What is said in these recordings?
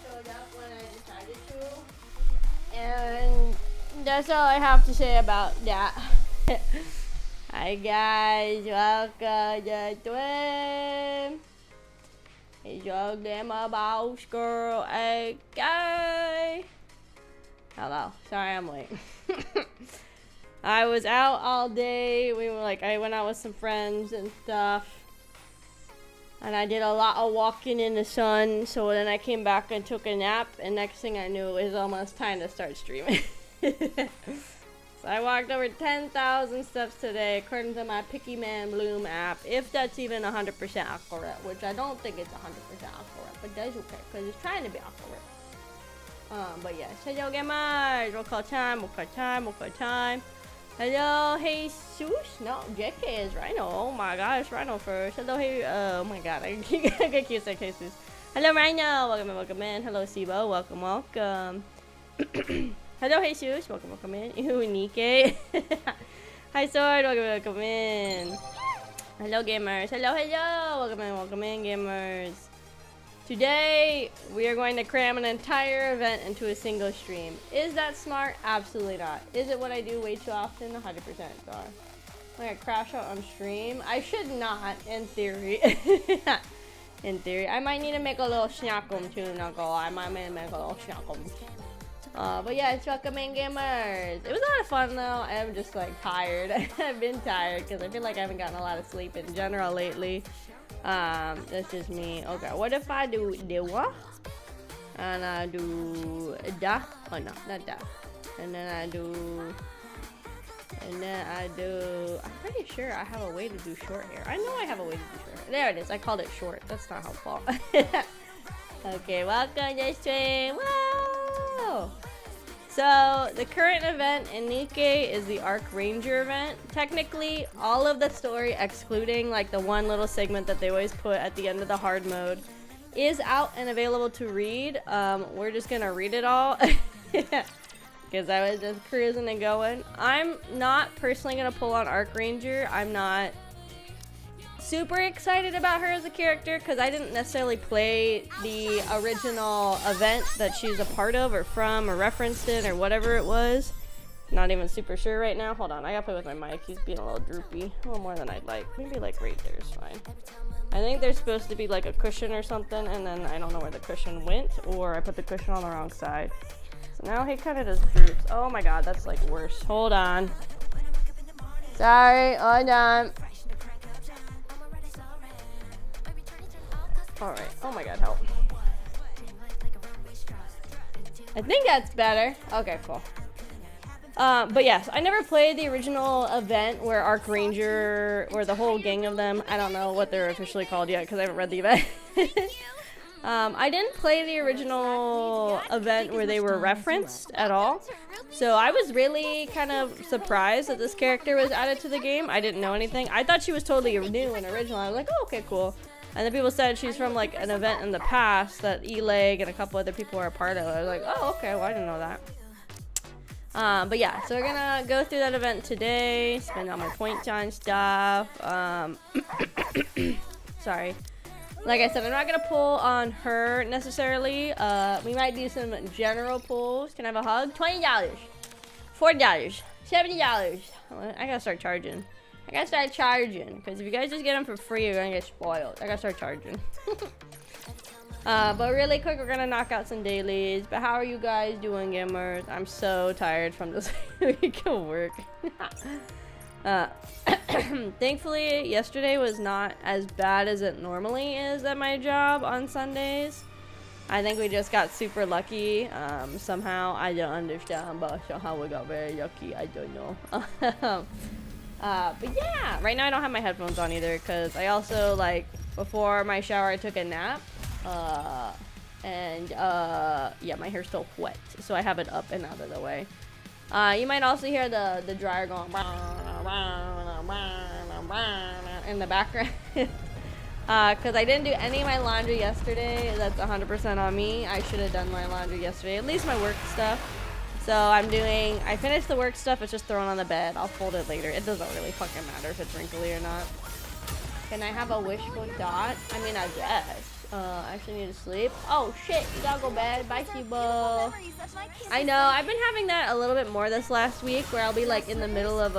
showed up when I decided to. And that's all I have to say about that. Hi guys, welcome to Twin. It's your grandma boss girl, AK. Hello, sorry I'm late. I was out all day. I went out with some friends and stuff. And I did a lot of walking in the sun. So then I came back and took a nap. And next thing I knew, it was almost time to start streaming. So I walked over 10,000 steps today, according to my Picky Man Bloom app. If that's even 100% accurate, which I don't think it's 100% accurate, but that's okay, because it's trying to be accurate. But yeah, hello gamers, roll time. Hello, Jesus. No, JK is Rhino. Oh my gosh, Rhino first. Hello, hey, oh my god, I get cute like Jesus. Hello, Rhino. Welcome in. Hello, Sibo. Welcome. Hello, Jesus. Welcome in. Ew, NIKKE. Hi, Sword. Welcome in. Hello, gamers. Hello. Welcome in, gamers. Today, we are going to cram an entire event into a single stream. Is that smart? Absolutely not. Is it what I do way too often? 100% so. I'm gonna crash out on stream. I should not, in theory. In theory. I might need to make a little snackum too, not gonna lie. I might need to make a little snackum. But yeah, it's welcome in, gamers. It was a lot of fun though. I'm just like tired. I've been tired because I feel like I haven't gotten a lot of sleep in general lately. That's just me. Okay, what if I do dewa? And I do da? Oh no, not da. And then I do. I'm pretty sure I have a way to do short hair. I know I have a way to do short hair. There it is. I called it short. That's not helpful. Okay, welcome to stream. Whoa! So, the current event in NIKKE is the Arc Ranger event. Technically, all of the story, excluding like the one little segment that they always put at the end of the hard mode, is out and available to read. We're just gonna read it all. Because I was just cruising and going. I'm not personally gonna pull on Arc Ranger. I'm not super excited about her as a character because I didn't necessarily play the original event that she's a part of or from or referenced in or whatever it was. Not even super sure right now. Hold on, I gotta play with my mic. He's being a little droopy. A little more than I'd like. Maybe like right there is fine. I think there's supposed to be like a cushion or something, and then I don't know where the cushion went, or I put the cushion on the wrong side. So now he kind of just droops. Oh my god, that's like worse. Hold on. Sorry, hold on. Alright, oh my god, help. I think that's better. Okay, cool. But yes, I never played the original event where Arc Ranger, or the whole gang of them, I don't know what they're officially called yet because I haven't read the event. I didn't play the original event where they were referenced at all. So I was really kind of surprised that this character was added to the game. I didn't know anything. I thought she was totally new and original. I was like, oh, okay, cool. And then people said she's from like an event in the past that E-Leg and a couple other people were a part of. I was like, oh, okay, well, I didn't know that. But yeah, so we're gonna go through that event today, spend all my points on stuff. Sorry. Like I said, I'm not gonna pull on her necessarily. We might do some general pulls. Can I have a hug? $20, $4, $70. I gotta start charging. Because if you guys just get them for free, you're gonna get spoiled. I gotta start charging. But really quick, we're gonna knock out some dailies. But how are you guys doing, gamers? I'm so tired from this week of work. Thankfully, yesterday was not as bad as it normally is at my job on Sundays. I think we just got super lucky. Somehow, I don't understand, but somehow we got very lucky. I don't know. But yeah, right now I don't have my headphones on either because I also, like, before my shower I took a nap. Yeah, my hair's still wet, so I have it up and out of the way. You might also hear the dryer going in the background. Because I didn't do any of my laundry yesterday. That's 100% on me. I should have done my laundry yesterday, at least my work stuff. So I finished the work stuff, it's just thrown on the bed. I'll fold it later. It doesn't really fucking matter if it's wrinkly or not. Can I have a wishful thought? I mean, I guess. I actually need to sleep. Oh shit, you gotta go bed. Bye, Kibo. I know, I've been having that a little bit more this last week, where I'll be like in the middle of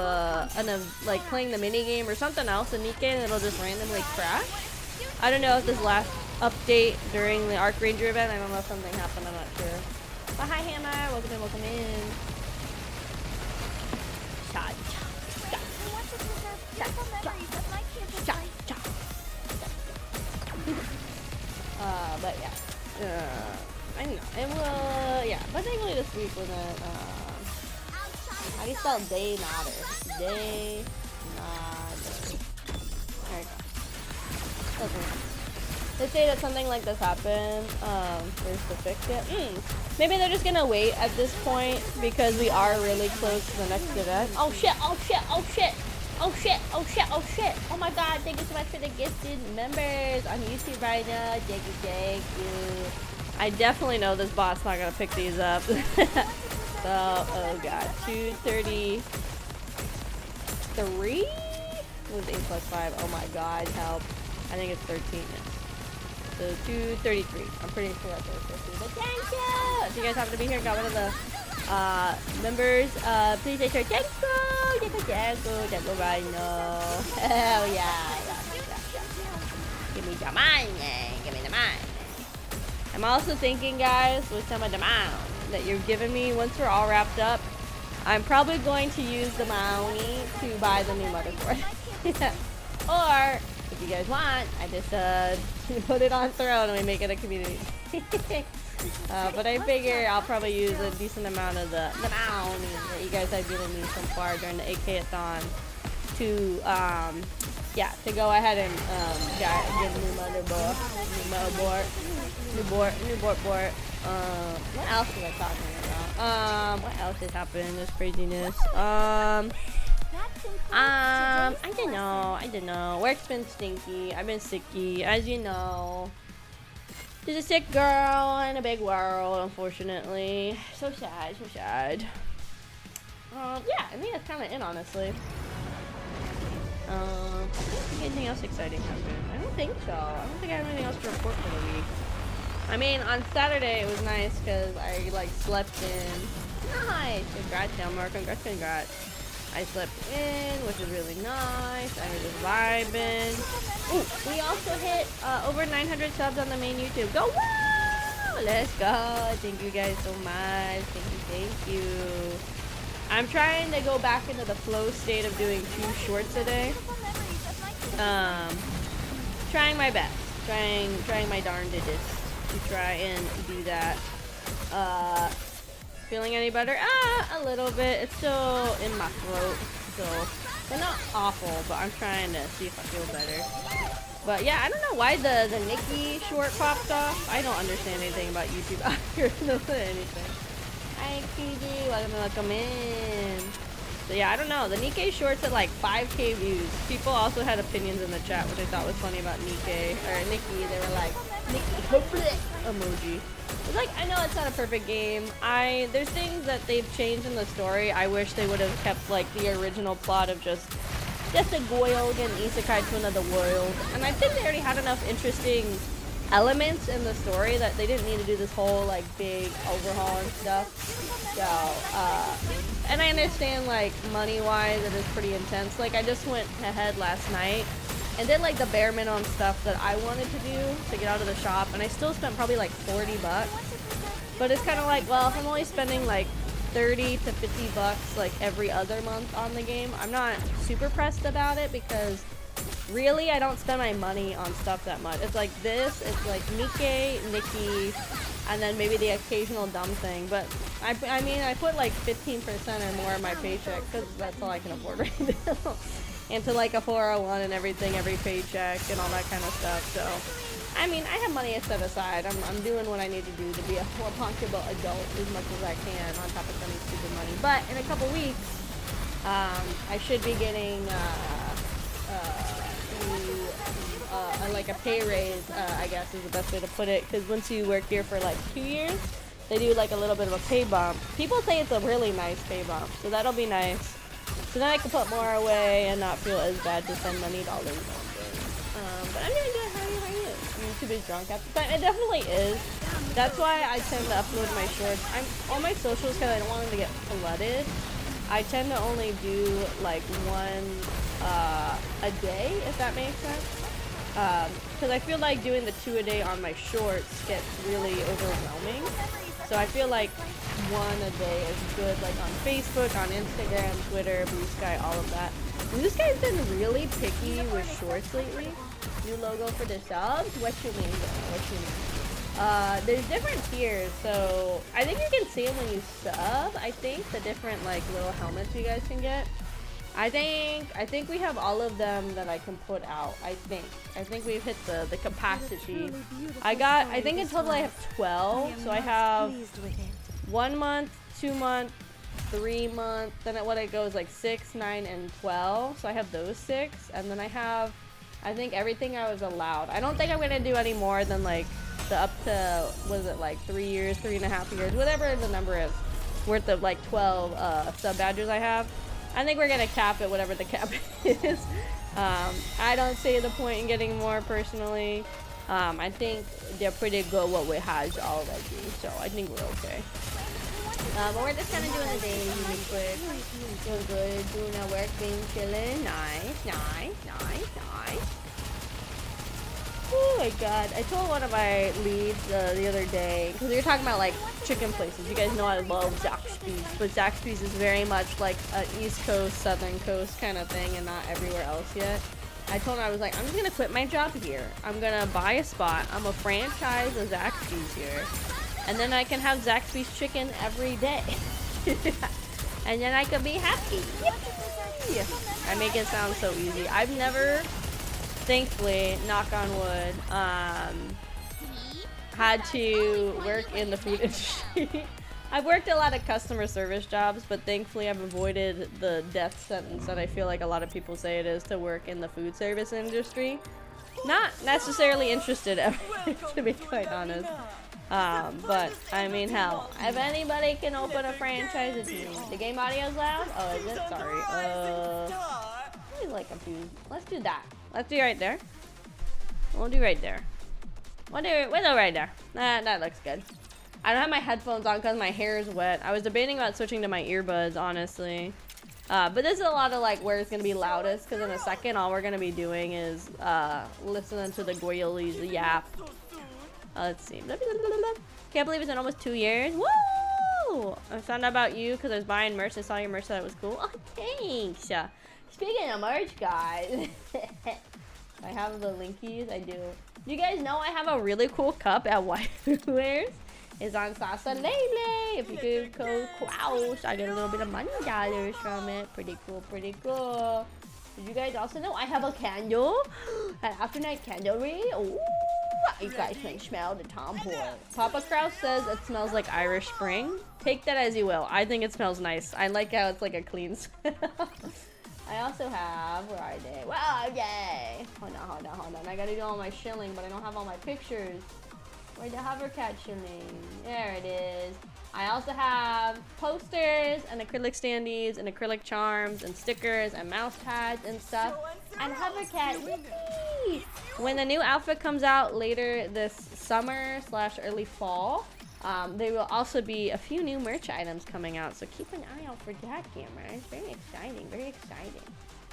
like playing the mini game or something else in NIKKE, and it'll just randomly crash. I don't know if this last update during the Arc Ranger event, I don't know if something happened, I'm not sure. But hi Hammer, welcome in, welcome in. Shot. But yeah, I know it will. Yeah, but thankfully this week wasn't. How do you spell day nodder? Day nodder. There you go. Doesn't matter. They say that something like this happened. Where's the fix it? Maybe they're just gonna wait at this point because we are really close to the next event. Oh shit! Oh shit! Oh shit! Oh shit, oh shit, oh shit. Oh my god, thank you so much for the gifted members on YouTube right now. Thank you. I definitely know this bot's not gonna pick these up. So, oh god. 233? It was 8 plus 5. Oh my god, help. I think it's 13. So 233. I'm pretty sure that's 13. But thank you! If you guys happen to be here, got one of the members, please make sure thank you right now. Hell yeah. Give me the money, give me the money. I'm also thinking, guys, with some of the amount that you're giving me, once we're all wrapped up, I'm probably going to use the money to buy the new motherboard. Or, if you guys want, I just put it on Throne and we make it a community. But I figure I'll probably use a decent amount of the bounty that you guys have given me so far during the AKATHON to yeah, to go ahead and get a new board. What else was I talking about? What else is happening? This craziness. I don't know. Work's been stinky. I've been sicky, as you know. She's a sick girl in a big world, unfortunately. So sad, so sad. Yeah, I think that's kind of it, honestly. I think anything else exciting happened. I don't think so. I don't think I have anything else to report for the week. I mean, on Saturday it was nice because I like slept in. Nice! Congrats, Elmar. Congrats. I slept in, which is really nice. I was just vibing. Ooh, we also hit over 900 subs on the main YouTube. Go! Woo! Let's go! Thank you guys so much. Thank you. I'm trying to go back into the flow state of doing 2 shorts a day. Trying my best. Trying my darndest to try and do that. Feeling any better? A little bit. It's still in my throat, so they're not awful, but I'm trying to see if I feel better. But yeah, I don't know why the NIKKE short popped off. I don't understand anything about YouTube out here. Anything. Hi, QD. Welcome in. So yeah, I don't know. The NIKKE shorts at like 5K views. People also had opinions in the chat, which I thought was funny about NIKKE or NIKKE. They were like, NIKKE emoji. It's like, I know it's not a perfect game. There's things that they've changed in the story. I wish they would have kept like the original plot of just a Goyle getting isekai to another world. And I think they already had enough interesting elements in the story that they didn't need to do this whole like big overhaul and stuff. So, and I understand like money-wise it is pretty intense. Like I just went ahead last night and did like the bare minimum stuff that I wanted to do to get out of the shop, and I still spent probably like 40 bucks. But it's kind of like, well, if I'm only spending like 30 to 50 bucks like every other month on the game, I'm not super pressed about it because really I don't spend my money on stuff that much. It's like this, it's like NIKKE, and then maybe the occasional dumb thing. But I mean, I put like 15% or more of my paycheck because that's all I can afford right now. Into like a 401 and everything, every paycheck and all that kind of stuff. So, I mean, I have money set aside. I'm doing what I need to do to be a responsible adult as much as I can on top of spending stupid money. But in a couple weeks, I should be getting like a pay raise, I guess is the best way to put it. Because once you work here for like 2 years, they do like a little bit of a pay bump. People say it's a really nice pay bump, so that'll be nice. So then I can put more away and not feel as bad to spend money dollars on things. But I'm doing good. How are you? How are you? I'm too busy drunk at the time. It definitely is. That's why I tend to upload my shorts. I'm on my socials because I don't want them to get flooded. I tend to only do like one a day, if that makes sense. Because I feel like doing the 2 a day on my shorts gets really overwhelming. So I feel like one a day is good, like on Facebook, on Instagram, Twitter, Blue Sky, all of that. Blue Sky's been really picky with shorts lately. New logo for the subs? What you mean though? What you mean? There's different tiers, so I think you can see them when you sub. I think the different like little helmets you guys can get. I think we have all of them that I can put out. I think we've hit the capacity. I think in total I have 12. So I have 1 month, 2 month, 3 month. Then what it goes like 6, 9, and 12. So I have those 6, and then I think everything I was allowed. I don't think I'm gonna do any more than like the up to, what is it, like 3 years, 3.5 years, whatever the number is, worth of like 12 sub badges I have. I think we're gonna cap it, whatever the cap is. I don't see the point in getting more personally. I think they're pretty good what we have already, so I think we're okay. But we're just kind of doing the day really quick. Doing good, doing our work, being chilling. Nice, nice, nice, nice. Oh my god, I told one of my leads the other day, because we were talking about like chicken places. You guys know I love Zaxby's, but Zaxby's is very much like an East Coast, Southern Coast kind of thing and not everywhere else yet. I told her, I was like, I'm just going to quit my job here. I'm going to buy a spot. I'm a franchise of Zaxby's here. And then I can have Zaxby's chicken every day. And then I could be happy. Yay! I make it sound so easy. I've never... thankfully, knock on wood, had to work in the food industry. I've worked a lot of customer service jobs, but thankfully I've avoided the death sentence that I feel like a lot of people say it is to work in the food service industry. Not necessarily interested ever, to be quite honest. But I mean, hell, if anybody can open a franchise, it's me. The game audio's loud? Oh, is it? Sorry. I'm like confused. Let's do that. Let's do right there. We'll do right there. We'll do right there. That looks good. I don't have my headphones on because my hair is wet. I was debating about switching to my earbuds, honestly. But this is a lot of like where it's going to be loudest, because in a second all we're going to be doing is listening to the goylies yap. Let's see. Can't believe it's been almost 2 years. Woo! I found out about you because I was buying merch. I saw your merch that was cool. Oh, thanks. Speaking of merch, guys, I have the linkies. I do. You guys know I have a really cool cup at Wares. It's on Sasa Lele. If you do code Kraus, I get a little bit of money dollars from it. Pretty cool, pretty cool. Did you guys also know I have a candle? An afternight candlery. Ooh, you guys can smell the Tom Ford. Papa Kraus says it smells like Irish Spring. Take that as you will. I think it smells nice. I like how it's like a clean smell. I also have, where are they? Wow, yay! Hold on. I gotta do all my shilling, but I don't have all my pictures. Where'd the hovercat shilling? There it is. I also have posters and acrylic standees and acrylic charms and stickers and mouse pads and stuff. And hovercat, yippee! When the new outfit comes out later this summer / early fall, there will also be a few new merch items coming out, so keep an eye out for that, gamers. Very exciting, very exciting.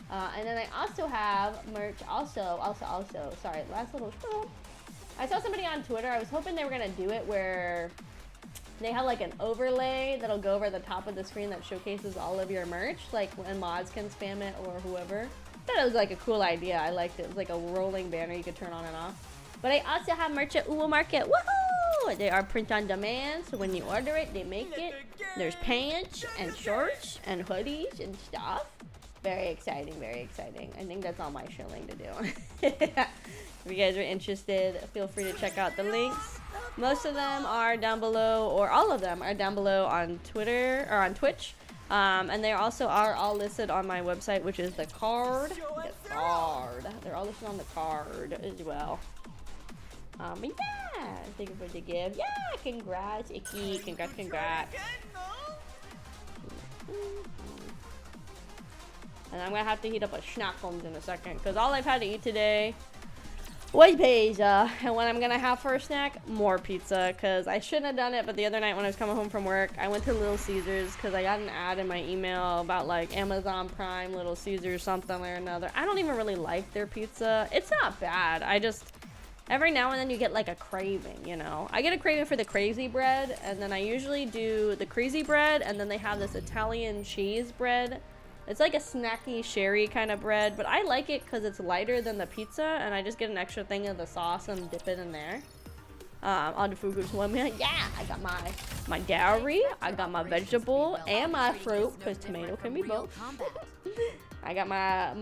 And then I also have merch, sorry, last little scroll. I saw somebody on Twitter, I was hoping they were going to do it where they have like an overlay that'll go over the top of the screen that showcases all of your merch, like when mods can spam it or whoever. I thought it was like a cool idea, I liked it. It was like a rolling banner you could turn on and off. But I also have merch at Uwo Market, woohoo! They are print on demand, so when you order it, they make it. There's pants and shorts and hoodies and stuff. Very exciting, very exciting. I think that's all my shilling to do. If you guys are interested, feel free to check out the links. Most of them are down below, or all of them are down below on Twitter, or on Twitch. And they also are all listed on my website, which is the card. The card. They're all listed on the card as well. But yeah, thank you for the gift. Yeah, congrats, Icky. Congrats. And I'm gonna have to heat up a schnackums in a second, because all I've had to eat today was pizza. And what I'm gonna have for a snack, more pizza, because I shouldn't have done it, but the other night when I was coming home from work, I went to Little Caesars because I got an ad in my email about like Amazon Prime, Little Caesars, something or another. I don't even really like their pizza. It's not bad. I just, every now and then you get like a craving, you know. I get a craving for the crazy bread, and then I usually do the crazy bread, and then they have this Italian cheese bread. It's like a snacky sherry kind of bread, but I like it because it's lighter than the pizza, and I just get an extra thing of the sauce and dip it in there. On the food groups 1 minute. Yeah, I got my dairy, I got my vegetable, and my fruit, because tomato can be both. I got my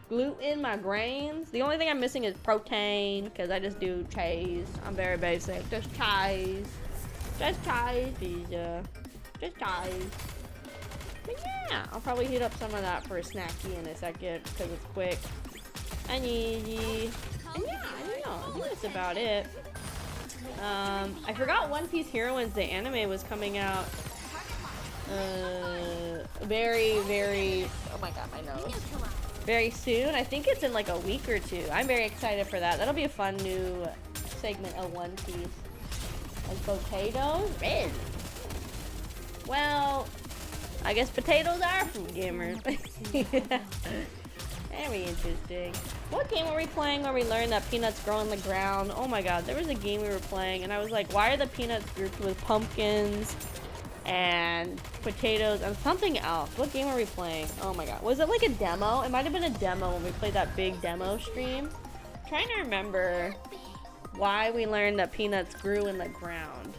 gluten, my grains. The only thing I'm missing is protein, because I just do cheese. I'm very basic. Just cheese. Just cheese, pizza. Just cheese. But yeah, I'll probably heat up some of that for a snacky in a second, because it's quick and easy. And yeah, I don't know. I think that's about it. I forgot One Piece Heroines, the anime, was coming out very, oh my god, my nose. Very soon. I think it's in like a week or two. I'm very excited for that. That'll be a fun new segment of One Piece. Like potatoes? Red. Well, I guess potatoes are food, gamers. Very interesting. What game were we playing where we learned that peanuts grow in the ground? Oh my god, there was a game we were playing and I was like, why are the peanuts grouped with pumpkins and potatoes and something else? What game were we playing? Oh my god. Was it like a demo? It might have been a demo when we played that big demo stream. I'm trying to remember why we learned that peanuts grew in the ground.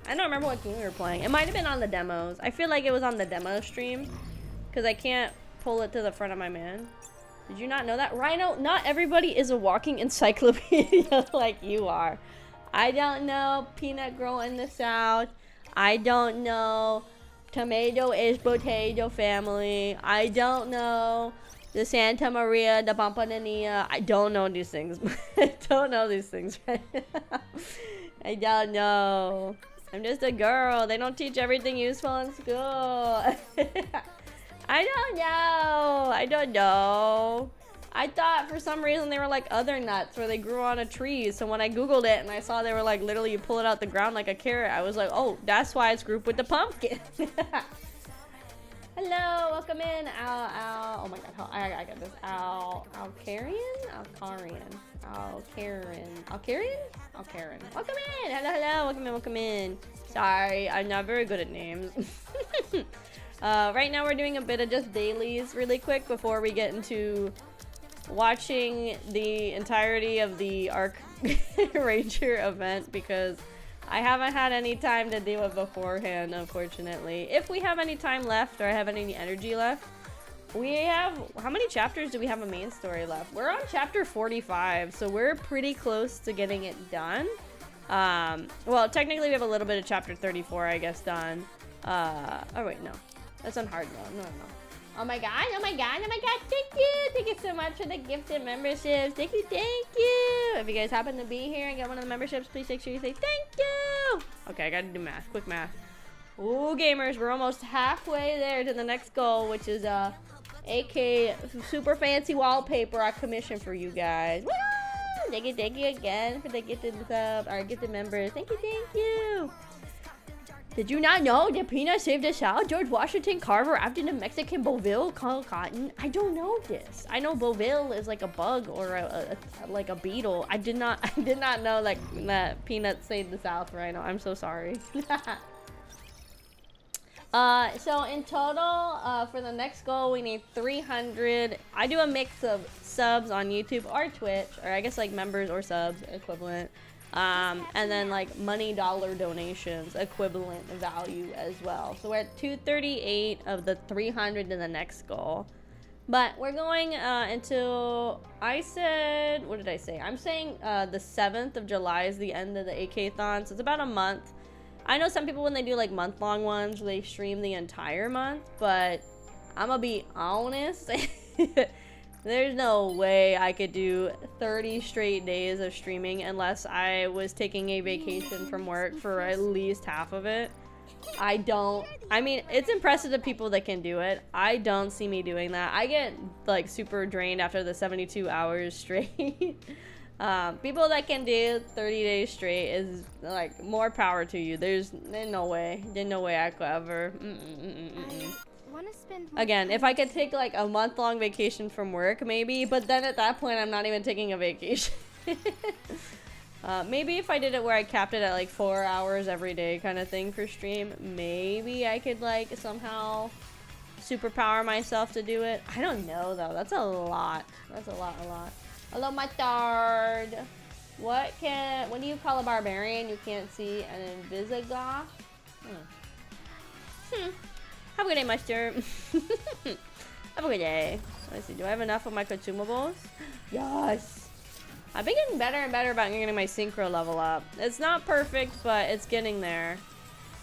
I don't remember what game we were playing. It might have been on the demos. I feel like it was on the demo stream because I can't pull it to the front of my man. Did you not know that? Rhino, not everybody is a walking encyclopedia like you are. I don't know peanut grow in the south. I don't know tomato is potato family. I don't know the Santa Maria, the Pampanania. I don't know these things. I don't know these things right now. I don't know. I'm just a girl. They don't teach everything useful in school. I don't know. I don't know. I thought for some reason they were like other nuts where they grew on a tree. So when I googled it and I saw they were like literally you pull it out the ground like a carrot, I was like, oh, that's why it's grouped with the pumpkin. Hello, welcome in. Al. Oh my god, I got this. Alcarian. Welcome in. Hello. Welcome in. Sorry, I'm not very good at names. Right now we're doing a bit of just dailies really quick before we get into watching the entirety of the Arc Ranger event because I haven't had any time to do it beforehand, unfortunately. If we have any time left or I have any energy left, we have, how many chapters do we have a main story left? We're on chapter 45, so we're pretty close to getting it done. Well, technically we have a little bit of chapter 34, I guess, done. Oh wait, no. That's on hard mode. No. Oh my god, thank you so much for the gifted memberships. Thank you. If you guys happen to be here and get one of the memberships, please make sure you say thank you. Okay, I gotta do math, quick math. Ooh, gamers, we're almost halfway there to the next goal, which is AK super fancy wallpaper I commissioned for you guys. Woo! Thank you again for the gifted sub, or gifted members. Thank you. Did you not know that Peanut saved the South? George Washington Carver after the Mexican Boville called cotton? I don't know this. I know Boville is like a bug or like a beetle. I did not know like that Peanut saved the South right now. I'm so sorry. So in total, for the next goal, we need 300. I do a mix of subs on YouTube or Twitch, or I guess like members or subs equivalent. And then like money dollar donations equivalent value as well. So we're at 238 of the 300 in the next goal. But we're going until, I said, what did I say? I'm saying the 7th of July is the end of the AKATHON. So it's about a month. I know some people when they do like month-long ones, they stream the entire month. But I'm gonna be honest. There's no way I could do 30 straight days of streaming unless I was taking a vacation from work for at least half of it. I don't. I mean, it's impressive to people that can do it. I don't see me doing that. I get like super drained after the 72 hours straight. People that can do 30 days straight is like more power to you. There's no way. There's no way I could ever. Again, if I could take like a month-long vacation from work, maybe. But then at that point, I'm not even taking a vacation. Maybe if I did it where I capped it at like 4 hours every day kind of thing for stream, maybe I could like somehow superpower myself to do it. I don't know though. That's a lot. That's a lot. Hello, my third. What do you call a barbarian? You can't see an invisigoth? Have a good day, Meister. Have a good day. Let's see. Do I have enough of my consumables? Yes. I've been getting better and better about getting my synchro level up. It's not perfect, but it's getting there.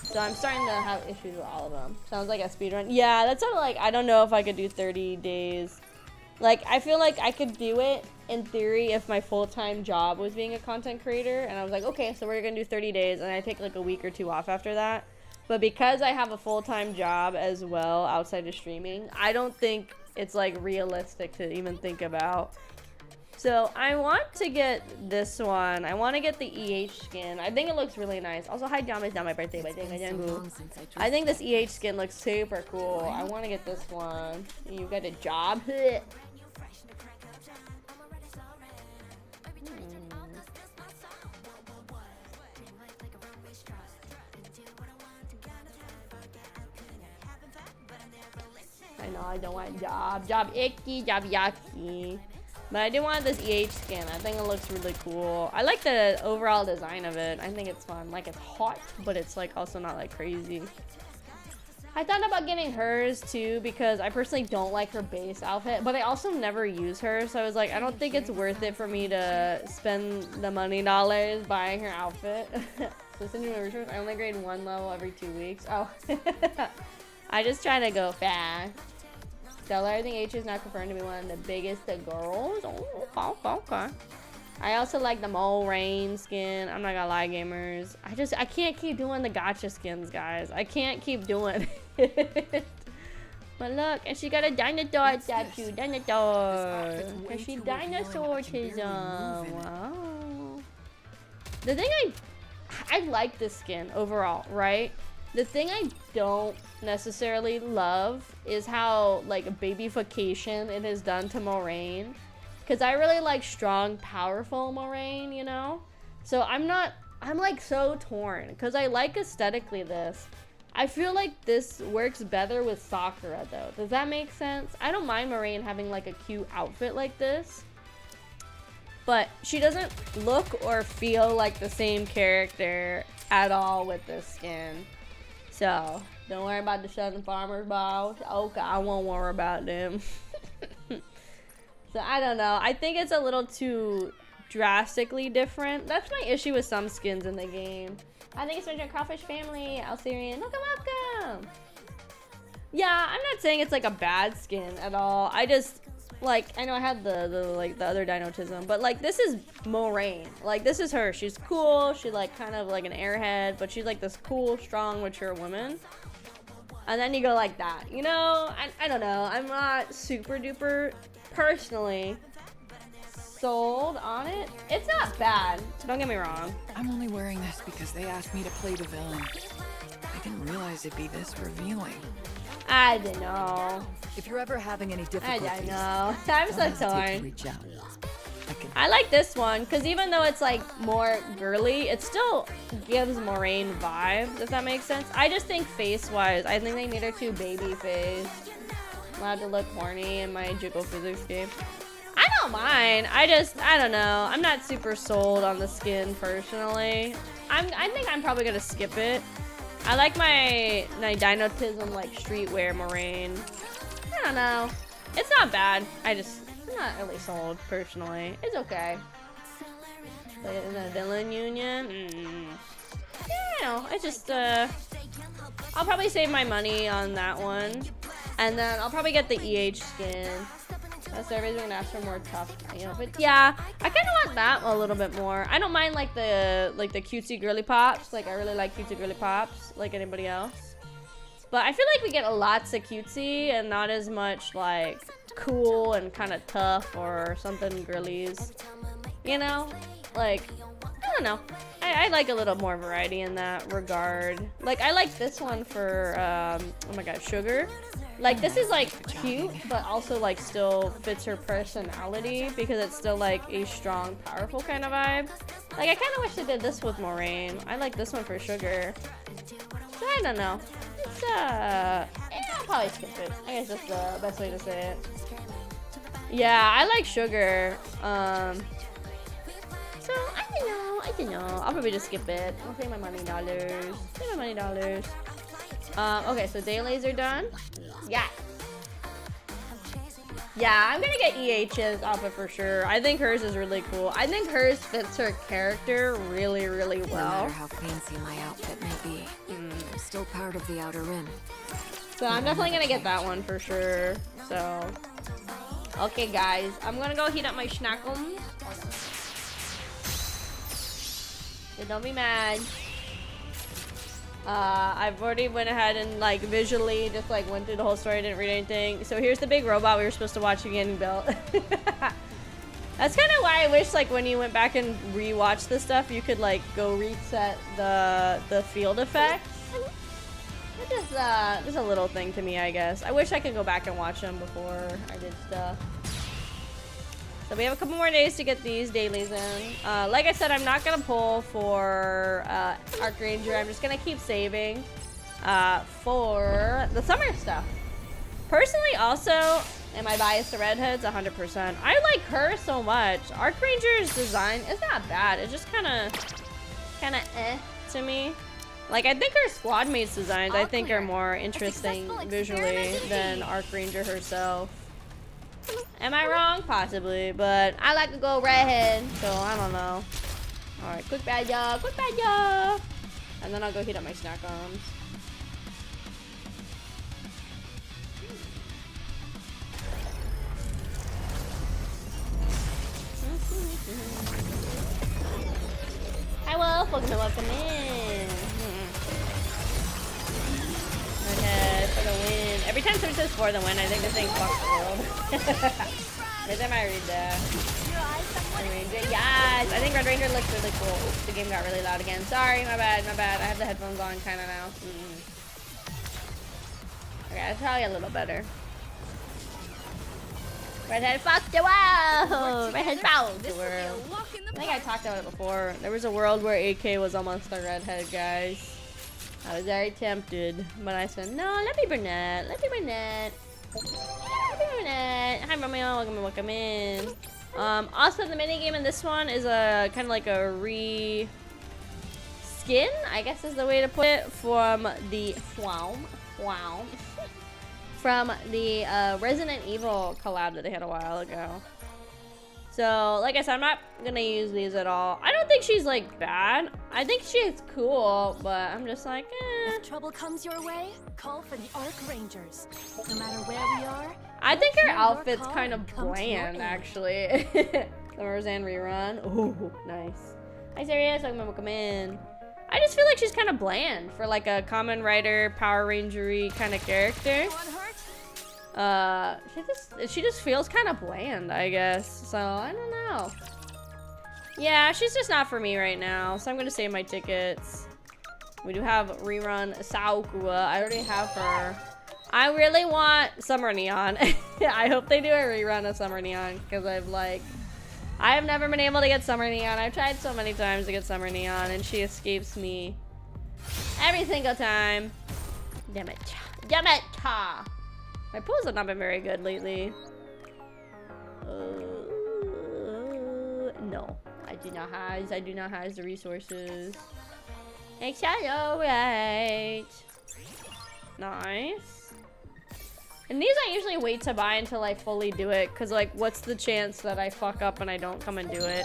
So I'm starting to have issues with all of them. Sounds like a speedrun. Yeah, that's sort of like, I don't know if I could do 30 days. Like, I feel like I could do it in theory if my full-time job was being a content creator. And I was like, okay, so we're going to do 30 days. And I take like a week or two off after that. But because I have a full-time job as well outside of streaming, I don't think it's like realistic to even think about. So I want to get this one. I want to get the EH skin. I think it looks really nice. Also, hi Dom, it's not my birthday, but I think this EH skin looks super cool. I want to get this one. You got a job? I know I don't want job icky, job yucky. But I do want this EH skin. I think it looks really cool. I like the overall design of it. I think it's fun. Like, it's hot, but it's like also not like crazy. I thought about getting hers too because I personally don't like her base outfit, but I also never use her. So I was like, I don't think it's worth it for me to spend the money dollars buying her outfit. Listen to my research. I only grade 1 level every 2 weeks. Oh, I just try to go fast. Stella, I think H is not confirmed to be one of the biggest girls. Oh, okay. I also like the Moraine skin. I'm not gonna lie, gamers. I can't keep doing the gacha skins, guys. I can't keep doing it. But look, and she got a dinosaur statue. Dinosaur. And she dinosaur-tism. Wow. The thing I like this skin overall, right? The thing I don't necessarily love is how like babyfication it has done to Moraine, because I really like strong, powerful Moraine, you know. So I'm like so torn because I like aesthetically this. I feel like this works better with Sakura though. Does that make sense? I don't mind Moraine having like a cute outfit like this, but she doesn't look or feel like the same character at all with this skin. So, don't worry about the Southern Farmers balls. Okay, I won't worry about them. So, I don't know. I think it's a little too drastically different. That's my issue with some skins in the game. I think it's been your Kraufish family. Alcerian, welcome. Yeah, I'm not saying it's like a bad skin at all. I just, like, I know I had the other dinotism, but like this is Moraine. Like this is her. She's cool. She's like kind of like an airhead, but she's like this cool, strong, mature woman. And then you go like that, you know? I don't know. I'm not super duper personally sold on it. It's not bad. Don't get me wrong. I'm only wearing this because they asked me to play the villain. I didn't realize it'd be this revealing. I don't know. If you're ever having any difficulties, I don't know. I'm so torn. Reach out. I like this one because even though it's like more girly, it still gives Moraine vibes, if that makes sense. I just think face-wise, I think they made her too baby-faced. Allowed to look horny in my jiggle physics game. I don't mind. I don't know. I'm not super sold on the skin personally. I think I'm probably gonna skip it. I like my dinotism like streetwear Moraine. I don't know. It's not bad. I'm not really sold personally. It's okay. But in the villain union, yeah, I just I'll probably save my money on that one, and then I'll probably get the EH skin. surveys are gonna ask for more tough, you know. But yeah, I kind of want that a little bit more. I don't mind like the cutesy girly pops. Like I really like cutesy girly pops, like anybody else. But I feel like we get lots of cutesy and not as much like cool and kind of tough or something girlies. You know, like I don't know. I like a little more variety in that regard. Like I like this one for oh my god, Sugar. Like this is like cute, but also like still fits her personality because it's still like a strong, powerful kind of vibe. Like I kind of wish they did this with Moraine. I like this one for Sugar. So I don't know. It's yeah, I'll probably skip it. I guess that's the best way to say it. Yeah, I like Sugar. So I don't know. I'll probably just skip it. I'll save my money dollars. Save my money dollars. Okay, so dailies are done. Yeah. Yeah, I'm gonna get EH's outfit for sure. I think hers is really cool. I think hers fits her character really, really well. No matter how fancy my outfit may be, I'm still part of the Outer Rim. So I'm definitely gonna get that one for sure. So, okay guys, I'm gonna go heat up my schnackums. So don't be mad. I've already went ahead and like visually just like went through the whole story, didn't read anything. So here's the big robot we were supposed to watch getting built. That's kind of why I wish like when you went back and rewatched this stuff, you could like go reset the field effects. It's just a little thing to me, I guess. I wish I could go back and watch them before I did stuff. So we have a couple more days to get these dailies in. Like I said, I'm not gonna pull for Arc Ranger. I'm just gonna keep saving for the summer stuff. Personally, also, am I biased to redheads? 100%. I like her so much. Arc Ranger's design is not bad. It's just kind of eh to me. Like I think her squad mates designs I think are more interesting visually than Arc Ranger herself. Am I wrong? Possibly, but I like to go redhead, so I don't know. Alright, quick bad y'all, quick bad y'all. And then I'll go heat up my snack arms. Hi Wolf, welcome in. Okay, for the win. Every time someone says for the win, I think they're saying fuck the world. Every time I read that. Yes! I think Red Ranger looks really cool. Oops, the game got really loud again. Sorry, my bad, my bad. I have the headphones on kind of now. Okay, that's probably a little better. Redhead fucked the world! Redhead fucked the world. I think I talked about it before. There was a world where AK was almost a redhead, guys. I was very tempted, but I said, no, let me brunette. Let me brunette. Let me brunette. Hi, Romeo. Welcome in. Also, the minigame in this one is a kind of like a re-skin, I guess is the way to put it, from the from the Resident Evil collab that they had a while ago. So, like I said, I'm not gonna use these at all. I don't think she's like bad. I think she's cool, but I'm just like, eh. If trouble comes your way, call for the Arc Rangers. No matter where we are, I think her outfit's kind of bland, actually. The Roseanne rerun. Ooh, nice. Hi, Sirius. Welcome in. I just feel like she's kind of bland for like a Kamen Rider, Power Ranger-y kind of character. She just feels kind of bland, I guess. So I don't know. Yeah, she's just not for me right now. So I'm gonna save my tickets. We do have rerun Saokua. I already have her. I really want Summer Neon. I hope they do a rerun of Summer Neon because I have never been able to get Summer Neon. I've tried so many times to get Summer Neon and she escapes me every single time. Damn it. Damn it. My pulls have not been very good lately. No, I do not have the resources. Accelerate. Nice. And these I usually wait to buy until I fully do it, cause like, what's the chance that I fuck up and I don't come and do it?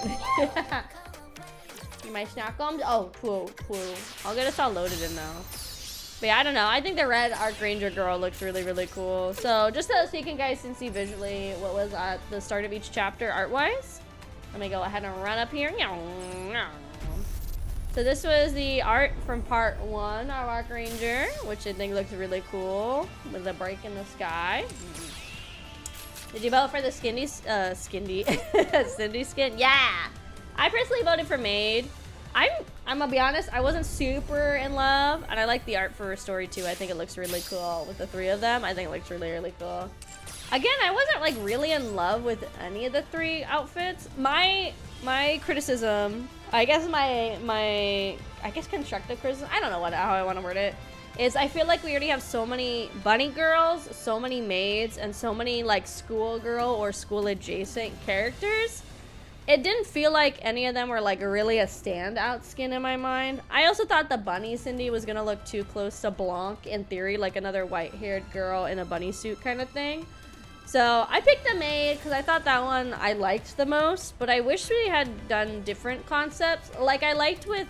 My snack gums? Oh, true. I'll get us all loaded in though. But yeah, I don't know. I think the red Arc Ranger girl looks really, really cool. So just so you guys can see visually what was at the start of each chapter art-wise, let me go ahead and run up here. So this was the art from part 1 of Arc Ranger, which I think looks really cool with the break in the sky. Did you vote for the Cindy skin? Yeah! I personally voted for Maid. I'm gonna be honest, I wasn't super in love, and I like the art for story 2. I think it looks really cool with the 3 of them. I think it looks really, really cool. Again, I wasn't like really in love with any of the 3 outfits. My criticism, I guess constructive criticism, I don't know how I want to word it, is I feel like we already have so many bunny girls, so many maids, and so many like schoolgirl or school adjacent characters. It didn't feel like any of them were like really a standout skin in my mind. I also thought the bunny Cindy was gonna look too close to Blanc in theory, like another white-haired girl in a bunny suit kind of thing. So I picked the maid because I thought that one I liked the most, but I wish we had done different concepts. Like I liked with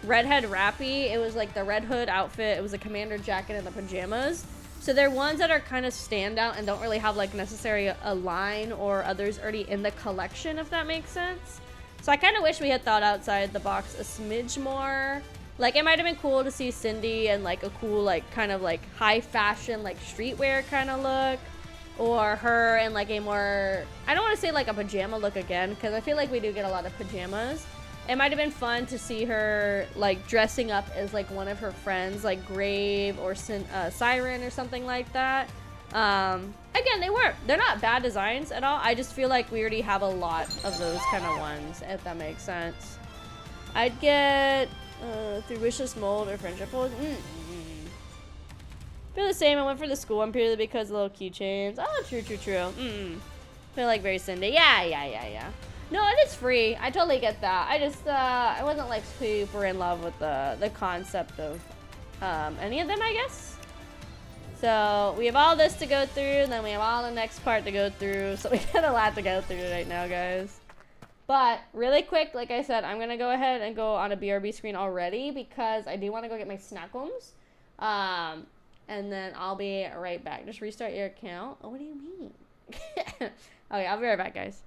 Redhead Rappy, it was like the red hood outfit, it was a commander jacket and the pajamas. So they're ones that are kind of standout and don't really have like necessarily a line or others already in the collection, if that makes sense. So I kind of wish we had thought outside the box a smidge more. Like it might have been cool to see Cindy in like a cool like kind of like high fashion like streetwear kind of look. Or her in like a more, I don't want to say like a pajama look again, because I feel like we do get a lot of pajamas. It might have been fun to see her like dressing up as like one of her friends, like Grave or Siren or something like that. Again, they're not bad designs at all. I just feel like we already have a lot of those kind of ones, if that makes sense. I'd get through Wishless Mold or Friendship Mold. Feel the same. I went for the school one purely because of little keychains. Oh, true. Feel like very Cindy. Yeah. No, it is free. I totally get that. I just, I wasn't like super in love with the concept of any of them, I guess. So we have all this to go through, and then we have all the next part to go through. So we got a lot to go through right now, guys. But really quick, like I said, I'm going to go ahead and go on a BRB screen already because I do want to go get my snackums. And then I'll be right back. Just restart your account. Oh, what do you mean? Okay, I'll be right back, guys.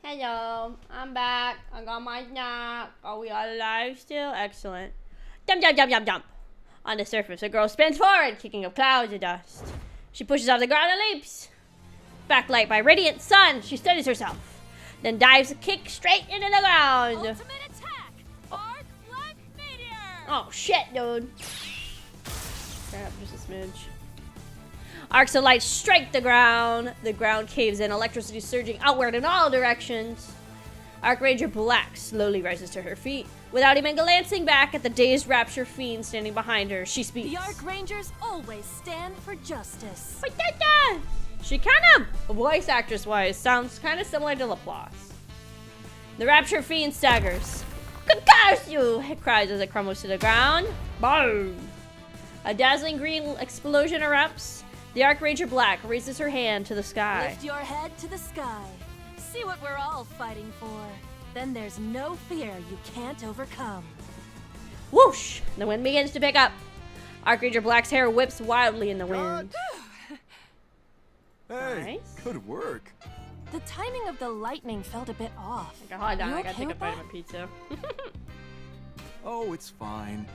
Hello, I'm back. I got my snack. Are we alive still? Excellent. Jump, jump, jump, jump, jump. On the surface, a girl spins forward, kicking up clouds of dust. She pushes off the ground and leaps. Backlight by radiant sun, she steadies herself. Then dives a kick straight into the ground. Ultimate attack! Arc Black Meteor! Oh shit, dude. Crap, just a smidge. Arcs of light strike the ground. The ground caves in, electricity surging outward in all directions. Archranger Black slowly rises to her feet. Without even glancing back at the dazed Rapture Fiend standing behind her, she speaks. The Arc Rangers always stand for justice. She kind of, voice actress-wise, sounds kind of similar to Laplace. The Rapture Fiend staggers. Curse you! It cries as it crumbles to the ground. Boom! A dazzling green explosion erupts. The Archranger Black raises her hand to the sky. Lift your head to the sky. See what we're all fighting for. Then there's no fear you can't overcome. Whoosh! The wind begins to pick up. Archranger Black's hair whips wildly in the wind. Hey, Nice. good work. The timing of the lightning felt a bit off. Okay, hold on, You I gotta okay take a with bite of that? my pizza. Oh, it's fine.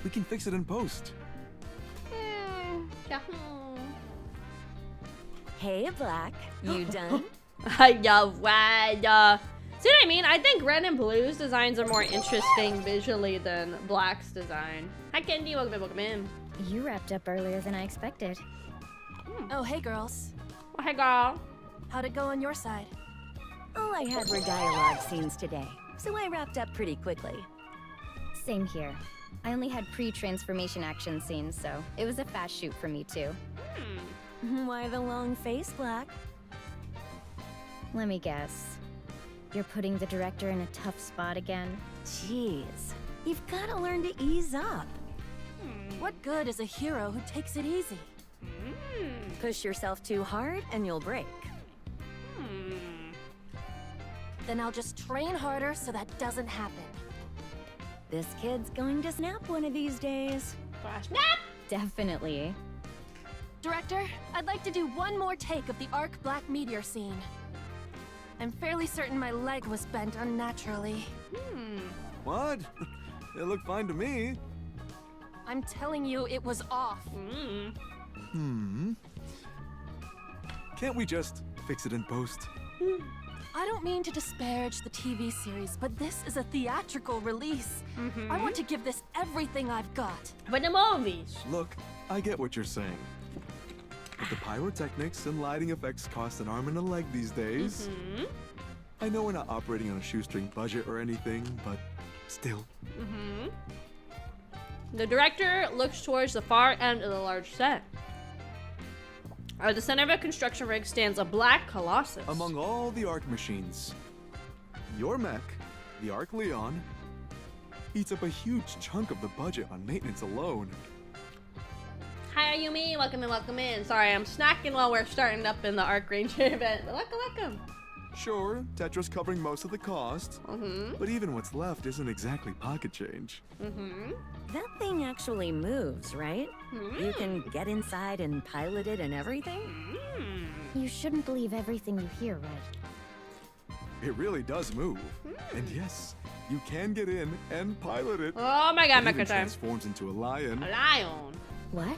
We can fix it in post. Hey, Black, you done? See what I mean? I think red and blue's designs are more interesting visually than black's design. Hi, Kendi. Welcome in. You wrapped up earlier than I expected. Oh, hey girls. Oh, hey, girl. How'd it go on your side? All I had were dialogue scenes today, so I wrapped up pretty quickly. Same here. I only had pre-transformation action scenes, so it was a fast shoot for me too. Why the long face, Black? Let me guess. You're putting the director in a tough spot again? Jeez, you've got to learn to ease up. What good is a hero who takes it easy? Push yourself too hard and you'll break. Then I'll just train harder so that doesn't happen. This kid's going to snap one of these days. Snap! Definitely. Director, I'd like to do one more take of the Arc Black Meteor scene. I'm fairly certain my leg was bent unnaturally. What? It looked fine to me. I'm telling you, it was off. Can't we just fix it in post? I don't mean to disparage the TV series, but this is a theatrical release. I want to give this everything I've got. For the movies. Look, I get what you're saying. But the pyrotechnics and lighting effects cost an arm and a leg these days. I know we're not operating on a shoestring budget or anything, but still. The director looks towards the far end of the large set. At the center of a construction rig stands a black colossus. Among all the Arc machines, your mech, the Arc Leon, eats up a huge chunk of the budget on maintenance alone. Hi, Ayumi. Welcome in, welcome in. Sorry, I'm snacking while we're starting up in the Arc Ranger event. But welcome. Sure, Tetra's covering most of the cost, but even what's left isn't exactly pocket change. That thing actually moves, right? You can get inside and pilot it and everything? You shouldn't believe everything you hear, Red. It really does move. And yes, you can get in and pilot it. Oh my god, It even Mecha time. transforms into a lion. A lion. What?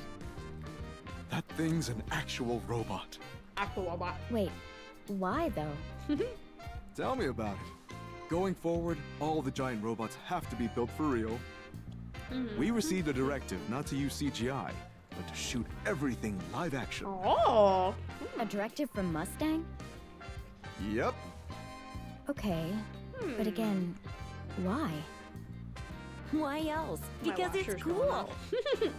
That thing's an actual robot. Aquabot. Wait, why though? Tell me about it. Going forward, all the giant robots have to be built for real. We received a directive not to use CGI, but to shoot everything live action. Oh. A directive from Mustang? Yep. Okay, but again, why? Why else? My Because it's washer's going off. cool.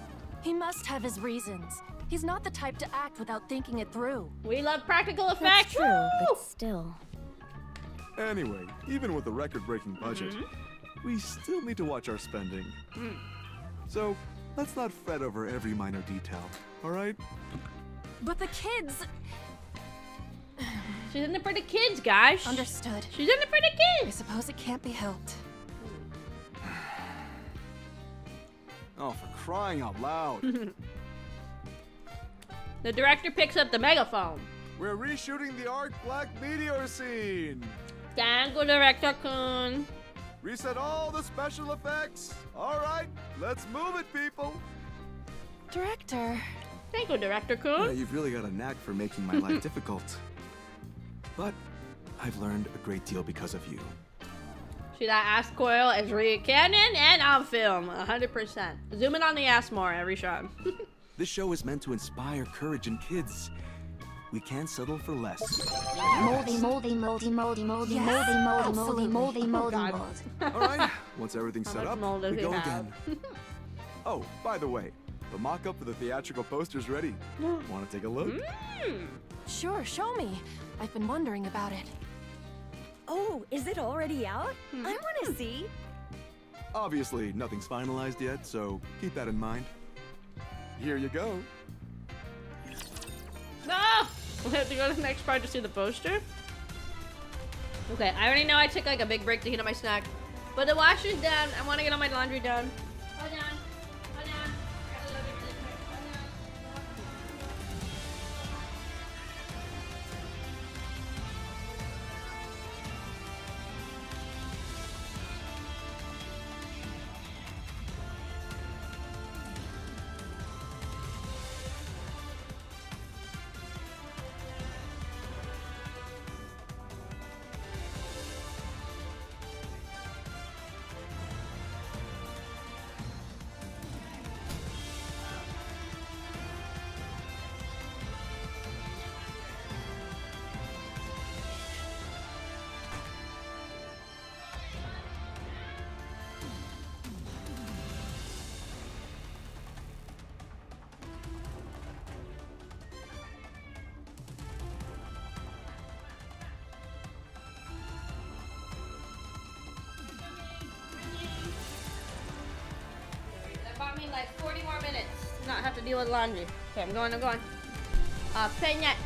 He must have his reasons. He's not the type to act without thinking it through. We love practical That's effects. true, Woo! but still. Anyway, even with a record-breaking budget, we still need to watch our spending. So, let's not fret over every minor detail, alright? But the kids... She's in it for the kids, guys. Understood. She's in it for the I kids. suppose it can't be helped. Oh, for crying out loud. The director picks up the megaphone. We're reshooting the Arc Black Meteor scene. Thank you, Director-kun. Reset all the special effects. All right, let's move it, people. Director. Thank you, Director-kun. You've really got a knack for making my life difficult. But I've learned a great deal because of you. See, that ass coil is re-canon and on film, 100%. Zoom in on the ass more every shot. This show is meant to inspire courage in kids. We can't settle for less. Moldy, moldy, moldy, moldy, moldy, Yes, moldy, moldy, absolutely. moldy, moldy, God. moldy. All right, once everything's How set much up, mold does we he go have? again. Oh, by the way, the mock-up for the theatrical poster's ready. Want to take a look? Sure, show me. I've been wondering about it. Oh, is it already out? I want to see. Obviously, nothing's finalized yet, so keep that in mind. Here you go. No! We have to go to the next part to see the poster. Okay, I already know I took like a big break to heat up my snack. But the wash is done. I want to get all my laundry done. Hold on. Hold on. I gotta look at this. Hold on. That bought me like 40 more minutes to not have to deal with laundry. Okay, I'm going. Play next.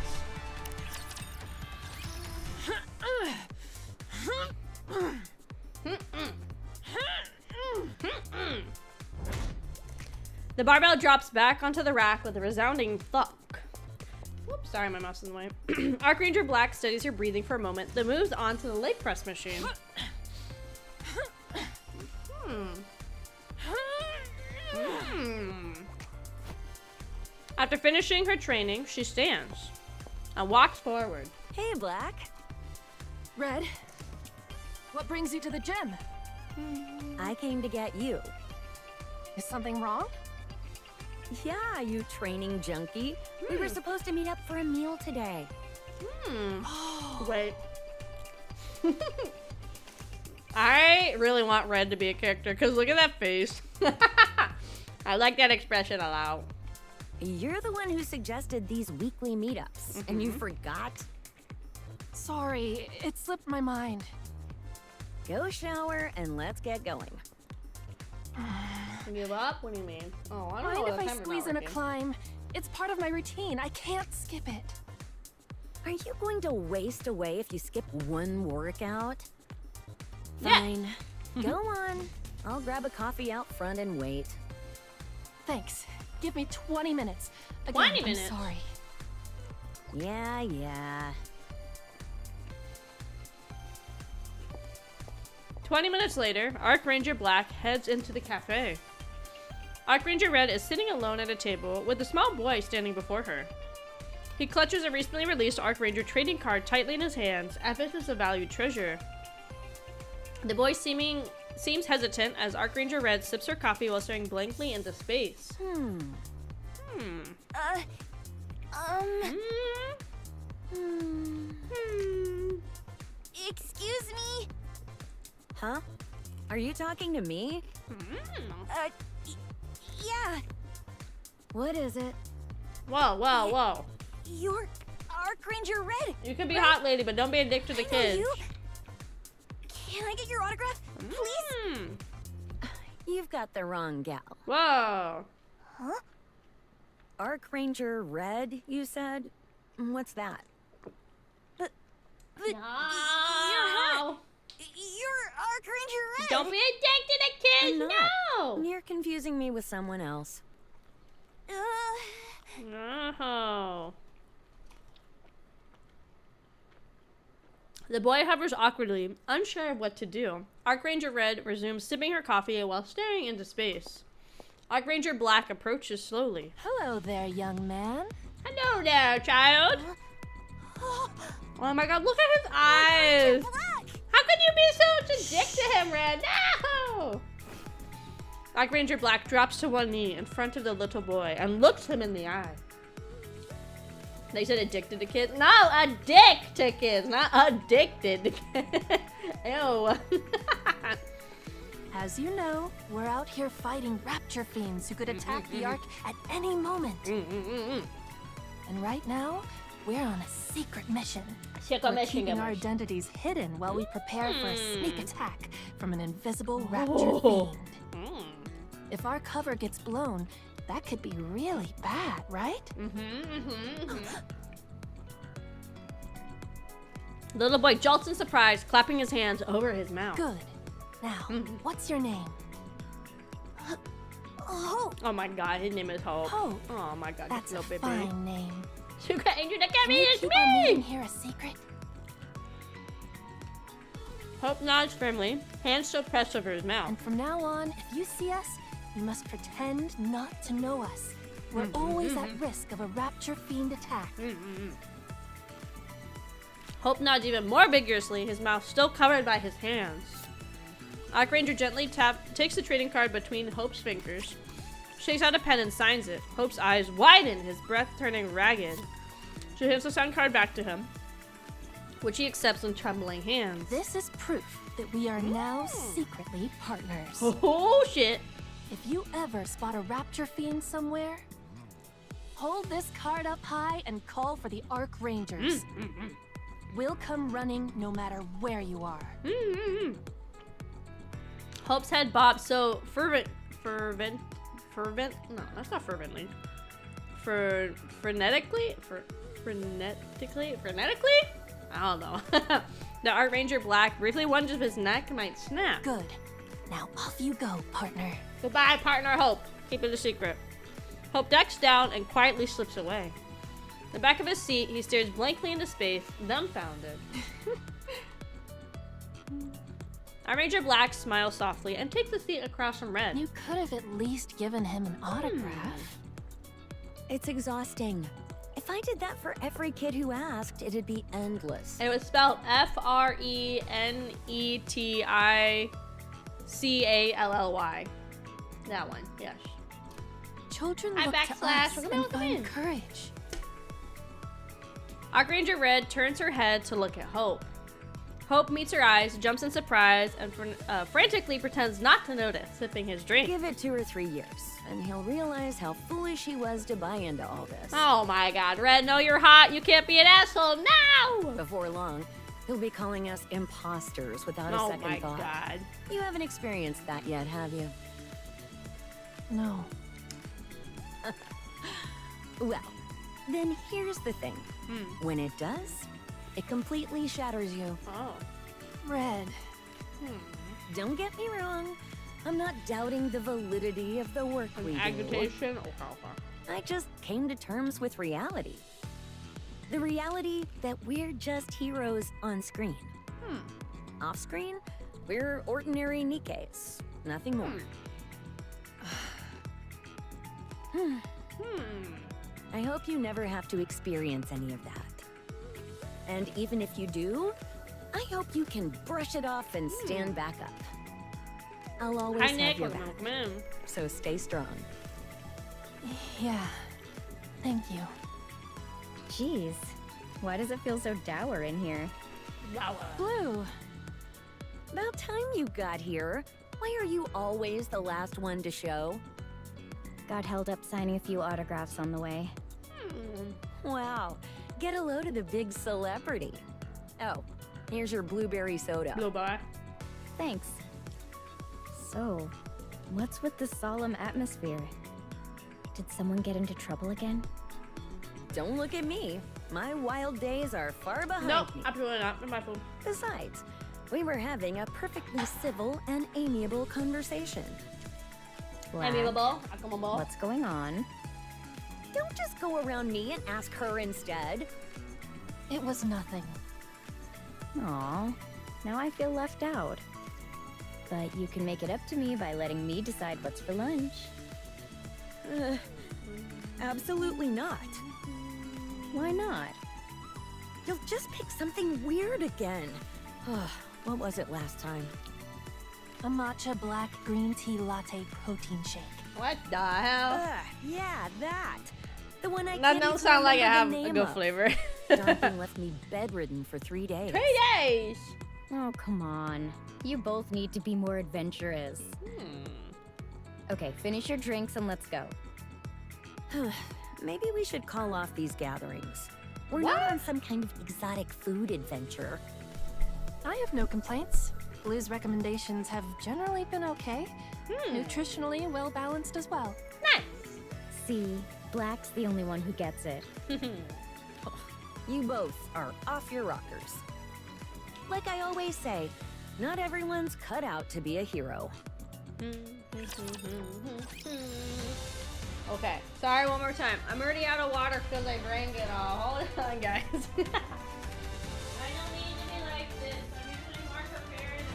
The barbell drops back onto the rack with a resounding thunk. Whoops, sorry, my mouse is in the way. Arc Ranger Black studies her breathing for a moment, then moves on to the leg press machine. After finishing her training, she stands and walks forward. Hey, Black. Red, what brings you to the gym? I came to get you. Is something wrong? Yeah, you training junkie. We were supposed to meet up for a meal today. Wait. I really want Red to be a character, because look at that face. I like that expression a lot. You're the one who suggested these weekly meetups, and you forgot? Sorry, it slipped my mind. Go shower and let's get going. Give up? What do you mean? Oh, I don't Mind know. if I squeeze in a climb? It's part of my routine. I can't skip it. Are you going to waste away if you skip one workout? Yeah. Fine. Go on. I'll grab a coffee out front and wait. Thanks. Give me 20 minutes. Again, 20 minutes? I'm sorry. Yeah. 20 minutes later, Arc Ranger Black heads into the cafe. Arc Ranger Red is sitting alone at a table with a small boy standing before her. He clutches a recently released Arc Ranger trading card tightly in his hands, as if it's a valued treasure. The boy seems hesitant as Arc Ranger Red sips her coffee while staring blankly into space. Excuse me? Huh? Are you talking to me? Yeah, What is it? Whoa, whoa, whoa. you're Arc Ranger Red. You can be hot lady, but don't be a dick to the I know kids. you. Can I get your autograph, please? You've got the wrong gal. Whoa. Arc Ranger Red, you said? What's that? But No. you're Arc Ranger Red. Don't be a dick to the I'm kids. not. No. You're confusing me with someone else. No. The boy hovers awkwardly, unsure of what to do. Archranger Red resumes sipping her coffee while staring into space. Archranger Black approaches slowly. Hello there, young man. Hello there, child. Oh my god, look at his eyes. How could you be such a dick to him, Red? No! Archranger Black drops to one knee in front of the little boy and looks him in the eye. They said addicted to kids? No, addict to kids, not addicted to kids. Ew. As you know, we're out here fighting rapture fiends who could attack the Ark at any moment. And right now, we're on a secret mission. We're keeping our identities hidden while we prepare for a sneak attack from an invisible rapture fiend. If our cover gets blown, that could be really bad, right? Little boy jolts in surprise, clapping his hands over his mouth. Good. Now, what's your name? Hope. Oh my god, his name is Hope. Hope. Oh my god, That's no a baby. fine name. Sugar Angel Can Akemi we is keep our meeting me! here a secret? Hope nods firmly, hands still pressed over his mouth. And from now on, if you see us, you must pretend not to know us. We're always at risk of a rapture fiend attack. Hope nods even more vigorously, his mouth still covered by his hands. Archranger gently takes the trading card between Hope's fingers, shakes out a pen and signs it. Hope's eyes widen, his breath turning ragged. She hands the signed card back to him, which he accepts in trembling hands. This is proof that we are now secretly partners. Oh shit! If you ever spot a rapture fiend somewhere, hold this card up high and call for the Arc Rangers. We'll come running no matter where you are. Hope's head bobs so fervent? No, that's not fervently. Frenetically? I don't know. The Archranger Black briefly wonders if his neck might snap. Good. Now off you go, partner. Goodbye, partner Hope. Keep it a secret. Hope ducks down and quietly slips away. In the back of his seat, he stares blankly into space, dumbfounded. Archranger Black smiles softly and takes a seat across from Red. You could have at least given him an autograph. It's exhausting. If I did that for every kid who asked, it'd be endless. It was spelled Freneticcally. That one, yes. Children I look to backslash. us We're and gonna look find in. courage. Archranger Red turns her head to look at Hope. Hope meets her eyes, jumps in surprise, and frantically pretends not to notice, sipping his drink. Give it 2 or 3 years, and he'll realize how foolish he was to buy into all this. Oh my god, Red, no, you're hot. You can't be an asshole now! Before long, he'll be calling us imposters without a Oh second my thought. god. You haven't experienced that yet, have you? No. Well, then here's the thing. When it does, it completely shatters you. Oh. Red. Don't get me wrong. I'm not doubting the validity of the work we do. Agitation? I just came to terms with reality. The reality that we're just heroes on screen. Off screen, we're ordinary NIKKEs. Nothing more. I hope you never have to experience any of that. And even if you do, I hope you can brush it off and stand back up. I'll always Hi, have Nick. your back, Welcome in. so stay strong. Yeah. Thank you. Jeez, why does it feel so dour in here? Blue. About time you got here. Why are you always the last one to show? Got held up signing a few autographs on the way. Wow, get a load of the big celebrity. Oh, here's your blueberry soda. Blue boy. Thanks. So, what's with the solemn atmosphere? Did someone get into trouble again? Don't look at me. My wild days are far behind Nope, me. absolutely not. Not my phone. Besides, we were having a perfectly civil and amiable conversation. Black, Amiable. Accomable. what's going on? Don't just go around me and ask her instead. It was nothing. Aw, now I feel left out. But you can make it up to me by letting me decide what's for lunch. Absolutely not. Why not? You'll just pick something weird again. What was it last time? A matcha black green tea latte protein shake. What the hell? Yeah, that. The one I That can't don't even sound like it remember have the a name good of. flavor. Jonathan left me bedridden for 3 days. 3 days! Oh, come on. You both need to be more adventurous. Okay, finish your drinks and let's go. Maybe we should call off these gatherings. We're not on some kind of exotic food adventure. I have no complaints. Blue's recommendations have generally been okay. Nutritionally well balanced as well. Nice! See, Black's the only one who gets it. You both are off your rockers. Like I always say, not everyone's cut out to be a hero. Okay, sorry one more time. I'm already out of water because I drank it all. Hold on, guys. I don't need to be like this. I'm usually more prepared and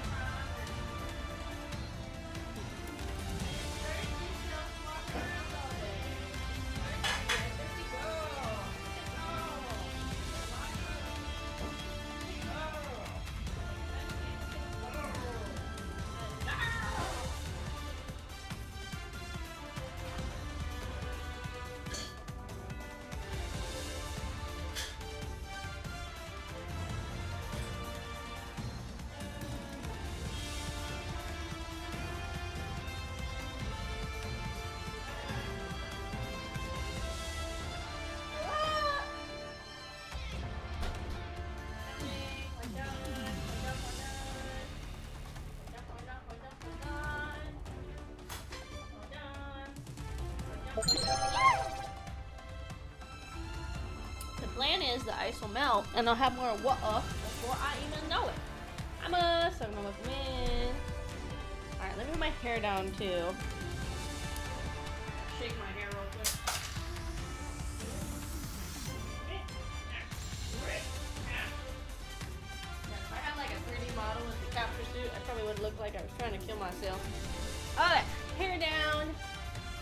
the plan is the ice will melt and I'll have more water before I even know it. I'm gonna look in. Alright, let me put my hair down too. Shake my hair real quick. If I had like a 3D model with the capture suit, I probably would look like I was trying to kill myself. Okay, hair down,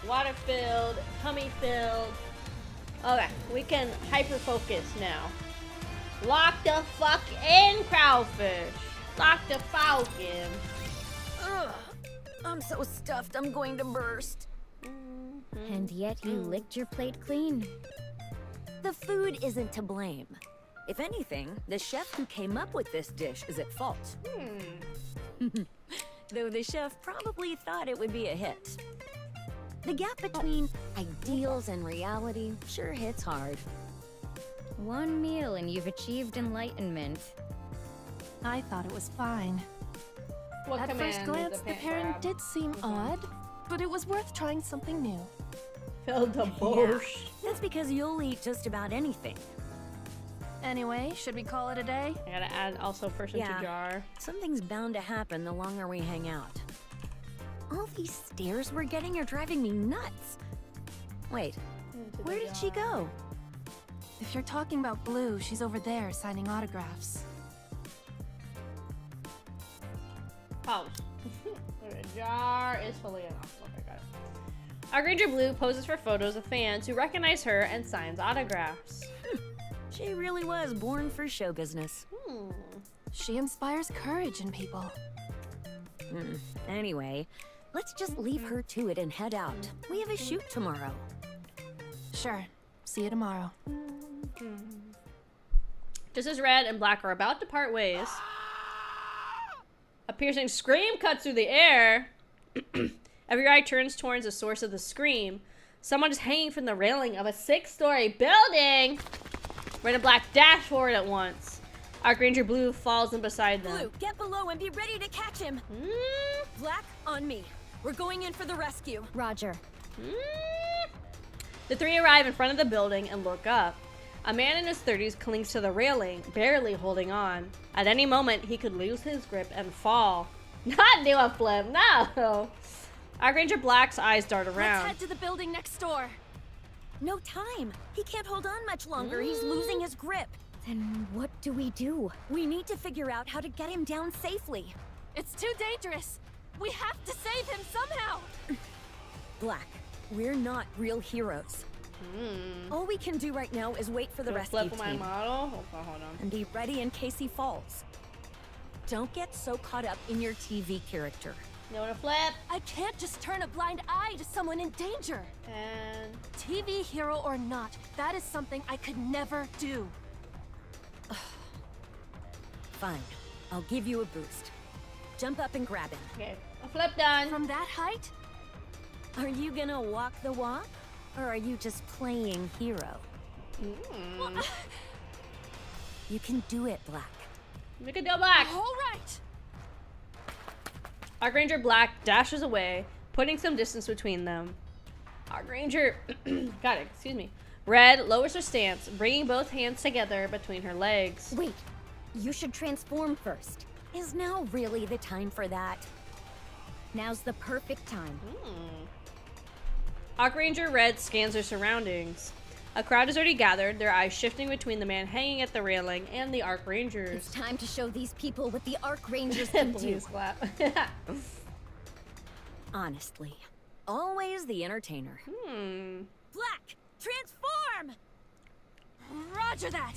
water filled, tummy filled. Okay, we can hyper focus now. Lock the fuck in, Kraufish. Lock the fuck in. Ugh, I'm so stuffed I'm going to burst. And yet you licked your plate clean. The food isn't to blame. If anything, the chef who came up with this dish is at fault. Though the chef probably thought it would be a hit. The gap between ideals and reality sure hits hard. One meal and you've achieved enlightenment. I thought it was fine. What At command first is glance, a the pant pairing grab? did seem odd, but it was worth trying something new. Fill the bush. That's because you'll eat just about anything. Anyway, should we call it a day? I gotta add also person Yeah. to jar. Something's bound to happen the longer we hang out. All these stares we're getting are driving me nuts. Wait, where did she go? If you're talking about Blue, she's over there signing autographs. Pause. The jar is fully enough. Okay, got it. Our Ranger Blue poses for photos of fans who recognize her and signs autographs. She really was born for show business. She inspires courage in people. Anyway, let's just leave her to it and head out. We have a shoot tomorrow. Sure. See you tomorrow. Just as Red and Black are about to part ways, a piercing scream cuts through the air. Every eye turns towards the source of the scream. Someone is hanging from the railing of a 6-story building. Red and Black dash forward at once. Archranger Blue falls in beside them. Blue, get below and be ready to catch him. Black, on me. We're going in for the rescue. Roger. The three arrive in front of the building and look up. A man in his 30s clings to the railing, barely holding on. At any moment, he could lose his grip and fall. Not do a flip, no! Archranger Black's eyes dart Let's around. head to the building next door. No time. He can't hold on much longer. He's losing his grip. Then what do we do? We need to figure out how to get him down safely. It's too dangerous. We have to save him somehow. Black, we're not real heroes. All we can do right now is wait for the rescue Flip my team. model. Hold on. And be ready in case he falls. Don't get so caught up in your TV character. You want to flip? I can't just turn a blind eye to someone in danger. And TV hero or not, that is something I could never do. Fine, I'll give you a boost. Jump up and grab him. okay, a flip done. From that height? Are you gonna walk the walk? Or are you just playing hero? You can do it, Black. Make it go black. All right. Archranger Black dashes away, putting some distance between them. Archranger, got it, excuse me. Red lowers her stance, bringing both hands together between her legs. Wait, you should transform first. Is now really the time for that? Now's the perfect time. Archranger Red scans her surroundings. A crowd is already gathered, their eyes shifting between the man hanging at the railing and the Archrangers. It's time to show these people what the Archrangers can do. Please clap. Honestly, always the entertainer. Black, transform! Roger that.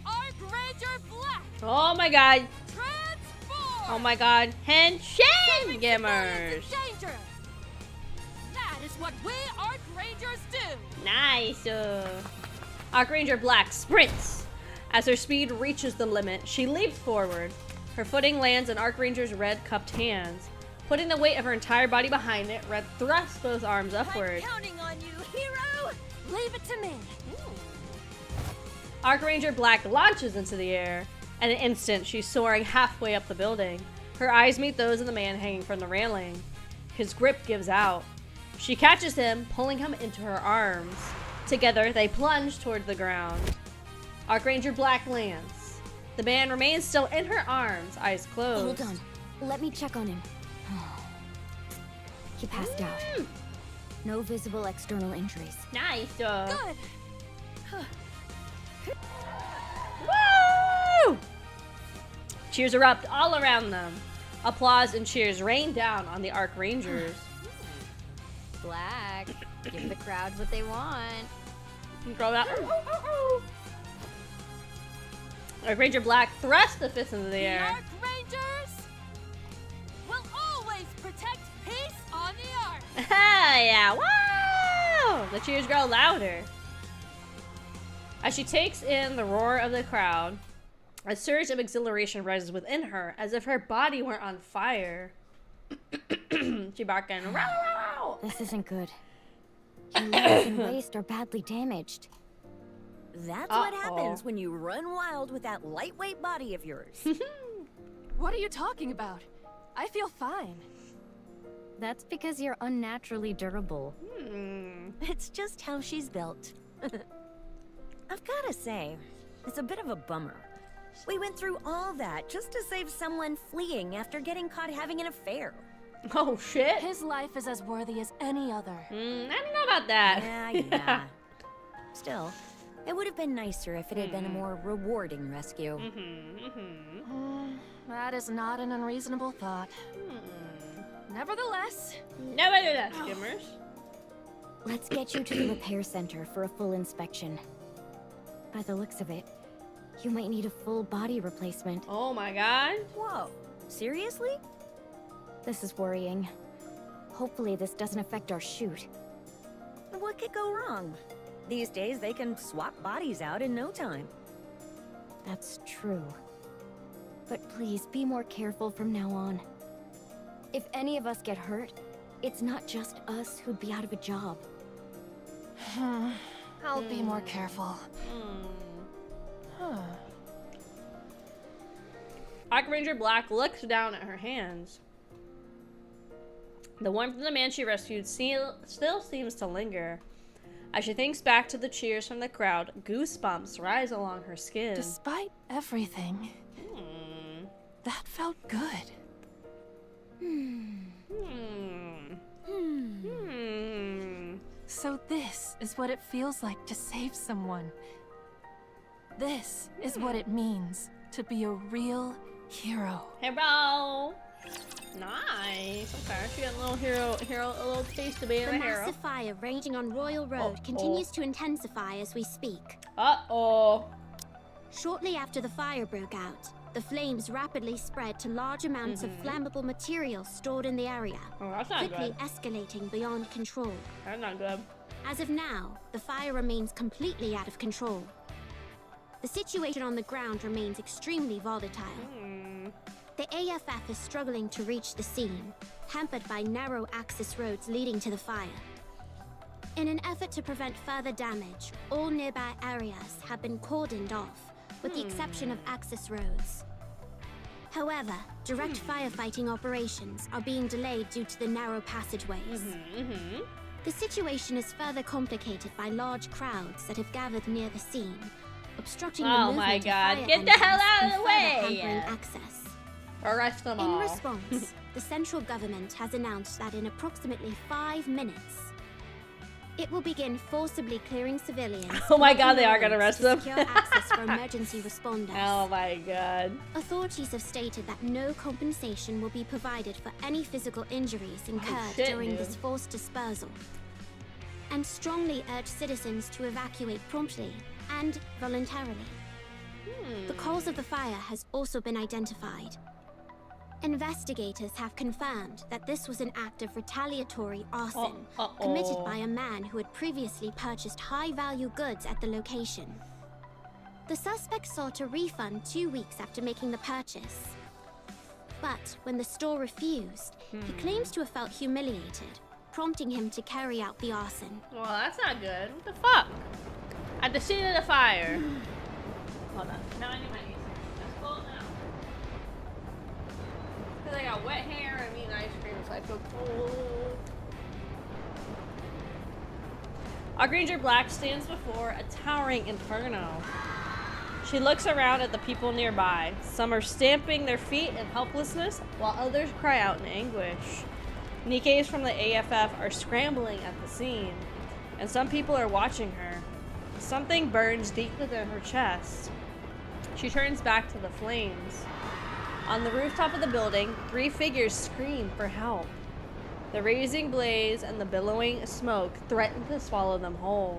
Archranger Black, Oh my god. transform! Oh my god. Henshin Gimmers. Danger! That is what we Archrangers do! Nice. Archranger Black sprints. As her speed reaches the limit, she leaps forward. Her footing lands in Archranger's red cupped hands. Putting the weight of her entire body behind it, Red thrusts both arms upward. I'm counting on you, hero! Leave it to me. Archranger Black launches into the air. In an instant, she's soaring halfway up the building. Her eyes meet those of the man hanging from the railing. His grip gives out. She catches him, pulling him into her arms. Together, they plunge toward the ground. Archranger Black lands. The man remains still in her arms, eyes closed. Hold on. Let me check on him. He passed out. No visible external injuries. Nice. Good. Woo! Cheers erupt all around them. Applause and cheers rain down on the Archrangers. Black, give the crowd what they want. Throw that. Archranger Black thrusts the fist into the The air. Archrangers will always protect peace on the Ark. Yeah! Wow! The cheers grow louder. As she takes in the roar of the crowd, a surge of exhilaration rises within her, as if her body were on fire. She barking, "Row, row, row!" This isn't good. Your legs and waist are badly damaged. That's what happens when you run wild with that lightweight body of yours. What are you talking about? I feel fine. That's because you're unnaturally durable. It's just how she's built. I've gotta say, it's a bit of a bummer. We went through all that just to save someone fleeing after getting caught having an affair. Oh shit! His life is as worthy as any other. I don't know about that. Yeah. Still, it would have been nicer if it had been a more rewarding rescue. That is not an unreasonable thought. Nevertheless, Never do that, Skimmers. Let's get you to the repair center for a full inspection. By the looks of it, you might need a full body replacement. Oh my god. Whoa, seriously? This is worrying. Hopefully this doesn't affect our shoot. What could go wrong? These days they can swap bodies out in no time. That's true. But please be more careful from now on. If any of us get hurt, it's not just us who'd be out of a job. I'll be more careful. Archranger Black looks down at her hands. The warmth of the man she rescued still seems to linger. As she thinks back to the cheers from the crowd, goosebumps rise along her skin. Despite everything, that felt good. So this is what it feels like to save someone. This is what it means to be a real hero. Hero. Nice. Okay, she got a little little taste of being a The hero. massive fire raging on Royal Road continues to intensify as we speak. Uh-oh. Shortly after the fire broke out, the flames rapidly spread to large amounts of flammable material stored in the area, Oh, that's not quickly good. escalating beyond control. That's not good. As of now, the fire remains completely out of control. The situation on the ground remains extremely volatile. The AFF is struggling to reach the scene, hampered by narrow access roads leading to the fire. In an effort to prevent further damage, all nearby areas have been cordoned off, with the exception of access roads. However, direct firefighting operations are being delayed due to the narrow passageways. The situation is further complicated by large crowds that have gathered near the scene, obstructing the Oh movement my of God, fire get the hell engines out of and the further way! hampering access. Arrest them In all. response, the central government has announced that in approximately 5 minutes, it will begin forcibly clearing civilians. Oh my God, blocking they are roads gonna arrest to them. secure access for emergency responders. Oh my God. Authorities have stated that no compensation will be provided for any physical injuries incurred shit, during dude. this forced dispersal, and strongly urge citizens to evacuate promptly and voluntarily. The cause of the fire has also been identified. Investigators have confirmed that this was an act of retaliatory arson committed by a man who had previously purchased high-value goods at the location. The suspect sought a refund 2 weeks after making the purchase. But when the store refused, he claims to have felt humiliated, prompting him to carry out the arson. Well, that's not good. What the fuck? At the scene of the fire. Hold on. Now I need my AC. That's cold now. Because I got wet hair and I'm eating ice cream, so I feel cold. Archranger Black stands before a towering inferno. She looks around at the people nearby. Some are stamping their feet in helplessness, while others cry out in anguish. Nikkes from the AFF are scrambling at the scene, and some people are watching her. Something burns deep within her chest. She turns back to the flames. On the rooftop of the building, 3 figures scream for help. The raising blaze and the billowing smoke threaten to swallow them whole.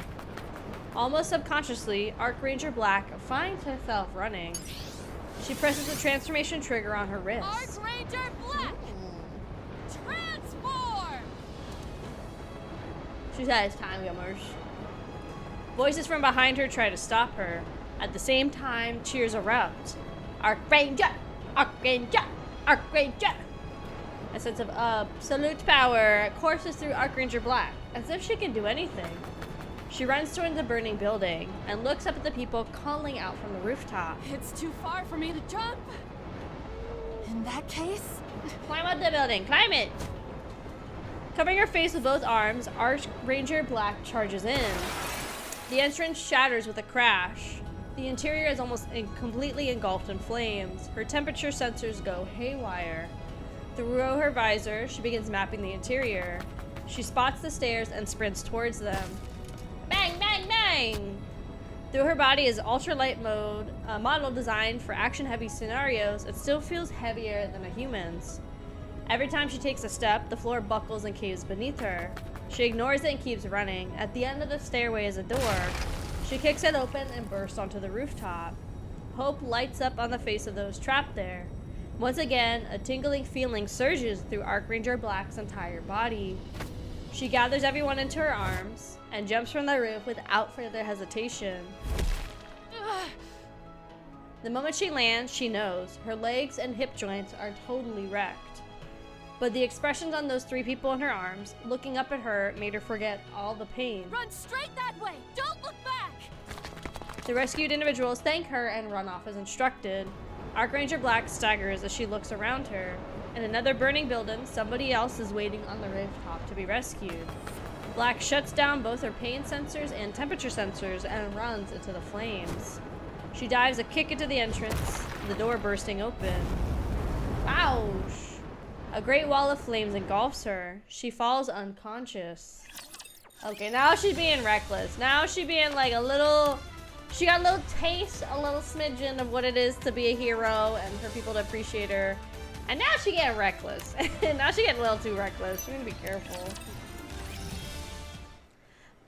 Almost subconsciously, Archranger Black finds herself running. She presses the transformation trigger on her wrist. Archranger Black! Transform! She says, "Time, gummers." Voices from behind her try to stop her. At the same time, cheers erupt. Archranger! Archranger! Archranger! A sense of absolute power courses through Archranger Black, as if she can do anything. She runs toward the burning building and looks up at the people calling out from the rooftop. It's too far for me to jump. In that case, Climb up the building, climb it! Covering her face with both arms, Archranger Black charges in. The entrance shatters with a crash. The interior is almost completely engulfed in flames. Her temperature sensors go haywire. Through her visor, she begins mapping the interior. She spots the stairs and sprints towards them. Bang, bang, bang! Though her body is ultralight mode, a model designed for action-heavy scenarios, it still feels heavier than a human's. Every time she takes a step, the floor buckles and caves beneath her. She ignores it and keeps running. At the end of the stairway is a door. She kicks it open and bursts onto the rooftop. Hope lights up on the face of those trapped there. Once again, a tingling feeling surges through Archranger Black's entire body. She gathers everyone into her arms and jumps from the roof without further hesitation. The moment she lands, she knows her legs and hip joints are totally wrecked. But the expressions on those 3 people in her arms, looking up at her, made her forget all the pain. run straight that way. Don't look back. The rescued individuals thank her and run off as instructed. Archranger Black staggers as she looks around her. In another burning building, somebody else is waiting on the rooftop to be rescued. Black shuts down both her pain sensors and temperature sensors and runs into the flames. She dives a kick into the entrance, the door bursting open. Ouch! A great wall of flames engulfs her. She falls unconscious. Okay, now she's being reckless. Now she's being like a little... She got a little taste, a little smidgen of what it is to be a hero and for people to appreciate her. And now she getting reckless. Now she getting a little too reckless. She need to be careful.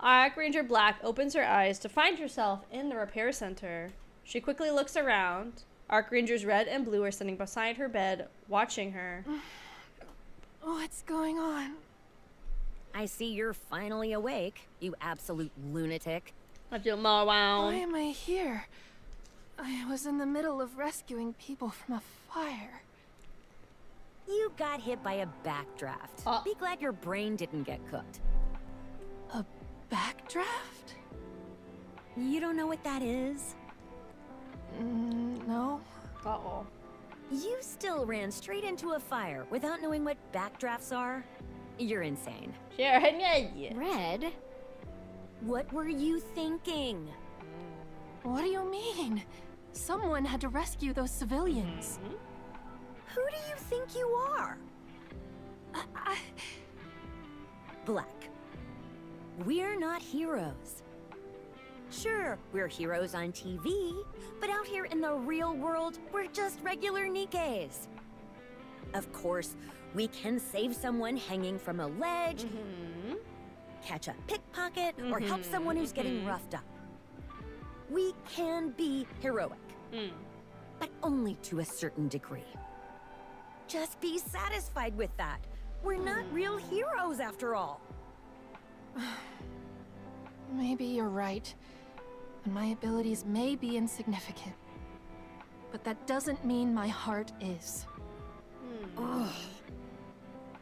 Arc Ranger Black opens her eyes to find herself in the repair center. She quickly looks around. Arc Rangers Red and Blue are sitting beside her bed, watching her. What's going on? I see you're finally awake, you absolute lunatic. I feel more Why am I here? I was in the middle of rescuing people from a fire. You got hit by a backdraft. Be glad your brain didn't get cooked. A backdraft? You don't know what that is? No. Uh-oh. You still ran straight into a fire without knowing what backdrafts are? You're insane. Sure, Red? What were you thinking? What do you mean? Someone had to rescue those civilians. Who do you think you are? Black. We're not heroes. Sure, we're heroes on TV, but out here in the real world, we're just regular NIKKEs. Of course, we can save someone hanging from a ledge, catch a pickpocket, or help someone who's getting roughed up. We can be heroic, but only to a certain degree. Just be satisfied with that. We're not real heroes after all. Maybe you're right. And my abilities may be insignificant. But that doesn't mean my heart is.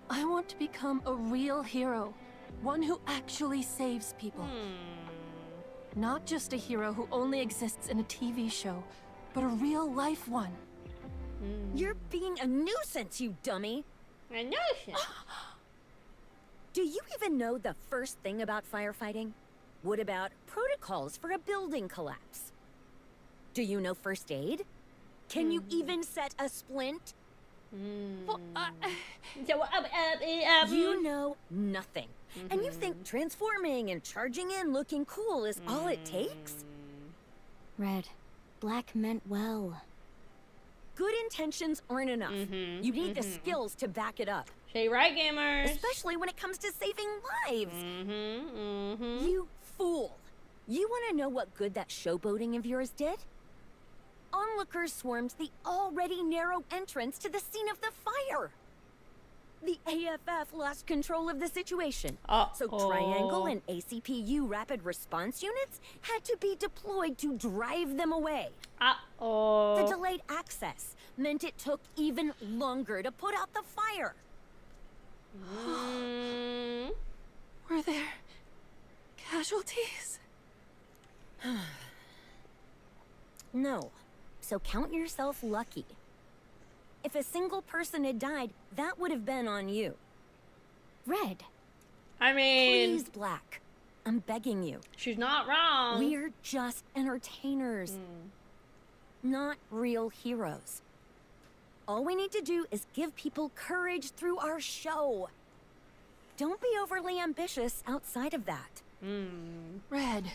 I want to become a real hero. One who actually saves people. Not just a hero who only exists in a TV show, but a real-life one. You're being a nuisance, you dummy. A nuisance? Do you even know the first thing about firefighting? What about protocols for a building collapse? Do you know first aid? Can you even set a splint? You know nothing. And you think transforming and charging in looking cool is all it takes? Red, Black meant well. Good intentions aren't enough. You need the skills to back it up. Say right, gamers. Especially when it comes to saving lives. You fool. You want to know what good that showboating of yours did? Onlookers swarmed the already narrow entrance to the scene of the fire. The AFF lost control of the situation. So Triangle and ACPU rapid response units had to be deployed to drive them away. The delayed access meant it took even longer to put out the fire. Were there casualties? No. So count yourself lucky. If a single person had died, that would have been on you. Red. I mean... Please, Black. I'm begging you. She's not wrong. We're just entertainers. Not real heroes. All we need to do is give people courage through our show. Don't be overly ambitious outside of that. Red.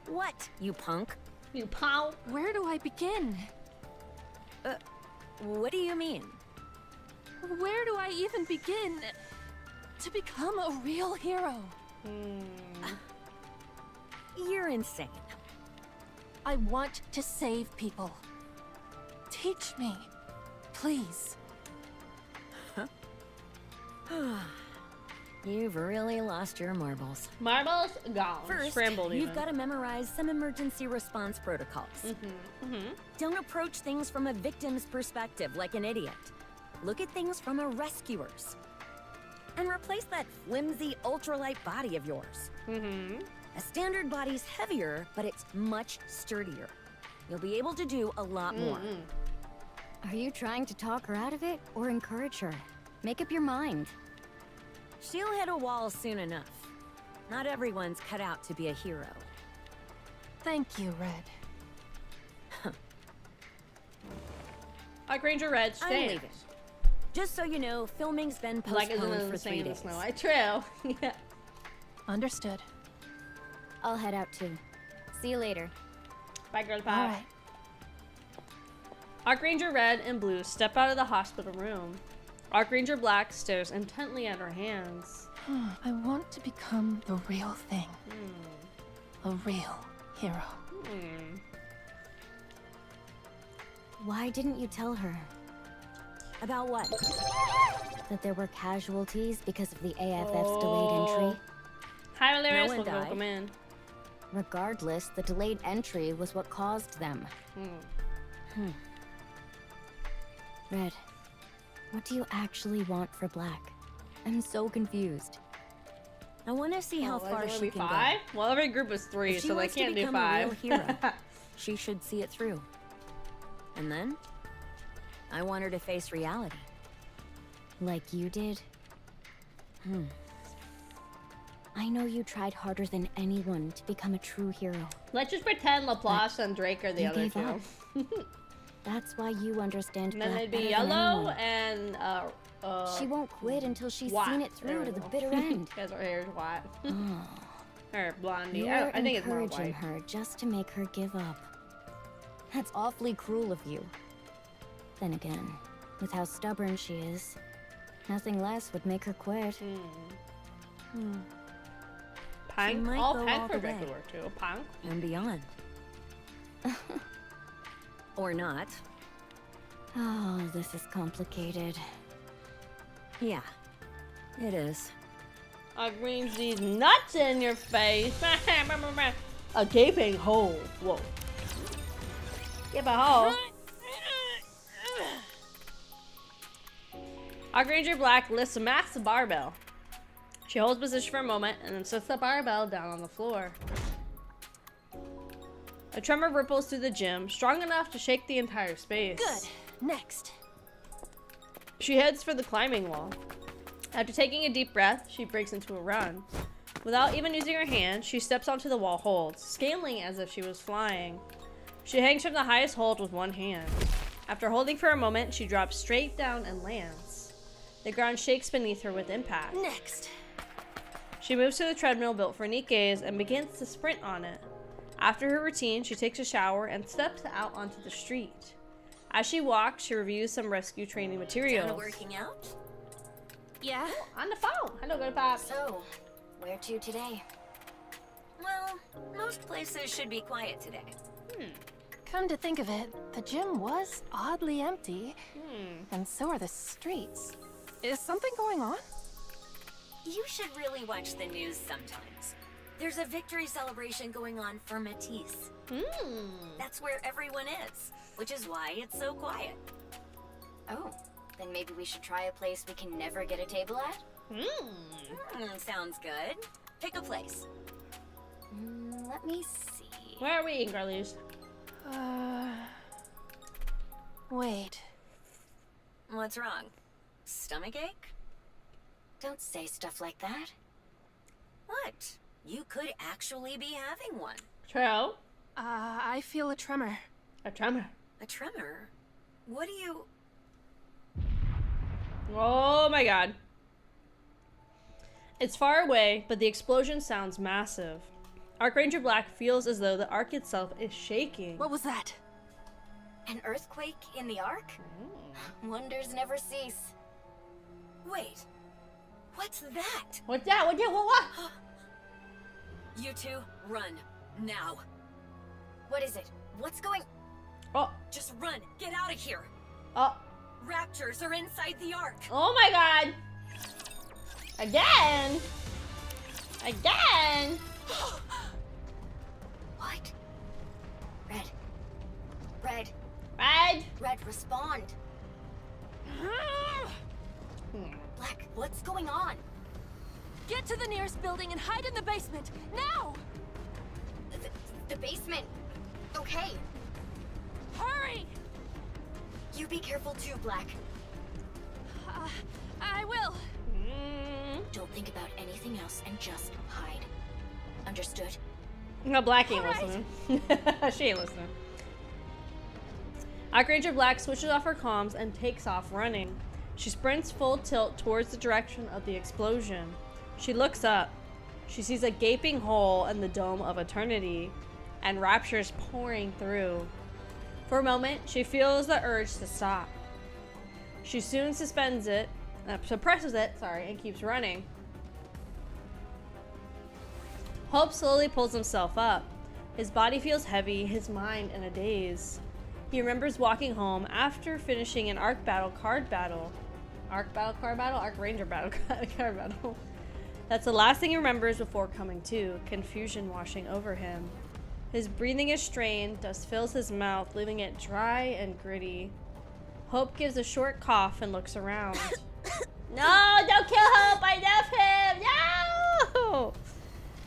What, you punk? You pal. Where do I begin? What do you mean? Where do I even begin to become a real hero? You're insane. I want to save people. Teach me, please. You've really lost your marbles. Marbles gone. First, Scrambled you've even. got to memorize some emergency response protocols. Don't approach things from a victim's perspective like an idiot. Look at things from a rescuer's. And replace that flimsy ultralight body of yours. A standard body's heavier, but it's much sturdier. You'll be able to do a lot more. Are you trying to talk her out of it or encourage her? Make up your mind. She'll hit a wall soon enough. Not everyone's cut out to be a hero. Thank you, Red. Like Ranger Red, I'm stay. leaving. Just so you know, filming's been Like postponed isn't for it 3 days. Snow White? True. Yeah. Understood. I'll head out too. See you later. Bye, girl All pop. right. Archranger Red and Blue step out of the hospital room. Archranger Black stares intently at her hands. I want to become the real thing. A real hero. Why didn't you tell her? About what? That there were casualties because of the AFF's delayed entry? Hi, Hilarious. No one died. Welcome in. Regardless, the delayed entry was what caused them. Red, what do you actually want for Black? I'm so confused. I want to see how far she can go. Well, every group is 3, If she so they wants to can't do become a 5. real hero, she should see it through. And then, I want her to face reality. Like you did. I know you tried harder than anyone to become a true hero. Let's just pretend Laplace and Drake are the You other gave 2. up. That's why you understand And then Black it'd be better than Yellow anyone. and She won't quit until she's White. seen it There through we to the go. bitter end. Because her hair is white. Oh. Or blondie. You're I think it's more encouraging white. her just to make her give up. That's awfully cruel of you. Then again, with how stubborn she is, nothing less would make her quit. Punk? might All go punk all for the Drake would way. work too. Punk? And beyond. Or not. Oh, this is complicated. Yeah, it is. I green these nuts in your face. A gaping hole. Whoa. Give a hole. Archranger Black lifts a massive barbell. She holds position for a moment and then sets the barbell down on the floor. A tremor ripples through the gym, strong enough to shake the entire space. Good. Next. She heads for the climbing wall. After taking a deep breath, she breaks into a run. Without even using her hand, she steps onto the wall hold, scaling as if she was flying. She hangs from the highest hold with one hand. After holding for a moment, she drops straight down and lands. The ground shakes beneath her with impact. Next. She moves to the treadmill built for NIKKEs and begins to sprint on it. After her routine, she takes a shower and steps out onto the street. As she walks, she reviews some rescue training materials. Done working out? Yeah? On the phone. Hello, good pop. So, where to today? Well, most places should be quiet today. Come to think of it, the gym was oddly empty. And so are the streets. Is something going on? You should really watch the news sometimes. There's a victory celebration going on for Matisse. That's where everyone is, which is why it's so quiet. Oh, then maybe we should try a place we can never get a table at? Sounds good. Pick a place. Let me see. Where are we eating, girlies? Wait. What's wrong? Stomachache? Don't say stuff like that. What? You could actually be having one. True. I feel a tremor. A tremor. A tremor? What do you... Oh my god. It's far away, but the explosion sounds massive. Archranger Black feels as though the Ark itself is shaking. What was that? An earthquake in the Ark? Wonders never cease. Wait. What's that? What's that? What? You two, run. Now. What is it? What's going... Oh. Just run. Get out of here. Oh. Raptors are inside the Ark. Oh my god. Again. Again. What? Red. Red. Red. Red, respond. Black, what's going on? Get to the nearest building and hide in the basement, now! The basement. Okay. Hurry! You be careful too, Black. I will. Don't think about anything else and just hide. Understood? No, Black ain't Alright. listening. She ain't listening. Archranger Black switches off her comms and takes off running. She sprints full tilt towards the direction of the explosion. She looks up. She sees a gaping hole in the dome of eternity, and rapture is pouring through. For a moment, she feels the urge to stop. She soon suppresses it, and keeps running. Hope slowly pulls himself up. His body feels heavy, his mind in a daze. He remembers walking home after finishing an Arc Ranger battle card battle. That's the last thing he remembers before coming to, confusion washing over him. His breathing is strained, dust fills his mouth, leaving it dry and gritty. Hope gives a short cough and looks around. No, don't kill Hope, I love him, no!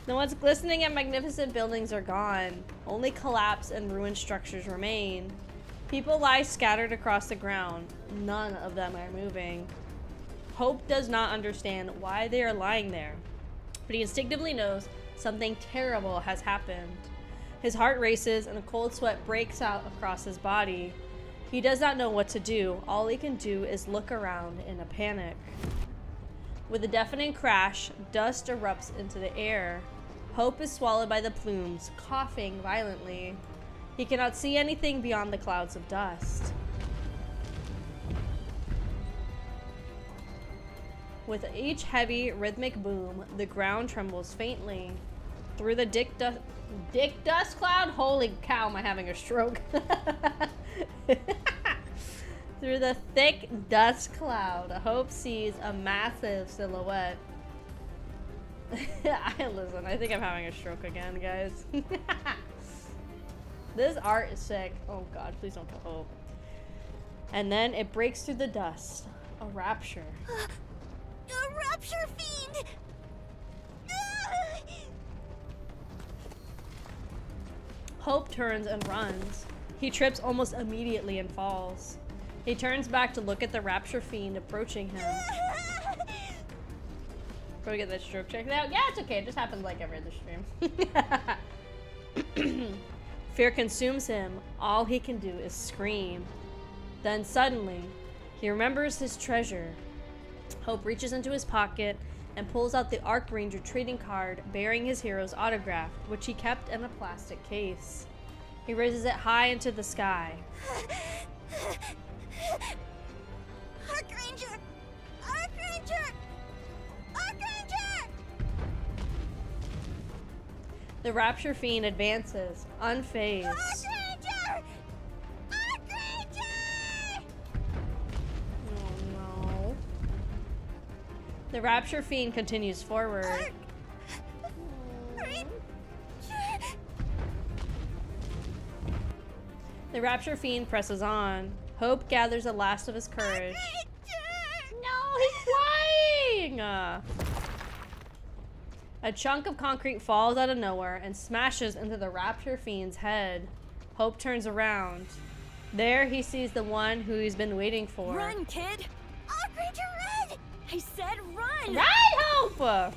The once glistening and magnificent buildings are gone. Only collapsed and ruined structures remain. People lie scattered across the ground. None of them are moving. Hope does not understand why they are lying there, but he instinctively knows something terrible has happened. His heart races and a cold sweat breaks out across his body. He does not know what to do. All he can do is look around in a panic. With a deafening crash, dust erupts into the air. Hope is swallowed by the plumes, coughing violently. He cannot see anything beyond the clouds of dust. With each heavy, rhythmic boom, the ground trembles faintly. Through the dick dust cloud? Holy cow, am I having a stroke? Through the thick dust cloud, Hope sees a massive silhouette. Listen, I think I'm having a stroke again, guys. This art is sick. Oh god, please don't kill Hope. And then it breaks through the dust. A rapture. A rapture fiend! Hope turns and runs. He trips almost immediately and falls. He turns back to look at the rapture fiend approaching him. Go get that stroke checked out. Yeah, it's okay. It just happens like every other stream. Fear consumes him. All he can do is scream. Then suddenly, he remembers his treasure. Hope reaches into his pocket and pulls out the Arc Ranger trading card bearing his hero's autograph, which he kept in a plastic case. He raises it high into the sky. Arc Ranger! Arc Ranger! Arc Ranger! The rapture fiend advances, unfazed. Arc Ranger! Arc Ranger! Oh no. The rapture fiend continues forward. The rapture fiend presses on. Hope gathers the last of his courage. No, he's flying! A chunk of concrete falls out of nowhere and smashes into the rapture fiend's head. Hope turns around. There he sees the one who he's been waiting for. Run, kid! Arc Ranger Red! I said run! Run, Hope!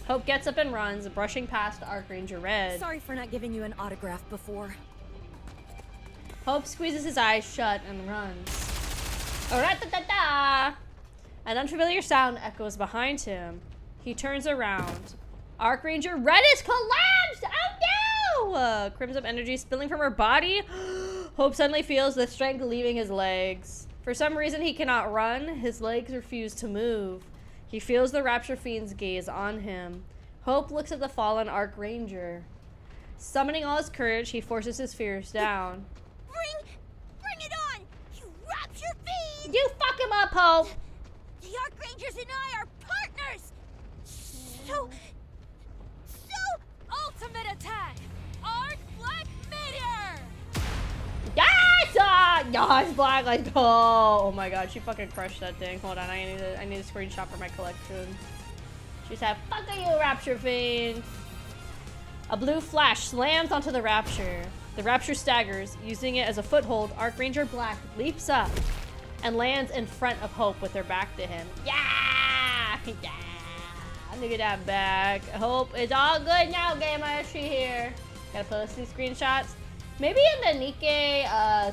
Hope gets up and runs, brushing past Arc Ranger Red. Sorry for not giving you an autograph before. Hope squeezes his eyes shut and runs. Ra-ta-ta-ta! An unfamiliar sound echoes behind him. He turns around. Arc Ranger Red is collapsed! Oh no! Crimson energy spilling from her body. Hope suddenly feels the strength leaving his legs. For some reason he cannot run. His legs refuse to move. He feels the rapture fiend's gaze on him. Hope looks at the fallen Arc Ranger. Summoning all his courage, he forces his fears down. Bring it on! You rapture fiend! You fuck him up, Hope! The Arc Rangers and I are partners! So... Ultimate attack! Arc Black Meteor! Yes! Yes, Black, let's go! Oh my god, she fucking crushed that thing. Hold on, I need a screenshot for my collection. She said, fuck you, Rapture Fiend! A blue flash slams onto the Rapture. The Rapture staggers. Using it as a foothold, Arc Ranger Black leaps up and lands in front of Hope with her back to him. Yeah! Yeah! Look at that back. Hope it's all good now, Gamer. She here. Gotta post these screenshots. Maybe in the NIKKE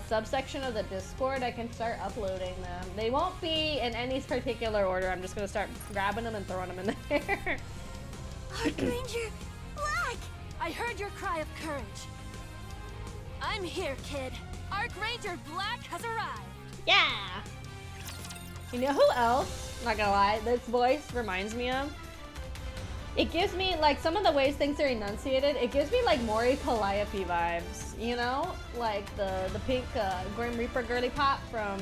subsection of the Discord, I can start uploading them. They won't be in any particular order. I'm just gonna start grabbing them and throwing them in there. Archranger Black! I heard your cry of courage. I'm here, kid. Archranger Black has arrived. Yeah! You know who else, not gonna lie, this voice reminds me of? It gives me, like, some of the ways things are enunciated, it gives me, like, Mori Calliope vibes, you know? Like, the pink Grim Reaper girly pop from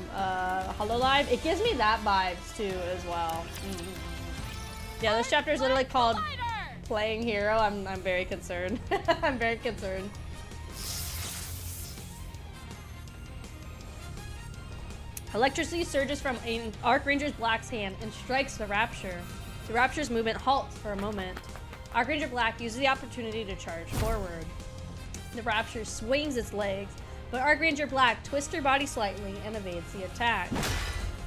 Hololive. It gives me that vibes, too, as well. Yeah, this chapter is literally called Playing Hero. I'm very concerned. I'm very concerned. Electricity surges from Archranger Black's hand and strikes the Rapture. The Rapture's movement halts for a moment. Archranger Black uses the opportunity to charge forward. The Rapture swings its legs, but Archranger Black twists her body slightly and evades the attack.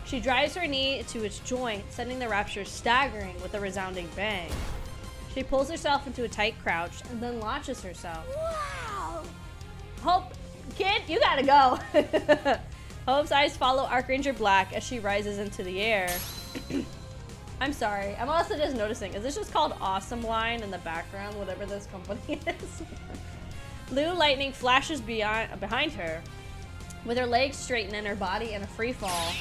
She drives her knee to its joint, sending the Rapture staggering with a resounding bang. She pulls herself into a tight crouch and then launches herself. Wow! Hope, kid, you gotta go. Hope's eyes follow Archranger Black as she rises into the air. I'm sorry, I'm also just noticing, is this just called Awesome Line in the background, whatever this company is? Blue lightning flashes behind her. With her legs straightened and her body in a free fall,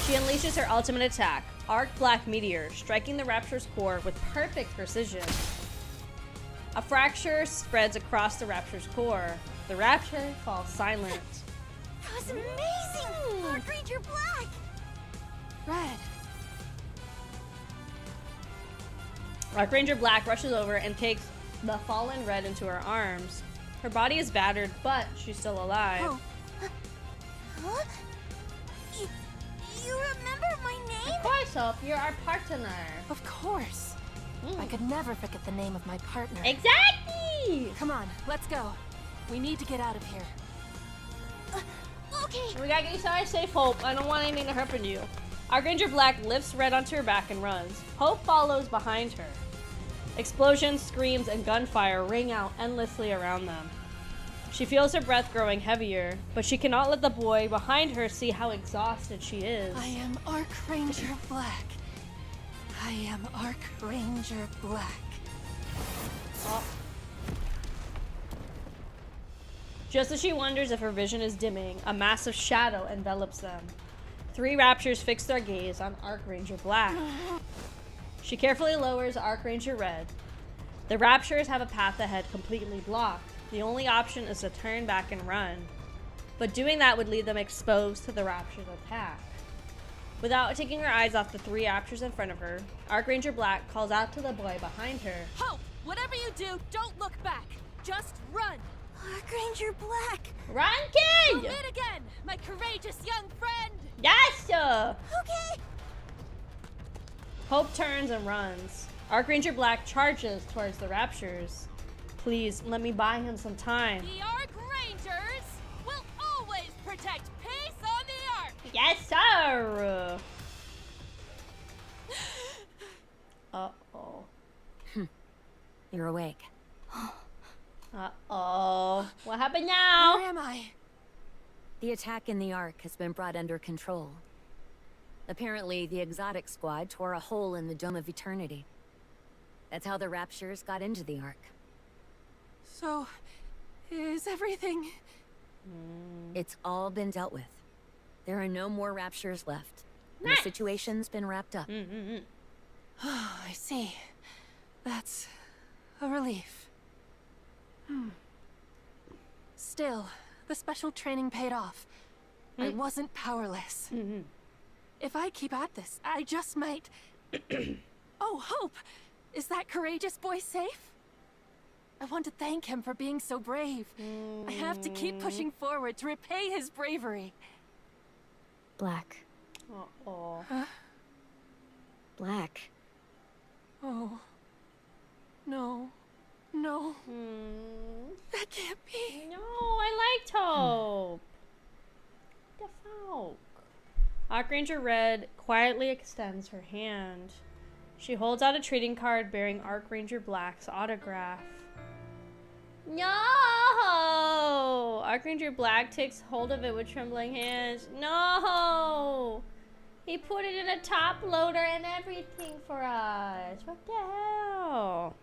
she unleashes her ultimate attack, Arc Black Meteor, striking the Rapture's core with perfect precision. A fracture spreads across the Rapture's core. The Rapture falls silent. That was amazing! Archranger Black! Red. Archranger Black rushes over and takes the fallen Red into her arms. Her body is battered, but she's still alive. Oh. Huh? You remember my name? Of course, Hope. You're our partner. Of course. I could never forget the name of my partner. Exactly! Come on, let's go. We need to get out of here. Okay. We gotta get you somewhere safe, Hope. I don't want anything to happen to you. Archranger Black lifts Red onto her back and runs. Hope follows behind her. Explosions, screams, and gunfire ring out endlessly around them. She feels her breath growing heavier, but she cannot let the boy behind her see how exhausted she is. I am Archranger Black. I am Archranger Black. Oh. Just as she wonders if her vision is dimming, a massive shadow envelops them. 3 Raptures fix their gaze on Archranger Black. She carefully lowers Archranger Red. The Raptures have a path ahead completely blocked. The only option is to turn back and run. But doing that would leave them exposed to the Rapture's attack. Without taking her eyes off the 3 Raptures in front of her, Archranger Black calls out to the boy behind her. Hope, whatever you do, don't look back. Just run. Archranger Black. Run, kid! We'll meet again, my courageous young friend. Yes, sir! Okay. Hope turns and runs. Archranger Black charges towards the Raptures. Please, let me buy him some time. The Archrangers will always protect peace on the Ark. Yes, sir! Uh-oh. You're awake. Uh-oh. What happened now? Where am I? The attack in the Ark has been brought under control. Apparently, the Exotic Squad tore a hole in the Dome of Eternity. That's how the Raptures got into the Ark. So, is everything... It's all been dealt with. There are no more Raptures left. And Nice. the situation's been wrapped up. Oh, I see. That's a relief. Still, the special training paid off. I wasn't powerless. If I keep at this, I just might... Oh, Hope! Is that courageous boy safe? I want to thank him for being so brave. I have to keep pushing forward to repay his bravery. Black. Uh-oh. Black. Oh. No. No. That can't be. No, I liked Hope. The folk. Archranger Red quietly extends her hand. She holds out a trading card bearing Archranger Black's autograph. No! Archranger Black takes hold of it with trembling hands. No! He put it in a top loader and everything for us. What the hell?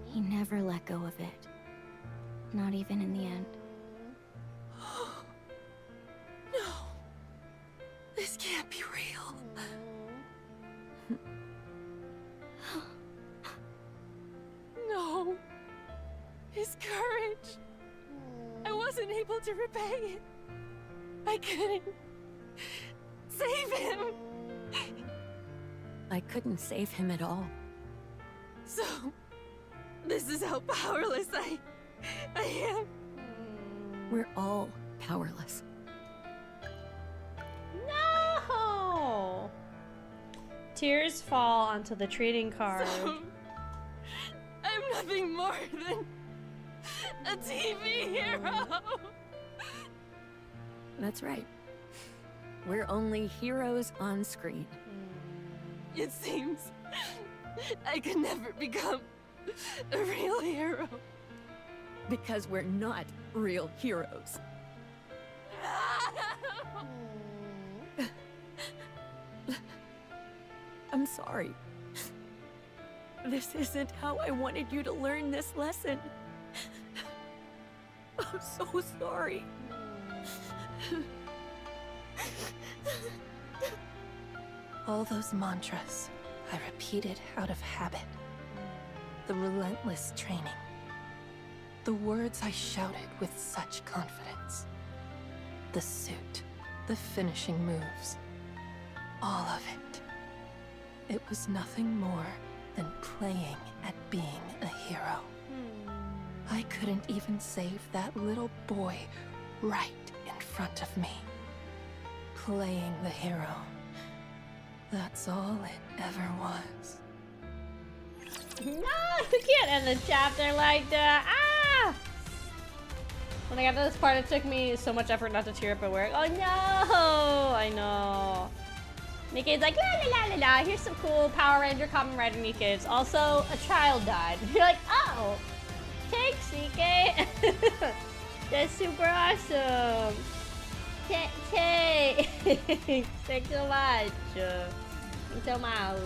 He never let go of it. Not even in the end. No. This can't be real. No. His courage. I wasn't able to repay it. I couldn't save him. I couldn't save him at all. So, this is how powerless I am. We're all powerless. No! Tears fall onto the trading card. So, I'm nothing more than a TV hero. That's right. We're only heroes on screen. It seems I could never become a real hero. Because we're not real heroes. I'm sorry. This isn't how I wanted you to learn this lesson. I'm so sorry. All those mantras I repeated out of habit. The relentless training. The words I shouted with such confidence. The suit, the finishing moves. All of it. It was nothing more than playing at being a hero. I couldn't even save that little boy right in front of me. Playing the hero. That's all it ever was. No, you can't end the chapter like that. Ah! When I got to this part, it took me so much effort not to tear up at work. Oh no! I know. Nikke's like, la la la la la. Here's some cool Power Ranger Kamen Rider Nikkes. Also, a child died. You're like, oh, thanks, Nikke. That's super awesome. Thanks so much. Thanks so much.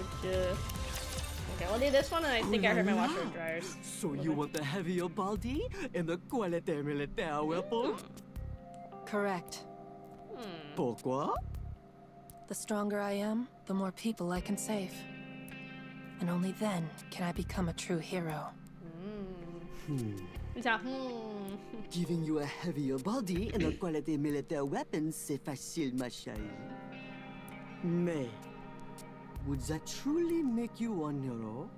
Okay, we'll do this one, and I think I heard my washer and dryers. So you want the heavier body and the qualité militaire weapon? Correct. Pourquoi? The stronger I am, the more people I can save. And only then can I become a true hero. Giving you a heavier body and a qualité militaire weapon, c'est facile, ma chérie. Mais, would that truly make you one hero?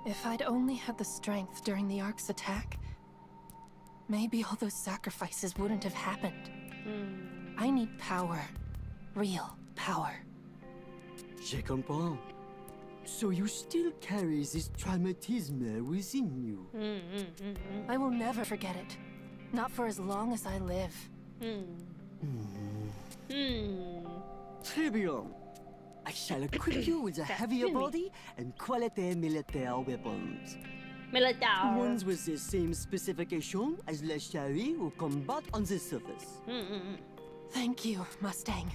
If I'd only had the strength during the Ark's attack, maybe all those sacrifices wouldn't have happened. I need power. Real power. Je comprends. So you still carry this traumatisme within you. I will never forget it. Not for as long as I live. Très bien. I shall equip you with a heavier body and qualité militaire weapons. Militaire. Ones with the same specification as La Chérie who combat on the surface. Thank you, Mustang.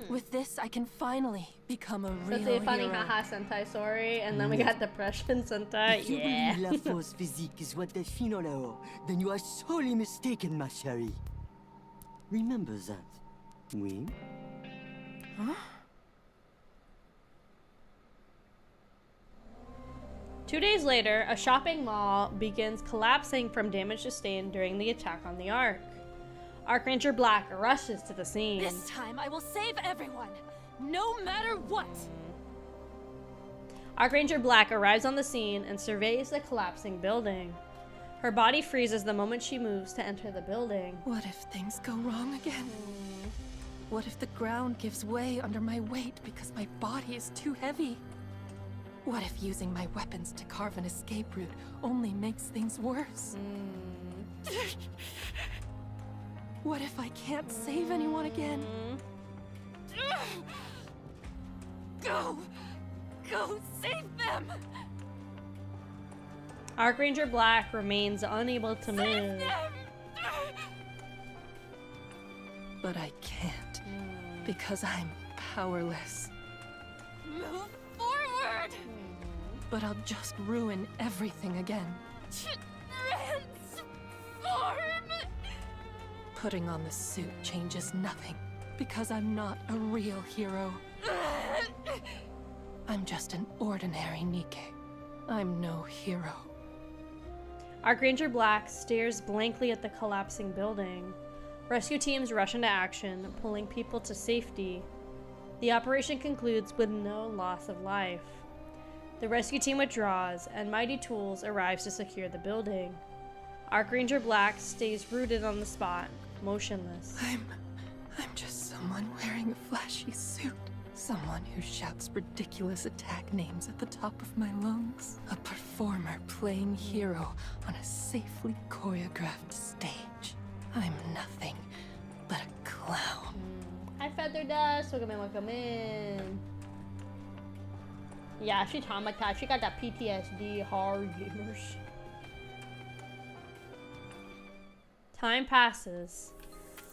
With this, I can finally become a real That's a funny hero. haha Sentai, sorry. And then we got Depression Sentai. If you Yeah. believe la force physique is what define un héros, then you are sorely mistaken, ma chérie. Remember that. Oui? Huh? 2 days later, a shopping mall begins collapsing from damage sustained during the attack on the Ark. Archranger Black rushes to the scene. This time, I will save everyone, no matter what. Archranger Black arrives on the scene and surveys the collapsing building. Her body freezes the moment she moves to enter the building. What if things go wrong again? What if the ground gives way under my weight because my body is too heavy? What if using my weapons to carve an escape route only makes things worse? What if I can't save anyone again? Go! Go save them! Archranger Black remains unable to move. But I can't, because I'm powerless. Move forward! but I'll just ruin everything again. Putting on the suit changes nothing, because I'm not a real hero. I'm just an ordinary NIKKE. I'm no hero. Archranger Black stares blankly at the collapsing building. Rescue teams rush into action, pulling people to safety. The operation concludes with no loss of life. The rescue team withdraws, and Mighty Tools arrives to secure the building. Archranger Black stays rooted on the spot, motionless. I'm just someone wearing a flashy suit. Someone who shouts ridiculous attack names at the top of my lungs. A performer playing hero on a safely choreographed stage. I'm nothing but a clown. Hi, Feather Dust. Welcome in. Yeah, she traumatized. She got that PTSD. Hard gamers. Time passes.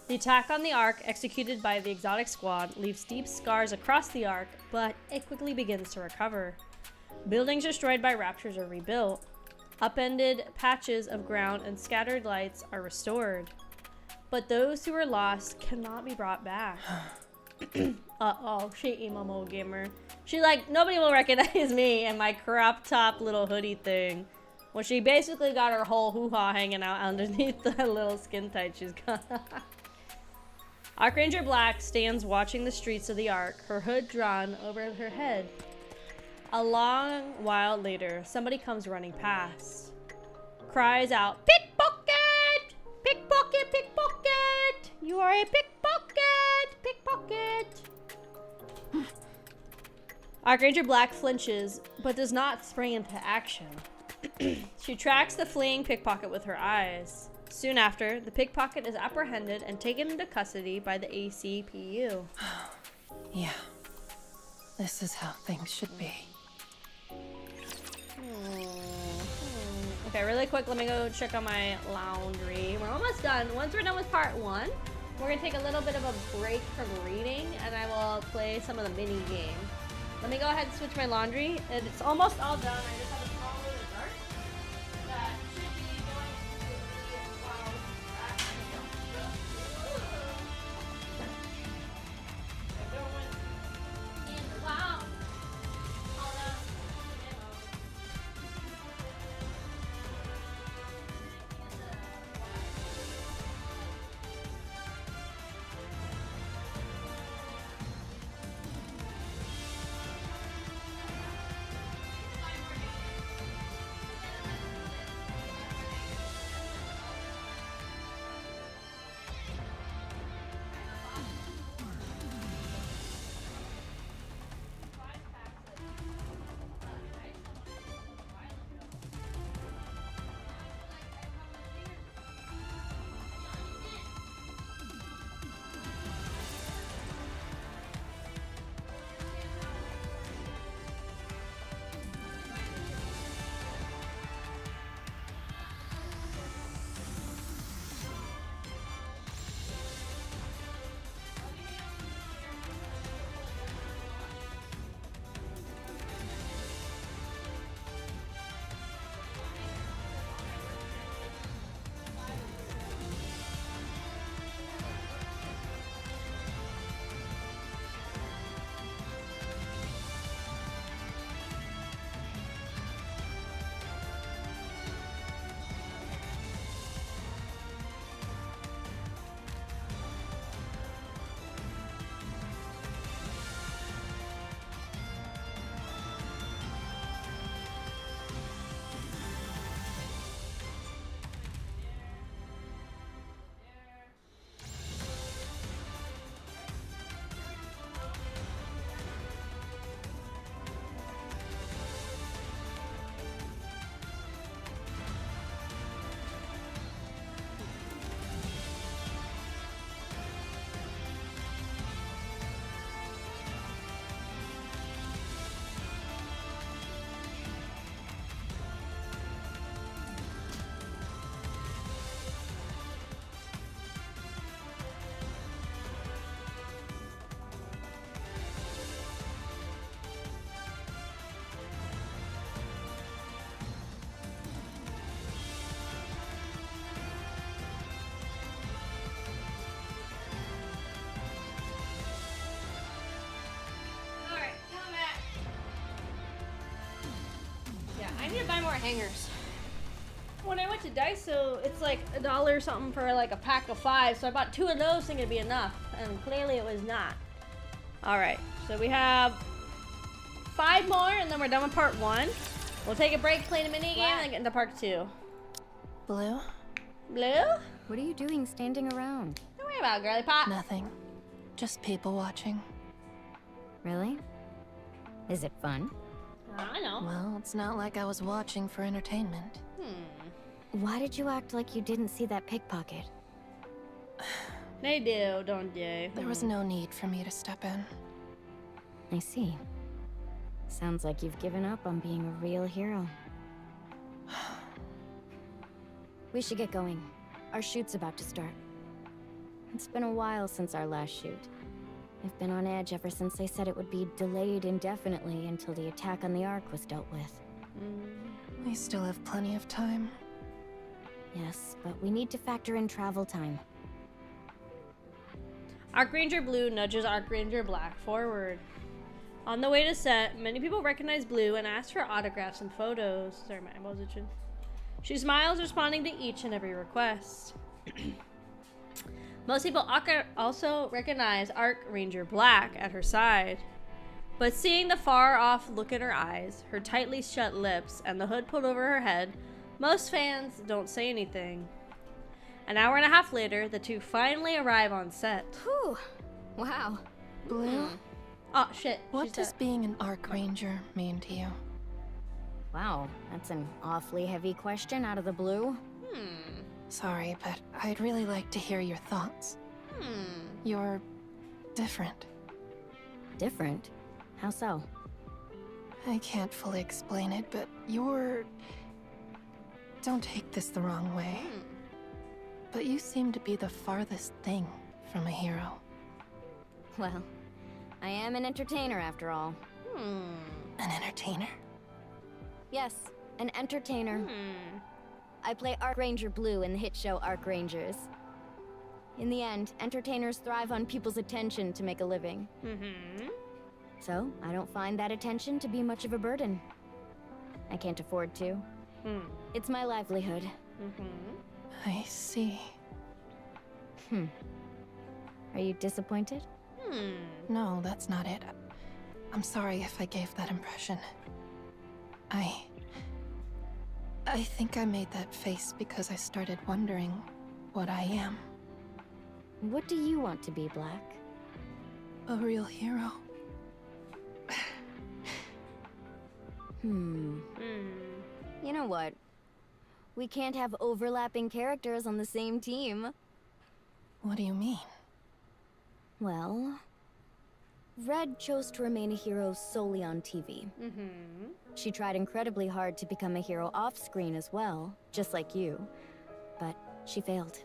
The attack on the Ark, executed by the Exotic Squad, leaves deep scars across the Ark, but it quickly begins to recover. Buildings destroyed by raptors are rebuilt. Upended patches of ground and scattered lights are restored. But those who were lost cannot be brought back. Uh-oh, she emo mode gamer. She like, nobody will recognize me and my crop top little hoodie thing. Well, she basically got her whole hoo-ha hanging out underneath the little skin tight she's got. Archranger Black stands watching the streets of the Ark, her hood drawn over her head. A long while later, somebody comes running past. Cries out, "Pickpocket! Pickpocket! Pickpocket! You are a pickpocket! Pickpocket!" Archranger Black flinches, but does not spring into action. She tracks the fleeing pickpocket with her eyes. Soon after, the pickpocket is apprehended and taken into custody by the ACPU. Yeah, this is how things should be. Okay, really quick, let me go check on my laundry. We're almost done. Once we're done with part 1, we're gonna take a little bit of a break from reading, and I will play some of the mini game. Let me go ahead and switch my laundry. It's almost all done. I just have a small little dart that should be going to the wow. I need to buy more hangers. When I went to Daiso, it's like $1 something for like a pack of 5, so I bought 2 of those thinking it'd be enough, and clearly it was not. Alright, so we have 5 more, and then we're done with part 1. We'll take a break, play the mini game, and then get into part 2. Blue? Blue? What are you doing standing around? Don't worry about it, girly pop. Nothing. Just people watching. Really? Is it fun? I know. Well, it's not like I was watching for entertainment. Why did you act like you didn't see that pickpocket? They do, don't they? There was no need for me to step in. I see. Sounds like you've given up on being a real hero. We should get going. Our shoot's about to start. It's been a while since our last shoot. I've been on edge ever since they said it would be delayed indefinitely until the attack on the Ark was dealt with. We still have plenty of time. Yes, but we need to factor in travel time. Archranger Blue nudges Archranger Black forward. On the way to set, many people recognize Blue and ask for autographs and photos. Sorry, my eyeballs itching. She smiles, responding to each and every request. Most people also recognize Archranger Black at her side. But seeing the far-off look in her eyes, her tightly shut lips, and the hood pulled over her head, most fans don't say anything. An hour and a half later, the two finally arrive on set. Whew! Wow. Blue? Oh, shit. What does being an Archranger mean to you? Wow, that's an awfully heavy question out of the blue. Sorry, but I'd really like to hear your thoughts. You're different. Different? How so? I can't fully explain it, but you're... Don't take this the wrong way. But you seem to be the farthest thing from a hero. Well, I am an entertainer after all. An entertainer? Yes, an entertainer. I play Archranger Blue in the hit show Archrangers. In the end, entertainers thrive on people's attention to make a living. So, I don't find that attention to be much of a burden. I can't afford to. It's my livelihood. I see. Are you disappointed? No, that's not it. I'm sorry if I gave that impression. I think I made that face because I started wondering what I am. What do you want to be, Black? A real hero. You know what? We can't have overlapping characters on the same team. What do you mean? Well, Red chose to remain a hero solely on TV. She tried incredibly hard to become a hero off-screen as well, just like you, but she failed.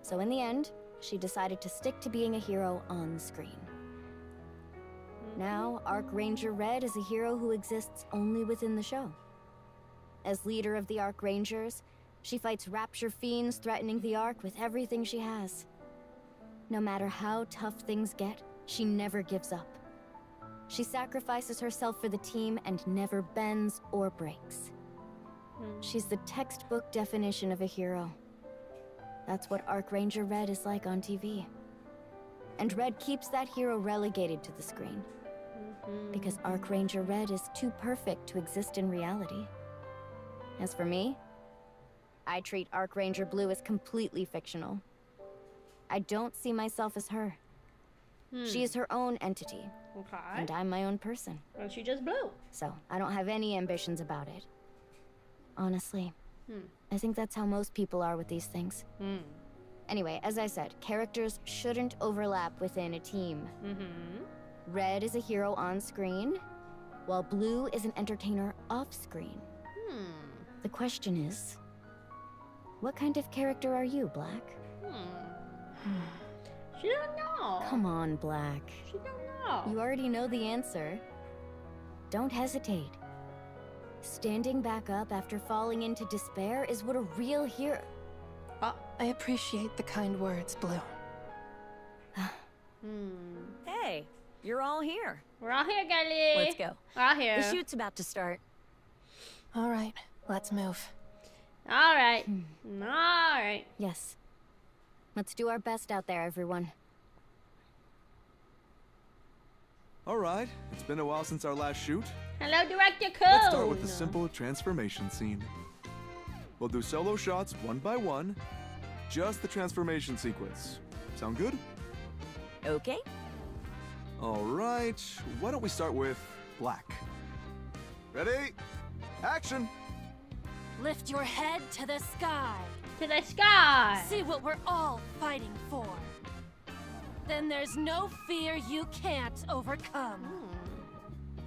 So in the end, she decided to stick to being a hero on screen. Now, Archranger Red is a hero who exists only within the show. As leader of the Archrangers, she fights Rapture Fiends threatening the Ark with everything she has. No matter how tough things get, she never gives up. She sacrifices herself for the team and never bends or breaks. She's the textbook definition of a hero. That's what Archranger Red is like on TV. And Red keeps that hero relegated to the screen. Because Archranger Red is too perfect to exist in reality. As for me, I treat Archranger Blue as completely fictional. I don't see myself as her. She is her own entity. And I'm my own person. And she just blew. So, I don't have any ambitions about it. Honestly, I think that's how most people are with these things. Anyway, as I said, characters shouldn't overlap within a team. Red is a hero on screen, while Blue is an entertainer off screen. The question is, what kind of character are you, Black? She don't know. Come on, Black. She don't know. You already know the answer. Don't hesitate. Standing back up after falling into despair is what a real hero... I appreciate the kind words, Blue. Hey, you're all here. We're all here, girlie. Let's go. We're all here. The shoot's about to start. All right, let's move. Alright. Alright. Yes. Let's do our best out there, everyone. Alright, it's been a while since our last shoot. Hello, Director Code. Let's start with a simple transformation scene. We'll do solo shots one by one, just the transformation sequence. Sound good? Okay. Alright, why don't we start with black? Ready? Action! Lift your head to the sky. To the sky. See what we're all fighting for. Then there's no fear you can't overcome.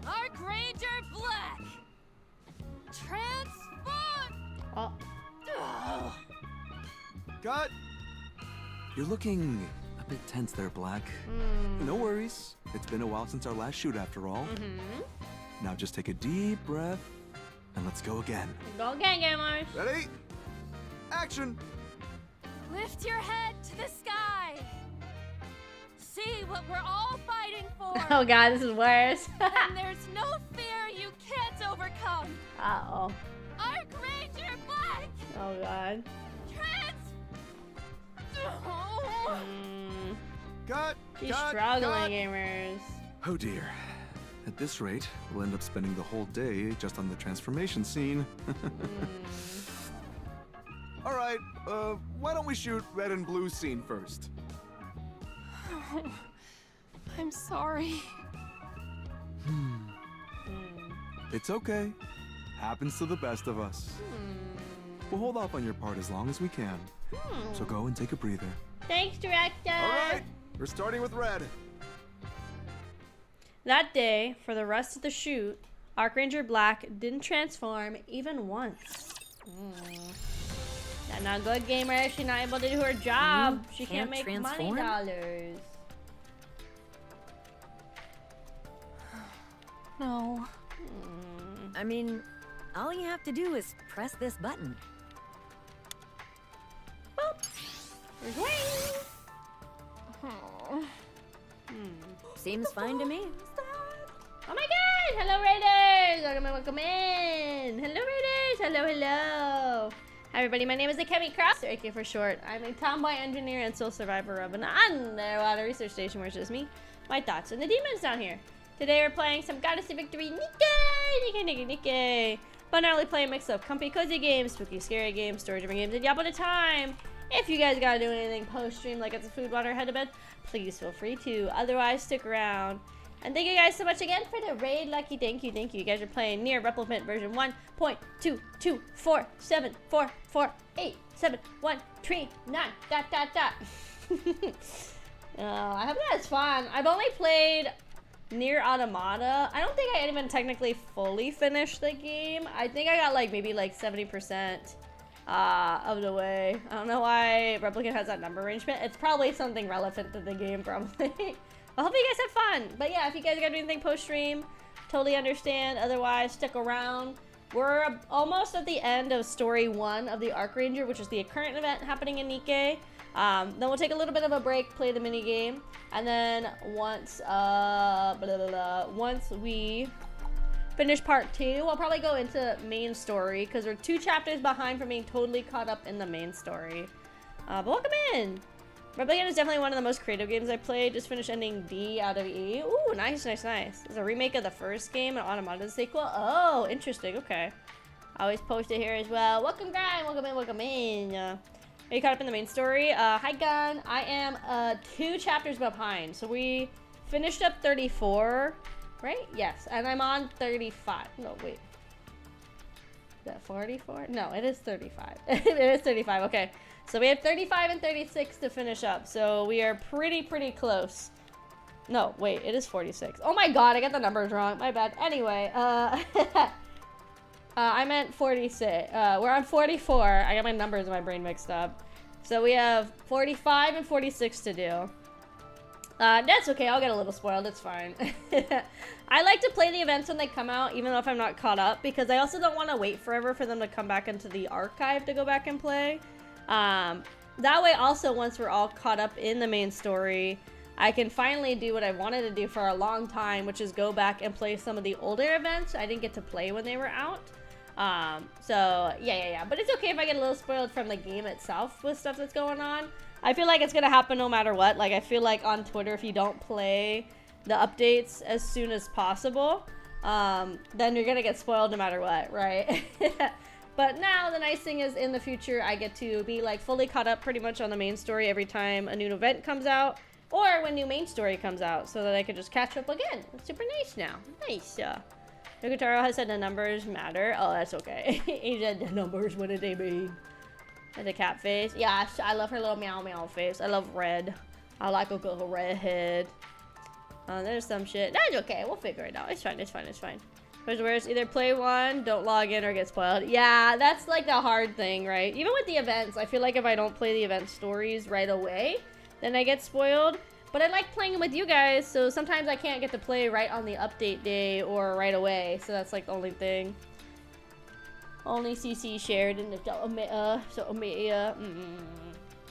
Archranger Black! Transform! Oh. Ugh. Cut! You're looking a bit tense there, Black. No worries. It's been a while since our last shoot after all. Now just take a deep breath and let's go again. Go again, gamers. Ready? Action! Lift your head to the sky. See what we're all fighting for. Oh god, this is worse. And there's no fear you can't overcome. Uh-oh. Archranger Black! Oh god. Cut! She's cut, struggling, cut. gamers. Oh dear. At this rate, we'll end up spending the whole day just on the transformation scene. Alright, why don't we shoot red and blue scene first? I'm sorry. It's okay. Happens to the best of us. We'll hold off on your part as long as we can. So go and take a breather. Thanks, Director. Alright, we're starting with red. That day, for the rest of the shoot, Archranger Black didn't transform even once. That's not good, gamer. She's not able to do her job. She can't make money dollars. No. I mean, all you have to do is press this button. Seems fine to me. Oh my god! Hello, Raiders! Welcome in! Hello, Raiders! Hello, hello! Hi, everybody. My name is Akemi, Kraus, or AK for short. I'm a tomboy engineer and sole survivor of an underwater research station where it's just me, my thoughts, and the demons down here. Today we're playing some Goddess of Victory NIKKE! Fun early play mix of comfy, cozy games, spooky, scary games, story-driven games, and yap at a time. If you guys gotta do anything post-stream, like it's a food, water, head to bed, please feel free to. Otherwise, stick around. And thank you guys so much again for the raid, Lucky. Thank you, thank you. You guys are playing Near Replicant version 1.22474487139. ... I hope that's fun. I've only played Near Automata. I don't think I even technically fully finished the game. I think I got like maybe like 70% of the way. I don't know why Replicant has that number arrangement. It's probably something relevant to the game, probably. I hope you guys have fun. But yeah, if you guys got anything post-stream, totally understand. Otherwise, stick around. We're almost at the end of Story 1 of the Archranger, which is the current event happening in NIKKE. Then we'll take a little bit of a break, play the mini game, and then once once we finish part 2, we'll probably go into main story because we're 2 chapters behind from being totally caught up in the main story. But welcome in. Replicant is definitely one of the most creative games I played. Just finished ending D out of E. Ooh, nice, nice, nice. It's a remake of the first game, an Automata sequel. Oh, interesting. Okay. I always post it here as well. Welcome, Grind. Welcome in. Welcome in. Are you caught up in the main story? Hi, Gun. I am 2 chapters behind. So we finished up 34, right? Yes. And I'm on 35. No, wait. Is that 44? No, it is 35. It is 35. Okay. So we have 35 and 36 to finish up. So we are pretty close. No, wait, it is 46. Oh my god, I got the numbers wrong. My bad. Anyway, I meant 46. We're on 44. I got my numbers in my brain mixed up. So we have 45 and 46 to do. That's okay. I'll get a little spoiled. It's fine. I like to play the events when they come out, even though if I'm not caught up, because I also don't want to wait forever for them to come back into the archive to go back and play. That way also, once we're all caught up in the main story, I can finally do what I wanted to do for a long time, which is go back and play some of the older events I didn't get to play when they were out. So yeah. But it's okay if I get a little spoiled from the game itself with stuff that's going on. I feel like it's gonna happen no matter what. Like, I feel like on Twitter, if you don't play the updates as soon as possible, then you're gonna get spoiled no matter what, right? But now the nice thing is, in the future, I get to be like fully caught up pretty much on the main story every time a new event comes out, or when new main story comes out, so that I could just catch up again. It's super nice now. Nice. Yokotaro has said the numbers matter. Oh, that's okay. He said the numbers, what did they mean? And the cat face. Yeah, I love her little meow meow face. I love red. I like a little redhead. There's some shit. That's okay. We'll figure it out. It's fine. It's fine. It's fine. Where's either play one, don't log in, or get spoiled. Yeah, that's like the hard thing, right? Even with the events, I feel like if I don't play the event stories right away, then I get spoiled. But I like playing with you guys, so sometimes I can't get to play right on the update day or right away. So that's like the only thing. Only CC shared in the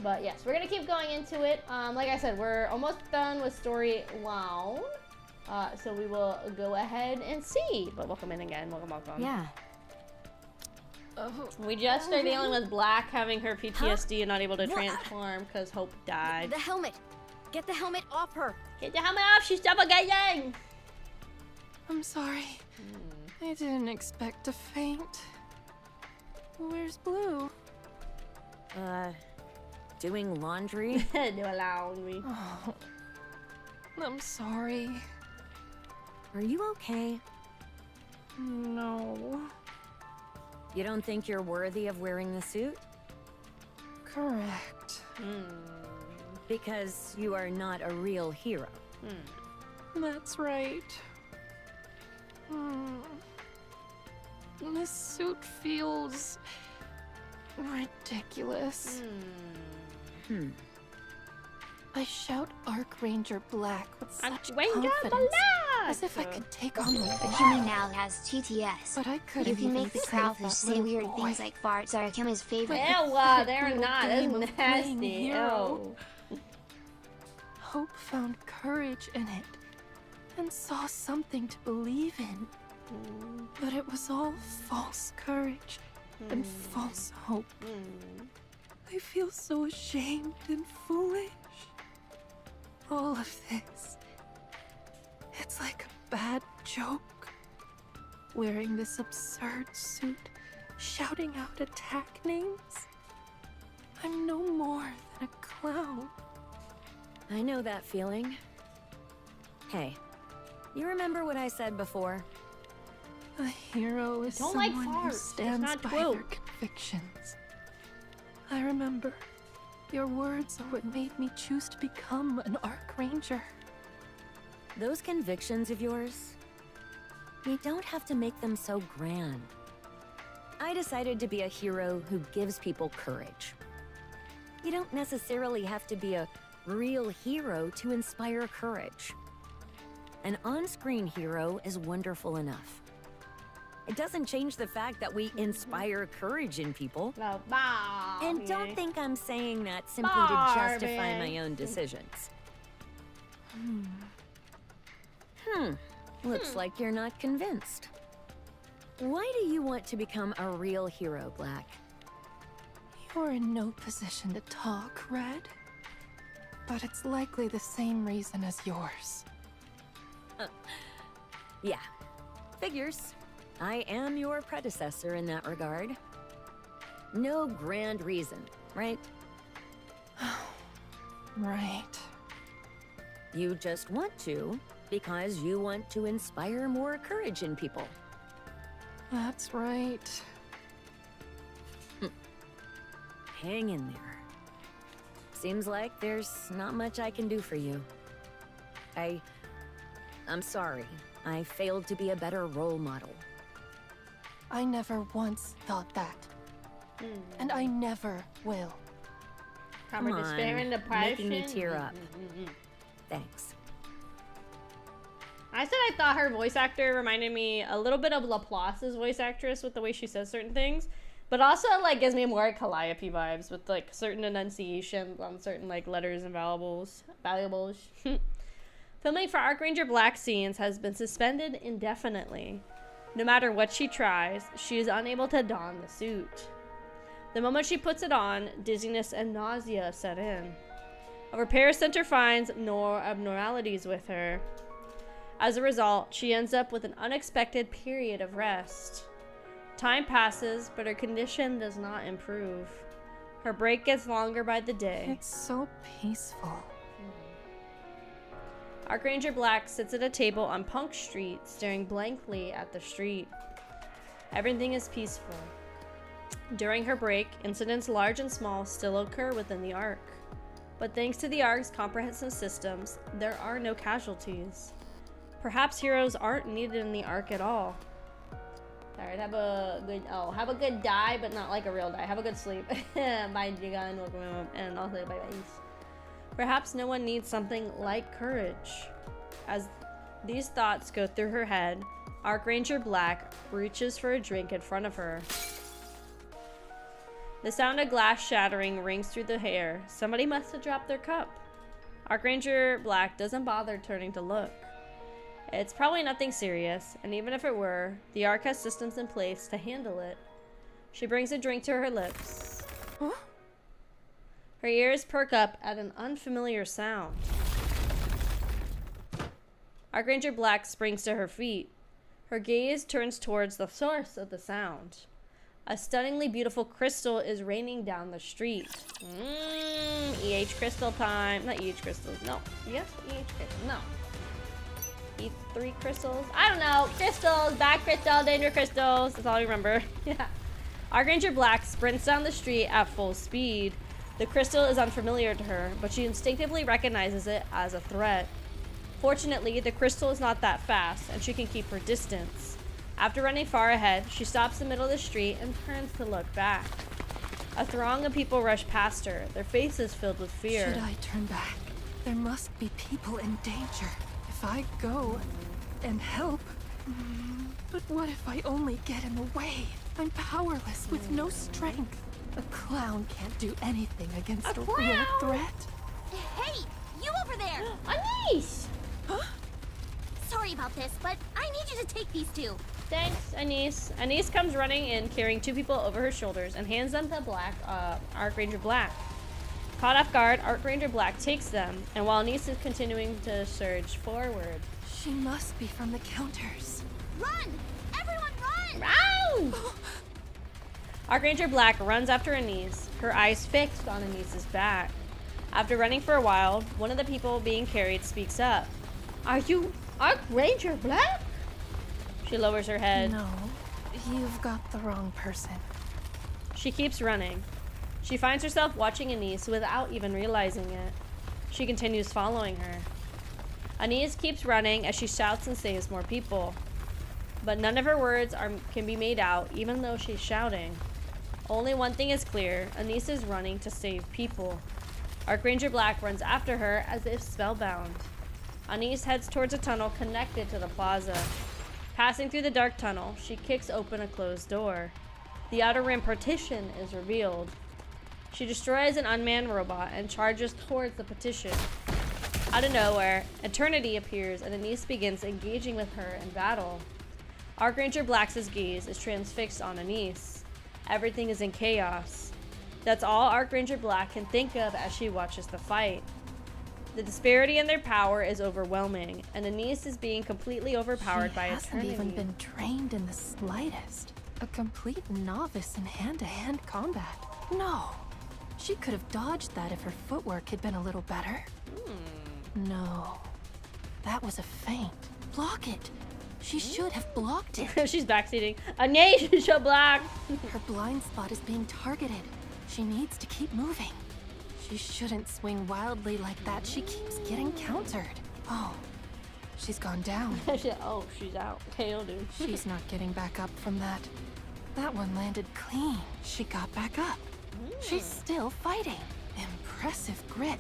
But yes, we're gonna keep going into it. Like I said, we're almost done with story 1. So we will go ahead and see. But welcome in again. Welcome. Yeah. We just are dealing with Black having her PTSD and not able to transform because Hope died. The helmet. Get the helmet off her. Get the helmet off. She's suffocating. I'm sorry. I didn't expect to faint. Where's Blue? Doing laundry? No laundry. Oh, I'm sorry. Are you okay? No. You don't think you're worthy of wearing the suit? Correct. Because you are not a real hero. That's right. This suit feels ridiculous. I shout Archranger Black with such confidence, as if I could take on the world. Akemi now has TTS. But I couldn't You can even make the save Kraufish that say little weird boy. things like farts are Akemi's favorite. Ew, they're not. Game That's of playing nasty. hero. Ew. Hope found courage in it, and saw something to believe in. But it was all false courage and false hope. I feel so ashamed and foolish. All of this. It's like a bad joke. Wearing this absurd suit, shouting out attack names. I'm no more than a clown. I know that feeling. Hey, you remember what I said before? A hero is Don't like someone farts. who It's stands not by true. their convictions. I remember. Your words are what made me choose to become an Archranger. Those convictions of yours, you don't have to make them so grand. I decided to be a hero who gives people courage. You don't necessarily have to be a real hero to inspire courage. An on-screen hero is wonderful enough. It doesn't change the fact that we inspire courage in people. And don't think I'm saying that simply to justify my own decisions. Looks like you're not convinced. Why do you want to become a real hero, Black? You're in no position to talk, Red. But it's likely the same reason as yours. Yeah, figures. I am your predecessor in that regard. No grand reason, right? Right. You just want to because you want to inspire more courage in people. That's right. Hang in there. Seems like there's not much I can do for you. I'm sorry. I failed to be a better role model. I never once thought that. And I never will. Come on, despair and making me depression. tear up. Thanks. I said I thought her voice actor reminded me a little bit of Laplace's voice actress with the way she says certain things, but also like gives me more Calliope vibes with like certain enunciations on certain like letters and valuables. Filming for Archranger Black scenes has been suspended indefinitely. No matter what she tries, she is unable to don the suit. The moment she puts it on, dizziness and nausea set in. A repair center finds no abnormalities with her. As a result, she ends up with an unexpected period of rest. Time passes, but her condition does not improve. Her break gets longer by the day. It's so peaceful. Archranger Black sits at a table on Punk Street, staring blankly at the street. Everything is peaceful. During her break, incidents large and small still occur within the Ark. But thanks to the Ark's comprehensive systems, there are no casualties. Perhaps heroes aren't needed in the Ark at all. Alright, have a good die, but not like a real die. Have a good sleep. Bye, Jigan, welcome, and also bye bye. Perhaps no one needs something like courage. As these thoughts go through her head, Archranger Black reaches for a drink in front of her. The sound of glass shattering rings through the air. Somebody must have dropped their cup. Archranger Black doesn't bother turning to look. It's probably nothing serious, and even if it were, the Ark has systems in place to handle it. She brings a drink to her lips. Huh? Her ears perk up at an unfamiliar sound. Archranger Black springs to her feet. Her gaze turns towards the source of the sound. A stunningly beautiful crystal is raining down the street. EH crystal time. Not EH crystals. No. Yes? EH crystals. No. E3 crystals? I don't know. Crystals. Bad crystal. Danger crystals. That's all I remember. Yeah. Archranger Black sprints down the street at full speed. The crystal is unfamiliar to her, but she instinctively recognizes it as a threat. Fortunately, the crystal is not that fast, and she can keep her distance. After running far ahead, she stops in the middle of the street and turns to look back. A throng of people rush past her, their faces filled with fear. Should I turn back? There must be people in danger. If I go and help... But what if I only get in the way? I'm powerless with no strength. A clown can't do anything against a real threat. Hey, you over there! Anise! Huh? Sorry about this, but I need you to take these two. Thanks, Anise. Anise comes running in, carrying two people over her shoulders, and hands them to Archranger Black. Caught off guard, Archranger Black takes them, and while Anise is continuing to surge forward. She must be from the counters. Run! Everyone run! Run! Archranger Black runs after Anise, her eyes fixed on Anise's back. After running for a while, one of the people being carried speaks up. Are you Archranger Black? She lowers her head. No, you've got the wrong person. She keeps running. She finds herself watching Anise without even realizing it. She continues following her. Anise keeps running as she shouts and saves more people. But none of her words can be made out, even though she's shouting. Only one thing is clear. Anise is running to save people. Archranger Black runs after her as if spellbound. Anise heads towards a tunnel connected to the plaza. Passing through the dark tunnel, she kicks open a closed door. The outer rim partition is revealed. She destroys an unmanned robot and charges towards the partition. Out of nowhere, Eternity appears and Anise begins engaging with her in battle. Archranger Black's gaze is transfixed on Anise. Everything is in chaos. That's all Archranger Black can think of as she watches the fight. The disparity in their power is overwhelming, and Anise is being completely overpowered by Eternity. She hasn't even been trained in the slightest. A complete novice in hand-to-hand combat. No. She could have dodged that if her footwork had been a little better. No. That was a feint. Block it. She should have blocked it. She's backseating. Anise should block. Her blind spot is being targeted. She needs to keep moving. She shouldn't swing wildly like that. She keeps getting countered. Oh, she's gone down. Oh, she's out. KO, dude. She's not getting back up from that. That one landed clean. She got back up. She's still fighting. Impressive grit.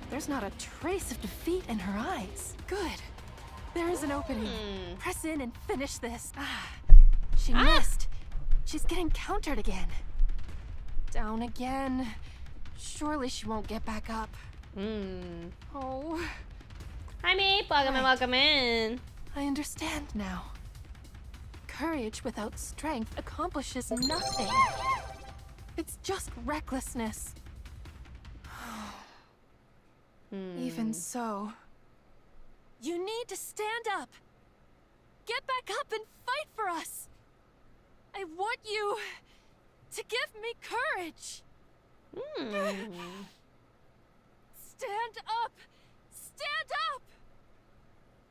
There's not a trace of defeat in her eyes. Good. There is an opening. Press in and finish this. She missed. She's getting countered again. Down again. Surely she won't get back up. Oh. Hi, me. Welcome in, welcome in. I understand now. courage without strength accomplishes nothing. It's just recklessness. Even so, you need to stand up. Get back up and fight for us. I want you to give me courage. Stand up! Stand up!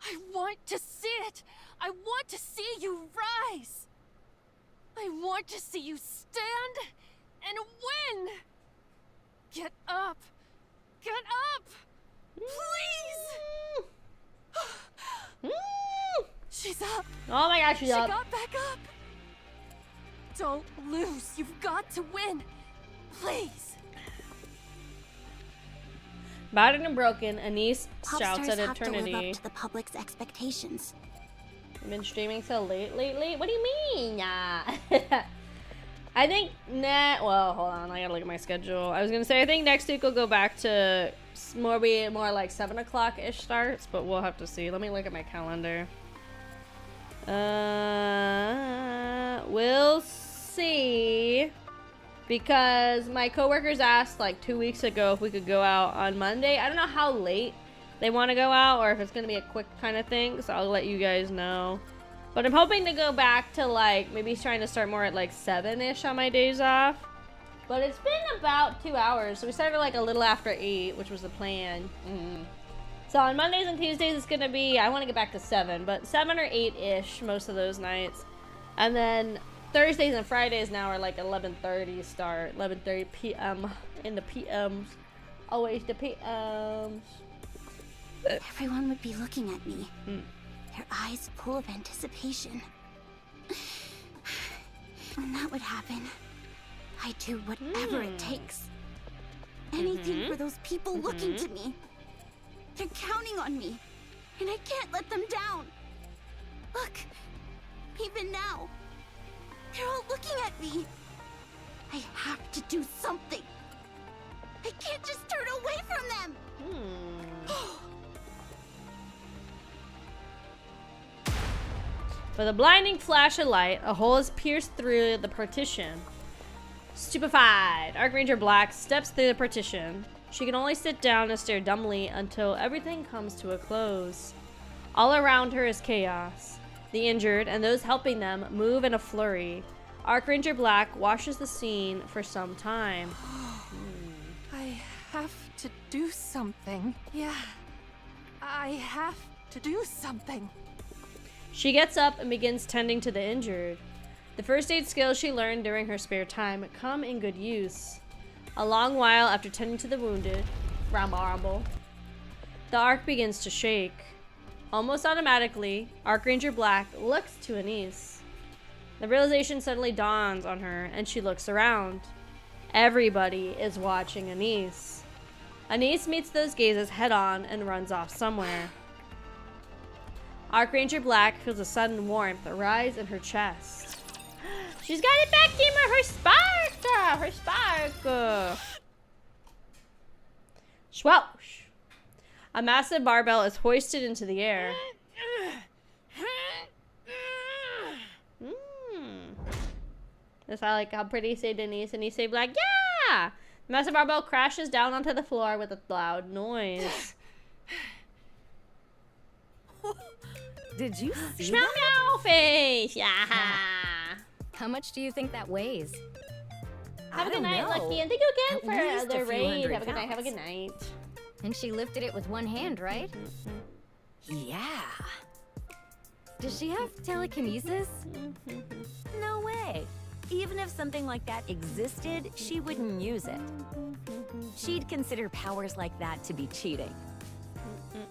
I want to see it. I want to see you rise. I want to see you stand and win. Get up. Get up. Please. She's up. Oh my gosh, she's up. She got back up. Don't lose. You've got to win. Please. Battered and broken, Anise Pop shouts stars at have to live eternity. up to the public's expectations. I've been streaming so late lately? What do you mean? Nah. I think, well, hold on. I gotta look at my schedule. I was gonna say, I think next week we'll go back to more like 7 o'clock-ish starts, but we'll have to see. Let me look at my calendar. We'll see. Because my coworkers asked like 2 weeks ago if we could go out on Monday. I don't know how late they want to go out or if it's going to be a quick kind of thing. So I'll let you guys know. But I'm hoping to go back to like maybe trying to start more at like 7-ish on my days off. But it's been about 2 hours. So we started like a little after 8, which was the plan. So on Mondays and Tuesdays it's going to be, I want to get back to 7. But 7 or 8-ish most of those nights. And then Thursdays and Fridays now are like 11:30 start, 11:30 p.m. in the PMs. Always the PMs. Everyone would be looking at me, their eyes full of anticipation. When that would happen, I'd do whatever it takes. Anything for those people looking to me. They're counting on me, and I can't let them down. Look, even now. They're all looking at me. I have to do something. I can't just turn away from them. With a blinding flash of light, a hole is pierced through the partition. Stupefied, Archranger Black steps through the partition. She can only sit down and stare dumbly until everything comes to a close. All around her is chaos. The injured and those helping them move in a flurry. Archranger Black watches the scene for some time. I have to do something. Yeah. I have to do something. She gets up and begins tending to the injured. The first aid skills she learned during her spare time come in good use. A long while after tending to the wounded, the Ark begins to shake. Almost automatically, Archranger Black looks to Anise. The realization suddenly dawns on her, and she looks around. Everybody is watching Anise. Anise meets those gazes head-on and runs off somewhere. Archranger Black feels a sudden warmth arise in her chest. She's got it back, Gamer! Her spark! Her spark! Swoosh! A massive barbell is hoisted into the air. That's how pretty say Denise, and he say Black, yeah! The massive barbell crashes down onto the floor with a loud noise. Did you see Smell that? face! Yeah! How much do you think that weighs? Have a good night, know. Lucky, and thank you again At for least a the few raid. hundred Have a good night, have a pounds. good night. And she lifted it with one hand, right? Yeah. Does she have telekinesis? No way. Even if something like that existed, she wouldn't use it. She'd consider powers like that to be cheating.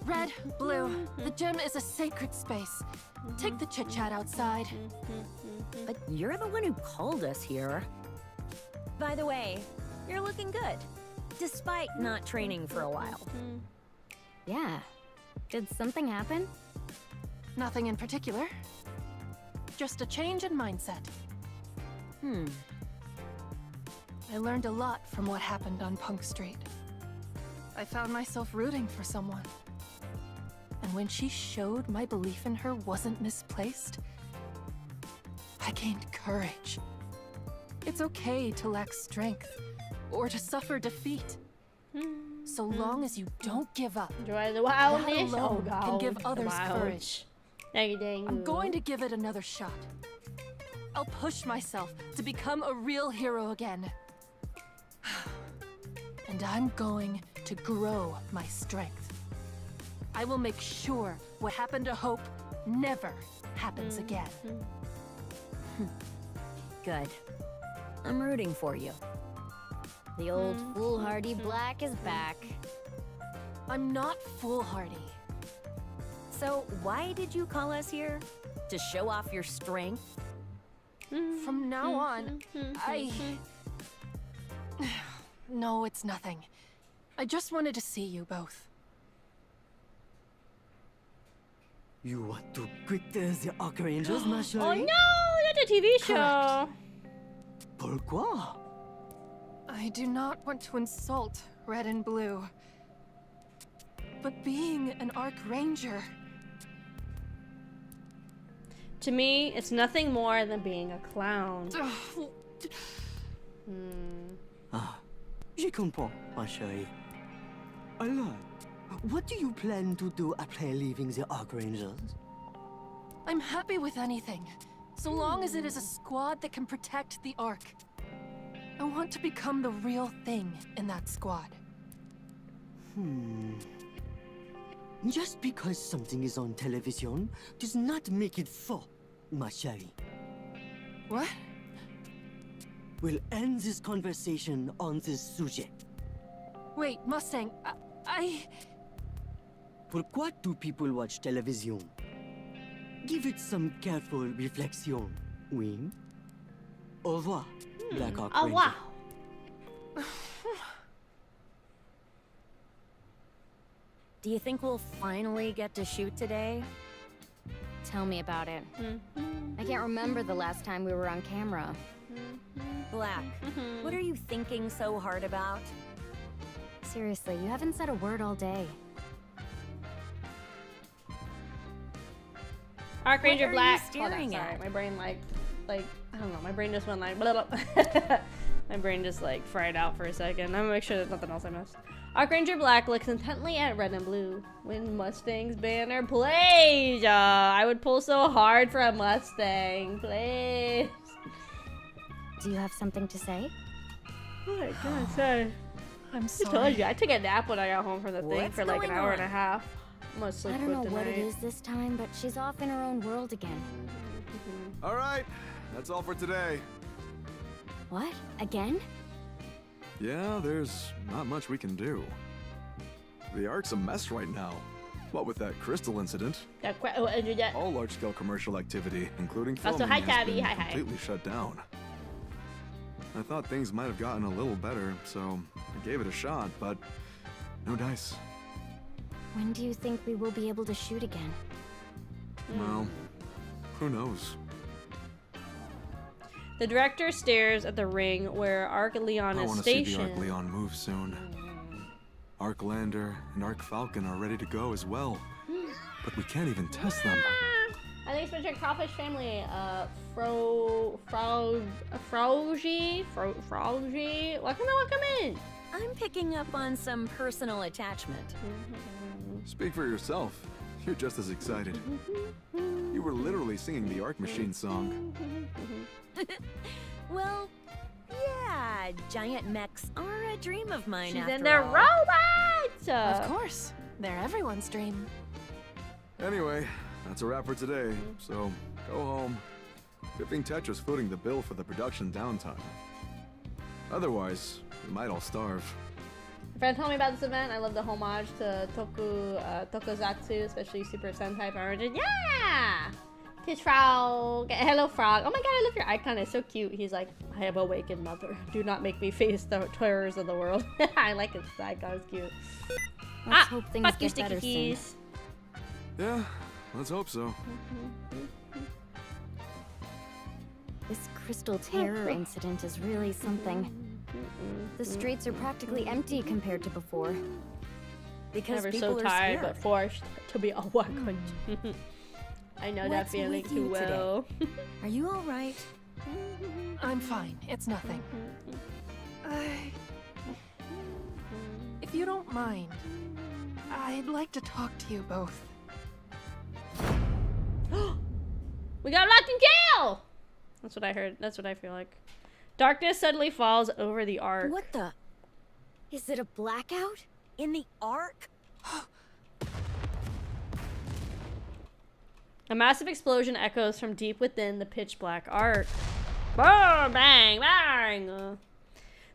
Red, blue, the gym is a sacred space. Take the chit-chat outside. But you're the one who called us here. By the way, you're looking good, despite not training for a while. Yeah. Did something happen? Nothing in particular. Just a change in mindset. I learned a lot from what happened on Punk Street. I found myself rooting for someone. And when she showed my belief in her wasn't misplaced, I gained courage. It's okay to lack strength or to suffer defeat. So long as you don't give up, Enjoy the that wildness. alone Oh, can give God. others Wild. courage. I'm going to give it another shot. I'll push myself to become a real hero again. And I'm going to grow my strength. I will make sure what happened to Hope never happens again. Good. I'm rooting for you. The old foolhardy black is back. I'm not foolhardy. So why did you call us here? To show off your strength? From now on, No, it's nothing. I just wanted to see you both. You want to quit the Archangels, ma Oh chérie? no, that's a TV show. Pourquoi? I do not want to insult Red and Blue. But being an Archranger... To me, it's nothing more than being a clown. Ah, je comprends, ma chérie. Alors, what do you plan to do after leaving the Archangels? I'm happy with anything, so long as it is a squad that can protect the Ark. I want to become the real thing in that squad. Just because something is on television does not make it faux, ma chérie. What? We'll end this conversation on this subject. Wait, Mustang, I... Pourquoi do people watch television? Give it some careful reflection, oui? Au revoir, Black Hawk Oh Ranger. wow. Do you think we'll finally get to shoot today? Tell me about it. I can't remember the last time we were on camera. Black, what are you thinking so hard about? Seriously, you haven't said a word all day. Archranger What are you Black. staring Sorry, at? my brain like I don't know. My brain just went like blah, blah. My brain just like fried out for a second. I'm gonna make sure there's nothing else I missed. Archranger Black looks intently at Red and Blue. When Mustang's banner plays, I would pull so hard for a Mustang, please. Do you have something to say? What I gotta say? I'm I sorry. told you, I took a nap when I got home from the thing What's for like an going hour on? and a half. I'm gonna sleep I don't good know tonight. what it is this time, but she's off in her own world again. All right, that's all for today. What? Again? Yeah, there's not much we can do. The Ark's a mess right now. What with that crystal incident, all large-scale commercial activity, including Also, filming, hi, has Tabby. been Hi, hi. completely shut down. I thought things might have gotten a little better, so I gave it a shot, but no dice. When do you think we will be able to shoot again? Well, who knows? The director stares at the ring where Arc Leon I is want to see the stationed. Arc Leon move soon. Arc Lander and Arc Falcon are ready to go as well, but we can't even test them. I think it's been Kraufish family. Frauji. Welcome in. I'm picking up on some personal attachment. Speak for yourself. You're just as excited. You were literally singing the Arc Machine song. Well, yeah, giant mechs are a dream of mine She's after in their all. robots. Of course. They're everyone's dream. Anyway, that's a wrap for today, so go home. Good thing Tetra's footing the bill for the production downtime. Otherwise, we might all starve. A friend told me about this event. I love the homage to Tokusatsu, especially Super Sentai Power Rangers. Yeah! Kiss Frog. Hello, Frog. Oh my god, I love your icon. It's so cute. He's like, I have awakened, mother. Do not make me face the terrors of the world. I like his icon. It's cute. Let's hope things fuck you, get Sticky better soon. Keys. Yeah, let's hope so. This Crystal Terror incident is really something. The streets are practically empty compared to before. Because Never people so are tired, scared. but forced to be awakened. I know that What's feeling with too you today? well. Are you all right? I'm fine. It's nothing. If you don't mind, I'd like to talk to you both. We got locked in jail! That's what I heard. That's what I feel like. Darkness suddenly falls over the Ark. What the? Is it a blackout? In the Ark? A massive explosion echoes from deep within the pitch black Ark. Boom! Bang! Bang!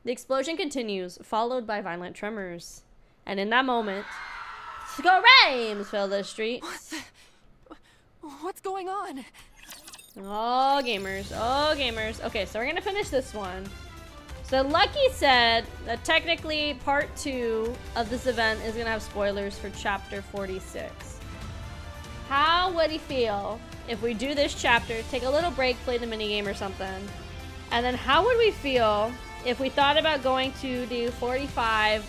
The explosion continues, followed by violent tremors. And in that moment, screams fill the streets. What's going on? Oh, gamers. Oh, gamers. Okay, so we're gonna finish this one. So Lucky said that technically part 2 of this event is gonna have spoilers for chapter 46. How would he feel if we do this chapter, take a little break, play the minigame or something? And then how would we feel if we thought about going to do 45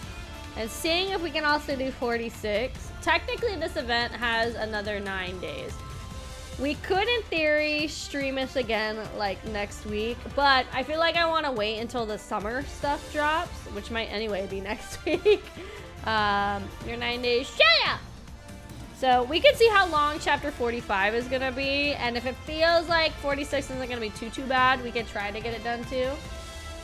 and seeing if we can also do 46? Technically this event has another 9 days. We could, in theory, stream this again, like, next week, but I feel like I want to wait until the summer stuff drops, which might anyway be next week. Your 9 days, shut up! So, we can see how long chapter 45 is gonna be, and if it feels like 46 isn't gonna be too bad, we can try to get it done too.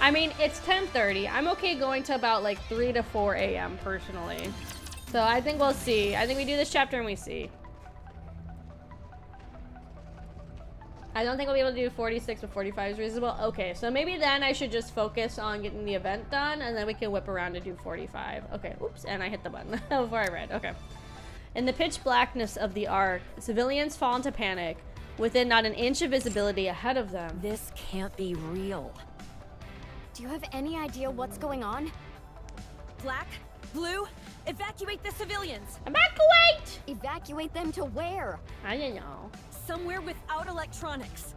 I mean, it's 10:30. I'm okay going to about, like, 3 to 4 a.m. personally. So, I think we'll see. I think we do this chapter and we see. I don't think we'll be able to do 46, but 45 is reasonable. Okay, so maybe then I should just focus on getting the event done, and then we can whip around to do 45. Okay, oops, and I hit the button before I read. Okay. In the pitch blackness of the Ark, civilians fall into panic, within not an inch of visibility ahead of them. This can't be real. Do you have any idea what's going on? Black, blue, evacuate the civilians. Evacuate! Evacuate them to where? I don't know. Somewhere without electronics.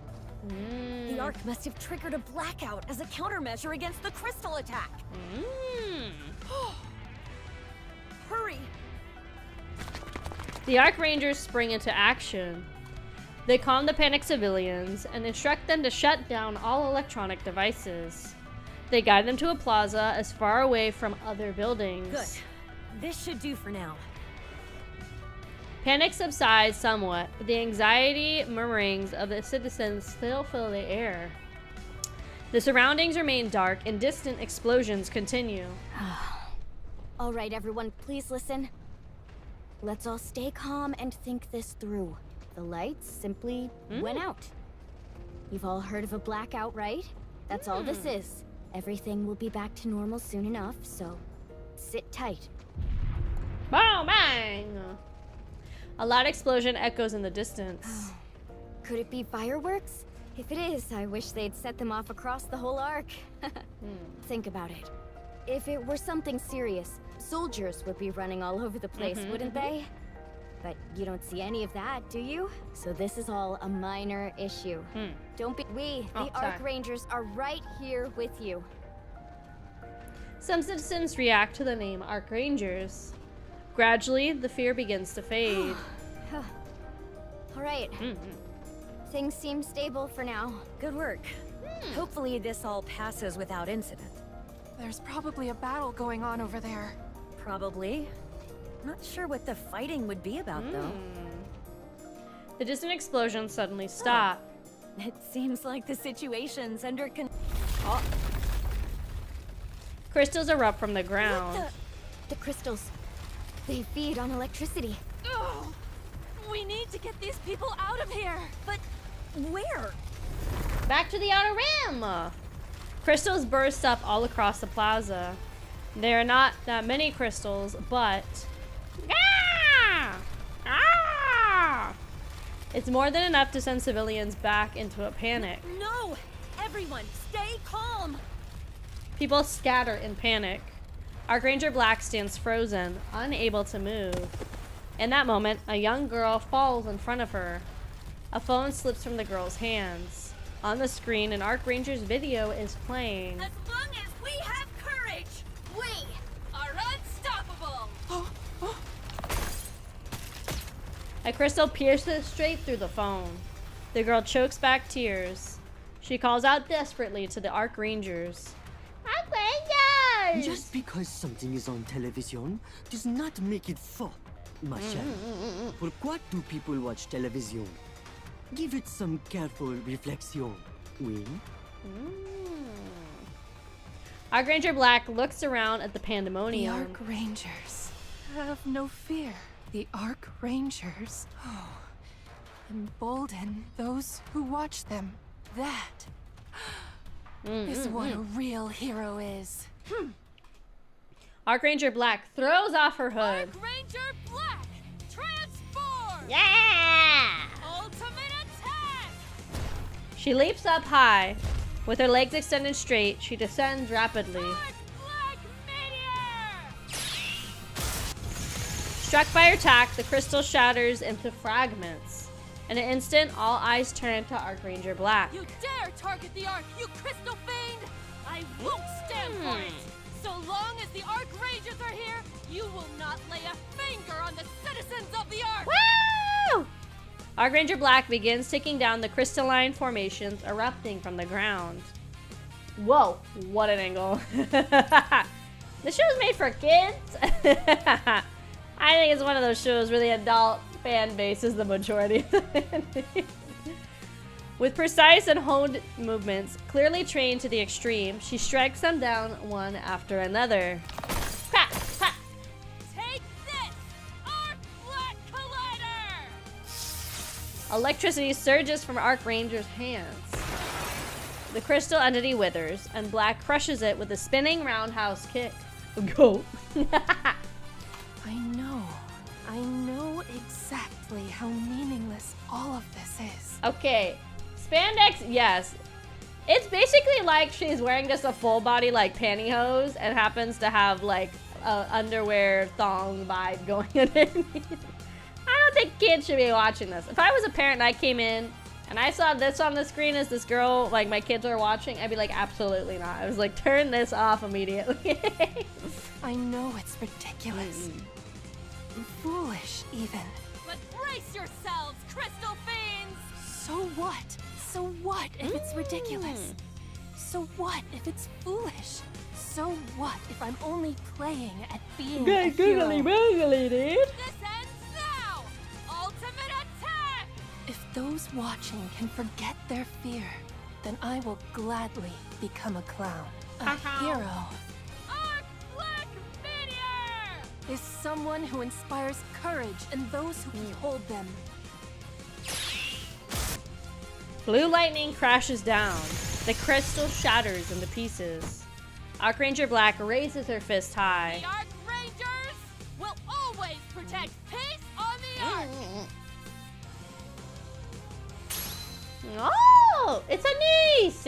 The Ark must have triggered a blackout as a countermeasure against the crystal attack. Hurry! The Ark Rangers spring into action. They calm the panicked civilians and instruct them to shut down all electronic devices. They guide them to a plaza as far away from other buildings. Good. This should do for now. Panic subsides somewhat, but the anxiety murmurings of the citizens still fill the air. The surroundings remain dark and distant explosions continue. All right, everyone, please listen. Let's all stay calm and think this through. The lights simply went out. You've all heard of a blackout, right? That's all this is. Everything will be back to normal soon enough, so sit tight. Boom, bang! A loud explosion echoes in the distance. Could it be fireworks? If it is, I wish they'd set them off across the whole Ark. Think about it. If it were something serious, soldiers would be running all over the place, wouldn't they? But you don't see any of that, do you? So this is all a minor issue. Don't be... the Ark Rangers are right here with you. Some citizens react to the name Ark Rangers. Gradually, the fear begins to fade. All right. Things seem stable for now. Good work. Hopefully this all passes without incident. There's probably a battle going on over there. Probably. Not sure what the fighting would be about, though. The distant explosions suddenly stop. It seems like the situation's under Crystals erupt from the ground. The crystals. They feed on electricity. Oh, we need to get these people out of here. But where? Back to the outer rim! Crystals burst up all across the plaza. There are not that many crystals, but... It's more than enough to send civilians back into a panic. No! Everyone, stay calm! People scatter in panic. Archranger Black stands frozen, unable to move. In that moment, a young girl falls in front of her. A phone slips from the girl's hands. On the screen, an Archranger's video is playing. As long as we have courage, we are unstoppable! A crystal pierces straight through the phone. The girl chokes back tears. She calls out desperately to the Arc Rangers. Arc Rangers! Just because something is on television does not make it faux, ma chère. Pourquoi do people watch television? Give it some careful reflection, oui? Arc Ranger Black looks around at the The pandemonium. Arc Rangers. Have no fear. The Arc Rangers. Oh. Embolden those who watch them. That is what a real hero is. Arc Ranger Black throws off her hood. Arc Ranger Black, transform! Yeah! Ultimate attack! She leaps up high. With her legs extended straight, she descends rapidly. Arc Black Meteor! Struck by her attack, the crystal shatters into fragments. In an instant, all eyes turn to Arc Ranger Black. You dare target the Arc, you crystal fiend! I won't stand for it! So long as the Arc Rangers are here, you will not lay a finger on the citizens of the Arc! Woo! Arc Ranger Black begins taking down the crystalline formations erupting from the ground. Whoa, what an angle. This show is made for kids. I think it's one of those shows where the adult fan base is the majority of the fan base. With precise and honed movements, clearly trained to the extreme, she strikes them down one after another. Ha! Ha! Take this, Arc Black Collider! Electricity surges from Arc Ranger's hands. The crystal entity withers, and Black crushes it with a spinning roundhouse kick. Go! I know exactly how meaningless all of this is. Okay, spandex, yes. It's basically like she's wearing just a full body like pantyhose and happens to have like a underwear thong vibe going underneath. I don't think kids should be watching this. If I was a parent and I came in and I saw this on the screen as this girl, like my kids are watching, I'd be like, absolutely not. I was like, turn this off immediately. I know it's ridiculous. Foolish, even. But brace yourselves, crystal fiends! So what? So what if it's ridiculous? So what if it's foolish? So what if I'm only playing at being a hero? boogly, dude. This ends now! Ultimate attack! If those watching can forget their fear, then I will gladly become a clown. A hero Arc Black Meteor! is someone who inspires courage in those who behold them. Blue lightning crashes down. The crystal shatters into pieces. Arc Ranger Black raises her fist high. The Arc Rangers will always protect peace on the Arc! Oh, it's a niece!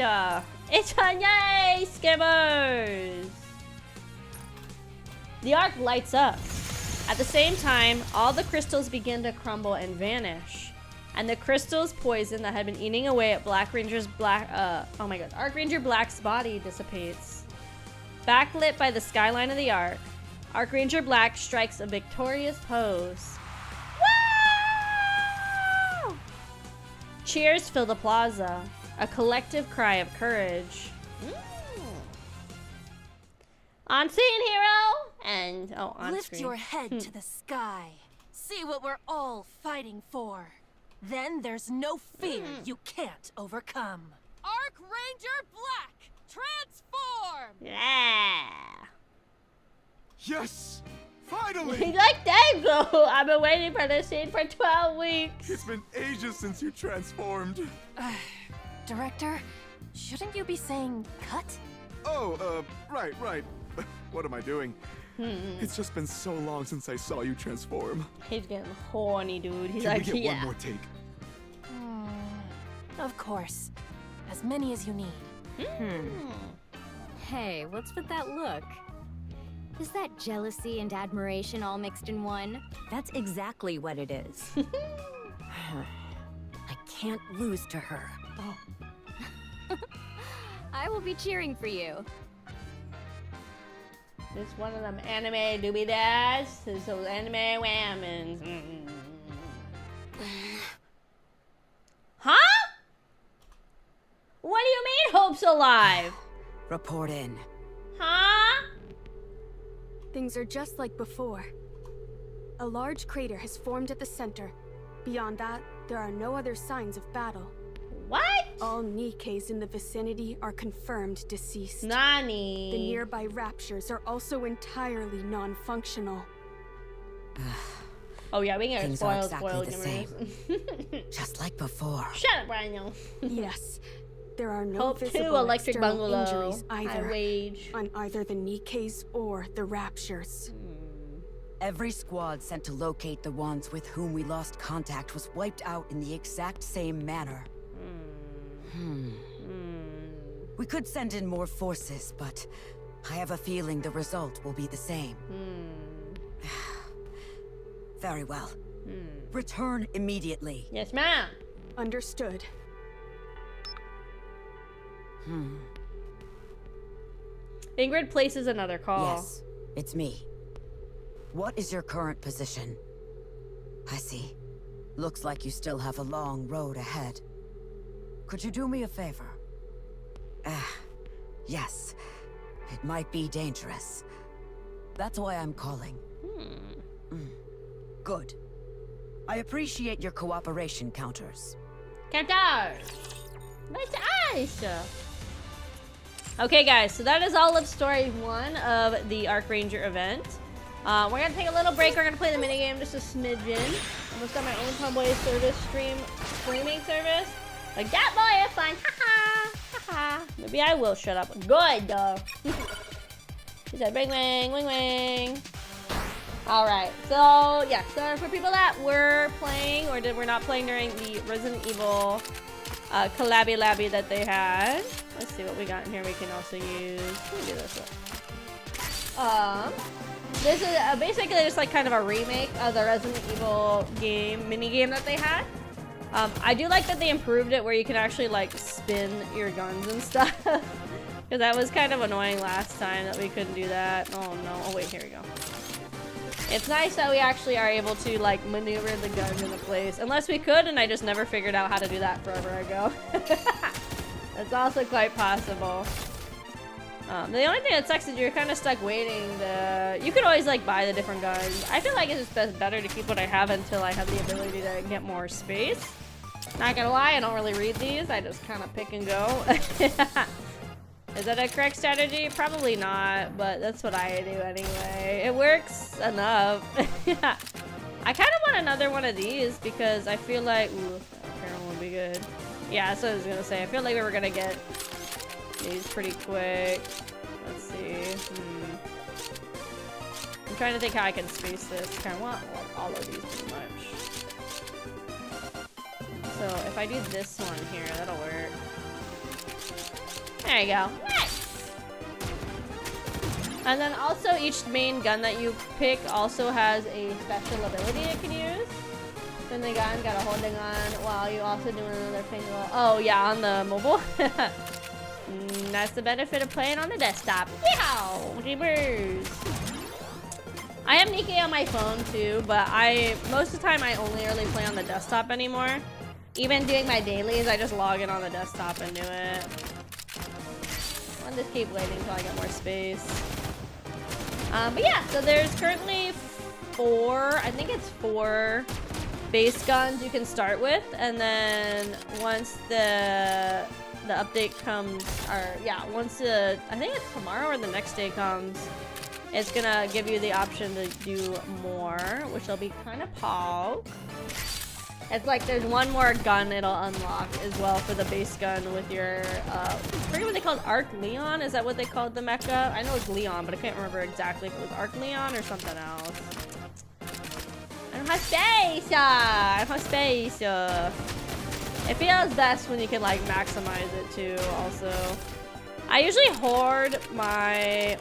It's a yay, Skimmers! The Arc lights up. At the same time, all the crystals begin to crumble and vanish. And the crystal's poison that had been eating away at Arc Ranger Black's body dissipates. Backlit by the skyline of the Arc, Arc Ranger Black strikes a victorious pose. Woo! Cheers fill the plaza, a collective cry of courage. On scene, hero! And, on Lift screen. your head to the sky. See what we're all fighting for. Then there's no fear you can't overcome. Arc Ranger Black, transform! Yeah! Yes! Finally! He's like, thank you! I've been waiting for this scene for 12 weeks. It's been ages since you transformed. Director, shouldn't you be saying cut? Oh, right. What am I doing? It's just been so long since I saw you transform. He's getting horny, dude. He's Can like, we get yeah. one more take? Of course. As many as you need. Hey, what's with that look? Is that jealousy and admiration all mixed in one? That's exactly what it is. I can't lose to her. I will be cheering for you. This one of them anime doobie dash. This those anime whammons. Huh? What do you mean Hope's alive? Report in. Huh? Things are just like before. A large crater has formed at the center. Beyond that, there are no other signs of battle. What? All NIKKEs in the vicinity are confirmed deceased. Nani? The nearby raptures are also entirely non-functional. Oh yeah, we can Things spoil, are exactly spoil the same. Just like before. Shut up, Rhino. Yes. There are no Hope 2 visible electric external bungalow. injuries either I wage. on either the NIKKEs or the raptures. Every squad sent to locate the ones with whom we lost contact was wiped out in the exact same manner. We could send in more forces, but I have a feeling the result will be the same. Very well. Return immediately. Yes, ma'am. Understood. Ingrid places another call. Yes, it's me. What is your current position? I see. Looks like you still have a long road ahead. Could you do me a favor? Yes. It might be dangerous. That's why I'm calling. Good. I appreciate your cooperation, Counters. Counters! That's nice! Okay, guys, so that is all of Story 1 of the Arc Ranger event. We're gonna take a little break. We're gonna play the minigame just a smidgen. Almost got my own Tomboy service streaming service. Like that boy is fun. Haha. Haha. Maybe I will shut up. Good though. He said ring ring, wing wing. Alright, so yeah, so for people that were playing or were not playing during the Resident Evil collabby labby that they had. Let's see what we got in here we can also use. Let me do this one. This is basically just like kind of a remake of the Resident Evil mini game that they had. I do like that they improved it where you can actually like spin your guns and stuff. Because that was kind of annoying last time that we couldn't do that. Oh no, oh wait, here we go. It's nice that we actually are able to like maneuver the guns into place. Unless we could and I just never figured out how to do that forever ago. That's also quite possible. The only thing that sucks is you're kind of stuck waiting. You could always like buy the different guns. I feel like it's just better to keep what I have until I have the ability to get more space. Not gonna lie, I don't really read these. I just kind of pick and go. Is that a correct strategy? Probably not, but that's what I do anyway. It works enough. Yeah. I kind of want another one of these because I feel like, ooh, apparently would be good. Yeah, that's what I was gonna say. I feel like we were gonna get these pretty quick. Let's see. I'm trying to think how I can space this. I want like all of these pretty much. So if I do this one here, that'll work. There you go. Nice! And then also each main gun that you pick also has a special ability it can use. Spin the gun, gotta hold the gun while you also do another finger. Oh yeah, on the mobile. That's the benefit of playing on the desktop. Yeehaw! Jeepers! I have NIKKE on my phone too, but most of the time I only really play on the desktop anymore. Even doing my dailies, I just log in on the desktop and do it. I'll just keep waiting until I get more space. But yeah, so there's currently 4 base guns you can start with, and then once the update comes, or yeah, once I think it's tomorrow or the next day comes, it's gonna give you the option to do more, which will be kind of pog. It's like there's one more gun it'll unlock as well for the base gun with your, I forget what they called, Arc Leon? Is that what they called the mecha? I know it's Leon, but I can't remember exactly if it was Arc Leon or something else. I don't have space! I don't have space! It feels best when you can like maximize it too, also. I usually hoard my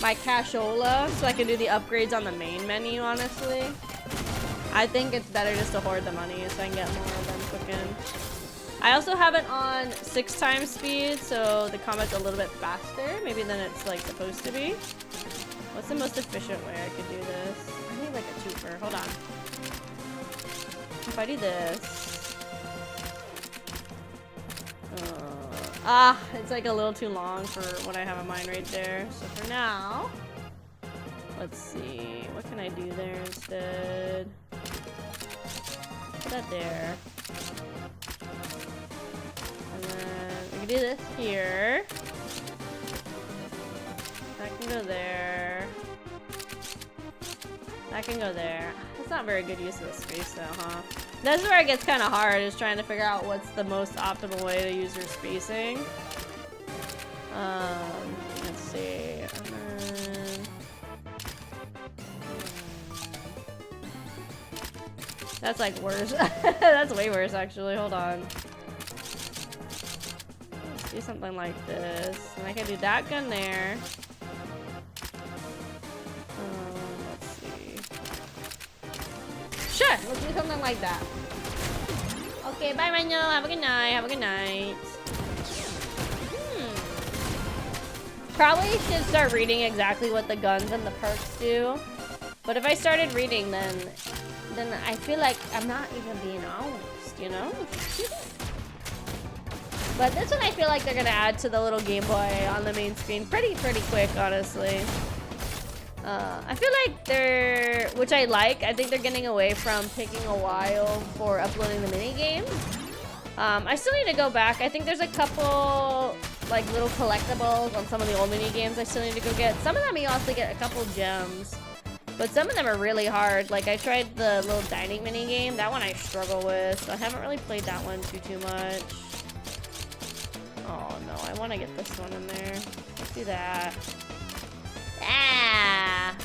cashola so I can do the upgrades on the main menu, honestly. I think it's better just to hoard the money so I can get more of them cooking. I also have it on 6 times speed, so the combat's a little bit faster, maybe than it's like supposed to be. What's the most efficient way I could do this? I think like a twofer. Hold on. If I do this. It's like a little too long for what I have in mind right there. So for now, let's see. What can I do there instead? Put that there. And then we can do this here. That can go there. That can go there. That's not very good use of the space though, huh? That's where it gets kind of hard, is trying to figure out what's the most optimal way to use your spacing. Let's see. That's like worse. That's way worse actually. Hold on. Let's do something like this. And I can do that gun there. Let's see. Sure, let's do something like that. Okay, bye Reno. Have a good night. Have a good night. Probably should start reading exactly what the guns and the perks do. But if I started reading, then I feel like I'm not even being honest, you know? But this one I feel like they're gonna add to the little Game Boy on the main screen pretty quick, honestly. I feel like they're, which I like, I think they're getting away from taking a while for uploading the mini games. I still need to go back. I think there's a couple like little collectibles on some of the old mini games I still need to go get. Some of them you also get a couple gems, but some of them are really hard. Like I tried the little dining mini game. That one I struggle with. So I haven't really played that one too much. Oh no, I want to get this one in there. Let's do that. Ah!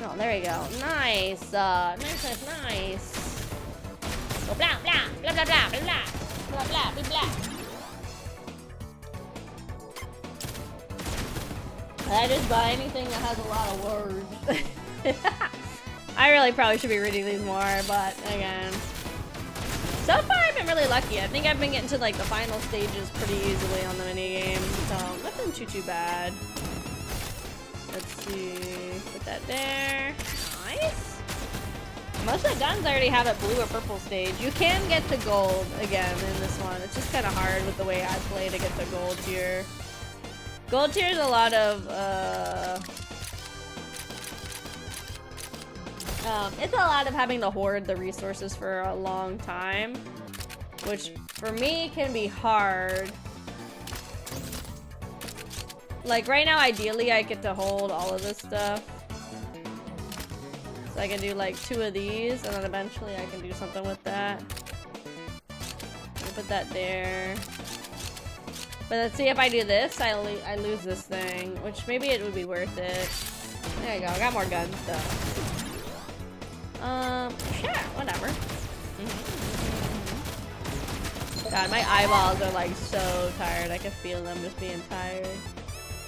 Oh, there we go. Nice. Nice. Go blah blah blah blah blah blah blah blah blah blah blah. I just buy anything that has a lot of words. I really probably should be reading these more, but again. So far I've been really lucky. I think I've been getting to like the final stages pretty easily on the mini game, so nothing too bad. Let's see. Put that there. Nice. Most of the guns I already have at blue or purple stage. You can get to gold again in this one. It's just kind of hard with the way I play to get to gold tier. Gold tier is a lot of, it's a lot of having to hoard the resources for a long time, which for me can be hard. Like right now, ideally, I get to hold all of this stuff. So I can do like 2 of these, and then eventually I can do something with that. I'll put that there. But let's see, if I do this, I lose this thing, which maybe it would be worth it. There you go, I got more guns though. Sure, whatever. God, my eyeballs are like so tired. I can feel them just being tired.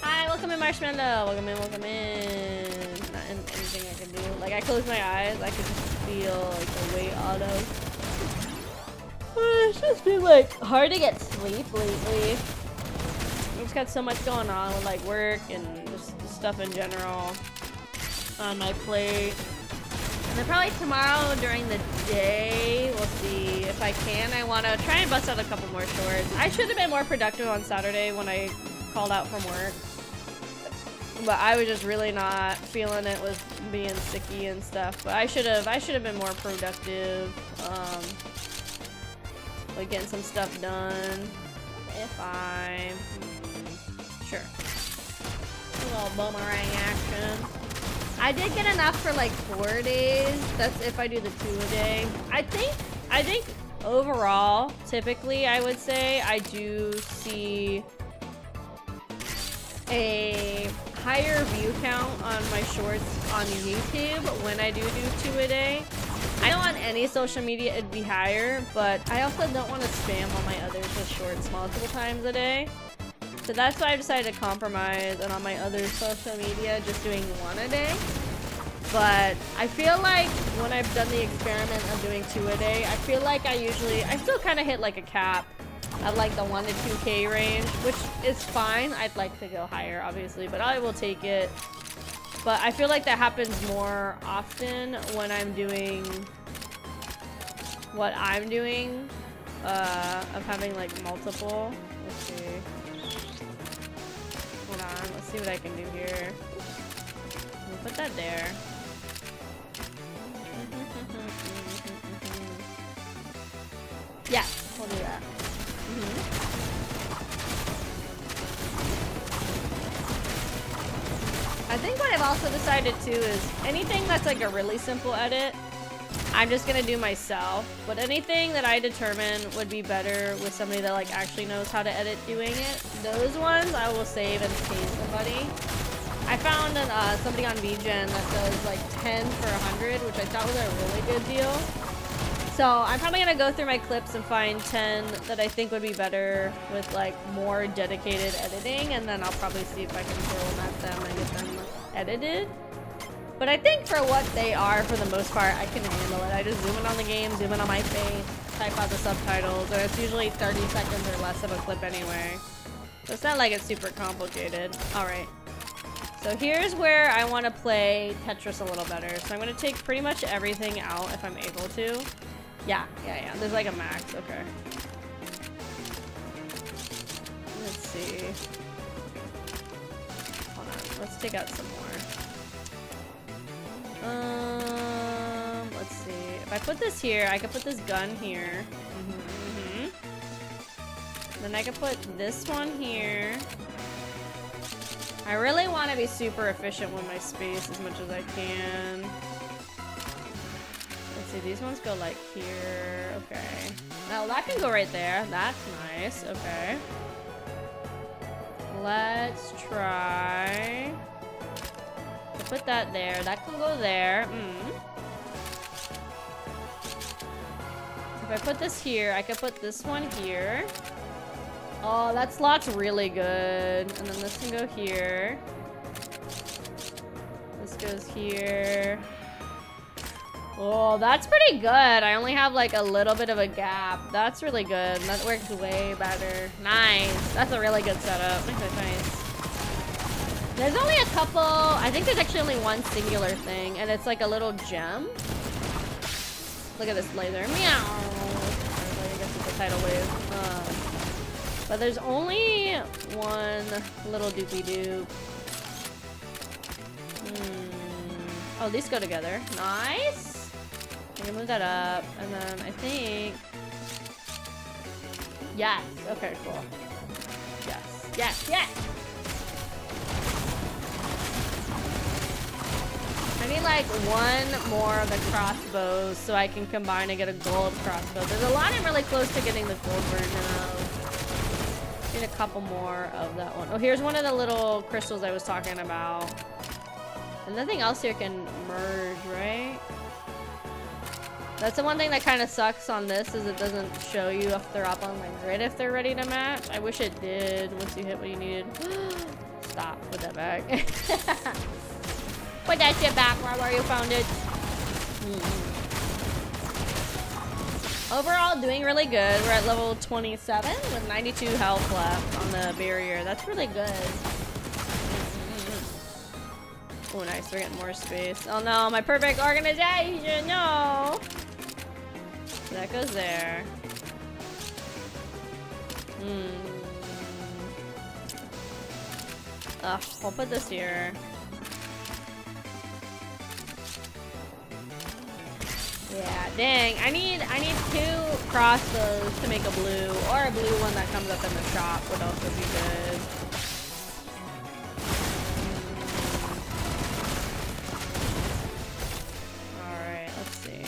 Hi, welcome in Marshmallow. Welcome in, welcome in. Not anything I can do. Like I close my eyes, I can just feel like the weight auto. It's just been like hard to get sleep lately. I've just got so much going on with like work and just stuff in general on my plate. And then probably tomorrow during the day, we'll see if I can. I want to try and bust out a couple more shorts. I should have been more productive on Saturday when I called out from work. But I was just really not feeling it with being sicky and stuff. But I should have been more productive. Like getting some stuff done. If I'm sure. A little boomerang action. I did get enough for like 4 days. That's if I do the 2 a day. I think overall, typically I would say I do see a higher view count on my shorts on YouTube when I do 2 a day. I know on any social media it'd be higher, but I also don't want to spam all my others with shorts multiple times a day. So that's why I decided to compromise, and on my other social media just doing 1 a day. But I feel like when I've done the experiment of doing 2 a day, I feel like I still kind of hit like a cap of like the 1 to 2K range, which is fine. I'd like to go higher, obviously, but I will take it. But I feel like that happens more often when I'm doing what I'm doing, of having like multiple. Let's see. Hold on, let's see what I can do here. We'll put that there. Yeah, we'll do that. I think what I've also decided too is anything that's like a really simple edit, I'm just gonna do myself. But anything that I determine would be better with somebody that like actually knows how to edit doing it, those ones I will save and pay somebody. I found somebody on VGen that does like 10 for 100, which I thought was a really good deal. So I'm probably gonna go through my clips and find 10 that I think would be better with like more dedicated editing, and then I'll probably see if I can throw them at them and get them edited. But I think for what they are, for the most part, I can handle it. I just zoom in on the game, zoom in on my face, type out the subtitles, and it's usually 30 seconds or less of a clip anyway. So it's not like it's super complicated. All right. So here's where I want to play Tetris a little better. So I'm going to take pretty much everything out if I'm able to. Yeah. There's like a max. Okay. Let's see. Hold on. Let's take out some more. Let's see. If I put this here, I could put this gun here. Then I could put this one here. I really want to be super efficient with my space as much as I can. Let's see, these ones go like here. Okay. Now that can go right there. That's nice. Okay. Let's try to put that there. That can go there. If I put this here, I could put this one here. Oh, that slot's really good. And then this can go here. This goes here. Oh, that's pretty good. I only have like a little bit of a gap. That's really good. That works way better. Nice. That's a really good setup. Nice. There's only a couple. I think there's actually only one singular thing, and it's like a little gem. Look at this laser. Meow. I guess it's a tidal wave. But there's only one little doopy-doop. Oh, these go together. Nice. I can move that up. And then I think... Yes. Okay, cool. Yes. I need like one more of the crossbows so I can combine and get a gold crossbow. There's a lot I'm really close to getting the gold version of. Need a couple more of that one. Oh, here's one of the little crystals I was talking about. And nothing else here can merge, right? That's the one thing that kind of sucks on this, is it doesn't show you if they're up on the grid if they're ready to match. I wish it did once you hit what you needed. Stop. Put that back. Put that shit back where you found it. Overall, doing really good. We're at level 27 with 92 health left on the barrier. That's really good. Oh, nice. We're getting more space. Oh no, my perfect organization. No. That goes there. Ugh, I'll put this here. Yeah, dang. I need 2 crossbows to make a blue, or a blue one that comes up in the shop would also be good. Alright, let's see.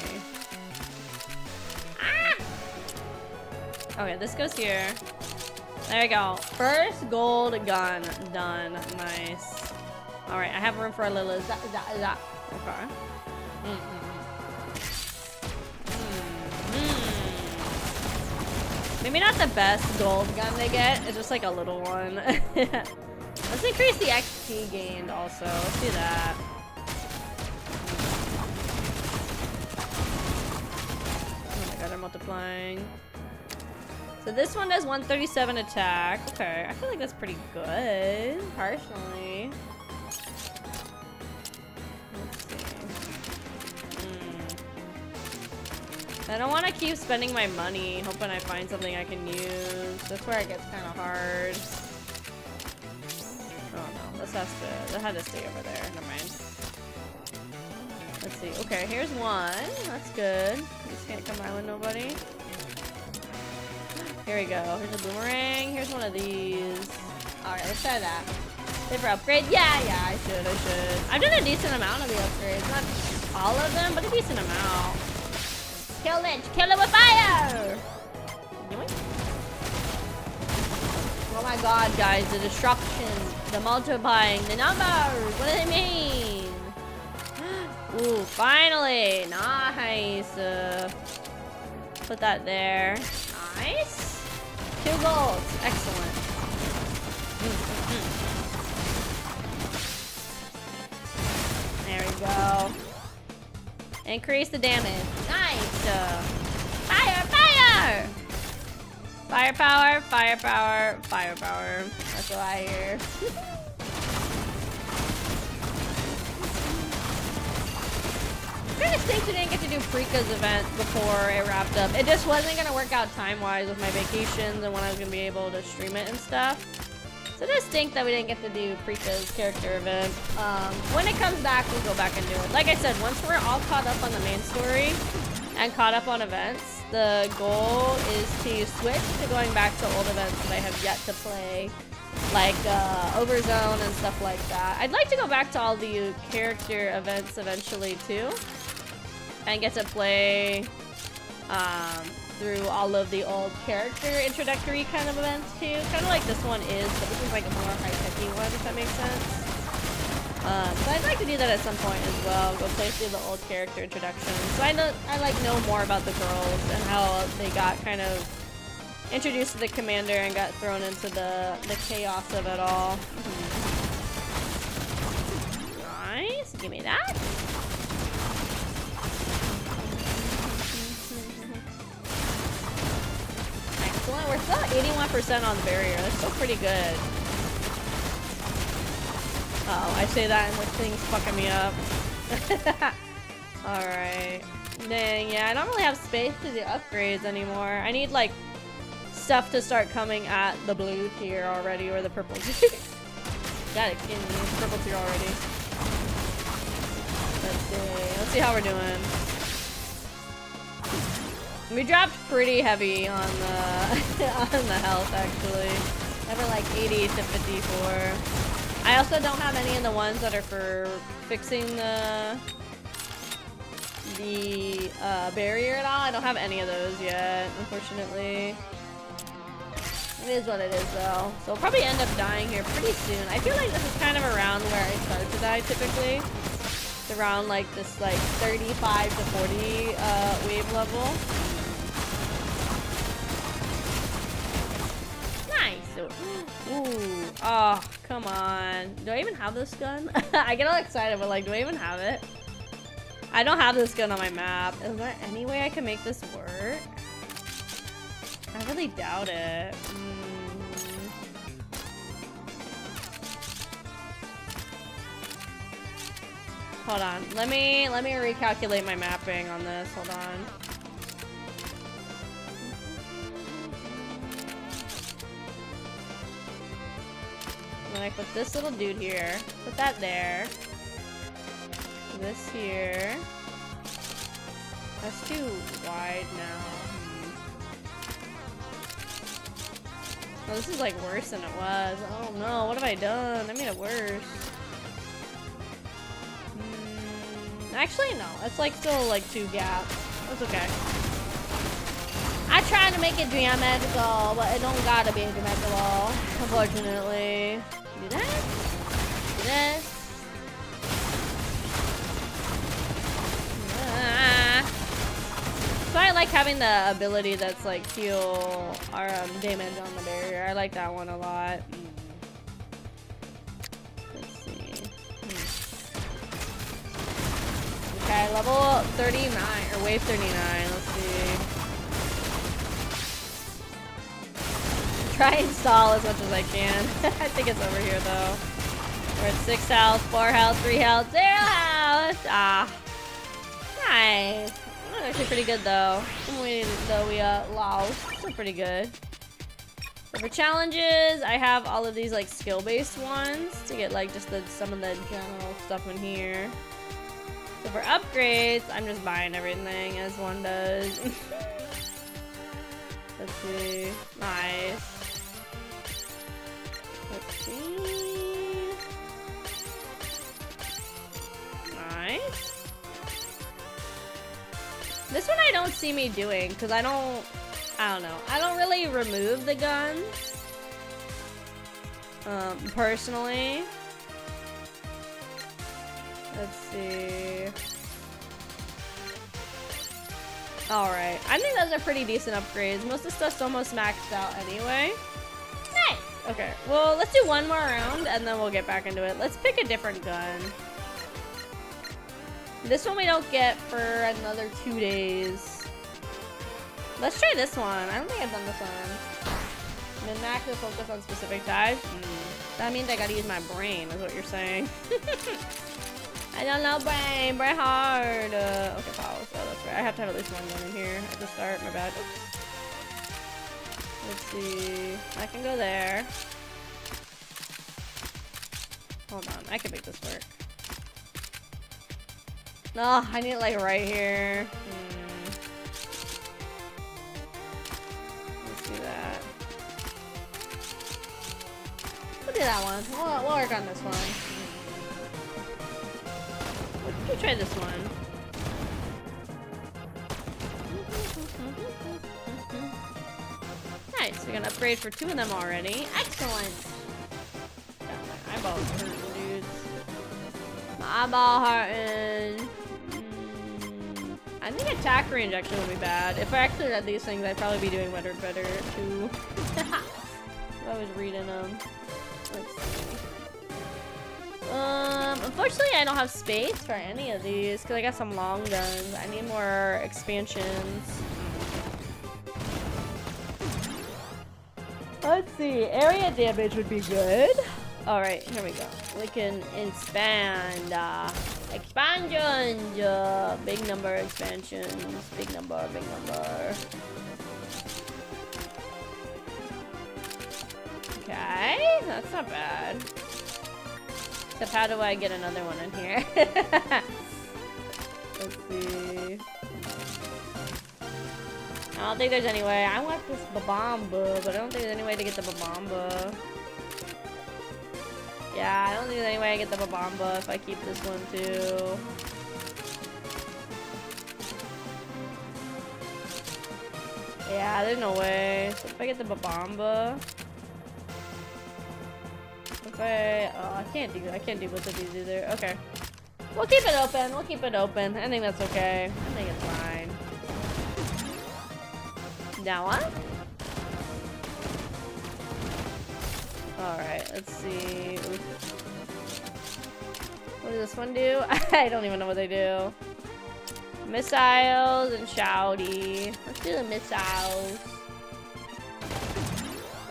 Ah! Okay, this goes here. There we go. First gold gun done. Nice. Alright, I have room for a little okay. Maybe not the best gold gun they get, it's just like a little one. Let's increase the XP gained also. Let's do that. Oh my god, they're multiplying. So this one does 137 attack. Okay, I feel like that's pretty good, personally. I don't want to keep spending my money hoping I find something I can use. That's where it gets kind of hard. Oh no, that had to stay over there. Never mind. Let's see. Okay, here's one. That's good. Just can't combine with nobody. Here we go. Here's a boomerang. Here's one of these. Alright, let's try that. Save for upgrade. Yeah, I should. I've done a decent amount of the upgrades. Not all of them, but a decent amount. Kill it! Kill it with fire! Oh my god, guys. The destruction. The multiplying. The numbers. What do they mean? Ooh, finally. Nice. Put that there. Nice. 2 golds. Excellent. There we go. Increase the damage. Nice. Fire! Firepower. That's what I hear. Kind of stinks we didn't get to do Prika's event before it wrapped up. It just wasn't going to work out time-wise with my vacations and when I was going to be able to stream it and stuff. So it does stink that we didn't get to do Prika's character event. When it comes back, we'll go back and do it. Like I said, once we're all caught up on the main story and caught up on events, the goal is to switch to going back to old events that I have yet to play. Like Overzone and stuff like that. I'd like to go back to all the character events eventually too. And get to play through all of the old character introductory kind of events too. Kind of like this one is, but this is like a more high-techy one, if that makes sense. So I'd like to do that at some point as well. Go play through the old character introductions. So I know more about the girls and how they got kind of introduced to the commander and got thrown into the chaos of it all. Nice. Give me that. Excellent. We're still at 81% on the barrier. That's still pretty good. Uh-oh, I say that and this thing's fucking me up. Alright. Dang, yeah, I don't really have space to do upgrades anymore. I need, like, stuff to start coming at the blue tier already, or the purple tier. Got it, excuse me, it's purple tier already. Let's see how we're doing. We dropped pretty heavy on the on the health actually. Never like 80 to 54. I also don't have any of the ones that are for fixing the barrier at all. I don't have any of those yet, unfortunately. It is what it is though. So we'll probably end up dying here pretty soon. I feel like this is kind of around where I start to die typically. It's around like this like 35 to 40 wave level. Nice. Ooh. Oh, come on. Do I even have this gun? I get all excited, but like, do I even have it? I don't have this gun on my map. Is there any way I can make this work? I really doubt it. Hold on. Let me recalculate my mapping on this. Hold on. Then I put this little dude here. Put that there. This here. That's too wide now. Oh, this is like worse than it was. Oh no, what have I done? I made it worse. Actually, no. It's like still like 2 gaps. That's okay. I tried to make it geometrical, but it don't gotta be geometrical, unfortunately. Do that. Do this. So I like having the ability that's like heal our damage on the barrier. I like that one a lot. Let's see. Okay, level 39 or wave 39. Let's see. Try and stall as much as I can. I think it's over here though. We're at 6 health, 4 health, 3 health, 0 health. Ah, nice. That's actually pretty good though. We lost. Still pretty good. So for challenges, I have all of these like skill-based ones to get like just some of the general stuff in here. So for upgrades, I'm just buying everything as one does. Let's see. Nice. Let's see. Nice. This one I don't see me doing because I don't know. I don't really remove the guns. Personally. Let's see. Alright. I think those are pretty decent upgrades. Most of the stuff's almost maxed out anyway. Nice! Okay. Well, let's do one more round and then we'll get back into it. Let's pick a different gun. This one we don't get for another 2 days. Let's try this one. I don't think I've done this one. Min-max to focus on specific types. That means I gotta use my brain, is what you're saying. I don't know brain hard. Okay, pause. Oh, that's right. I have to have at least one gun in here at the start. My bad. Oops. Let's see. I can go there. Hold on. I can make this work. No, I need it like right here. Let's do that. We'll do that one. We'll work on this one. Let's try this one. Nice, we're gonna upgrade for 2 of them already. Excellent! Got my eyeballs hurting, dudes. My eyeball hurting. I think attack range actually would be bad. If I actually read these things, I'd probably be doing better too. If I was reading them. Let's see. Unfortunately, I don't have space for any of these because I got some long guns. I need more expansions. Let's see. Area damage would be good. All right, here we go. We can expand. Expansions. Big number expansions. Big number. Big number. Okay, that's not bad. Except how do I get another one in here? Let's see. I don't think there's any way. I want this Babamba, but I don't think there's any way to get the Babamba. Yeah, I don't think there's any way I get the Babamba if I keep this one too. Yeah, there's no way. So if I get the Babamba. I can't do both of these either. Okay. We'll keep it open. We'll keep it open. I think that's okay. I think it's fine. Now what? Alright, let's see. What does this one do? I don't even know what they do. Missiles and shouty. Let's do the missiles.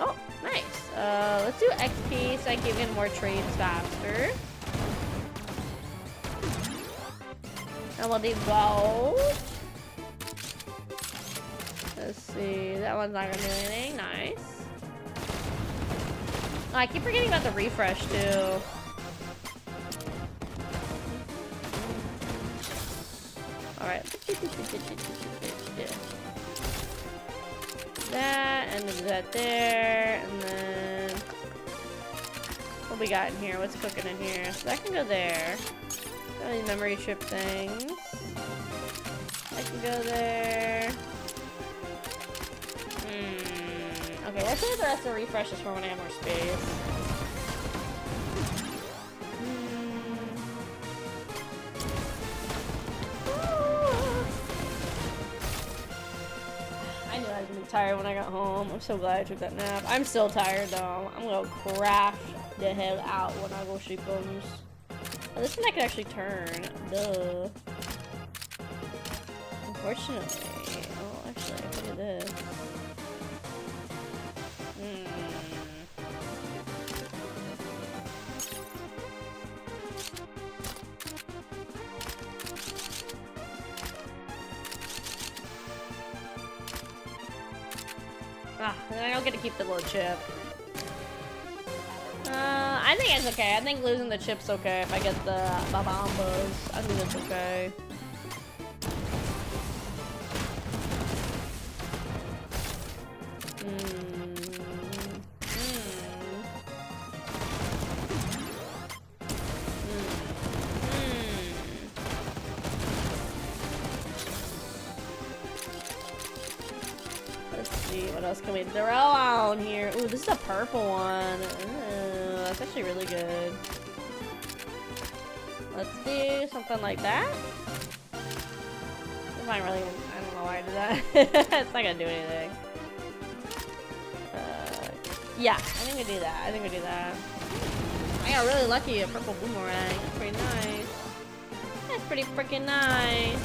Oh, nice. Let's do XP so I can get more trades faster. And we'll do gold. Let's see. That one's not gonna do anything. Nice. Oh, I keep forgetting about the refresh too. Alright. That, and then that there, and then what we got in here? What's cooking in here? So that can go there. Got these memory chip things. I can go there. Okay, let's save the rest of the refreshes for when I have more space. I knew I was gonna be tired when I got home. I'm so glad I took that nap. I'm still tired though. I'm gonna crash the hell out when I go sleep on this. Oh, this one I can actually turn. Duh. Unfortunately. Oh, actually, look at this. Ah, then I don't get to keep the little chip. I think it's okay. I think losing the chip's okay if I get the babambas. I think it's okay. Let's see, what else can we throw on here? Ooh, this is a purple one. Ooh, that's actually really good. Let's do something like that. It's not really, I don't know why I did that. It's not gonna do anything. Yeah, I think we do that. I think we do that. I got really lucky at purple boomerang. That's pretty nice. That's pretty freaking nice.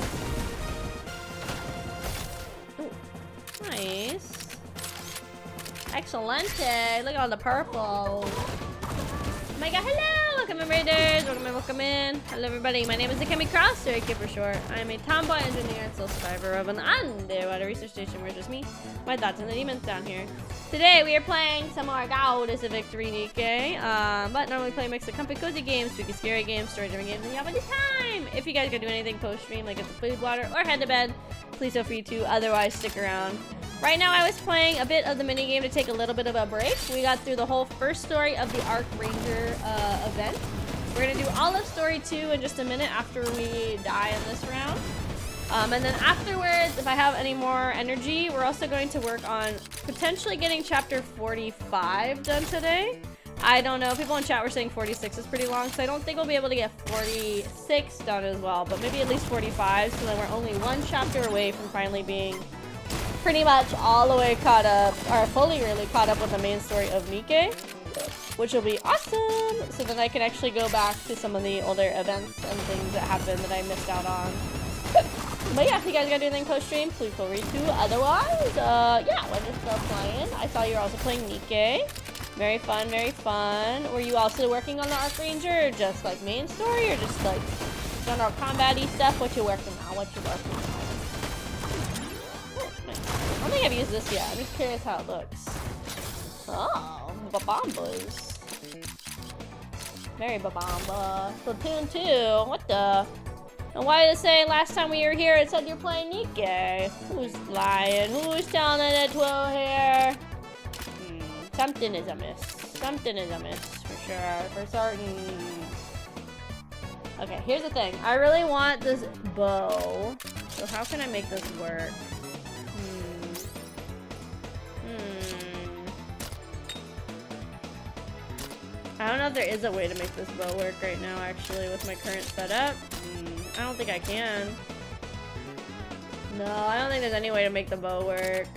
Ooh, nice. Excellente. Look at all the purple. Oh my god, hello! Welcome in, Raiders. Welcome in, welcome in. Hello, everybody. My name is Akemi Kraus, or AKE for short. I am a tomboy engineer and sole survivor of an underwater research station where it's just me, my thoughts, and the demons down here. Today, we are playing some more Goddess of Victory NIKKE, but normally play a mix of comfy, cozy games, spooky, scary games, story-driven games, and you have a good time! If you guys are doing anything post-stream, like get some food, water, or head to bed, please feel free to. Otherwise, stick around. Right now, I was playing a bit of the minigame to take a little bit of a break. We got through the whole first story of the Arc Ranger event. We're gonna do all of story 2 in just a minute after we die in this round. And then afterwards, if I have any more energy, we're also going to work on potentially getting chapter 45 done today. I don't know, people in chat were saying 46 is pretty long, so I don't think we'll be able to get 46 done as well, but maybe at least 45, so then we're only one chapter away from finally being pretty much all the way caught up, or fully really caught up with the main story of NIKKE, which will be awesome! So then I can actually go back to some of the older events and things that happened that I missed out on. But yeah, if you guys gotta do anything post-stream, please feel free to. Otherwise, yeah, we're just still playing. I saw you were also playing NIKKE. Very fun, very fun. Were you also working on the Arc Ranger, or just like main story, or just like general combat-y stuff? What you working on? What you working on? I don't think I've used this yet. I'm just curious how it looks. Oh, babambas. Very babamba. Splatoon 2. What the? And why did it say last time we were here it said you're playing NIKKE? Who's lying? Who's telling the truth here? Something is amiss. Something is amiss for sure. For certain. Okay, here's the thing. I really want this bow. So how can I make this work? I don't know if there is a way to make this bow work right now, actually, with my current setup. I don't think I can. No, I don't think there's any way to make the bow work.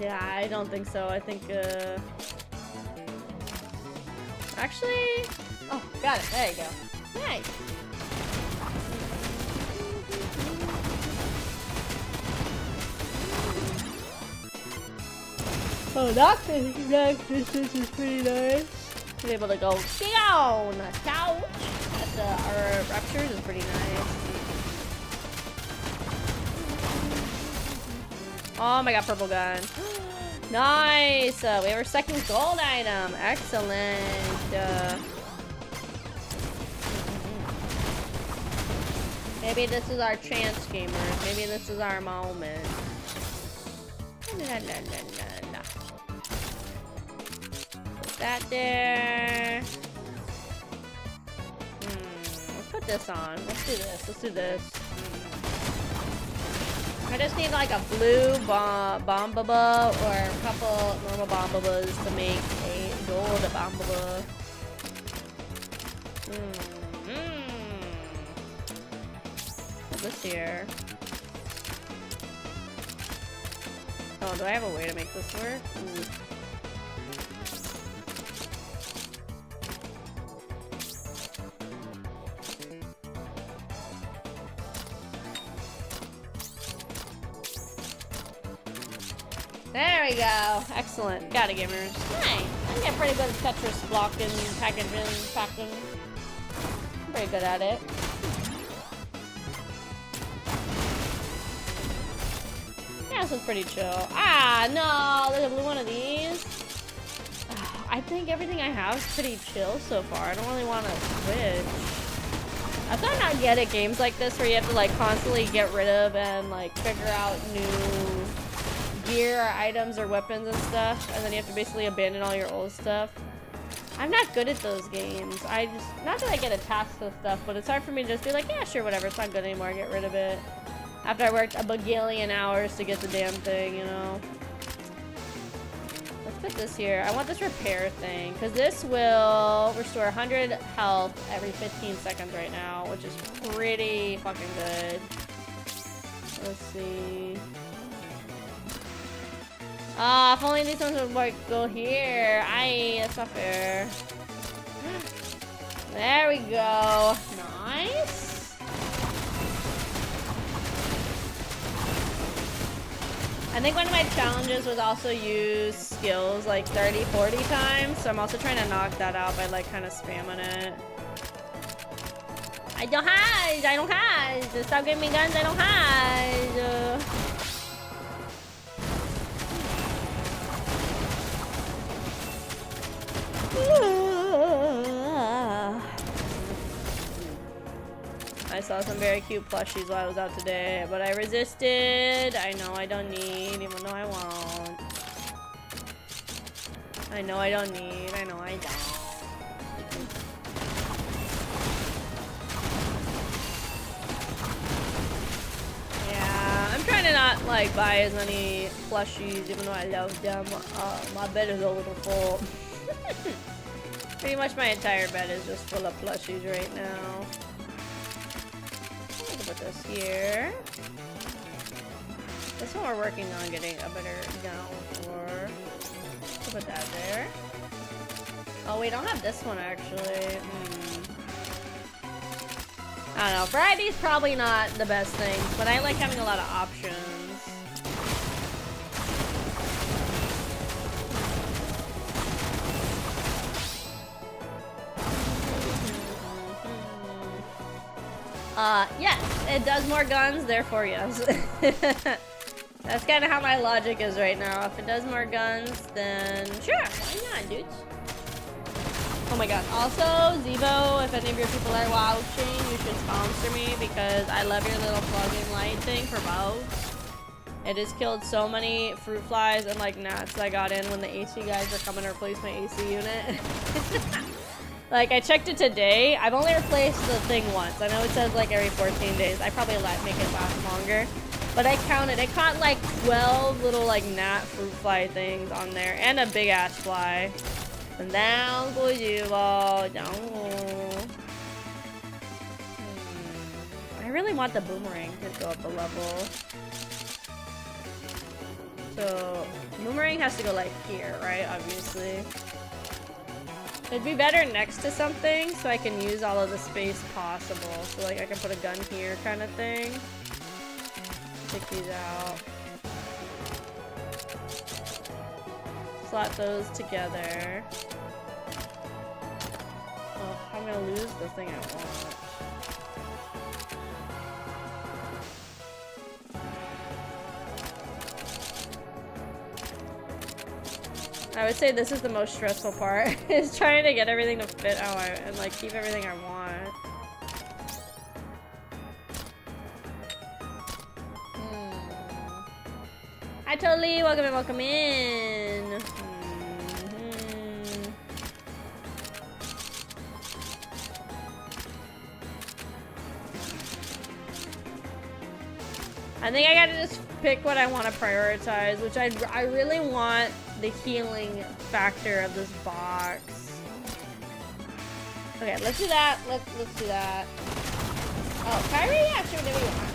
Yeah, I don't think so. I think, actually... Oh, got it. There you go. Nice. Oh, that distance is pretty nice. Be able to go down a couch at our ruptures is pretty nice. Oh my god, purple gun. Nice. We have our second gold item. Excellent. Maybe this is our chance, gamers. Maybe this is our moment. La, la, la, la, la. Put that there. Let's put this on. Let's do this. Let's do this. I just need like a blue bombaba or a couple normal bombabas to make a gold bombaba. What's this here? Oh, do I have a way to make this work? Ooh. There we go. Excellent. Got it, gamers. Nice. I get pretty good at Tetris blocking, packaging, packing. I'm pretty good at it. This one's pretty chill. Ah, no, there's a blue one of these. I think everything I have is pretty chill so far. I don't really want to switch. I thought not get at games like this where you have to like constantly get rid of and like figure out new gear or items or weapons and stuff, and then you have to basically abandon all your old stuff. I'm not good at those games. I just, not that I get attached to stuff, but it's hard for me to just be like, yeah, sure, whatever, it's not good anymore, get rid of it. After I worked a bagillion hours to get the damn thing, you know? Let's put this here. I want this repair thing, because this will restore 100 health every 15 seconds right now, which is pretty fucking good. Let's see. Ah, if only these ones would like go here. Aye, that's not fair. There we go. Nice. I think one of my challenges was also use skills like 30, 40 times. So I'm also trying to knock that out by like kind of spamming it. I don't hide. I don't hide. Just stop giving me guns. I don't hide. I saw some very cute plushies while I was out today, but I resisted. I know I don't need, even though I won't. I know I don't need, I know I don't. Yeah, I'm trying to not like buy as many plushies, even though I love them. My bed is a little full. Pretty much my entire bed is just full of plushies right now. Let's put this here. This one we're working on getting a better gown for. Let's put that there. Oh, we don't have this one actually. I don't know. Variety is probably not the best thing, but I like having a lot of options. Yes, it does more guns, therefore yes. That's kind of how my logic is right now. If it does more guns, then sure, why not, dudes? Oh my god. Also, Zevo, if any of your people are watching, you should sponsor me because I love your little plug-in light thing for boats. It has killed so many fruit flies and like gnats I got in when the AC guys were coming to replace my AC unit. Like, I checked it today. I've only replaced the thing once. I know it says like every 14 days. I probably make it last longer. But I counted. I caught like 12 little like gnat fruit fly things on there. And a big ass fly. And down goes you all. Down. I really want the boomerang to go up a level. So, boomerang has to go like here, right? Obviously. It'd be better next to something so I can use all of the space possible. So like I can put a gun here kind of thing. Take these out. Slot those together. Oh, I'm gonna lose the thing I want. I would say this is the most stressful part, is trying to get everything to fit how and like keep everything I want. Hi Totally, welcome in, welcome in. I think I gotta just pick what I want to prioritize, which I really want the healing factor of this box. Okay, let's do that. Let's do that. Oh, Kyrie? Yeah, sure, do we want.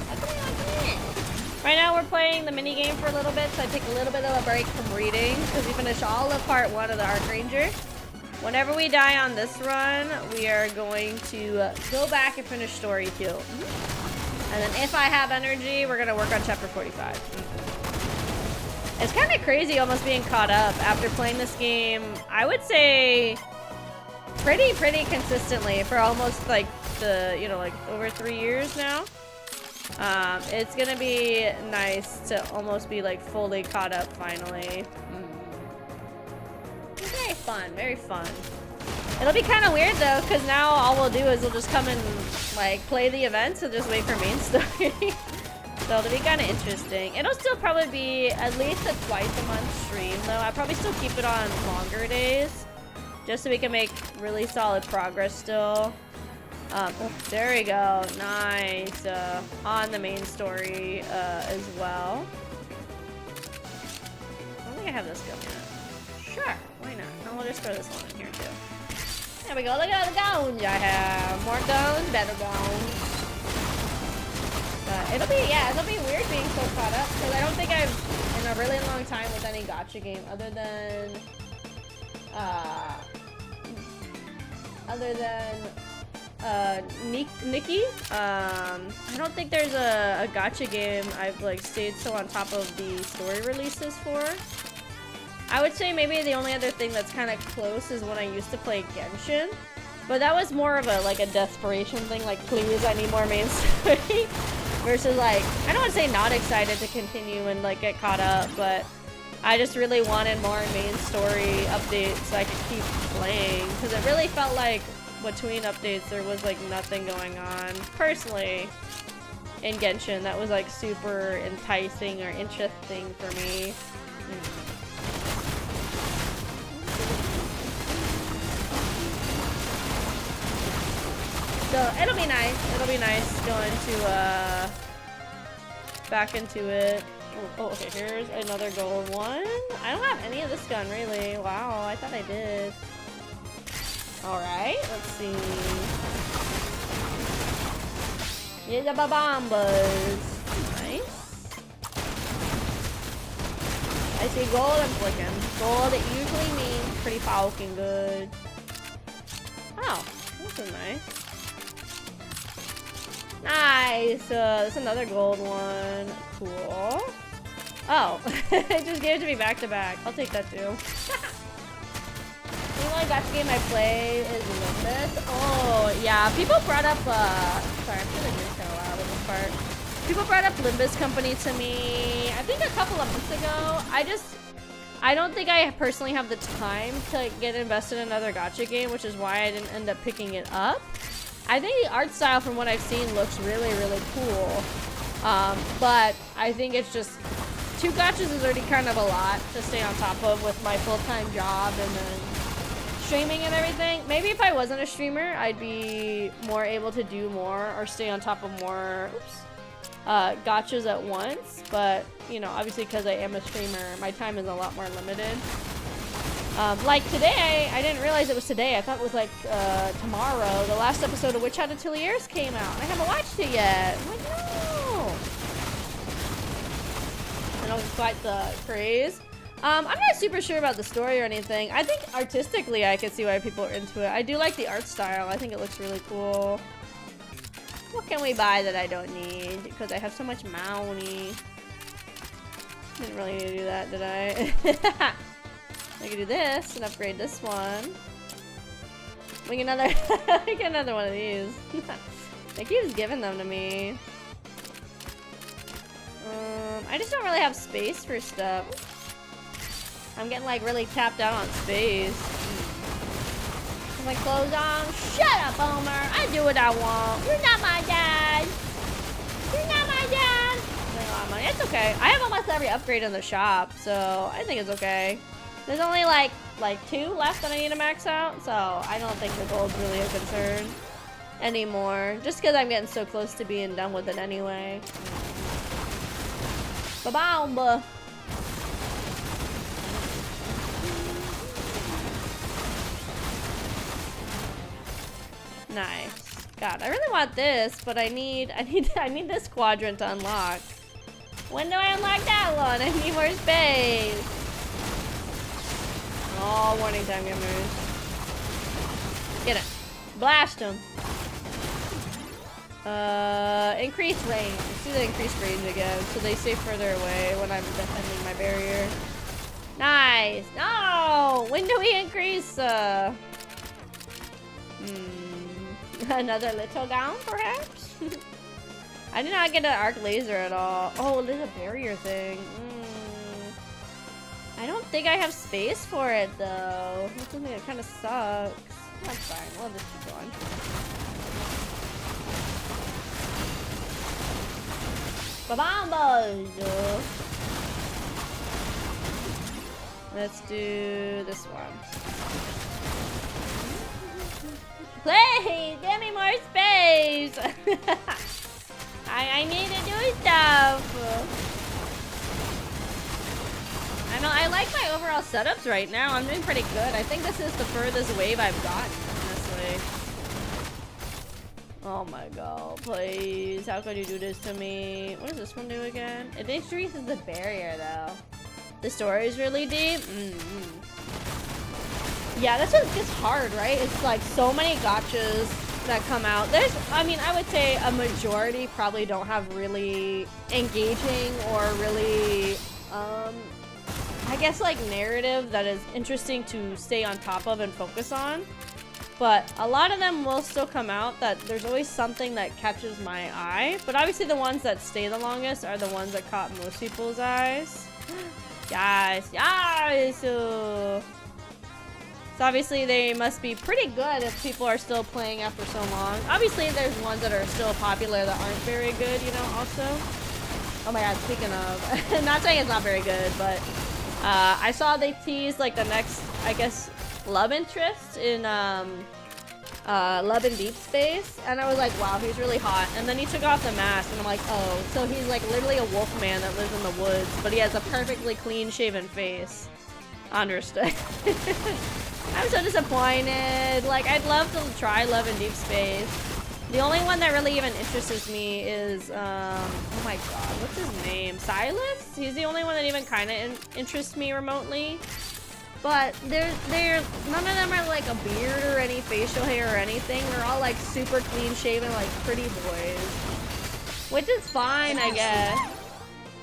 Right now we're playing the mini game for a little bit, so I take a little bit of a break from reading because we finished all of part 1 of the Archranger. Whenever we die on this run, we are going to go back and finish story 2. And then if I have energy, we're gonna work on chapter 45. It's kind of crazy almost being caught up after playing this game, I would say pretty consistently for almost like the, you know, like over 3 years now. It's gonna be nice to almost be like fully caught up finally. Very fun, very fun. It'll be kind of weird though, because now all we'll do is we'll just come and like play the events and just wait for main story. So it'll be kind of interesting. It'll still probably be at least a twice a month stream though. I'll probably still keep it on longer days, just so we can make really solid progress still. Oh, there we go. Nice. On the main story as well. I don't think I have this gun yet. Sure, why not? And we'll just throw this one in here too. There we go. Look at all the guns I have. More guns, better guns. It'll be weird being so caught up because I don't think I've in a really long time with any gacha game other than NIKKE. I don't think there's a gacha game I've like stayed so on top of the story releases for. I would say maybe the only other thing that's kind of close is when I used to play Genshin, but that was more of a desperation thing, like please I need more main story, versus like I don't want to say not excited to continue and like get caught up, but I just really wanted more main story updates so I could keep playing, because it really felt like between updates there was like nothing going on personally in Genshin that was like super enticing or interesting for me. So it'll be nice. It'll be nice going to back into it. Oh, okay, here's another gold one. I don't have any of this gun really. Wow, I thought I did. Alright, let's see. Yeah, the bombas. Nice. I see gold, I'm clicking. Gold, it usually means pretty fucking good. Oh, this is nice. Nice! That's another gold one. Cool. Oh, it just gave it to me back to back. I'll take that too. The only gacha game I play is Limbus. Oh, yeah. People brought up, sorry, I'm feeling really kind of loud in this part. People brought up Limbus Company to me, I think a couple of months ago. I don't think I personally have the time to get invested in another gacha game, which is why I didn't end up picking it up. I think the art style from what I've seen looks really, really cool. But I think it's just 2 gachas is already kind of a lot to stay on top of with my full-time job and then streaming and everything. Maybe if I wasn't a streamer, I'd be more able to do more or stay on top of more gachas at once. But, you know, obviously because I am a streamer, my time is a lot more limited. Like today, I didn't realize it was today. I thought it was like tomorrow. The last episode of Witch Hat Ateliers came out, and I haven't watched it yet. I'm like, no. And it was quite the craze. I'm not super sure about the story or anything. I think artistically, I can see why people are into it. I do like the art style. I think it looks really cool. What can we buy that I don't need? Because I have so much money. Didn't really need to do that, did I? I can do this and upgrade this one. We get another, get another one of these. They keep just giving them to me. I just don't really have space for stuff. I'm getting like really tapped out on space. Put my clothes on. Shut up, Homer. I do what I want. You're not my dad. You're not my dad. It's okay. I have almost every upgrade in the shop, so I think it's okay. There's only like 2 left that I need to max out, so I don't think the gold's really a concern anymore. Just because I'm getting so close to being done with it anyway. Ba-bomba! Nice. God, I really want this, but I need this quadrant to unlock. When do I unlock that one? I need more space. Oh, warning time gamers. Get it. Blast them. Increase range. Let's do the increased range again, so they stay further away when I'm defending my barrier. Nice. No! When do we increase, Another little gown, perhaps? I did not get an arc laser at all. Oh, there's a barrier thing. I don't think I have space for it though. That's something that kind of sucks. That's fine. We'll just keep going. Ba-bam-buzz! Let's do this one. Please, give me more space! I need to do stuff! I know, I like my overall setups right now. I'm doing pretty good. I think this is the furthest wave I've gotten, honestly. Oh my god, please. How could you do this to me? What does this one do again? It increases the barrier, though. The story is really deep. Yeah, that's what gets hard, right? It's like so many gotchas that come out. There's, I mean, I would say a majority probably don't have really engaging or really, I guess like narrative that is interesting to stay on top of and focus on. But a lot of them will still come out that there's always something that catches my eye. But obviously the ones that stay the longest are the ones that caught most people's eyes. Yes, yes! So obviously they must be pretty good if people are still playing after so long. Obviously there's ones that are still popular that aren't very good, you know, also. Oh my god, speaking of, not saying it's not very good, but I saw they teased like the next, I guess, love interest in Love in Deep Space, and I was like, wow, he's really hot. And then he took off the mask and I'm like, oh, so he's like literally a wolf man that lives in the woods, but he has a perfectly clean shaven face. Understood. I'm so disappointed. Like, I'd love to try Love in Deep Space. The only one that really even interests me is oh my god, what's his name? Silas? He's the only one that even kind of interests me remotely. But they're none of them are like a beard or any facial hair or anything. They're all like super clean shaven, like pretty boys, which is fine, I guess.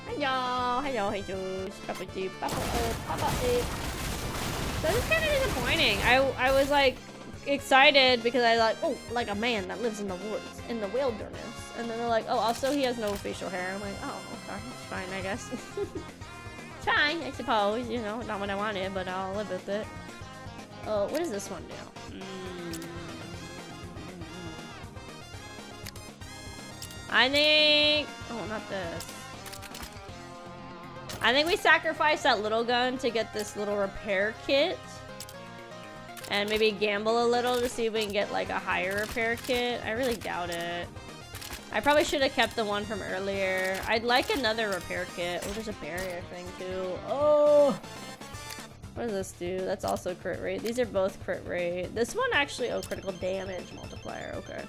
Hello, hello, hello. So it's kind of disappointing. I was like excited because I like, oh, like a man that lives in the woods, in the wilderness. And then they're like, oh, also he has no facial hair. I'm like, oh, okay, it's fine, I guess. Fine, I suppose, you know, not what I wanted, but I'll live with it. Oh, what does this one do? I think, oh, not this. I think we sacrifice that little gun to get this little repair kit. And maybe gamble a little to see if we can get like a higher repair kit. I really doubt it. I probably should have kept the one from earlier. I'd like another repair kit. Oh, there's a barrier thing too. Oh! What does this do? That's also crit rate. These are both crit rate. This one actually, oh, critical damage multiplier. Okay.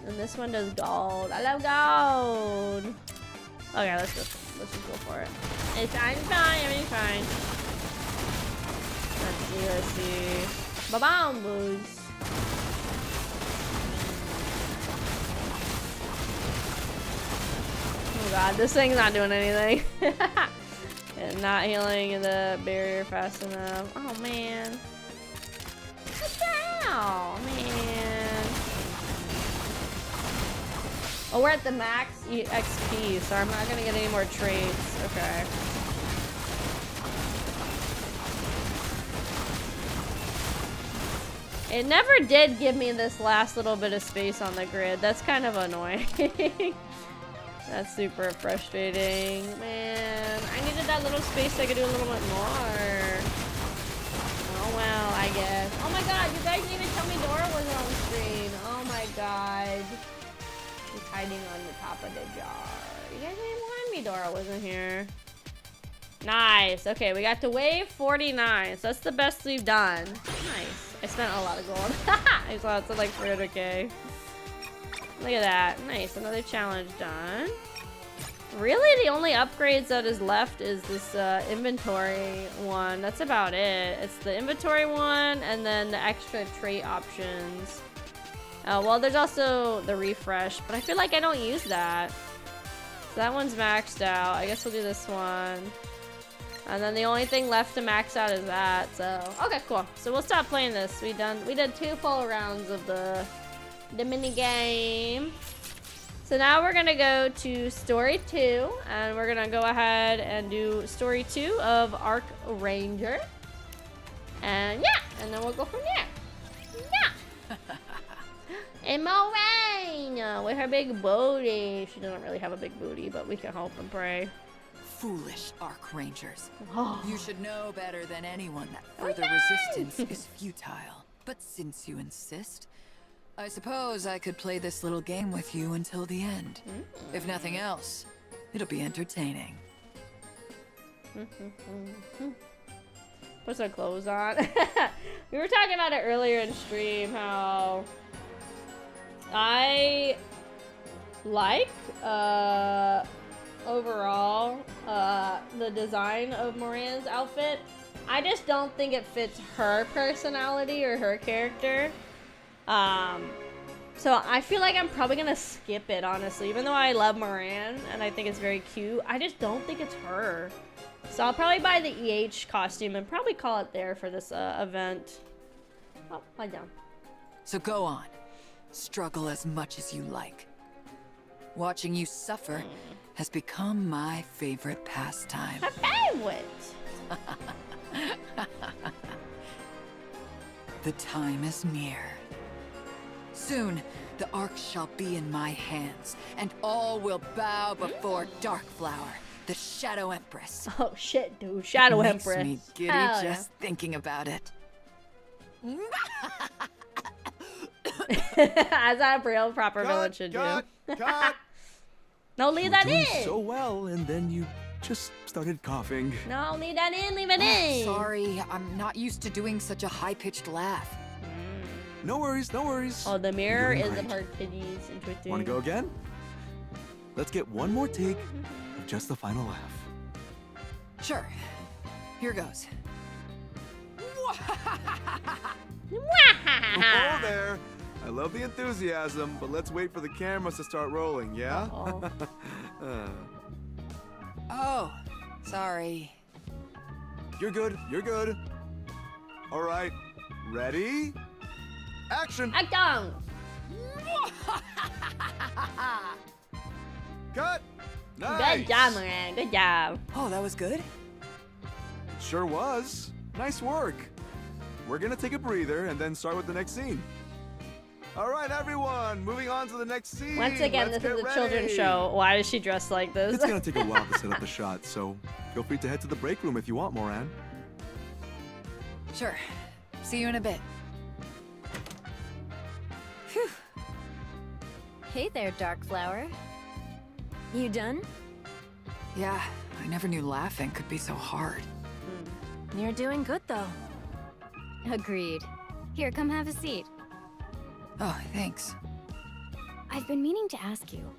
And this one does gold. I love gold! Okay, let's just go for it. It's fine, everything's fine. Let's see. Ba-bam, boys. Oh god, this thing's not doing anything. And not healing the barrier fast enough. Oh man. What the hell, man? Oh, we're at the max XP, so I'm not gonna get any more traits. Okay. It never did give me this last little bit of space on the grid. That's kind of annoying. That's super frustrating. Man, I needed that little space so I could do a little bit more. Oh well, I guess. Oh my god, you guys didn't even tell me Dora wasn't on the screen. Oh my god. She's hiding on the top of the jar. You guys didn't warn me Dora wasn't here. Nice. Okay, we got to wave 49. So that's the best we've done. Nice. I spent a lot of gold. I saw it's like 300k. Look at that. Nice. Another challenge done. Really, the only upgrades that is left is this inventory one. That's about it. It's the inventory one and then the extra trait options. Well, there's also the refresh, but I feel like I don't use that. So that one's maxed out. I guess we'll do this one. And then the only thing left to max out is that, so okay, cool. So we'll stop playing this. We did 2 full rounds of the mini game. So now we're gonna go to story 2, and we're gonna go ahead and do story 2 of Arc Ranger. And yeah, and then we'll go from there. Yeah. And Moraine with her big booty. She doesn't really have a big booty, but we can hope and pray. Foolish Arc Rangers. Oh. You should know better than anyone that further resistance is futile. But since you insist, I suppose I could play this little game with you until the end. If nothing else, it'll be entertaining. Put some clothes on. We were talking about it earlier in stream, how I like overall the design of Moraine's outfit. I just don't think it fits her personality or her character. So I feel like I'm probably gonna skip it, honestly. Even though I love Moraine and I think it's very cute, I just don't think it's her. So I'll probably buy the EH costume and probably call it there for this event. Oh, lie down. So go on. Struggle as much as you like. Watching you suffer has become my favorite pastime. My favorite! The time is near. Soon, the Ark shall be in my hands, and all will bow before Darkflower, the Shadow Empress. Oh shit, dude. Shadow Empress. Makes me giddy Hell just thinking about it. As a real proper villain should do. No, leave that in. So well, and then you just started coughing. No, leave that in. Leave it in. Sorry, I'm not used to doing such a high-pitched laugh. No worries, no worries. Oh, the mirror You're is doing of her titties and twisting. Want to go again? Let's get one more take of just the final laugh. Sure. Here goes. Oh there. I love the enthusiasm, but let's wait for the cameras to start rolling, yeah? Oh, sorry. You're good, you're good. All right, ready? Action! Action! Cut! Nice! Good job, Moraine. Good job. Oh, that was good? It sure was. Nice work. We're gonna take a breather and then start with the next scene. All right, everyone, moving on to the next scene. Once again, Let's this is get a children's ready. show. Why is she dressed like this? It's gonna take a while to set up the shot, so feel free to head to the break room if you want, Moran. Sure. See you in a bit. Phew. Hey there, Darkflower. You done? Yeah, I never knew laughing could be so hard. You're doing good, though. Agreed. Here, come have a seat. Oh, thanks. I've been meaning to ask you,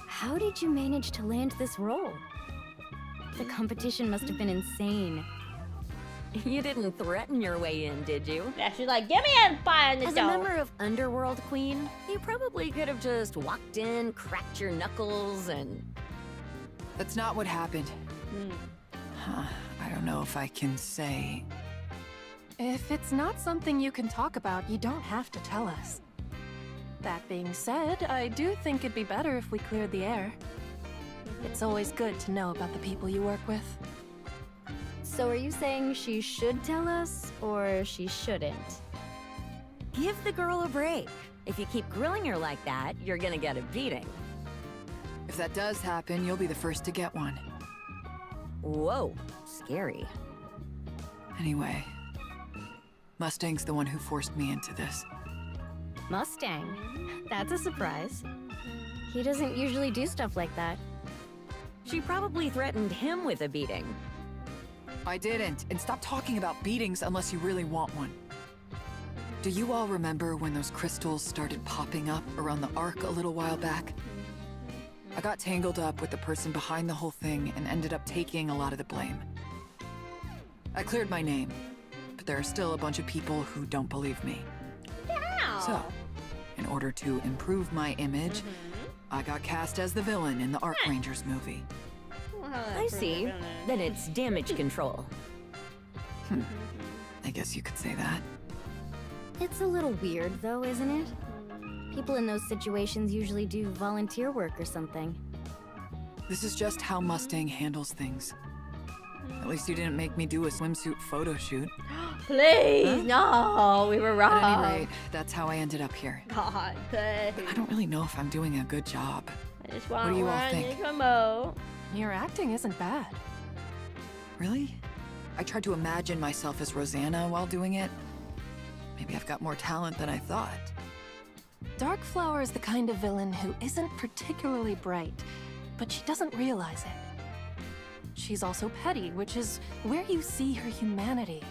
how did you manage to land this role? The competition must have been insane. You didn't threaten your way in, did you? Yeah, she's like, give me a pie in the As dough. a member of Underworld Queen, you probably could have just walked in, cracked your knuckles, and... That's not what happened. I don't know if I can say. If it's not something you can talk about, you don't have to tell us. That being said, I do think it'd be better if we cleared the air. It's always good to know about the people you work with. So are you saying she should tell us, or she shouldn't? Give the girl a break. If you keep grilling her like that, you're gonna get a beating. If that does happen, you'll be the first to get one. Whoa, scary. Anyway, Mustang's the one who forced me into this. Mustang? That's a surprise. He doesn't usually do stuff like that. She probably threatened him with a beating. I didn't, and stop talking about beatings unless you really want one. Do you all remember when those crystals started popping up around the Ark a little while back? I got tangled up with the person behind the whole thing and ended up taking a lot of the blame. I cleared my name, but there are still a bunch of people who don't believe me. Wow. So, in order to improve my image, I got cast as the villain in the Arc Rangers movie. I see. Then it's damage control. I guess you could say that. It's a little weird, though, isn't it? People in those situations usually do volunteer work or something. This is just how Mustang handles things. At least you didn't make me do a swimsuit photo shoot. Please, no, we were wrong. At any rate, that's how I ended up here. God, please. I don't really know if I'm doing a good job. I just want What do you all one think? remote. Your acting isn't bad. Really? I tried to imagine myself as Rosanna while doing it. Maybe I've got more talent than I thought. Darkflower is the kind of villain who isn't particularly bright, but she doesn't realize it. She's also petty, which is where you see her humanity.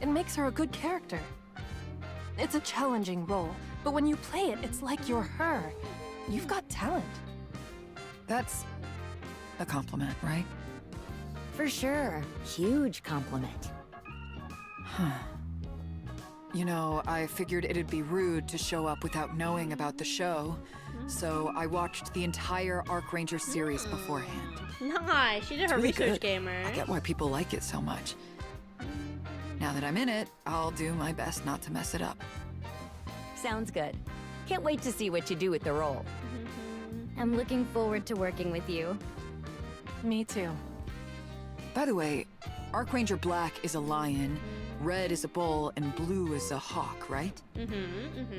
It makes her a good character. It's a challenging role, but when you play it, it's like you're her. You've got talent. That's a compliment, right? For sure. Huge compliment. Huh. You know, I figured it'd be rude to show up without knowing about the show, so I watched the entire Arc Ranger series beforehand. Nice, she did her It's really research good. gamer. I get why people like it so much. Now that I'm in it, I'll do my best not to mess it up. Sounds good. Can't wait to see what you do with the role. I'm looking forward to working with you. Me too. By the way, Arc Ranger Black is a lion, red is a bull, and blue is a hawk, right?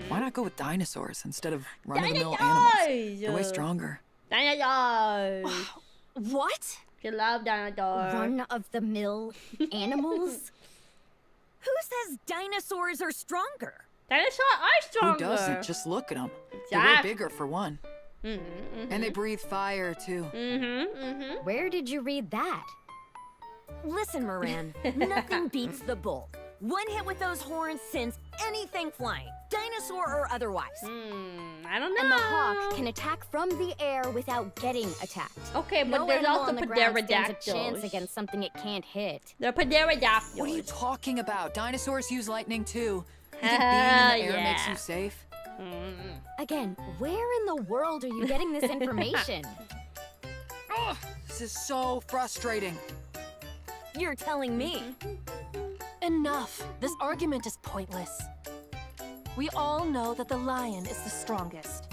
Why not go with dinosaurs instead of run-of-the-mill animals? They're way stronger. Dinosaurs! What? You love dinosaurs. Run-of-the-mill animals? Who says dinosaurs are stronger? Dinosaurs are stronger. Who doesn't? Just look at them. They're way bigger for one. And they breathe fire, too. Where did you read that? Listen, Moran, nothing beats the bull. One hit with those horns sends anything flying, dinosaur or otherwise. I don't know. And the hawk can attack from the air without getting attacked. Okay, but no there's animal also on the ground stands a pterodactyls. chance against something it can't hit. They're pterodactyls. What are you talking about? Dinosaurs use lightning, too. You think being in the air makes you safe? Again, where in the world are you getting this information? Ugh, this is so frustrating. You're telling me. Enough. This argument is pointless. We all know that the lion is the strongest.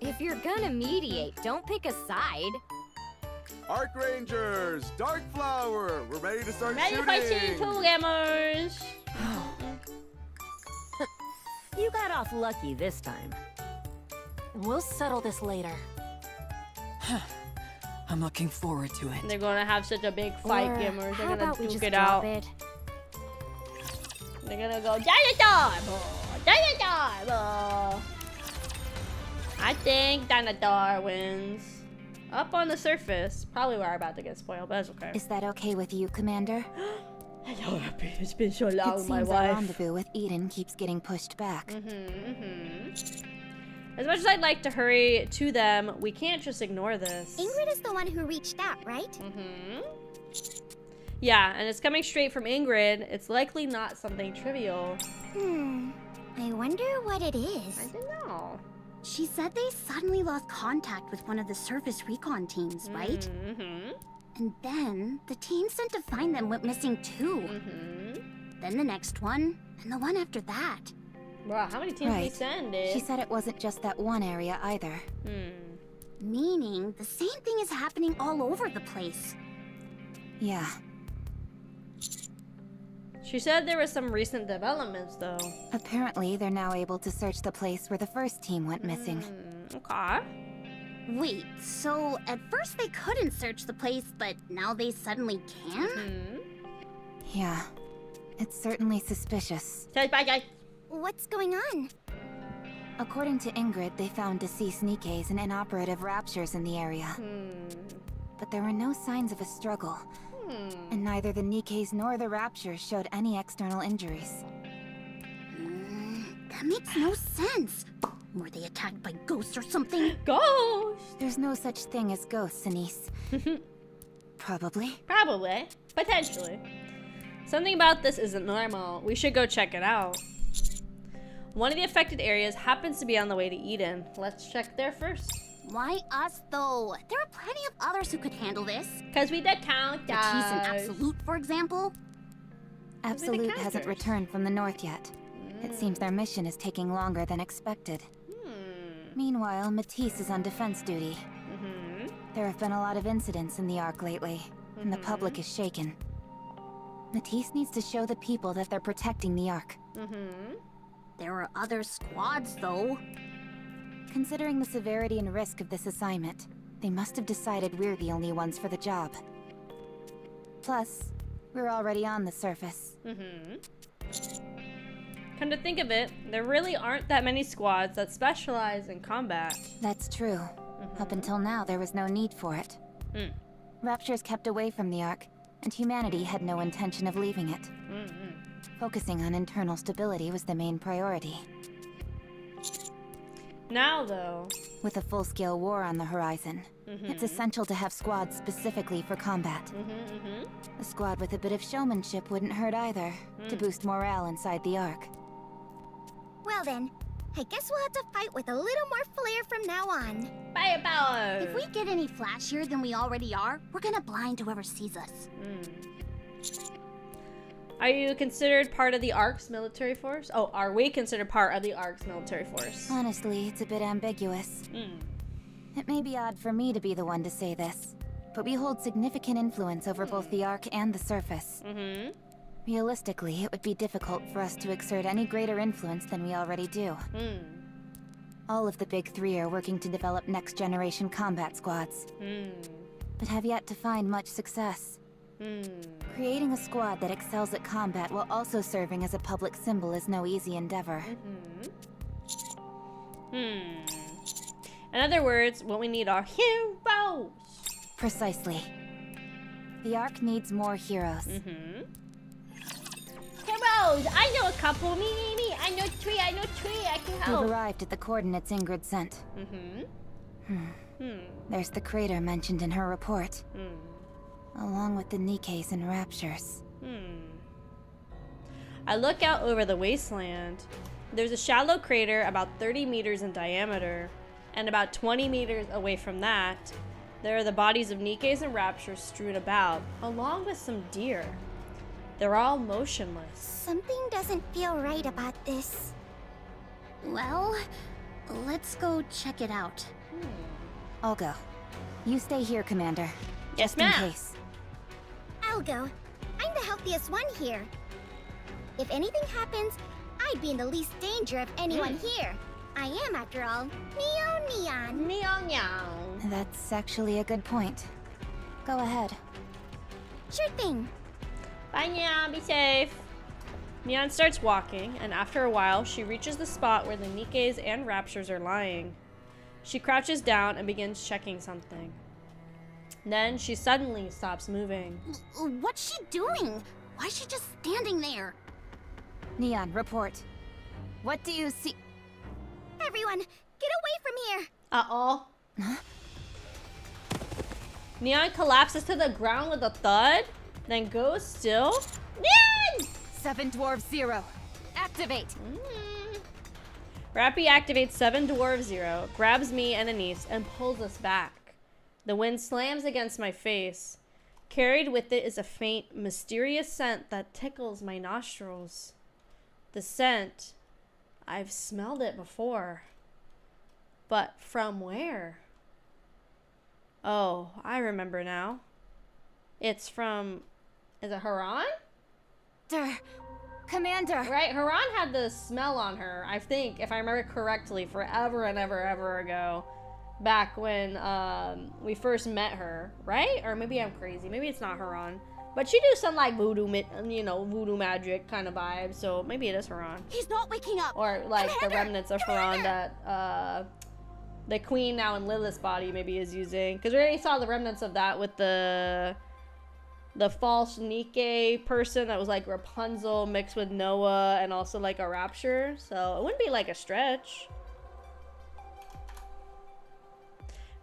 If you're gonna mediate, don't pick a side. Arc Rangers, Darkflower, we're ready to start Ready for season shooting. 2, gamers. You got off lucky this time. We'll settle this later. I'm looking forward to it. They're gonna have such a big fight, Or gamers. They're how gonna about we duke just it drop out. it? They're gonna go dinosaur! Dinosaur! I think dinosaur wins. Up on the surface. Probably we're about to get spoiled, but that's okay. Is that okay with you, Commander? Hello, happy. It's been so long, It my seems wife. our rendezvous with Eden keeps getting pushed back. As much as I'd like to hurry to them, we can't just ignore this. Ingrid is the one who reached out, right? Yeah, and it's coming straight from Ingrid. It's likely not something trivial. I wonder what it is. I don't know. She said they suddenly lost contact with one of the surface recon teams, right? And then the team sent to find them went missing too. Then the next one, and the one after that. Bro, how many teams we Right. send, dude? She said it wasn't just that one area either. Meaning the same thing is happening all over the place. Yeah. She said there was some recent developments, though. Apparently, they're now able to search the place where the first team went missing. Okay. Wait, so at first they couldn't search the place, but now they suddenly can? Yeah. It's certainly suspicious. What's going on? According to Ingrid, they found deceased Nikkes and inoperative raptures in the area. But there were no signs of a struggle. And neither the Nikkes nor the raptures showed any external injuries. That makes no sense. Were they attacked by ghosts or something? Ghosts? There's no such thing as ghosts, Anise. Probably. Probably. Potentially. Something about this isn't normal. We should go check it out. One of the affected areas happens to be on the way to Eden. Let's check there first. Why us, though? There are plenty of others who could handle this. Because we the counters. The T's and Absolute, for example. Absolute hasn't returned from the north yet. It seems their mission is taking longer than expected. Meanwhile, Matisse is on defense duty. There have been a lot of incidents in the Ark lately, and the public is shaken. Matisse needs to show the people that they're protecting the Ark. There are other squads, though. Considering the severity and risk of this assignment, they must have decided we're the only ones for the job. Plus, we're already on the surface. Come to think of it, there really aren't that many squads that specialize in combat. That's true. Up until now, there was no need for it. Raptures kept away from the Ark, and humanity had no intention of leaving it. Focusing on internal stability was the main priority. Now, though, with a full-scale war on the horizon, it's essential to have squads specifically for combat. A squad with a bit of showmanship wouldn't hurt either, to boost morale inside the Ark. Well then, I guess we'll have to fight with a little more flair from now on. Firepower! If we get any flashier than we already are, we're gonna blind whoever sees us. Are you considered part of the Ark's military force? Oh, are we considered part of the Ark's military force? Honestly, it's a bit ambiguous. It may be odd for me to be the one to say this, but we hold significant influence over both the Ark and the surface. Realistically, it would be difficult for us to exert any greater influence than we already do. All of the big three are working to develop next-generation combat squads, but have yet to find much success. Creating a squad that excels at combat while also serving as a public symbol is no easy endeavor. In other words, what we need are heroes! Precisely. The Ark needs more heroes. Heroes! I know a couple! Me! I know three! I can help! We've arrived at the coordinates Ingrid sent. There's the crater mentioned in her report. Along with the NIKKEs and Raptures. I look out over the wasteland. There's a shallow crater about 30 meters in diameter, and about 20 meters away from that, there are the bodies of NIKKEs and Raptures strewn about, along with some deer. They're all motionless. Something doesn't feel right about this. Well, let's go check it out. I'll go. You stay here, Commander. Yes, just in ma'am. case. I'll go. I'm the healthiest one here. If anything happens, I'd be in the least danger of anyone here. I am, after all, Neon. Neon. That's actually a good point. Go ahead. Sure thing. Bye, Neon. Be safe. Neon starts walking, and after a while, she reaches the spot where the NIKKEs and Raptures are lying. She crouches down and begins checking something. Then she suddenly stops moving. What's she doing? Why is she just standing there? Neon, report. What do you see? Everyone, get away from here! Uh-oh. Neon collapses to the ground with a thud, then goes still. Neon! 7 Dwarf 0. Activate! Rappy activates 7 Dwarf 0, grabs me and Anise, and pulls us back. The wind slams against my face. Carried with it is a faint, mysterious scent that tickles my nostrils. The scent, I've smelled it before. But from where? Oh, I remember now. It's from... Is it Haran? Commander! Right, Haran had the smell on her, I think, if I remember correctly, forever and ever ago. Back when we first met her, right? Or maybe I'm crazy. Maybe it's not Haran. But she do some like voodoo magic kind of vibe. So maybe it is Haran. He's not waking up. Or like Commander! the remnants of Haran that the queen now in Lilith's body maybe is using. Because we already saw the remnants of that with the false NIKKE person that was like Rapunzel mixed with Noah and also like a Rapture. So it wouldn't be like a stretch.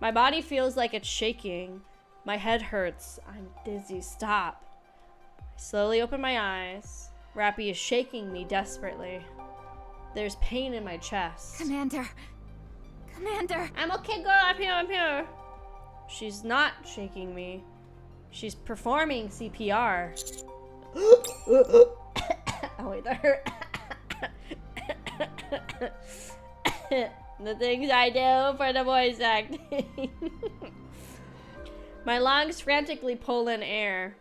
My body feels like it's shaking. My head hurts. I'm dizzy. Stop. I slowly open my eyes. Rappy is shaking me desperately. There's pain in my chest. Commander! I'm okay, girl. I'm here. She's not shaking me. She's performing CPR. Oh, wait, that hurt. The things I do for the voice acting. My lungs frantically pull in air.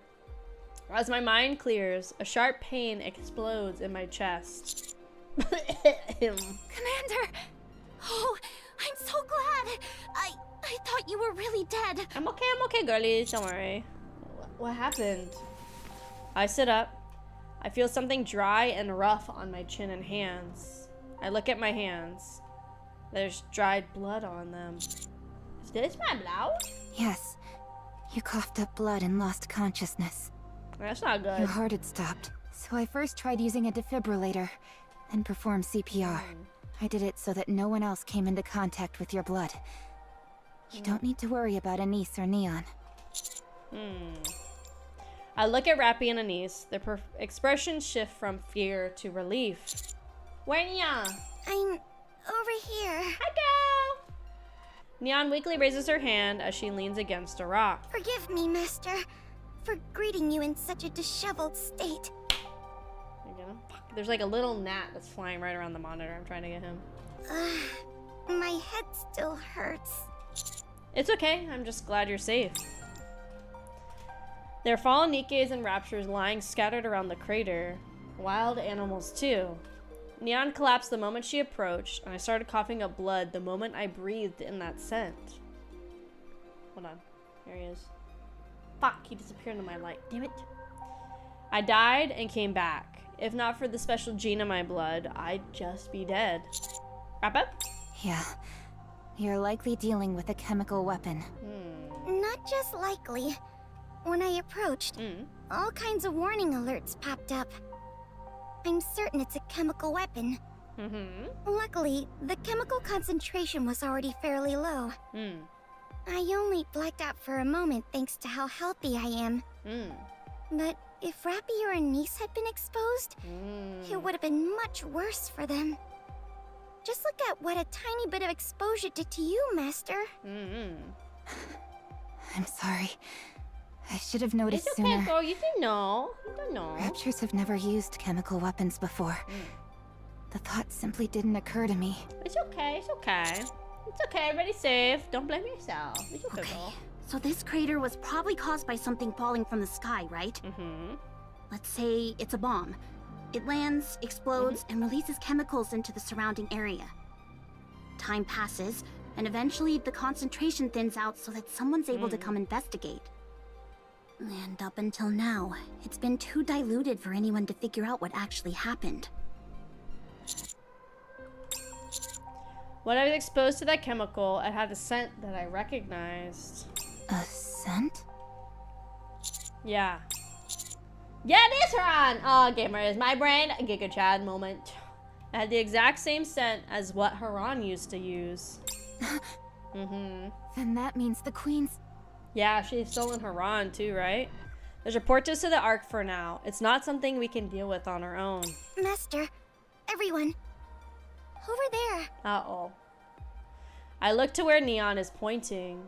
As my mind clears, a sharp pain explodes in my chest. Commander! Oh, I'm so glad! I thought you were really dead. I'm okay, girlies. Don't worry. What happened? I sit up. I feel something dry and rough on my chin and hands. I look at my hands. There's dried blood on them. Is this my blood? Yes. You coughed up blood and lost consciousness. That's not good. Your heart had stopped. So I first tried using a defibrillator, then performed CPR. I did it so that no one else came into contact with your blood. You don't need to worry about Anise or Neon. I look at Rappy and Anise. Their expressions shift from fear to relief. Where Neon? I'm over here. Hi, girl. Neon weakly raises her hand as she leans against a rock. Forgive me, Master, for greeting you in such a disheveled state. You get him? There's like a little gnat that's flying right around the monitor. I'm trying to get him. My head still hurts. It's okay. I'm just glad you're safe. There are fallen Nikkes and raptures lying scattered around the crater. Wild animals, too. Neon collapsed the moment she approached, and I started coughing up blood the moment I breathed in that scent. Hold on. Here he is. Fuck, he disappeared into my light. Damn it. I died and came back. If not for the special gene in my blood, I'd just be dead. Wrap up? Yeah. You're likely dealing with a chemical weapon. Not just likely. When I approached, all kinds of warning alerts popped up. I'm certain it's a chemical weapon. Luckily, the chemical concentration was already fairly low. I only blacked out for a moment thanks to how healthy I am. But if Rappy or Anise had been exposed, it would have been much worse for them. Just look at what a tiny bit of exposure did to you, Master. I'm sorry. I should have noticed It's okay, sooner. girl. You didn't know. You don't know. Raptures have never used chemical weapons before. The thought simply didn't occur to me. It's okay. It's okay. It's okay. Everybody's safe. Don't blame yourself. It's okay, girl. So this crater was probably caused by something falling from the sky, right? Let's say it's a bomb. It lands, explodes, and releases chemicals into the surrounding area. Time passes, and eventually the concentration thins out so that someone's able to come investigate. And up until now, it's been too diluted for anyone to figure out what actually happened. When I was exposed to that chemical, it had a scent that I recognized. A scent? Yeah. Yeah, it is Haran! Oh, gamers, my brain, Giga Chad moment. It had the exact same scent as what Haran used to use. Then that means the Queen's... Yeah, she's stolen Haran too, right? There's report us to the Ark for now. It's not something we can deal with on our own. Master, everyone, over there. Uh-oh. I look to where Neon is pointing.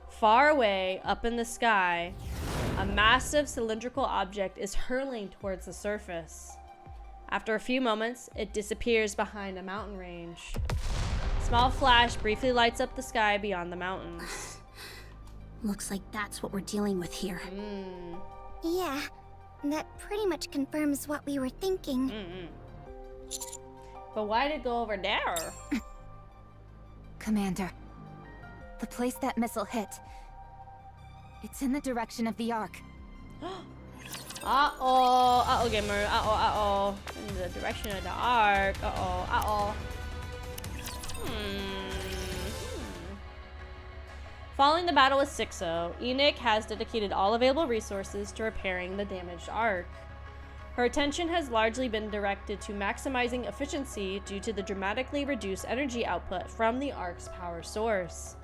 Far away, up in the sky, a massive cylindrical object is hurling towards the surface. After a few moments, it disappears behind a mountain range. A small flash briefly lights up the sky beyond the mountains. Looks like that's what we're dealing with here. Yeah, that pretty much confirms what we were thinking. But why did it go over there? Commander, the place that missile hit. It's in the direction of the Ark. Uh-oh, gamer. Uh-oh. In the direction of the Ark. Uh-oh. Following the battle with 6-0, NIKKE has dedicated all available resources to repairing the damaged Ark. Her attention has largely been directed to maximizing efficiency due to the dramatically reduced energy output from the Ark's power source.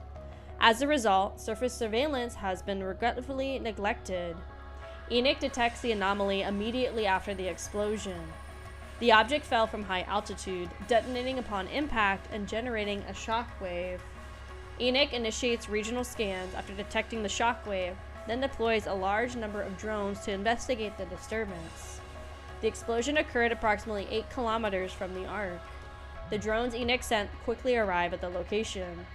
As a result, surface surveillance has been regretfully neglected. NIKKE detects the anomaly immediately after the explosion. The object fell from high altitude, detonating upon impact and generating a shockwave. NIKKE initiates regional scans after detecting the shockwave, then deploys a large number of drones to investigate the disturbance. The explosion occurred approximately 8 kilometers from the Ark. The drones ENIKKE sent quickly arrive at the location.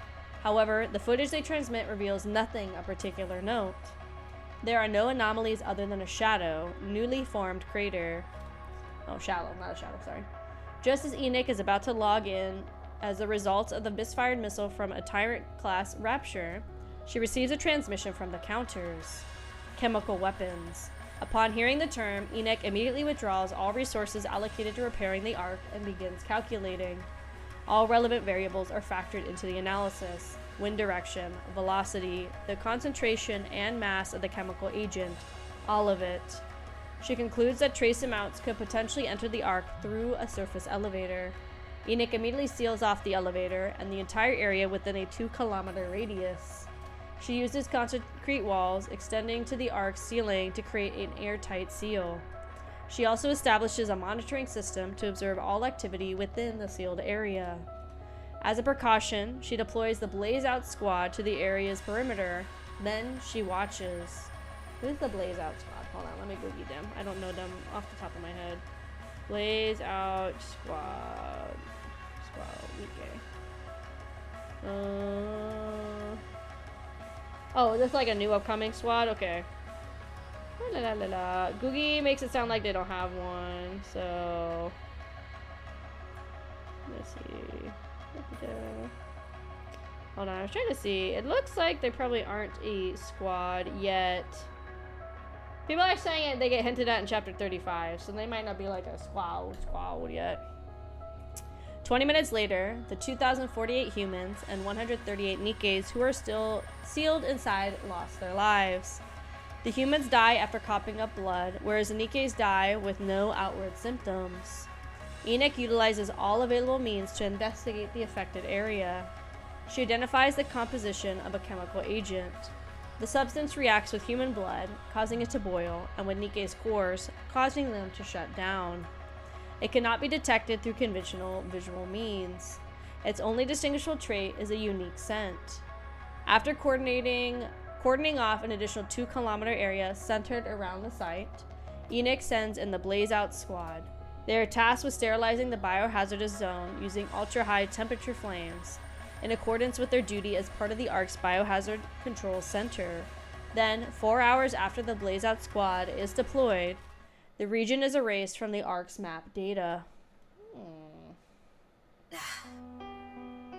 However, the footage they transmit reveals nothing of particular note. There are no anomalies other than a shadow, newly formed crater. Oh, shallow, not a shadow, sorry. Just as ENIKKE is about to log in as a result of the misfired missile from a Tyrant-class Rapture, she receives a transmission from the counters. Chemical weapons. Upon hearing the term, ENIKKE immediately withdraws all resources allocated to repairing the Ark and begins calculating. All relevant variables are factored into the analysis: wind direction, velocity, the concentration and mass of the chemical agent, all of it. She concludes that trace amounts could potentially enter the Ark through a surface elevator. ENIKKE immediately seals off the elevator and the entire area within a 2-kilometer radius. She uses concrete walls extending to the Ark's ceiling to create an airtight seal. She also establishes a monitoring system to observe all activity within the sealed area. As a precaution, she deploys the Blaze Out squad to the area's perimeter. Then she watches. Who's the Blaze Out squad? Hold on, let me Google them. I don't know them off the top of my head. Blaze Out squad. Okay. Oh, is this like a new upcoming squad? Okay. La la la la. Googie makes it sound like they don't have one, so let's see. Hold on, I was trying to see. It looks like they probably aren't a squad yet. People are saying it, they get hinted at in chapter 35, so they might not be like a squad yet. 20 minutes later, the 2,048 humans and 138 NIKKEs who are still sealed inside lost their lives. The humans die after coughing up blood, whereas the NIKKEs die with no outward symptoms. ENIKKE utilizes all available means to investigate the affected area. She identifies the composition of a chemical agent. The substance reacts with human blood, causing it to boil, and with NIKKE's cores, causing them to shut down. It cannot be detected through conventional visual means. Its only distinguishable trait is a unique scent. After cordoning off an additional 2-kilometer area centered around the site, ENIKKE sends in the Blaze Out squad. They are tasked with sterilizing the biohazardous zone using ultra-high temperature flames, in accordance with their duty as part of the Ark's Biohazard Control Center. Then, 4 hours after the Blaze Out squad is deployed, the region is erased from the Ark's map data.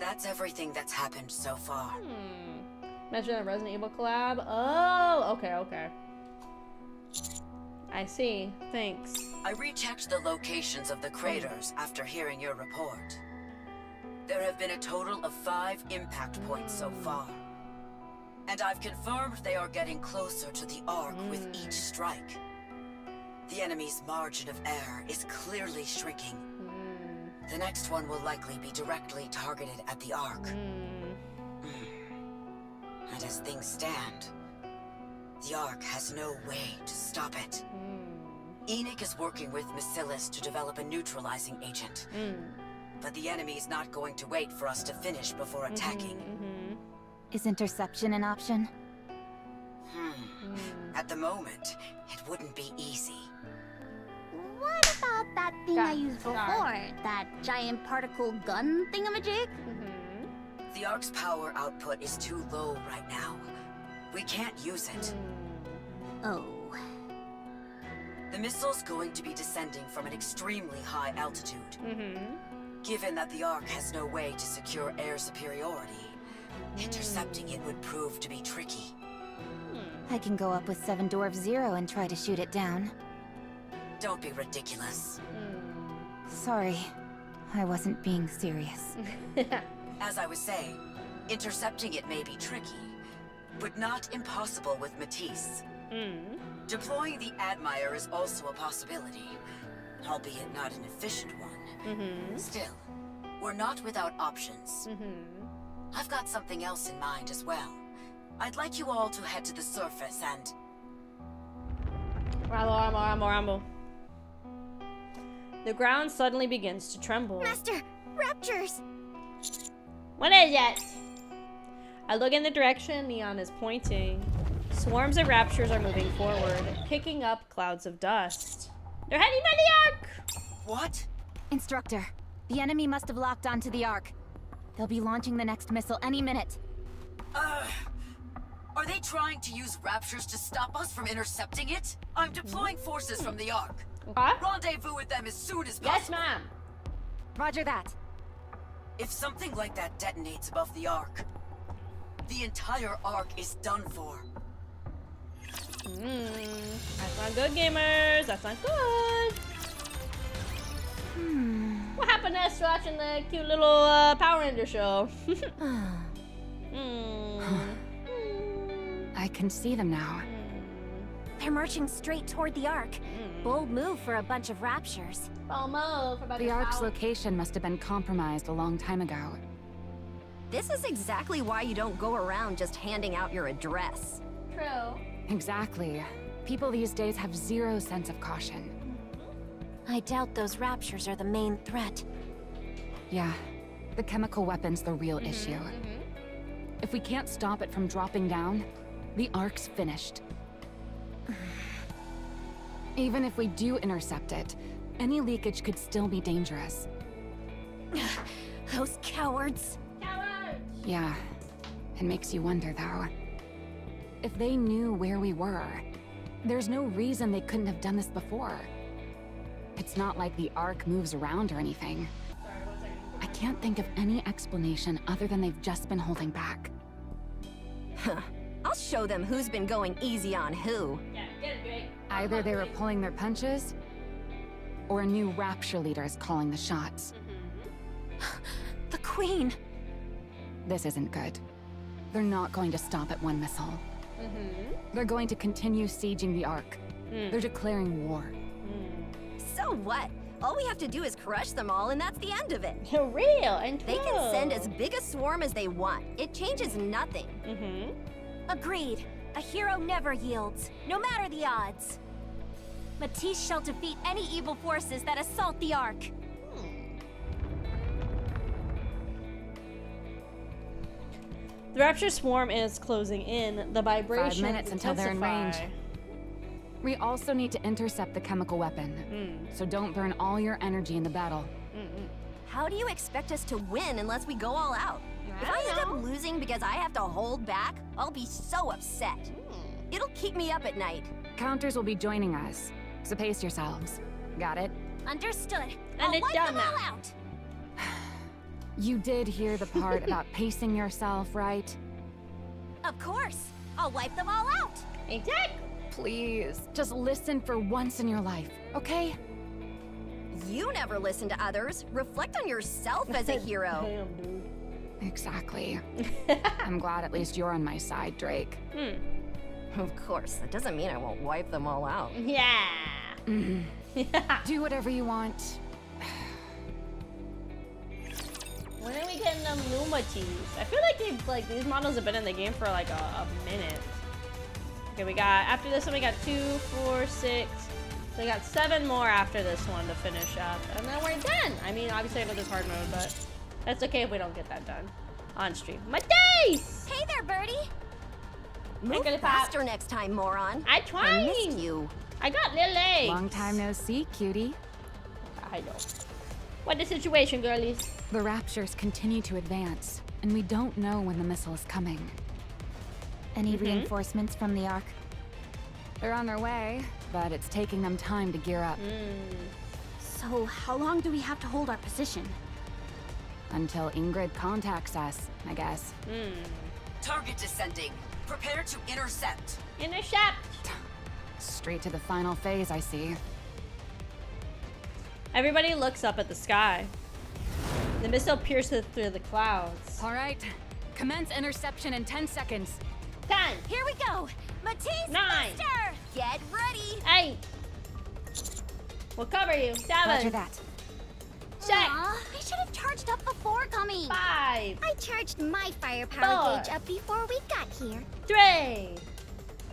That's everything that's happened so far. Mention a Resident Evil collab? Oh, okay. I see. Thanks. I rechecked the locations of the craters after hearing your report. There have been a total of 5 impact points so far. And I've confirmed they are getting closer to the Ark with each strike. The enemy's margin of error is clearly shrinking. The next one will likely be directly targeted at the Ark. And as things stand, the Ark has no way to stop it. ENIKKE is working with Bacillus to develop a neutralizing agent. But the enemy's not going to wait for us to finish before attacking. Is interception an option? At the moment, it wouldn't be easy. What about that thing I used before? That giant particle gun thingamajig? The Ark's power output is too low right now. We can't use it. Oh. The missile's going to be descending from an extremely high altitude. Given that the Ark has no way to secure air superiority, intercepting it would prove to be tricky. I can go up with 7 Dwarf Zero and try to shoot it down. Don't be ridiculous. Sorry, I wasn't being serious. As I was saying, intercepting it may be tricky, but not impossible with Matisse. Deploying the Admire is also a possibility, albeit not an efficient one. Still, we're not without options. I've got something else in mind as well. I'd like you all to head to the surface and... Rambo. The ground suddenly begins to tremble. Master, raptures! What is it? I look in the direction Neon is pointing. Swarms of raptures are moving forward, kicking up clouds of dust. They're heading for the Ark! What? Instructor, The enemy must have locked onto the Ark. They'll be launching the next missile any minute. Are they trying to use raptures to stop us from intercepting it? I'm deploying forces from the Ark. Rendezvous with them as soon as possible. Yes, ma'am. Roger that. If something like that detonates above the Ark, the entire Ark is done for. That's not good, gamers. That's not good. What happened to us watching the cute little Power Ranger show? I can see them now. They're marching straight toward the Ark. Bold move for a bunch of raptures. Bold move for a bunch The of Ark's location must have been compromised a long time ago. This is exactly why you don't go around just handing out your address. True. Exactly. People these days have zero sense of caution. I doubt those raptures are the main threat. Yeah, the chemical weapon's the real issue. If we can't stop it from dropping down, the Ark's finished. Even if we do intercept it, any leakage could still be dangerous. Those cowards. Yeah, it makes you wonder though. If they knew where we were, there's no reason they couldn't have done this before. It's not like the Ark moves around or anything. I can't think of any explanation other than they've just been holding back. I'll show them who's been going easy on who. Yeah, get it, Drake. Either they were pulling their punches, or a new rapture leader is calling the shots. The Queen. This isn't good. They're not going to stop at one missile. They're going to continue sieging the Ark. They're declaring war. So what? All we have to do is crush them all, and that's the end of it. Real and true. They can send as big a swarm as they want. It changes nothing. Agreed. A hero never yields, no matter the odds. Matisse shall defeat any evil forces that assault the Ark. The rapture swarm is closing in. The vibration 5 minutes until they're in range. intensify. We also need to intercept the chemical weapon. So don't burn all your energy in the battle. How do you expect us to win unless we go all out? If I end up losing because I have to hold back, I'll be so upset. It'll keep me up at night. Counters will be joining us, so pace yourselves. Got it? Understood. And I'll it's wipe done them all now. out. You did hear the part about pacing yourself, right? Of course. I'll wipe them all out. Exactly. Please, just listen for once in your life, okay? You never listen to others. Reflect on yourself as a hero. Damn, dude. Exactly. I'm glad at least you're on my side, Drake. Of course, that doesn't mean I won't wipe them all out. Yeah. Do whatever you want. When are we getting them new Matisse? I feel like these models have been in the game for like a minute. Okay, we got, after this one we got 2, 4, 6. So we got 7 more after this one to finish up. And then we're done. I mean, obviously I go this hard mode, but that's okay if we don't get that done on stream. Matisse! Hey there, Birdie. Move faster next time, moron. I tried. I missed you. I got little legs. Long time no see, cutie. I know. What the situation, girlies? The Raptures continue to advance, and we don't know when the missile is coming. Any reinforcements from the Ark? They're on their way, but it's taking them time to gear up. So, how long do we have to hold our position? Until Ingrid contacts us, I guess. Target descending. Prepare to intercept. Intercept! Straight to the final phase, I see. Everybody looks up at the sky. The missile pierces through the clouds. All right, commence interception in 10 seconds. 10. Here we go. Matisse 9. Buster! Get ready. 8. We'll cover you. 7. Roger that. 6. Aw, I should have charged up before coming. 5. I charged my firepower 4. gauge up before we got here. 3.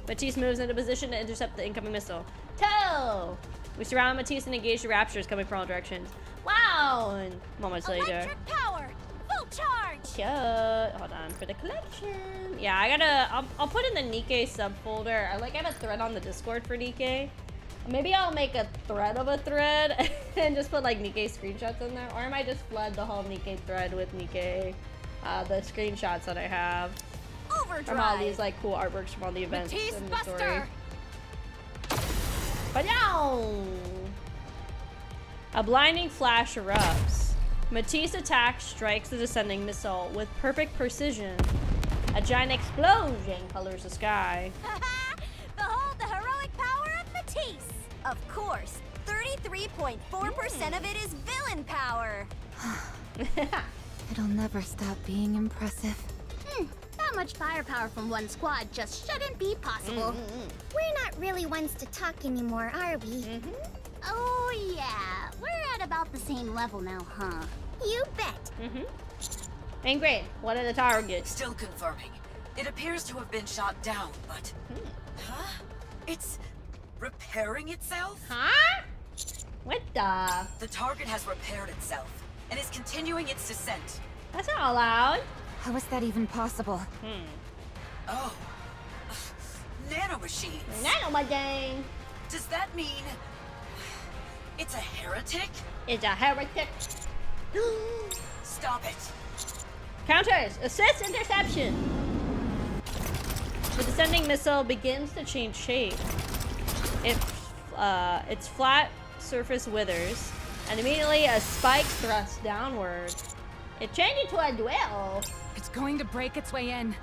Matisse moves into position to intercept the incoming missile. 2. We surround Matisse and engage the Raptors coming from all directions. Wow! And moments later. Electric power. Full charge. Hold on for the collection. Yeah, I'll put in the NIKKE subfolder. I have a thread on the Discord for NIKKE. Maybe I'll make a thread of a thread and just put like NIKKE screenshots in there, or I might just flood the whole NIKKE thread with NIKKE, the screenshots that I have from all these like cool artworks from all the events in the story. But now, a blinding flash erupts. Matisse attacks, strikes the descending missile with perfect precision. A giant explosion colors the sky. Behold the heroic power of Matisse! Of course, 33.4% of it is villain power. It'll never stop being impressive. That much firepower from one squad just shouldn't be possible. We're not really ones to talk anymore, are we? Oh yeah, we're at about the same level now, huh? You bet. Ingrid, what are the targets? Still confirming. It appears to have been shot down, but... Huh? It's repairing itself? Huh? What the? The target has repaired itself and is continuing its descent. That's not allowed. How is that even possible? Oh. Nanomachines. Nanomachine. Does that mean... it's a heretic? It's a heretic. Stop it. Counters! Assist interception! The descending missile begins to change shape. Its flat surface withers, and immediately a spike thrusts downward. It changes to a duel. It's going to break its way in.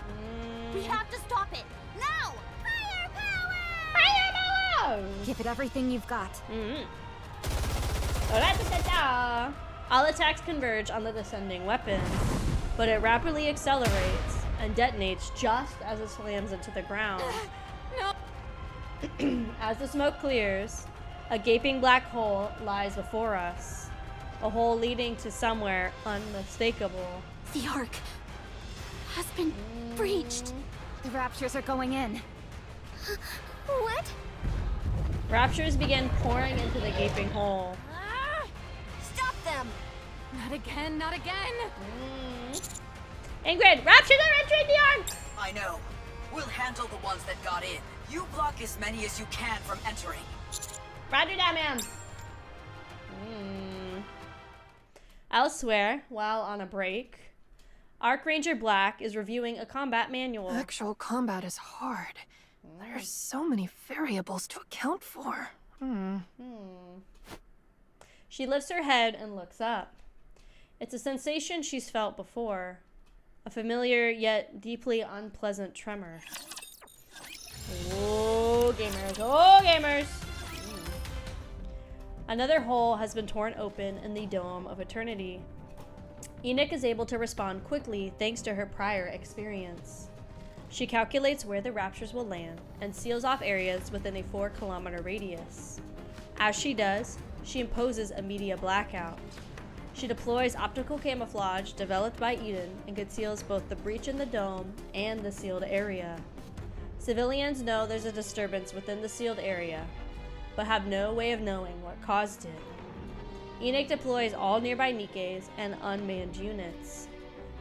We have to stop it! Now! Firepower! Firepower! Give it everything you've got. All attacks converge on the descending weapon, but it rapidly accelerates and detonates just as it slams into the ground. No. As the smoke clears, a gaping black hole lies before us. A hole leading to somewhere unmistakable. The Ark has been breached. The Raptures are going in. What? Raptures begin pouring into the gaping hole. Stop them! Not again, not again! Ingrid, Raptures are entering the Ark! I know. We'll handle the ones that got in. You block as many as you can from entering. Roger that, ma'am. Elsewhere, while on a break, Arc Ranger Black is reviewing a combat manual. Actual combat is hard. There's so many variables to account for. She lifts her head and looks up. It's a sensation she's felt before. A familiar yet deeply unpleasant tremor. Oh, gamers. Oh, gamers. Another hole has been torn open in the Dome of Eternity. Enoch is able to respond quickly thanks to her prior experience. She calculates where the Raptures will land and seals off areas within a 4-kilometer radius. As she does, she imposes a media blackout. She deploys optical camouflage developed by Eden and conceals both the breach in the dome and the sealed area. Civilians know there's a disturbance within the sealed area, but have no way of knowing what caused it. Enoch deploys all nearby NIKKEs and unmanned units.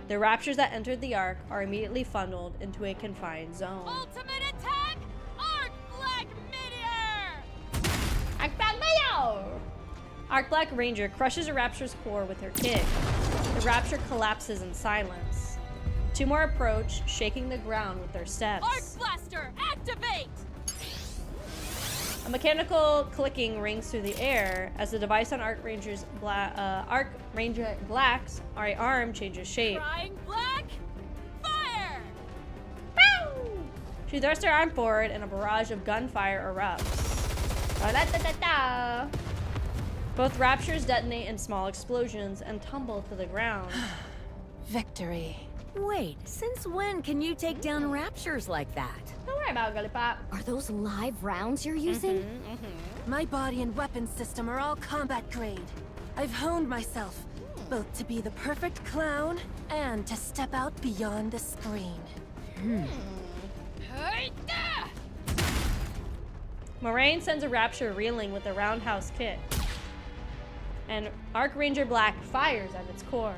The Raptures that entered the Ark are immediately funneled into a confined zone. Ultimate attack! Arc Black Meteor! Arc Black Meteor! Arc Black Ranger crushes a Rapture's core with her kick. The Rapture collapses in silence. Two more approach, shaking the ground with their steps. Arc Blaster, activate! A mechanical clicking rings through the air as the device on Arc Ranger Black's arm changes shape. Crying Black, fire! Bow! She thrusts her arm forward and a barrage of gunfire erupts. Both Raptures detonate in small explosions and tumble to the ground. Victory. Wait, since when can you take down Raptures like that? Don't worry about it, Gully Pop. Are those live rounds you're using? My body and weapons system are all combat grade. I've honed myself, both to be the perfect clown and to step out beyond the screen. Moraine sends a Rapture reeling with a roundhouse kick. And Arc Ranger Black fires at its core.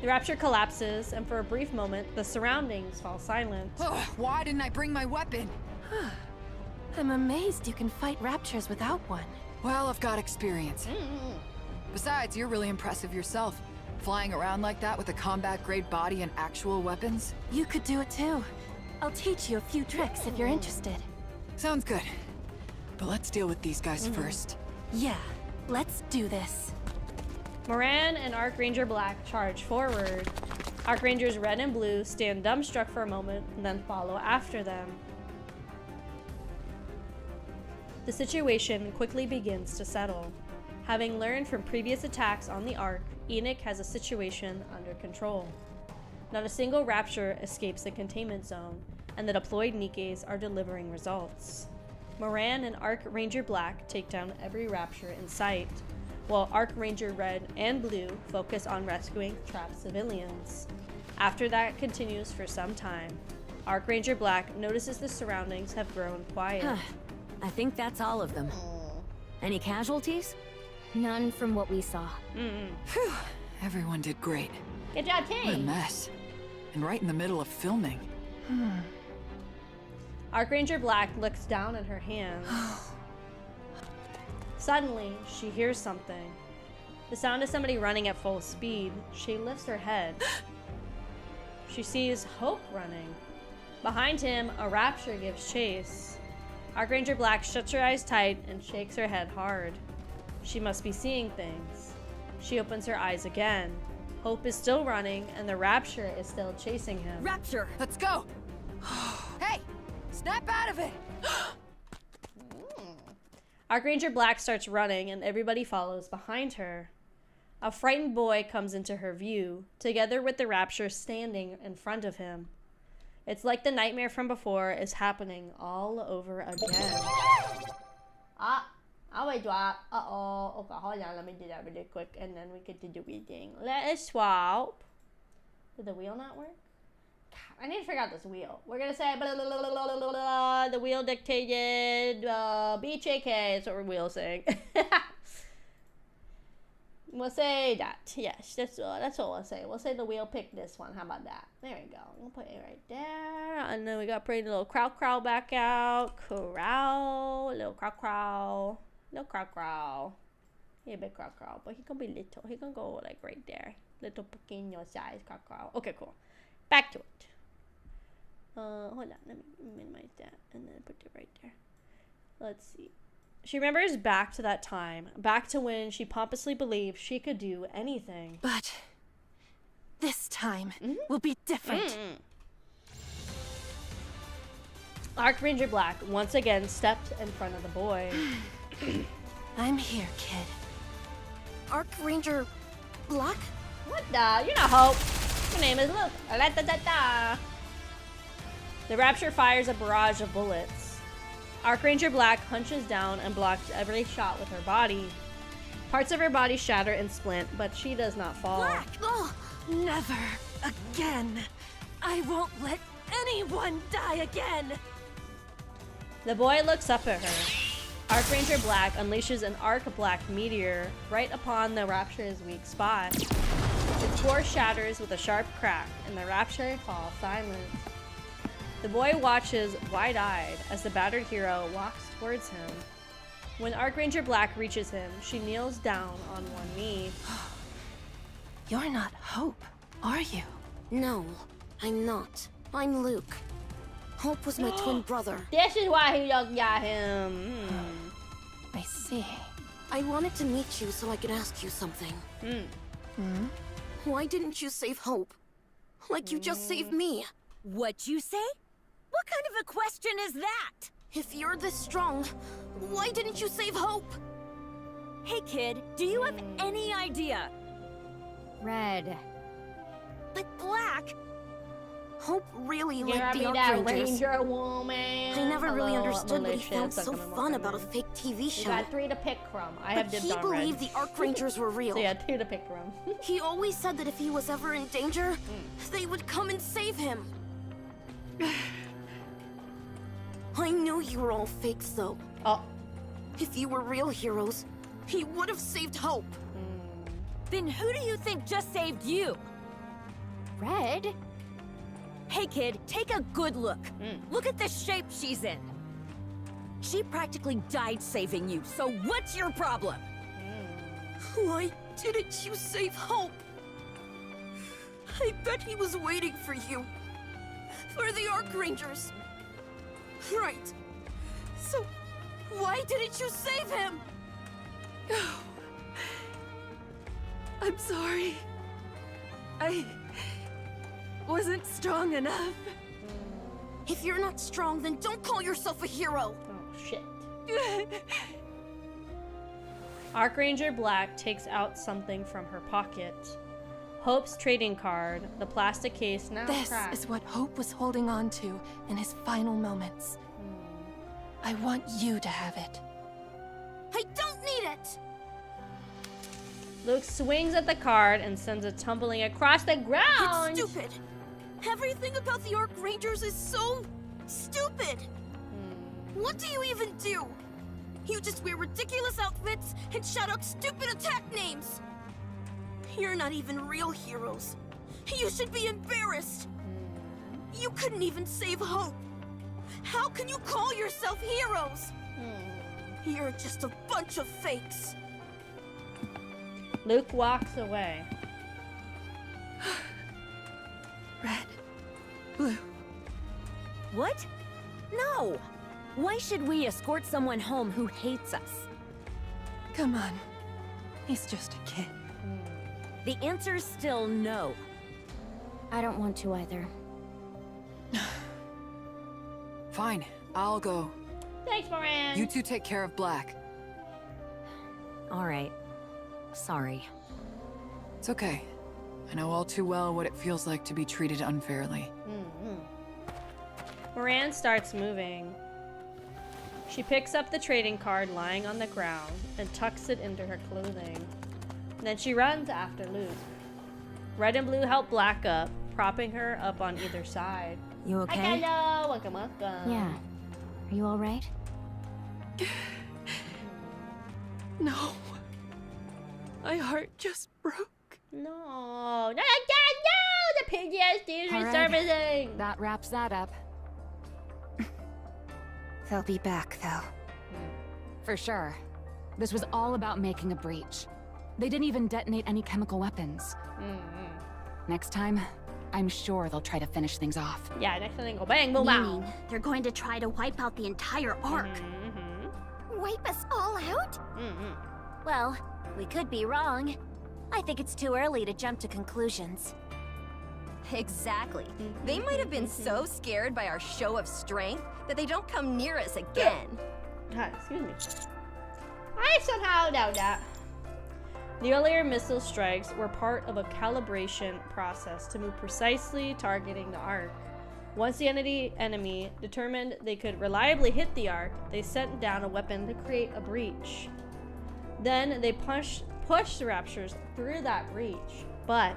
The Rapture collapses, and for a brief moment, the surroundings fall silent. Why didn't I bring my weapon? I'm amazed you can fight raptures without one. Well, I've got experience. Besides, you're really impressive yourself. Flying around like that with a combat-grade body and actual weapons. You could do it too. I'll teach you a few tricks if you're interested. Sounds good. But let's deal with these guys first. Yeah, let's do this. Moran and Archranger Black charge forward. Archrangers Red and Blue stand dumbstruck for a moment and then follow after them. The situation quickly begins to settle. Having learned from previous attacks on the Ark, Enoch has a situation under control. Not a single rapture escapes the containment zone, and the deployed NIKKEs are delivering results. Moran and Archranger Black take down every rapture in sight, while Archranger Red and Blue focus on rescuing trapped civilians. After that continues for some time, Archranger Black notices the surroundings have grown quiet. I think that's all of them. Any casualties? None from what we saw. Phew. Everyone did great. Good job, What a Tane! mess. And right in the middle of filming. Archranger Black looks down at her hands. Suddenly, she hears something. The sound of somebody running at full speed. She lifts her head. She sees Hope running. Behind him, a rapture gives chase. Archranger Black shuts her eyes tight and shakes her head hard. She must be seeing things. She opens her eyes again. Hope is still running, and the rapture is still chasing him. Rapture! Let's go! Hey! Snap out of it! Archranger Black starts running, and everybody follows behind her. A frightened boy comes into her view, together with the rapture standing in front of him. It's like the nightmare from before is happening all over again. Wait, drop. Uh-oh. Okay, hold on. Let me do that really quick, and then we get to do reading. Let us swap. Did the wheel not work? I need to figure out this wheel. We're gonna say blah, blah, blah, blah, blah, blah, the wheel dictated BJK is what we're wheel saying. We'll say that. Yes, that's what we'll say. We'll say the wheel picked this one. How about that? There we go. We'll put it right there. And then we got pretty little Crow back out. Little Crow. No Crow. He a big Crow, but he gonna be little. He gonna go like right there. Little pequeño size Crow. Okay, cool. Back to it. Hold on. Let me minimize that and then put it right there. Let's see. She remembers back to that time, back to when she pompously believed she could do anything. But this time will be different. Archranger Black once again stepped in front of the boy. I'm here, kid. Archranger Black? What the? You're not Hope. Your name is Luke. La-da-da-da. The rapture fires a barrage of bullets. Archranger Black hunches down and blocks every shot with her body. Parts of her body shatter and splint, but she does not fall. Black! Oh, never again. I won't let anyone die again. The boy looks up at her. Archranger Black unleashes an Arc Black meteor right upon the rapture's weak spot. Its core shatters with a sharp crack, and the rapture falls silent. The boy watches wide-eyed as the battered hero walks towards him. When Archranger Black reaches him, she kneels down on one knee. You're not Hope, are you? No, I'm not. I'm Luke. Hope was my twin brother. This is why he looked at him. I see. I wanted to meet you so I could ask you something. Why didn't you save Hope? Like you just saved me. What'd you say? What kind of a question is that? If you're this strong, why didn't you save Hope? Hey kid, do you have any idea? Red. But Black... Hope really Give liked me the that Archrangers. Ranger woman. I never really Hello, understood what he militia, found so suck 'em in, fun welcome about a in. fake TV You show. got 3 to pick from. I have But dibs he on believed red. the Archrangers were real. So yeah, 2 to pick from. He always said that if he was ever in danger, they would come and save him. I knew you were all fakes, though. Oh. If you were real heroes, he would have saved Hope. Then who do you think just saved you? Red? Hey kid, take a good look. Look at the shape she's in. She practically died saving you, so what's your problem? Why didn't you save Hope? I bet he was waiting for you. For the Arc Rangers. Right. So, why didn't you save him? I'm sorry. I wasn't strong enough. If you're not strong, then don't call yourself a hero. Oh, shit. Archranger Black takes out something from her pocket. Hope's trading card, the plastic case now This cracked. is what Hope was holding on to in his final moments. I want you to have it. I don't need it! Luke swings at the card and sends it tumbling across the ground. It's stupid. Everything about the Arc Rangers is so stupid. What do you even do? You just wear ridiculous outfits and shout out stupid attack names. You're not even real heroes. You should be embarrassed. You couldn't even save Hope. How can you call yourself heroes? You're just a bunch of fakes. Luke walks away. Red. Blue. What? No! Why should we escort someone home who hates us? Come on. He's just a kid. The answer's still no. I don't want to either. Fine, I'll go. Thanks, Moran. You two take care of Black. All right. Sorry. It's okay. I know all too well what it feels like to be treated unfairly. Moran starts moving. She picks up the trading card lying on the ground and tucks it into her clothing. Then she runs after Luke. Red and Blue help Black up, propping her up on either side. You okay? Hi, hello. Welcome, welcome. Yeah. Are you alright? No. My heart just broke. No. No, no, no! The PTSD is resurfacing! That wraps that up. They'll be back, though. For sure. This was all about making a breach. They didn't even detonate any chemical weapons. Next time, I'm sure they'll try to finish things off. Yeah, next time they go bang, boom, bang. Meaning they're going to try to wipe out the entire Ark. Wipe us all out? Well, we could be wrong. I think it's too early to jump to conclusions. Exactly. They might have been so scared by our show of strength that they don't come near us again. Excuse me. I somehow doubt that. The earlier missile strikes were part of a calibration process to move precisely targeting the Ark. Once the enemy determined they could reliably hit the Ark, they sent down a weapon to create a breach. Then they pushed the Raptures through that breach, but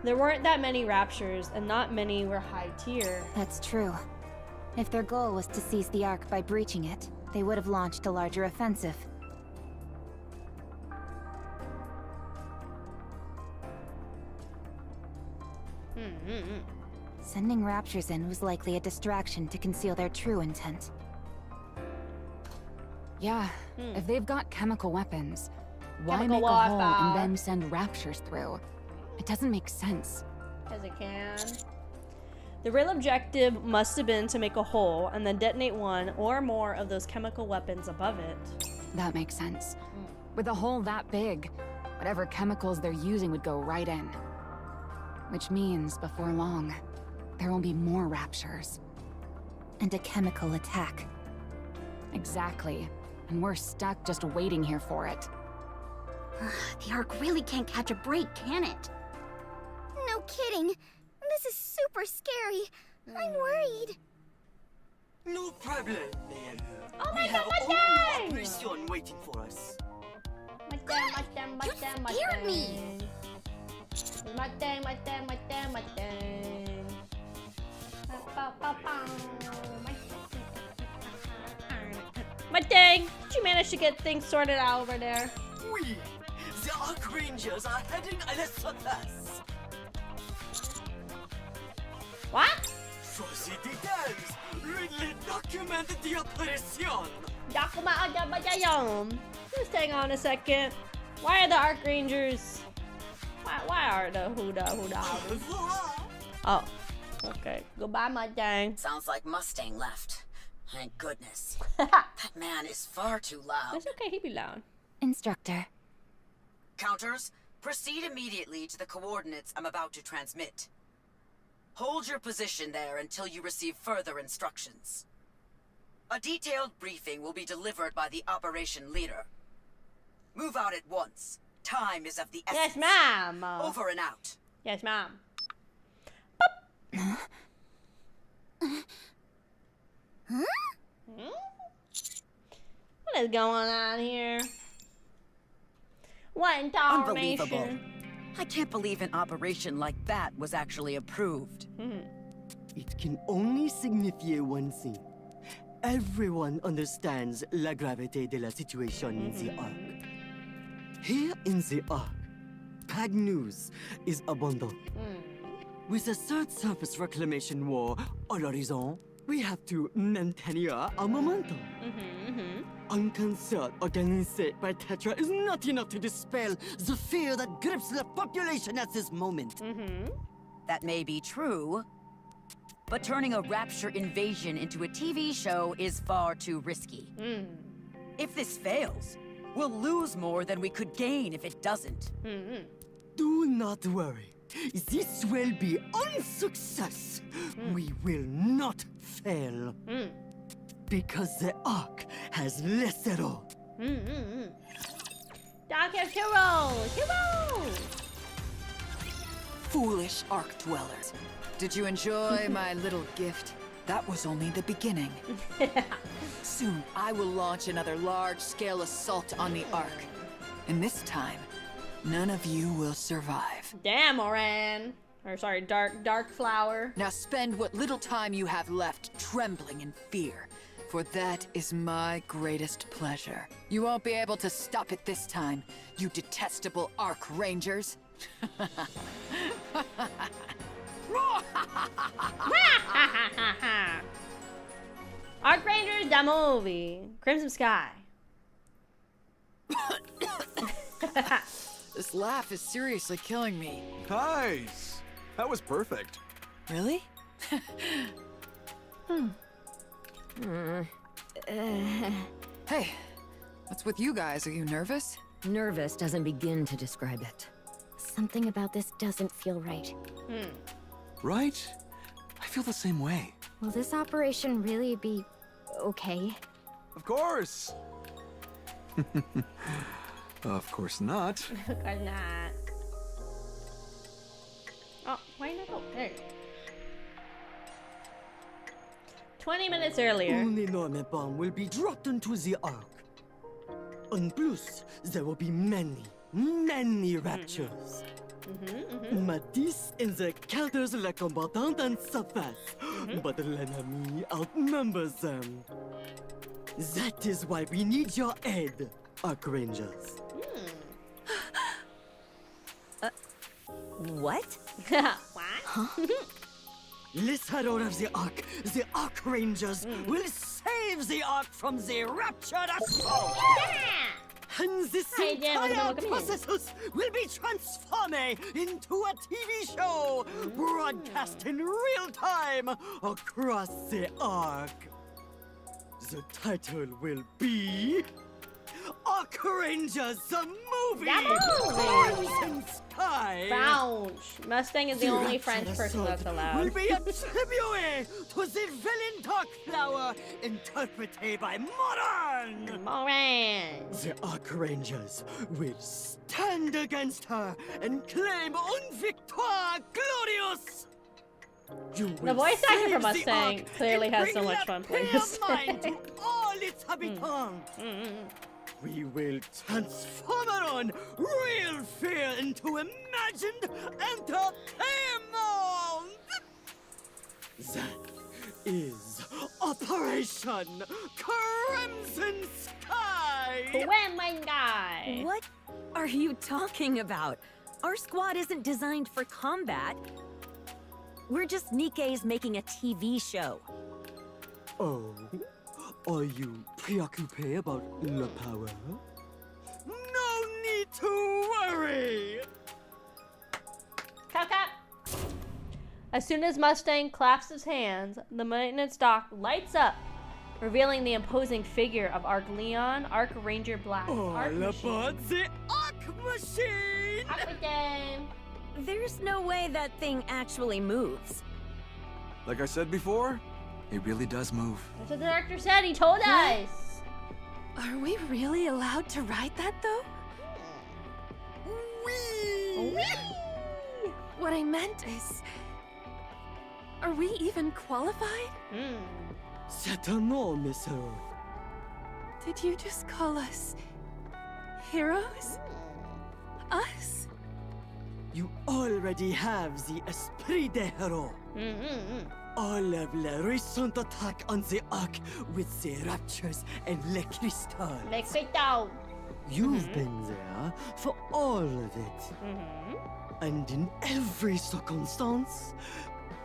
there weren't that many Raptures, and not many were high tier. That's true. If their goal was to seize the Ark by breaching it, they would have launched a larger offensive. Sending Raptures in was likely a distraction to conceal their true intent. Yeah, if they've got chemical weapons, why Chemical make a hole warfare. and then send Raptures through? It doesn't make sense. As it can. The real objective must have been to make a hole and then detonate one or more of those chemical weapons above it. That makes sense. With a hole that big, whatever chemicals they're using would go right in. Which means, before long, there will be more Raptures. And a chemical attack. Exactly. And we're stuck just waiting here for it. The Ark really can't catch a break, can it? No kidding. This is super scary. I'm worried. No problem, man. Oh we my have God, a whole Mustang! operation waiting for us. Mustang. scared me. Mustang. Mustang, did you manage to get things sorted out over there? We, the Arc Rangers, are heading à la surface. What? For the details, Ridley, document the operation! Just hang on a second. Why are the Arc Rangers? Why are the Huda? Oh, okay. Goodbye, Mustang. Sounds like Mustang left. Thank goodness. That man is far too loud. It's okay, he be loud. Instructor. Counters, proceed immediately to the coordinates I'm about to transmit. Hold your position there until you receive further instructions. A detailed briefing will be delivered by the operation leader. Move out at once. Time is of the essence. Yes, ma'am. Over and out. Yes, ma'am. What is going on here? What in Unbelievable. I can't believe an operation like that was actually approved. It can only signify one thing. Everyone understands la gravité de la situation in the Ark. Here in the Ark, bad news is abundant. With the third surface reclamation war à l'horizon, we have to maintain our momentum. Un concert organisé by Tetra is not enough to dispel the fear that grips the population at this moment. That may be true, but turning a Rapture invasion into a TV show is far too risky. If this fails, we'll lose more than we could gain if it doesn't. Do not worry. This will be a success. We will not fail. Because the Ark has Lesero. Doc has heroes! Heroes! Foolish Ark dwellers. Did you enjoy my little gift? That was only the beginning. Soon, I will launch another large-scale assault on the Ark. And this time, none of you will survive. Damn, Moran. Or sorry, Dark Flower. Now spend what little time you have left trembling in fear. For that is my greatest pleasure. You won't be able to stop it this time, you detestable Ark Rangers. Arc Rangers, the movie. Crimson Sky. This laugh is seriously killing me. Nice! That was perfect. Really? Hey, what's with you guys? Are you nervous? Nervous doesn't begin to describe it. Something about this doesn't feel right. Right? I feel the same way. Will this operation really be okay? Of course! Of course not. Of course not. Oh, why not? Oh, there. 20 minutes earlier. An enormous bomb will be dropped into the Ark. En plus, there will be many raptures. Matisse and the counters la combattante en surface, but l'ennemi outnumbers them. That is why we need your aid, Ark Rangers. What? What? Let's head out of the Ark Rangers will save the Ark from the raptured assault! And this entire process will be transformed into a TV show, broadcast in real time across the Ark. The title will be Ark Rangers, the movie! Crimson Sky! French. Mustang is the only French person that's allowed. Will be a tribute to the villain Dark Flower, interpreted by Moran. The Ark Rangers will stand against her and claim une victoire glorious! The voice actor for Mustang clearly has so much fun playing this. To all its habitants. We will transform her on real fear into imagined entertainment! That is Operation Crimson Sky! Crimson Sky! What are you talking about? Our squad isn't designed for combat. We're just NIKKE's making a TV show. Oh, are you preoccupied about the power? No need to worry! Cut, cut. As soon as Mustang claps his hands, the maintenance dock lights up, revealing the imposing figure of Arc Leon, Arc Ranger Black. All Arc Machine. about the Arc Machine! Aquitaine. There's no way that thing actually moves. Like I said before, it really does move. That's what the director said. He told us. Are we really allowed to ride that, though? Whee! What I meant is... Are we even qualified? C'est un nom, monsieur. Did you just call us... heroes? Us? You already have the esprit de héros. All of la recent attack on the Ark with the raptures and le crystal. Le crystal. You've been there for all of it. And in every circumstance,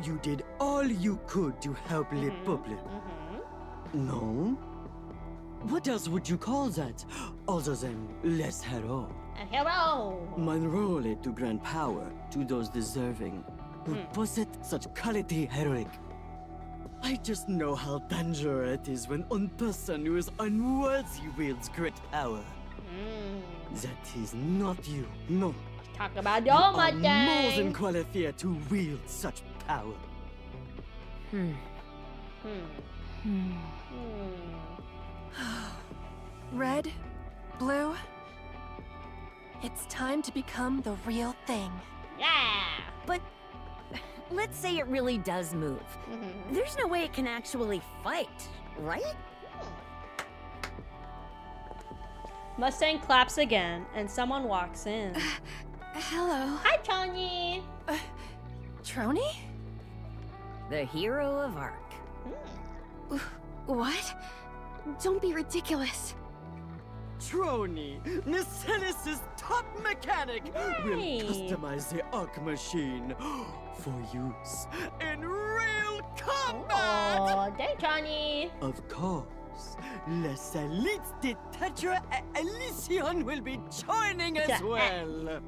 you did all you could to help le peuple. No? What else would you call that, other than les héros? A hero. My role is to grant power to those deserving, who possess such quality heroic. I just know how dangerous it is when one person who is unworthy wields great power. That is not you, no. Talk about You your are more than Mustang. qualified to wield such power. Red, blue... It's time to become the real thing. Yeah. But let's say it really does move. There's no way it can actually fight, right? Mustang claps again, and someone walks in. Hello. Hi, Tony. Trony? The hero of Arc. What? Don't be ridiculous. Trony, Nicelis's top mechanic, will customize the Arc Machine for use in real combat! Oh, thank Johnny. Of course, Les Elites de Tetra and Elysion will be joining as well.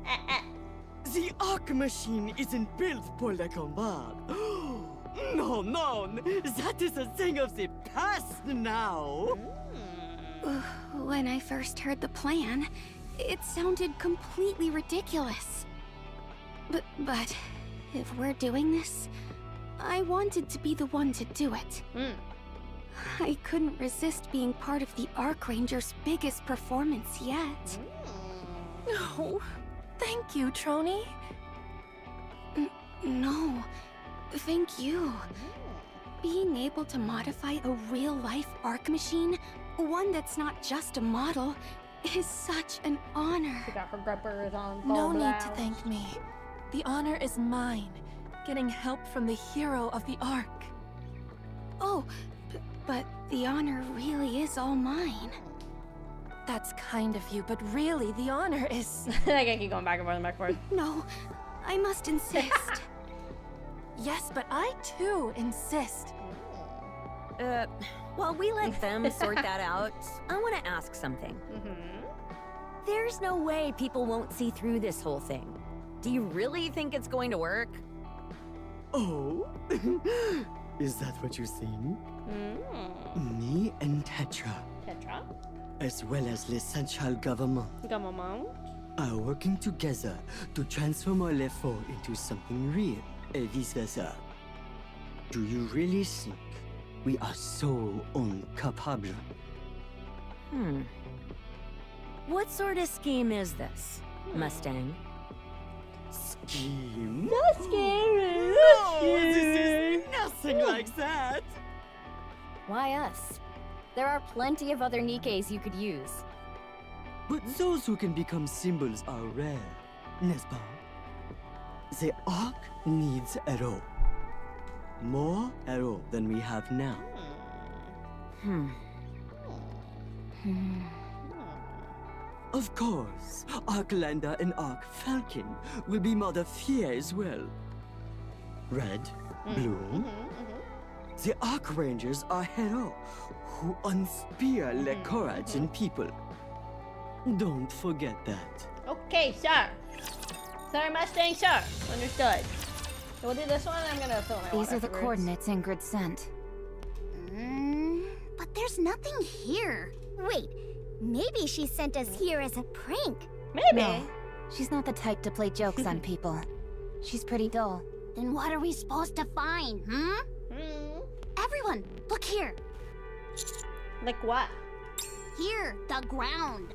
The Arc Machine isn't built for the combat. No, that is a thing of the past now. When I first heard the plan, it sounded completely ridiculous. But if we're doing this, I wanted to be the one to do it. I couldn't resist being part of the Arc Ranger's biggest performance yet. No. Thank you, Trony. No. Thank you. Being able to modify a real-life Arc machine, one that's not just a model, is such an honor. She got her grippers on. No need to thank me. The honor is mine, getting help from the hero of the Arc. Oh, but the honor really is all mine. That's kind of you, but really the honor is... I gotta keep going back and forth and back and forth. No, I must insist. Yes, but I too insist. While we let them sort that out, I want to ask something. There's no way people won't see through this whole thing. Do you really think it's going to work? Oh? Is that what you think? Me and Tetra, as well as the central government, are working together to transform our lefort into something real, and vice versa. Do you really think we are so incapable? What sort of scheme is this, Mustang? Scheme? Not scary. No, this is nothing like that. Why us? There are plenty of other NIKKEs you could use. But those who can become symbols are rare, n'est-ce pas? The Arc needs héros. More héros than we have now. Of course, Arclander and Arc Falcon will be modified as well. Red, blue. The Arc Rangers are heroes who inspire the courage in people. Don't forget that. Okay, sir. Sir Mustang, sir. Understood. So we'll do this one, and I'm gonna fill my These water are the afterwards. coordinates Ingrid sent. But there's nothing here. Wait, maybe she sent us here as a prank. Maybe. No, she's not the type to play jokes on people. She's pretty dull. Then what are we supposed to find, Everyone, look here. Like what? Here, the ground.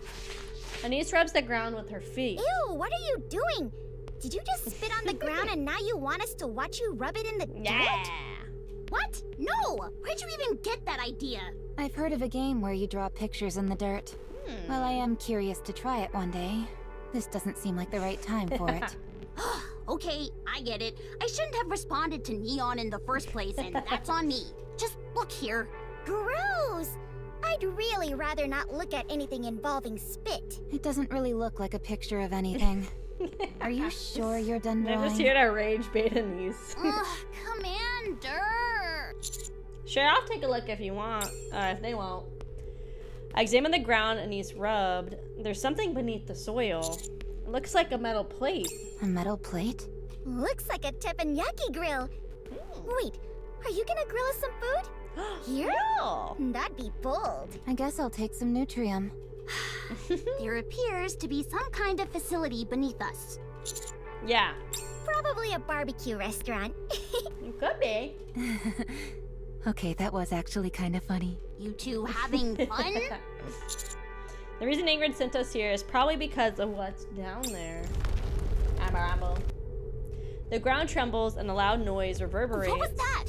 Anise rubs the ground with her feet. Ew, what are you doing? Did you just spit on the ground and now you want us to watch you rub it in the dirt? What? No! Where'd you even get that idea? I've heard of a game where you draw pictures in the dirt. Well, I am curious to try it one day. This doesn't seem like the right time for it. Okay, I get it. I shouldn't have responded to Neon in the first place, and that's on me. Just look here. Gross! I'd really rather not look at anything involving spit. It doesn't really look like a picture of anything. Are you sure you're done drawing? I'm just here to rage bait Anise. Ugh, Commander! Sure, I'll take a look if you want. If they won't. I examine the ground Anise rubbed. There's something beneath the soil. It looks like a metal plate. A metal plate? Looks like a teppanyaki grill. Wait, are you gonna grill us some food? Here? No. That'd be bold. I guess I'll take some Nutrium. There appears to be some kind of facility beneath us. Yeah. Probably a barbecue restaurant. It could be. Okay, that was actually kind of funny. You two having fun? The reason Ingrid sent us here is probably because of what's down there. Amber. The ground trembles and a loud noise reverberates. What was that?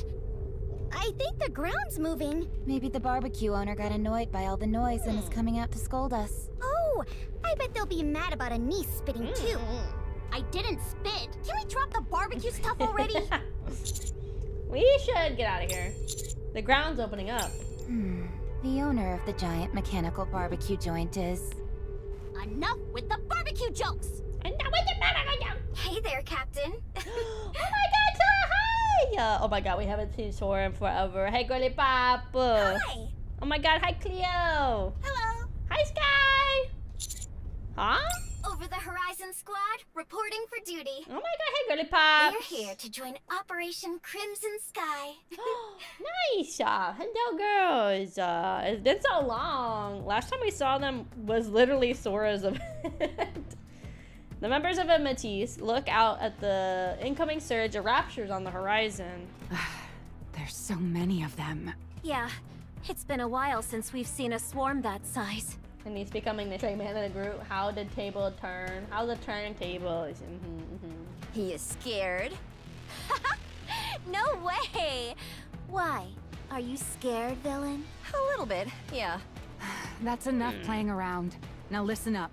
I think the ground's moving. Maybe the barbecue owner got annoyed by all the noise and is coming out to scold us. Oh, I bet they'll be mad about Anise spitting too. I didn't spit. Can we drop the barbecue stuff already? We should get out of here. The ground's opening up. The owner of the giant mechanical barbecue joint is... Enough with the barbecue jokes! Enough with the barbecue jokes! Hey there, Captain. Oh my god, so hi! Oh my god, we haven't seen Sora in forever. Hey, girly pop! Hi! Oh my god, hi, Cleo! Hello! Hi, Sky! Huh? Over the Horizon Squad, reporting for duty. Oh my god, hey, girly pop! We're here to join Operation Crimson Sky. Nice! Hello, girls! It's been so long. Last time we saw them was literally Sora's event. The members of Matisse look out at the incoming surge of raptures on the horizon. There's so many of them. Yeah, it's been a while since we've seen a swarm that size. And he's becoming the straight man of the group. How did table turn? How the turntable? He is scared. No way! Why? Are you scared, villain? A little bit, yeah. That's enough playing around. Now listen up.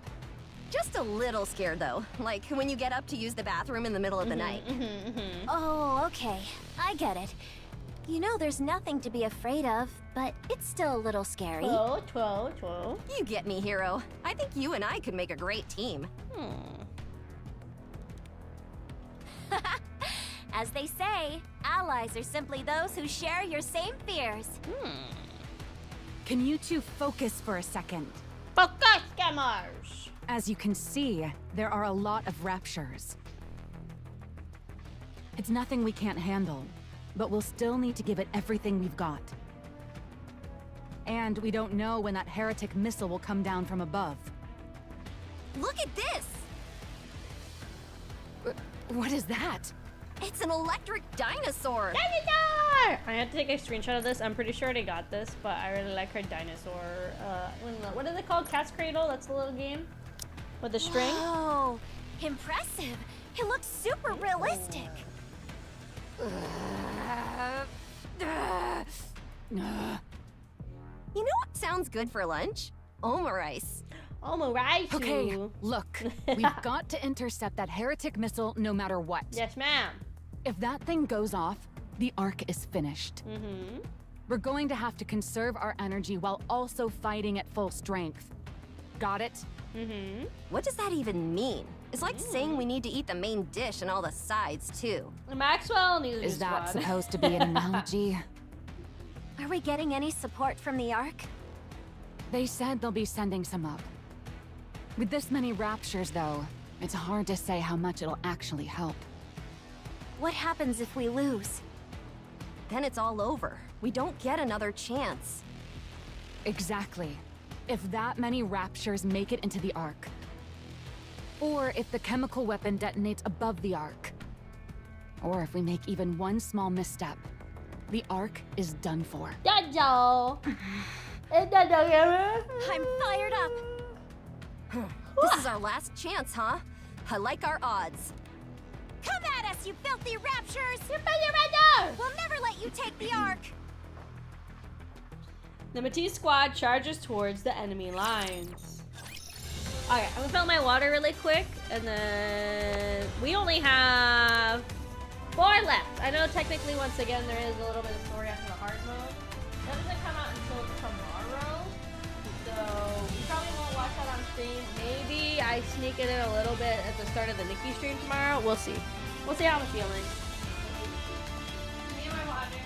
Just a little scared though, like when you get up to use the bathroom in the middle of the night. Oh, okay. I get it. You know there's nothing to be afraid of, but it's still a little scary. Twirl. You get me, hero. I think you and I could make a great team. As they say, allies are simply those who share your same fears. Can you two focus for a second? Focus, gamers! As you can see, there are a lot of raptures. It's nothing we can't handle, but we'll still need to give it everything we've got. And we don't know when that heretic missile will come down from above. Look at this! What is that? It's an electric dinosaur! Dinosaur! I have to take a screenshot of this. I'm pretty sure I got this, but I really like her dinosaur. What is it called? Cat's Cradle? That's the little game? With the string? Oh, impressive. It looks super realistic. You know what sounds good for lunch? Omarice. Omarice. Okay, look. We've got to intercept that heretic missile no matter what. Yes, ma'am. If that thing goes off, the arc is finished. We're going to have to conserve our energy while also fighting at full strength. Got it? What does that even mean? It's like saying we need to eat the main dish and all the sides, too. Maxwell needs Is that supposed to be an analogy? Are we getting any support from the Ark? They said they'll be sending some up. With this many raptures, though, it's hard to say how much it'll actually help. What happens if we lose? Then it's all over. We don't get another chance. Exactly. If that many raptures make it into the Ark. Or if the chemical weapon detonates above the Ark. Or if we make even one small misstep, the Ark is done for. I'm fired up. This is our last chance, huh? I like our odds. Come at us, you filthy raptures! We'll never let you take the Ark! The Matisse squad charges towards the enemy lines. Okay, I'm gonna fill my water really quick, and then we only have 4 left. I know technically, once again, there is a little bit of story after the hard mode. That doesn't come out until tomorrow, so we probably won't watch that on stream. Maybe I sneak it in a little bit at the start of the NIKKE stream tomorrow. We'll see. We'll see how I'm feeling. Me and my water.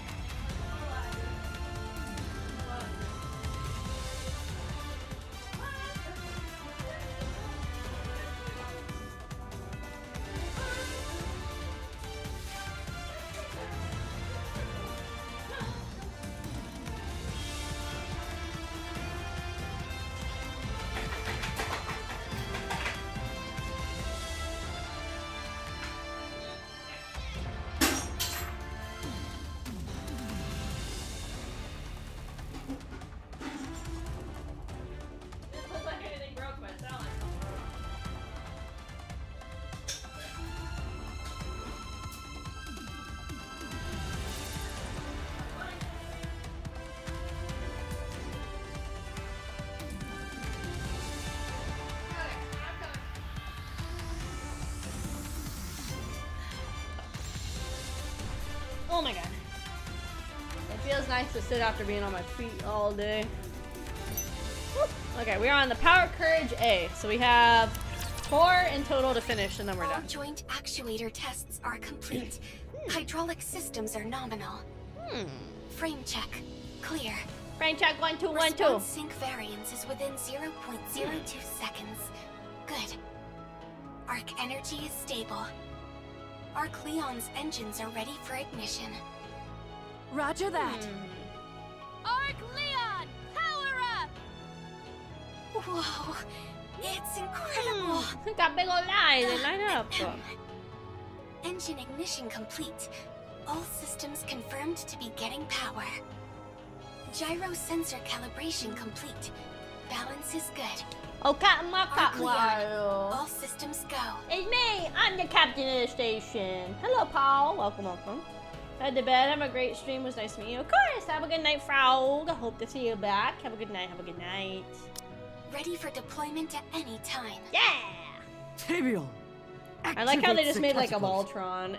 Oh my god. It feels nice to sit after being on my feet all day. Woo. Okay, we're on the Power Courage A. So we have 4 in total to finish, and then we're done. All joint actuator tests are complete. Hydraulic systems are nominal. Frame check. Clear. Frame check 1, 2, 1, 2. Response sync variance is within 0.02 seconds. Good. Arc energy is stable. Arc Leon's engines are ready for ignition. Roger that. Arc Leon, power up! Whoa, it's incredible. Got big old eyes, they light up. Engine ignition complete. All systems confirmed to be getting power. Gyro sensor calibration complete. Balance is good. Oh, Captain, my Arc Captain. Leon, all systems go. It's me. I'm the captain of the station. Hello, Paul. Welcome, welcome. Head to bed. Have a great stream. It was nice meeting you. Of course. Have a good night, Frau. I hope to see you back. Have a good night. Have a good night. Ready for deployment at any time. Yeah. Tabiel. I like how they just made like a Voltron.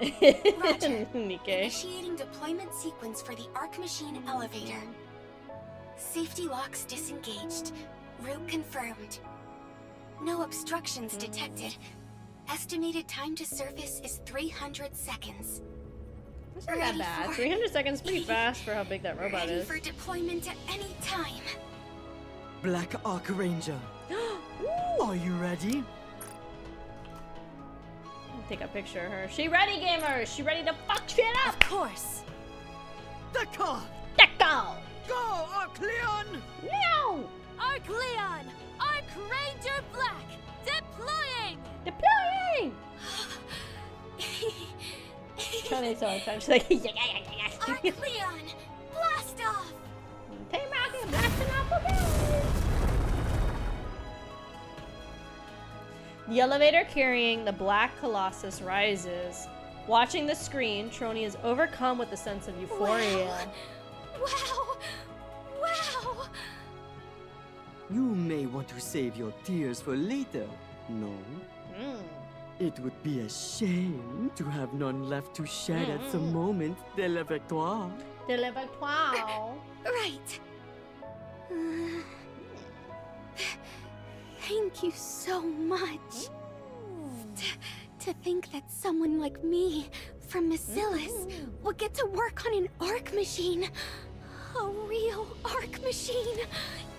Roger. NIKKE. Initiating deployment sequence for the Arc Machine elevator. Safety locks disengaged. Route confirmed. No obstructions detected. Estimated time to surface is 300 seconds. That's not that bad. 300 seconds pretty fast for how big that robot Ready is. for deployment at any time. Black Arc Ranger. Are you ready? Take a picture of her. She ready, gamers. She ready to fuck shit up. Of course. Decker! Decker! Go, Arc Leon! No! Arc Leon, Arc Ranger Black, deploying! Deploying! Tony's so excited. She's like, Arc Leon, blast off! Team Rocket blasting off again! The elevator carrying the Black Colossus rises. Watching the screen, Trony is overcome with a sense of euphoria. Wow! Wow! You may want to save your tears for later, no? It would be a shame to have none left to shed at the moment de la victoire. De la victoire. Right. Thank you so much. To think that someone like me from Massilis would get to work on an Arc machine. A real arc machine.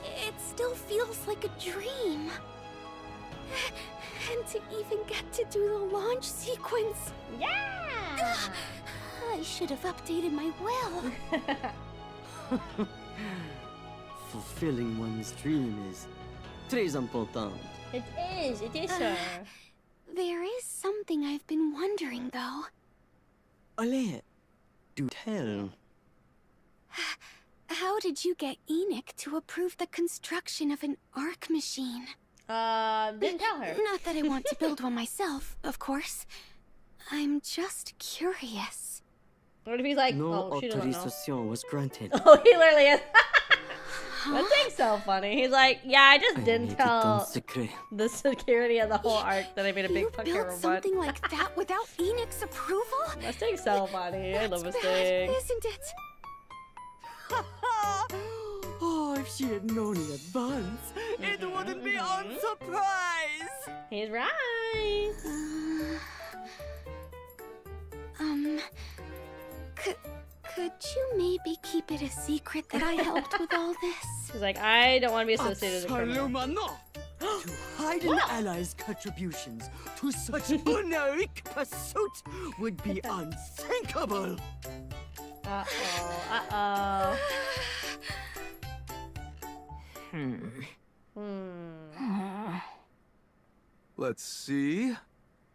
It still feels like a dream. And to even get to do the launch sequence. Yeah! I should have updated my will. Fulfilling one's dream is très important. It is, sir. There is something I've been wondering, though. Allez, do tell. How did you get Enoch to approve the construction of an arc machine? Didn't tell her. Not that I want to build one myself, of course. I'm just curious. What if he's like, no oh, she doesn't know. autorisation was granted. Oh, he literally is. That thing's so funny. He's like, yeah, I just didn't tell the security of the whole arc that I made a big fucking Built robot. something like that without Enoch's approval? This thing's so funny. I love this Bad, thing. isn't it? Oh, if she had known in advance, it wouldn't be on surprise. He's right. Could you maybe keep it a secret that I helped with all this? He's like, I don't want to be associated with a criminal. Absolument not. To hide an ally's contributions to such honorific pursuit would be unthinkable. Uh-oh. Let's see.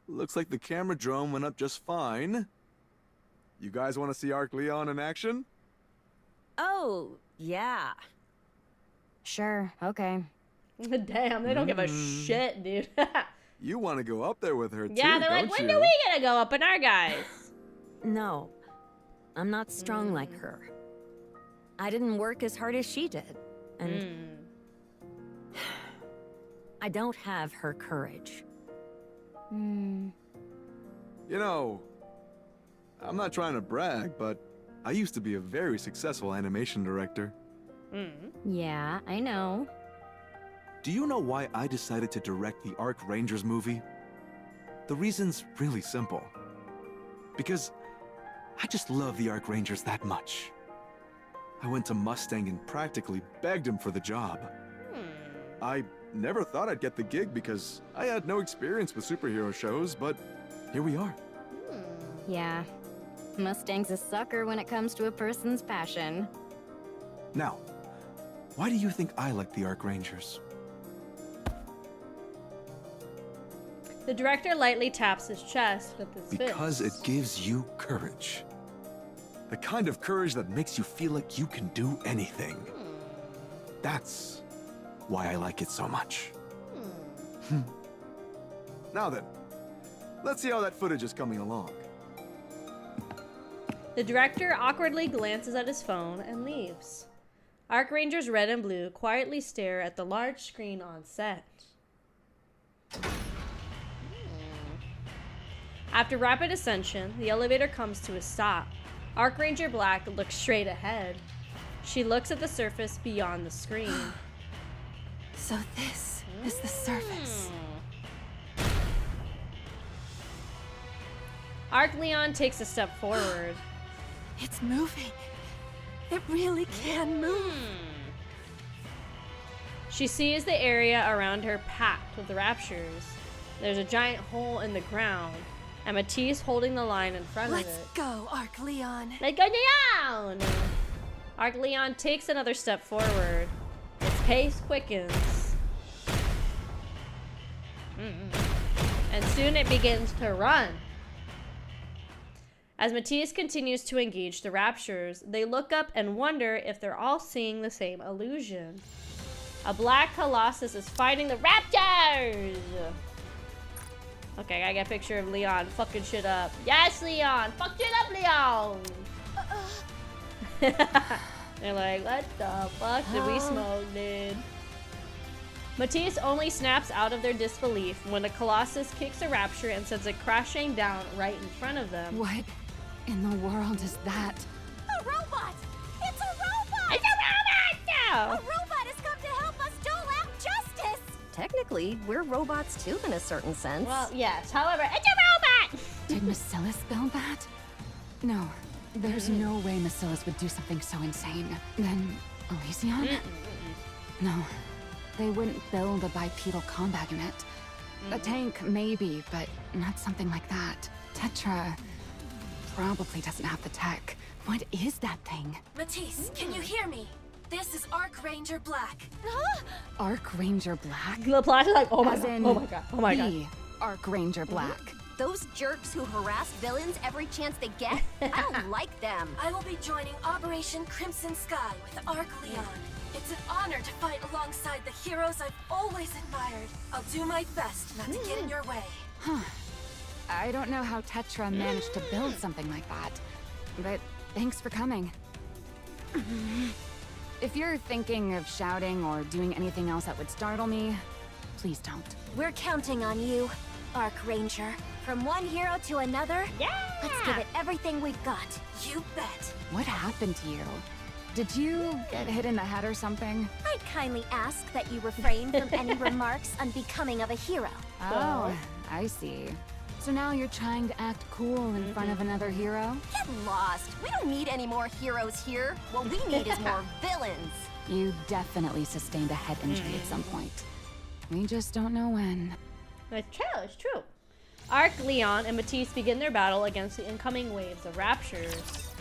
Looks like the camera drone went up just fine. You guys want to see Arc Leon in action? Oh, yeah. Sure, okay. Damn, they don't give a shit, dude. You want to go up there with her too, Yeah, they're like, don't when you? are we gonna go up in our guys? No, I'm not strong like her. I didn't work as hard as she did, and I don't have her courage. You know, I'm not trying to brag, but I used to be a very successful animation director. Yeah, I know. Do you know why I decided to direct the Arc Rangers movie? The reason's really simple. Because I just love the Arc Rangers that much. I went to Mustang and practically begged him for the job. I never thought I'd get the gig because I had no experience with superhero shows, but here we are. Yeah. Mustang's a sucker when it comes to a person's passion. Now, why do you think I like the Arc Rangers? The director lightly taps his chest with his fist. Because it gives you courage. The kind of courage that makes you feel like you can do anything. That's why I like it so much. Now then, let's see how that footage is coming along. The director awkwardly glances at his phone and leaves. Arc Rangers Red and Blue quietly stare at the large screen on set. After rapid ascension, the elevator comes to a stop. Arc Ranger Black looks straight ahead. She looks at the surface beyond the screen. So this is the surface. Arc Leon takes a step forward. It's moving. It really can move. She sees the area around her packed with raptures. There's a giant hole in the ground, and Matisse holding the line in front of it. Let's go, Arc Leon. Let's go down! Arc Leon takes another step forward. Its pace quickens. And soon it begins to run. As Matisse continues to engage the raptures, they look up and wonder if they're all seeing the same illusion. A black colossus is fighting the raptors! Okay, I gotta get a picture of Leon fucking shit up. Yes, Leon! Fuck shit up, Leon! They're like, what the fuck did we smoke, dude? Matisse only snaps out of their disbelief when the colossus kicks a rapture and sends it crashing down right in front of them. What in the world is that? A robot! It's a robot! It's a robot! A robot has come to help us dole out justice! Technically, we're robots too in a certain sense. Well, yes. However, it's a robot! Did Marcellus build that? No, There's no way Macilis would do something so insane. Then, Elysion? No. They wouldn't build a bipedal combat unit. A tank, maybe, but not something like that. Tetra probably doesn't have the tech. What is that thing? Matisse, can you hear me? This is Arc Ranger Black. Arc Ranger Black? Laplace is like, oh my As god, in oh my god, oh my god. the Arc Ranger Black. Those jerks who harass villains every chance they get? I don't like them. I will be joining Operation Crimson Sky with Arc Leon. It's an honor to fight alongside the heroes I've always admired. I'll do my best not to get in your way. Huh. I don't know how Tetra managed to build something like that, but thanks for coming. If you're thinking of shouting or doing anything else that would startle me, please don't. We're counting on you, Arc Ranger. From one hero to another, let's give it everything we've got. You bet. What happened to you? Did you get hit in the head or something? I'd kindly ask that you refrain from any remarks unbecoming of a hero. Oh, I see. So now you're trying to act cool in front of another hero? Get lost. We don't need any more heroes here. What we need is more villains. You definitely sustained a head injury at some point. We just don't know when. It's true, it's true. Arc, Leon, and Matisse begin their battle against the incoming waves of raptures.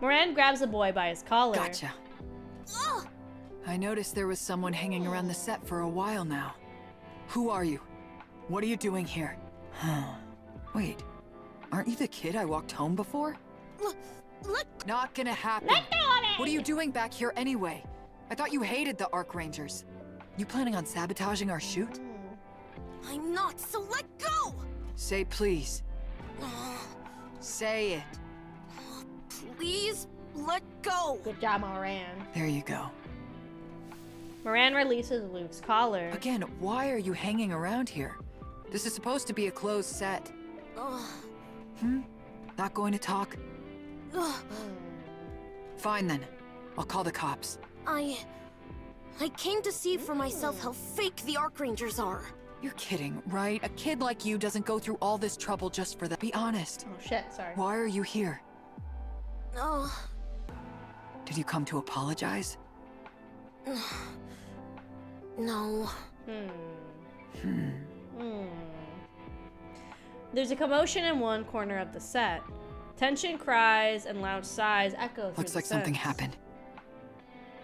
Moran grabs the boy by his collar. Gotcha. I noticed there was someone hanging around the set for a while now. Who are you? What are you doing here? Wait, aren't you the kid I walked home before? Not gonna happen. What are you doing back here anyway? I thought you hated the Arc Rangers. You planning on sabotaging our shoot? I'm not, so let go! Say please. Say it. Please, let go! Good job, Moran. There you go. Moran releases Luke's collar. Again, why are you hanging around here? This is supposed to be a closed set. Not going to talk? Fine then. I'll call the cops. I came to see for myself how fake the Arc Rangers are. You're kidding, right? A kid like you doesn't go through all this trouble just for that. Be honest. Oh shit, sorry. Why are you here? No. Did you come to apologize? No. There's a commotion in one corner of the set. Tension, cries, and loud sighs echo through Looks like something happened.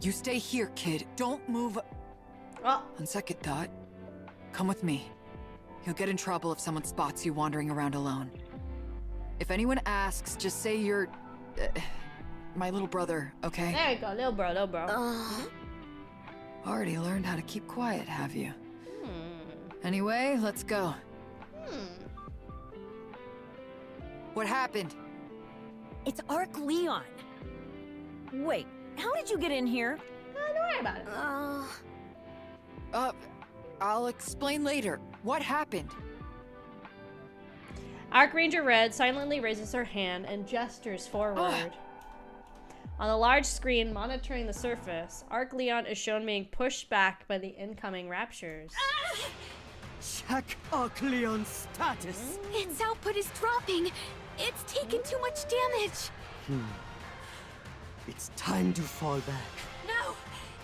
You stay here, kid. Don't move. Oh. On second thought, come with me. You'll get in trouble if someone spots you wandering around alone. If anyone asks, just say you're... my little brother, okay? There you go, little bro, little bro. Already learned how to keep quiet, have you? Anyway, let's go. What happened? It's Arc Leon. Wait, how did you get in here? Don't worry about it. I'll explain later. What happened? Arc Ranger Red silently raises her hand and gestures forward. On the large screen monitoring the surface, Arc Leon is shown being pushed back by the incoming raptures. Check Arc Leon's status. Its output is dropping. It's taken too much damage. It's time to fall back. No!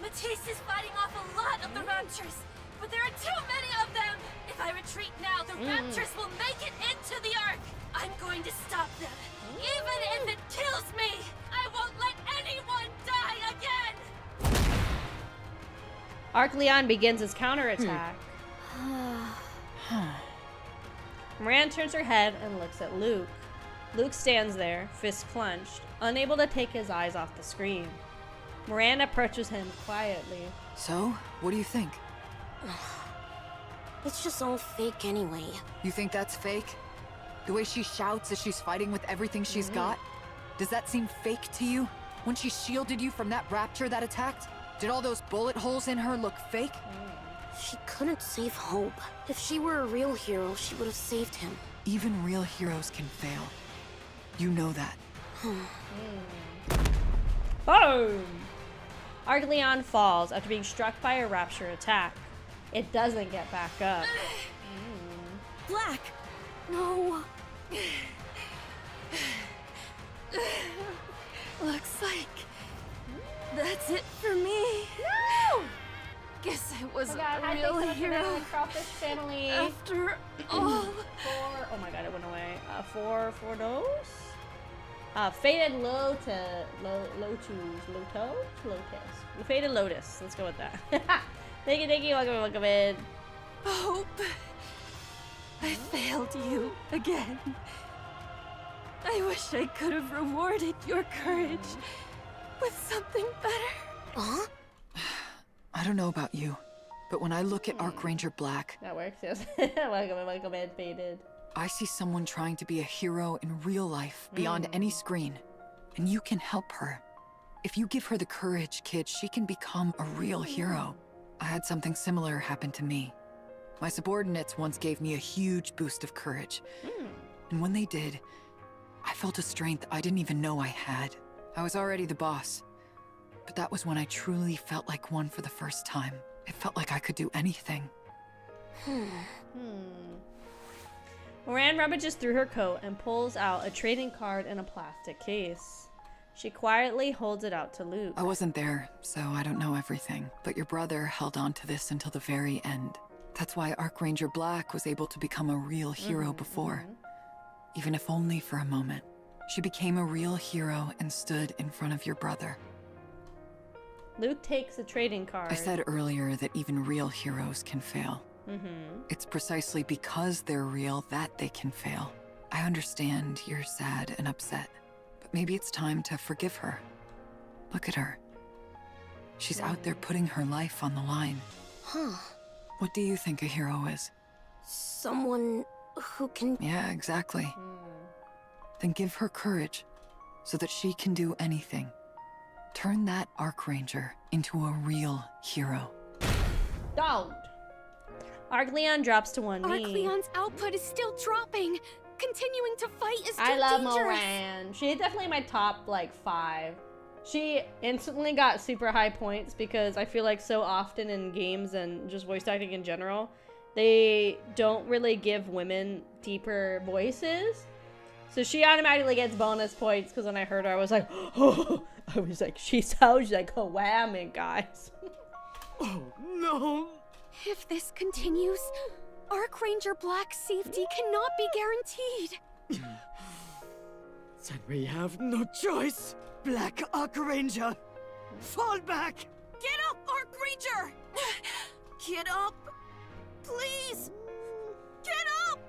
Matisse is fighting off a lot of the raptors, but there are too many of them! If I retreat now, the raptors will make it into the Ark! I'm going to stop them. Even if it kills me, I won't let anyone die again! Arc Leon begins his counterattack. Moran turns her head and looks at Luke. Luke stands there, fists clenched, unable to take his eyes off the screen. Moran approaches him quietly. So, what do you think? It's just all fake anyway. You think that's fake? The way she shouts as she's fighting with everything she's got? Does that seem fake to you? When she shielded you from that raptor that attacked? Did all those bullet holes in her look fake? She couldn't save Hope. If she were a real hero, she would have saved him. Even real heroes can fail. You know that. Boom! Arc Leon falls after being struck by a rapture attack. It doesn't get back up. Black! No. Looks like that's it for me. No! Guess I was Oh god, a I real think so hero. the Kraufish family. After all. Oh my god, it went away. For those? Faded Lotus. Faded Lotus. Let's go with that. Thank you, welcome in. Hope. I failed you again. I wish I could have rewarded your courage with something better. Huh? I don't know about you, but when I look at Archranger Black... That works, yes. welcome in, Faded. I see someone trying to be a hero in real life, beyond any screen. And you can help her. If you give her the courage, kid, she can become a real hero. I had something similar happen to me. My subordinates once gave me a huge boost of courage. And when they did, I felt a strength I didn't even know I had. I was already the boss. But that was when I truly felt like one for the first time. It felt like I could do anything. Moran rummages through her coat and pulls out a trading card in a plastic case. She quietly holds it out to Luke. I wasn't there, so I don't know everything. But your brother held on to this until the very end. That's why Archranger Black was able to become a real hero before. Even if only for a moment. She became a real hero and stood in front of your brother. Luke takes a trading card. I said earlier that even real heroes can fail. It's precisely because they're real that they can fail. I understand you're sad and upset, but maybe it's time to forgive her. Look at her. She's out there putting her life on the line. What do you think a hero is? Someone who can... Yeah, exactly. Then give her courage, so that she can do anything. Turn that Archranger into a real hero. Don't! Archleon drops to one knee. Archleon's output is still dropping. Continuing to fight is too I love dangerous. Moran. She's definitely my top, like, 5. She instantly got super high points because I feel like so often in games and just voice acting in general, they don't really give women deeper voices. So she automatically gets bonus points because when I heard her, I was like, oh, I was like, she sounds like a whammy, guys. Oh, no. If this continues, Archranger Black's safety cannot be guaranteed. Then we have no choice. Black Archranger, fall back! Get up, Archranger! Get up! Please! Get up!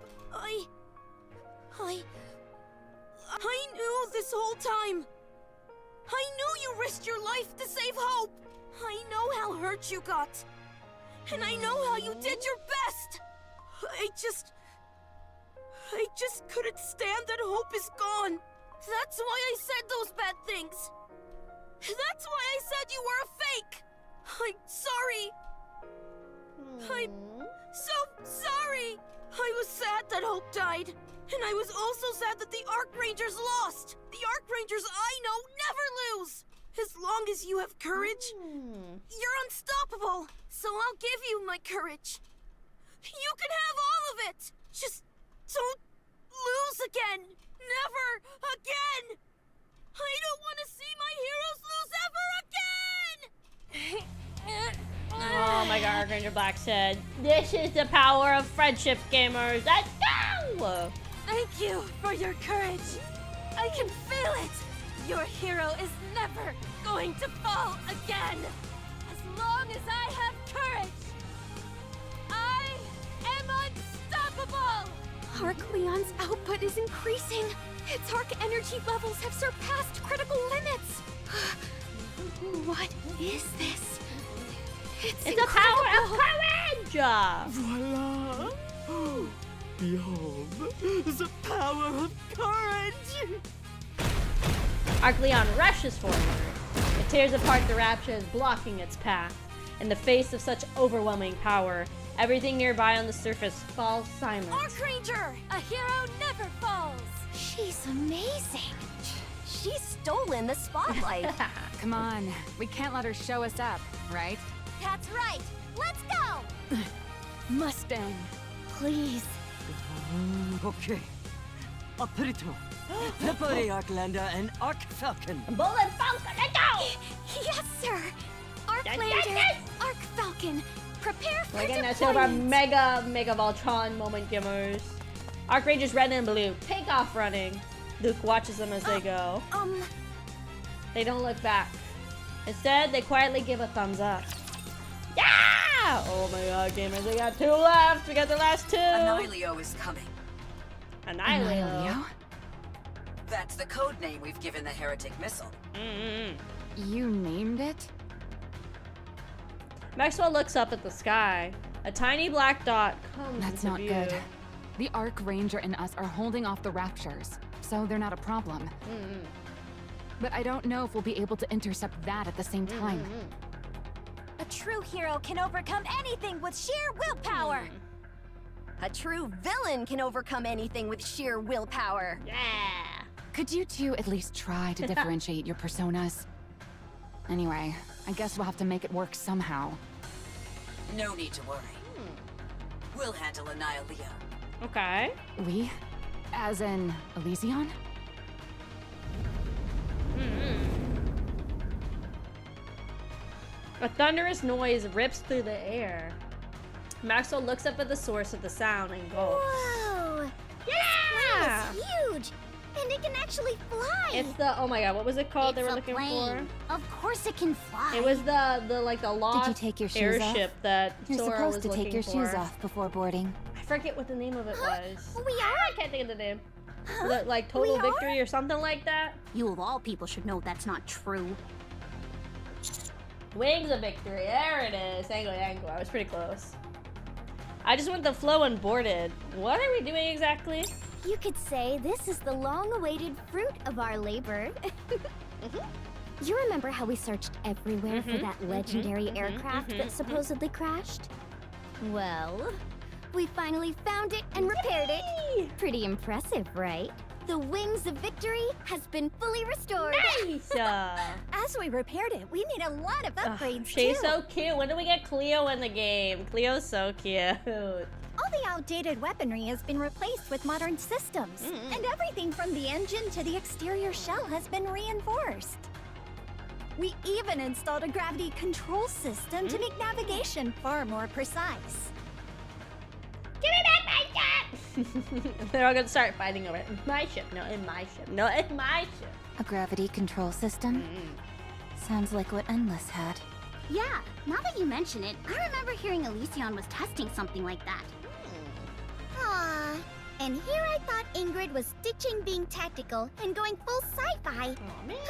I knew this whole time. I knew you risked your life to save Hope. I know how hurt you got. And I know how you did your best. I just couldn't stand that Hope is gone. That's why I said those bad things. That's why I said you were a fake. I'm sorry. I'm so sorry. I was sad that Hope died. And I was also sad that the Archrangers lost. The Archrangers I know never lose. As long as you have courage, you're unstoppable. So I'll give you my courage. You can have all of it. Just don't lose again. Never again. I don't want to see my heroes lose ever again. Oh my god, Archranger Black said, "This is the power of friendship, gamers. Let's go!" Thank you for your courage. I can feel it. Your hero is never going to fall again. As long as I have courage, I am unstoppable. Archleon's output is increasing. Its arc energy levels have surpassed critical limits. What is this? It's the power of courage! Voila! Behold, the power of courage! Archleon rushes forward. It tears apart the raptures, blocking its path. In the face of such overwhelming power, everything nearby on the surface falls silent. Archranger! A hero never falls! She's amazing. She's stolen the spotlight. Come on, we can't let her show us up, right? That's right. Let's go! Mustang. Please, Okay. Aperito. Prepare Arclander and Arc Falcon. Bullet Falcon, let's go! Yes, sir. Arclander, Arc Falcon, prepare for We're getting that deployment. mega Voltron moment givers. Arc Rangers red and blue. Take off running. Luke watches them as they go. They don't look back. Instead, they quietly give a thumbs up. Yeah! Oh my god, gamers, we got 2 left. We got the last 2. Annihilio is coming. Annihilio? That's the code name we've given the heretic missile. You named it? Maxwell looks up at the sky. A tiny black dot comes That's into not view. good. The Arc Ranger and us are holding off the Raptures, so they're not a problem. But I don't know if we'll be able to intercept that at the same time. A true hero can overcome anything with sheer willpower. A true villain can overcome anything with sheer willpower. Yeah. Could you two at least try to differentiate your personas? Anyway, I guess we'll have to make it work somehow. No need to worry. We'll handle Annihilio. Okay. We? As in Elysion? A thunderous noise rips through the air. Maxwell looks up at the source of the sound and goes. Whoa! Yeah! This plane is huge! And it can actually fly! It's the, oh my god, what was it called they were It's a looking plane. Of course it can fly. for? It was the like the lost Did you take your shoes airship off? that You're Sora supposed was to take looking your for. shoes off before boarding. I forget what the name of it was. We are? I can't think of the name. Was it like Total We are? Victory or something like that? You of all people should know that's not true. Wings of Victory, there it is. Angle, I was pretty close. I just went the flow and boarded. What are we doing exactly? You could say this is the long-awaited fruit of our labor. You remember how we searched everywhere for that legendary aircraft that supposedly crashed? Well, we finally found it and repaired it. Pretty impressive, right? The Wings of Victory has been fully restored. Nice! As we repaired it, we made a lot of upgrades She's too. so cute. When do we get Cleo in the game? Cleo's so cute. All the outdated weaponry has been replaced with modern systems, and everything from the engine to the exterior shell has been reinforced. We even installed a gravity control system to make navigation far more precise. Give me back my ship! They're all gonna start fighting over it. My ship. No, in my ship. No, it's my ship. A gravity control system? Sounds like what Endless had. Yeah, now that you mention it, I remember hearing Elysion was testing something like that. Aww. And here I thought Ingrid was ditching being tactical and going full sci-fi.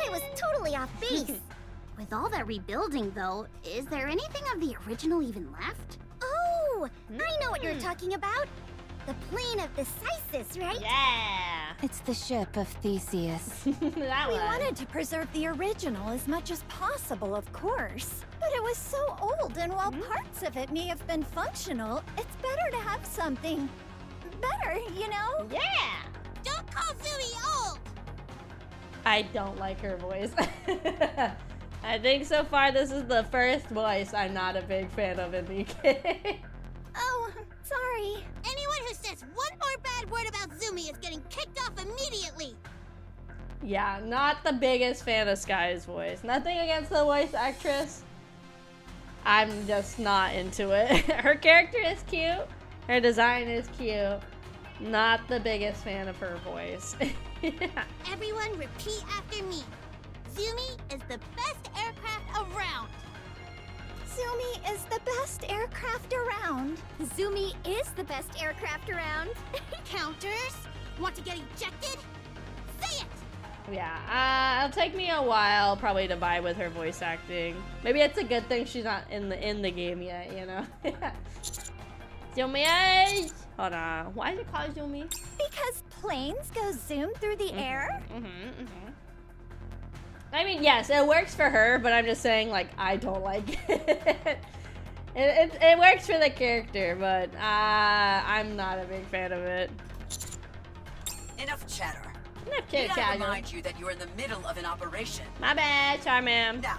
I was totally off base. With all that rebuilding, though, is there anything of the original even left? Oh, I know what you're talking about. The plane of Decisis, right? Yeah. It's the ship of Theseus. That We one. wanted to preserve the original as much as possible, of course. But it was so old, and while parts of it may have been functional, it's better to have something better, you know? Yeah. Don't call Zumi old! I don't like her voice. I think so far this is the first voice I'm not a big fan of in NIKKE. Oh, sorry. Anyone who says one more bad word about Zumi is getting kicked off immediately! Yeah, not the biggest fan of Sky's voice. Nothing against the voice actress. I'm just not into it. Her character is cute. Her design is cute. Not the biggest fan of her voice. Everyone repeat after me. Zumi is the best aircraft around. Zumi is the best aircraft around. Zumi is the best aircraft around. Counters, want to get ejected? Say it! Yeah, it'll take me a while probably to vibe with her voice acting. Maybe it's a good thing she's not in the game yet, you know? Zumi! Hold on. Why is it called Zumi? Because planes go zoom through the air? I mean, yes, it works for her, but I'm just saying, like, I don't like it. It works for the character, but I'm not a big fan of it. Enough chatter. Enough Need I chatter. remind you that you're in the middle of an operation? My bad, sorry, ma'am. Now,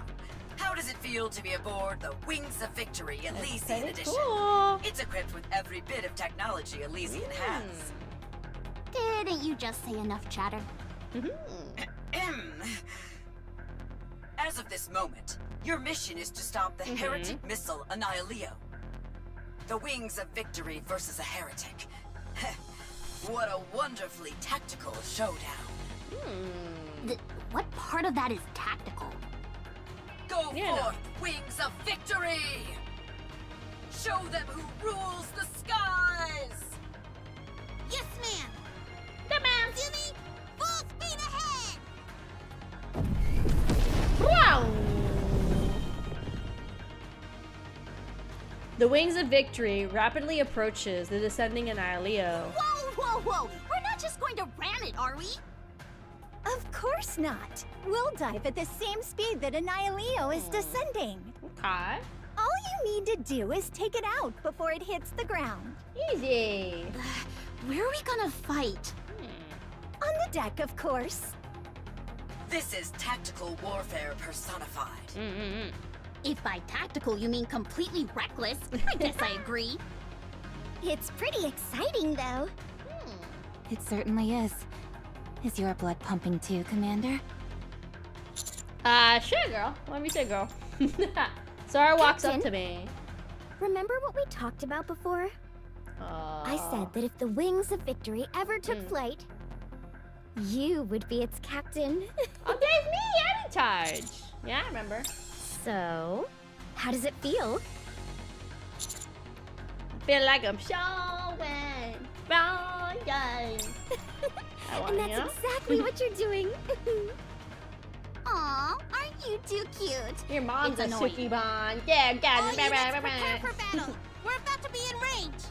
how does it feel to be aboard the Wings of Victory Elysian Edition? Cool. It's equipped with every bit of technology Elysian has. Didn't you just say enough chatter? As of this moment, your mission is to stop the heretic missile Annihilio. The Wings of Victory versus a heretic. What a wonderfully tactical showdown. What part of that is tactical? Go forth, Wings of Victory! Show them who rules the skies! Yes, ma'am! Yeah, ma'am! Zumi, full speed ahead! Wow! The Wings of Victory rapidly approaches the descending Annihilio. Whoa, whoa, whoa! We're not just going to ram it, are we? Of course not. We'll dive at the same speed that Annihilio is descending. Okay. All you need to do is take it out before it hits the ground. Easy. Where are we gonna fight? On the deck, of course. This is tactical warfare personified. If by tactical you mean completely reckless, I guess I agree. It's pretty exciting, though. It certainly is. Is your blood pumping too, Commander? Sure, girl. Let me say, girl. Sora walks up to me. Remember what we talked about before? I said that if the Wings of Victory ever took flight, you would be its captain. Oh, there's me! I'm in charge. Yeah, I remember. So, how does it feel? Feel like I'm showing. And that's exactly what you're doing. Aw, aren't you too cute? Your mom's It's a annoying. Suki Bon. Yeah, got All it. units prepare for battle. We're about to be in range.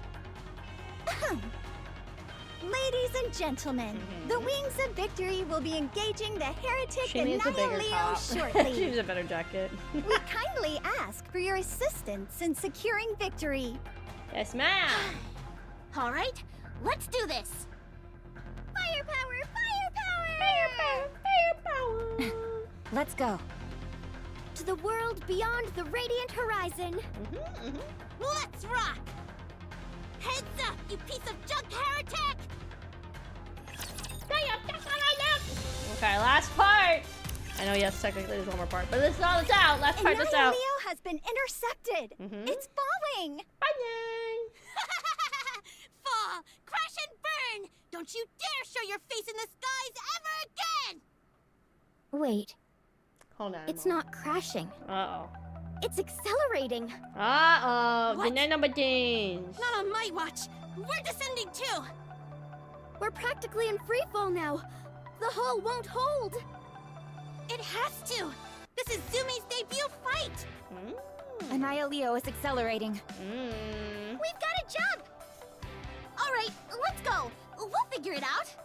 Ladies and gentlemen, the Wings of Victory will be engaging the heretic She needs a bigger Annihilio top. shortly. She needs a better jacket. We kindly ask for your assistance in securing victory. Yes, ma'am. All right, let's do this. Firepower! Firepower! Let's go. To the world beyond the radiant horizon. Let's rock! Heads up, you piece of junk heretic! Okay, last part. I know, yes, technically there's one more part, but this is all it's out. Last part that's out. Annihilio has been intercepted. It's falling. Fall! Crash and burn! Don't you dare show your face in the skies ever again! Wait, Hold on. it's not crashing. Uh-oh. It's accelerating. Uh-oh. What? The number things. Not on my watch! We're descending too! We're practically in free fall now. The hull won't hold. It has to! This is Zumi's debut fight! Annihilio is accelerating. We've got to jump! Alright, let's go! We'll figure it out!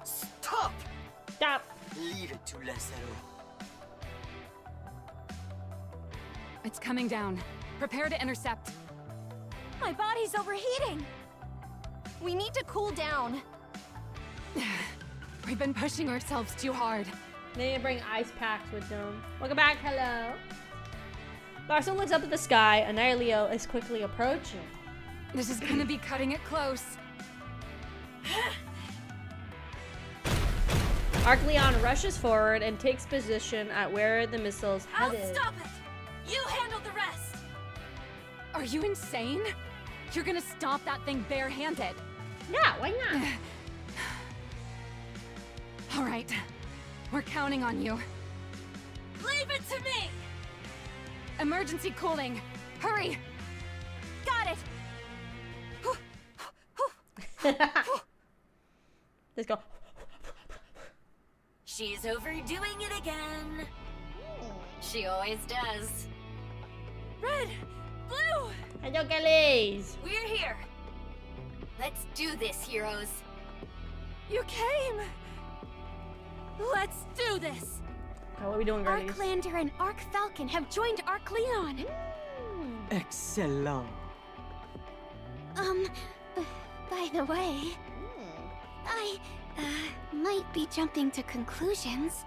Stop! Stop. Leave it to Lazaro. It's coming down. Prepare to intercept. My body's overheating. We need to cool down. We've been pushing ourselves too hard. They need to bring ice packs with them. Welcome back, hello. Larson looks up at the sky. Annihilio is quickly approaching. This is gonna be cutting it close. Arcleon rushes forward and takes position at where the missile's I'll headed. stop it! You handle the rest! Are you insane? You're gonna stop that thing barehanded. Yeah, why not? All right, we're counting on you. Leave it to me! Emergency cooling. Hurry! Got it. Let's go. She's overdoing it again. She always does. Red! Blue! Hello, girlies. We're here. Let's do this, heroes. You came! Let's do this! What are we doing, girlies? Arclander and Arc Falcon have joined Arcleon. Excellent. By the way, I might be jumping to conclusions.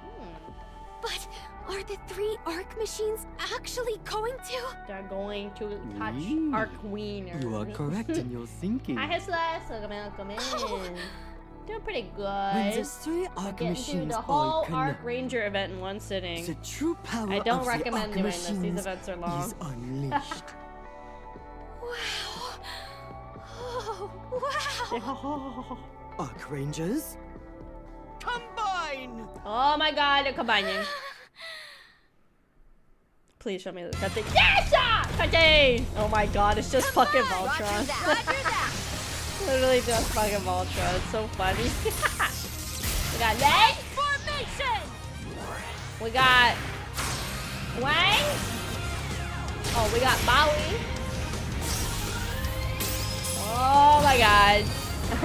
But are the 3 ARC machines actually going to? They're going to touch our queen. You are correct in your thinking. Hi, Heslas. Welcome in. Doing pretty good. When the 3 ARC Getting machines through the all whole connect, Arc Ranger event in one sitting. the true power I don't of recommend the doing ARC this. These machines events are long. is unleashed. Wow. Oh, wow. ARC Rangers, combine! Oh my god, they're combining. Please show me the cutting. Yes! Cutting! Oh my god, it's just fucking Voltron. Literally just fucking Voltron. It's so funny. We got Leg. Formation! We got Wang. Oh, we got Maui. Oh my god.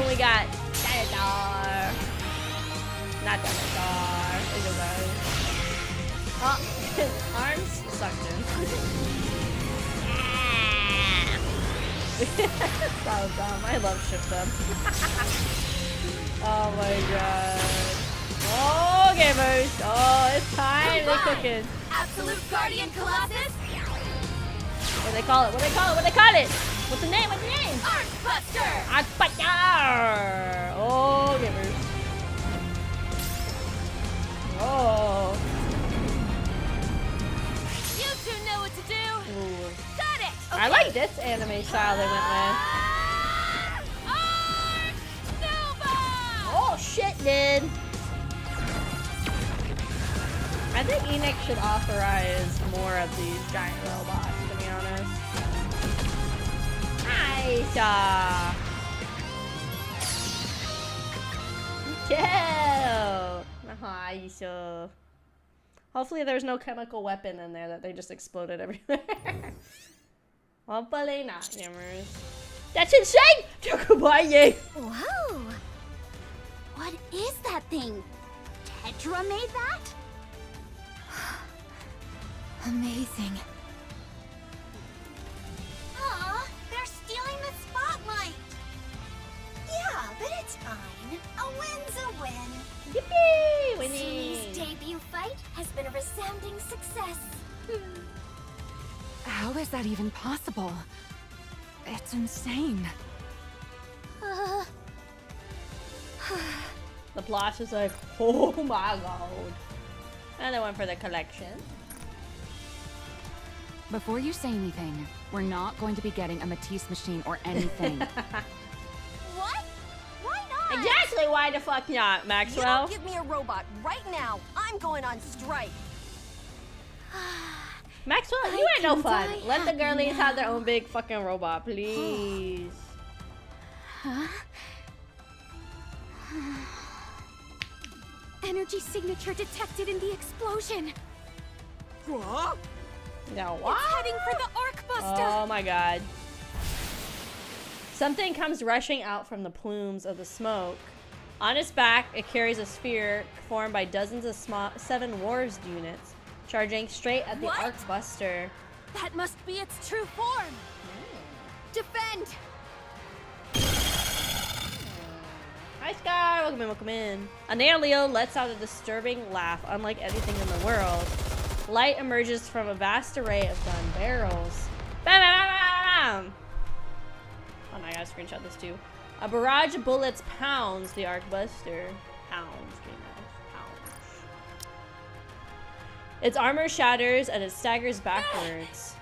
We got Dinosaur. Not Dinosaur. It's okay. Oh, his arms sucked in. So dumb. I love ship them. Oh my god. Oh, gamers. Oh, it's time. They're cooking. Absolute Guardian Colossus! What do they call it? What do they call it? What do they call it? What's the name? What's the name? Arcbuster! Arcbuster! Oh, gamers. Oh. You two know what to do! Ooh. Got it! I like this anime style they went with. Oh shit, dude! I think Enix should authorize more of these giant robots, to be honest. Nice! Nice. Hopefully there's no chemical weapon in there that they just exploded everywhere. Hopefully not, gamers. That's insane! Tokubaye! Whoa! What is that thing? Tetra made that? Amazing. Aw, they're stealing the spotlight! Yeah, but it's fine. A win's a win. Yippee! Sumi's Winning! debut fight has been a resounding success. How is that even possible? It's insane. The Plosh is like, oh my god. Another one for the collection. Before you say anything, we're not going to be getting a Matisse machine or anything. What? Why not? Exactly, why the fuck not, Maxwell? You don't give me a robot right now. I'm going on strike. Maxwell, you ain't no fun. Let the girlies have their own big fucking robot, please. Huh? Energy signature detected in the explosion. What? Now what? It's heading for the Arcbuster. Oh my god. Something comes rushing out from the plumes of the smoke. On its back, it carries a sphere formed by dozens of small 7 Wars units, charging straight at the Arcbuster. That must be its true form! Defend! Hi Sky, welcome in, welcome in. Leo lets out a disturbing laugh unlike anything in the world. Light emerges from a vast array of gun barrels. Bam, bam, bam, bam. Oh no, I gotta screenshot this too. A barrage of bullets pounds the Arcbuster. Pounds. Its armor shatters and it staggers backwards.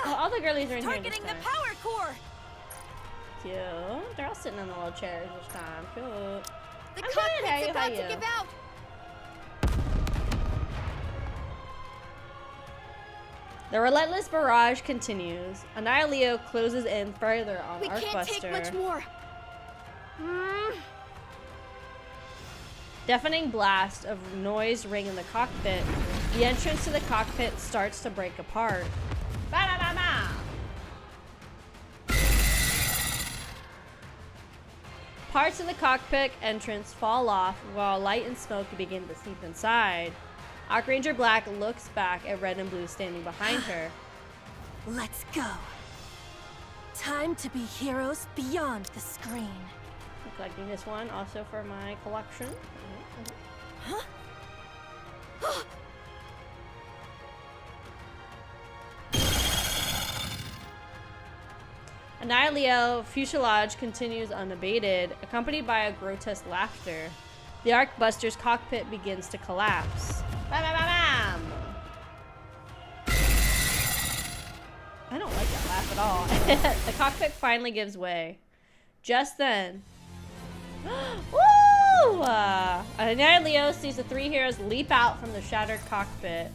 Oh, all the girlies are in here this Targeting time. the power core. Cute. They're all sitting in the little chairs this time. Cute. The I'm good. cockpit's How about you? to give out. The relentless barrage continues. Annihilio closes in further on We Arcbuster. can't take much more. Deafening blast of noise ring in the cockpit. The entrance to the cockpit starts to break apart. Ba -ba -ba -ba. Parts of the cockpit entrance fall off while light and smoke begin to seep inside. Archranger Black looks back at Red and Blue standing behind her. Let's go. Time to be heroes beyond the screen. I'm collecting this one also for my collection. Annihilio fuselage continues unabated, accompanied by a grotesque laughter. The Arcbuster's cockpit begins to collapse. Bam, bam, bam, bam. I don't like that laugh at all. The cockpit finally gives way. Just then, woo! Annihilio sees the three heroes leap out from the shattered cockpit.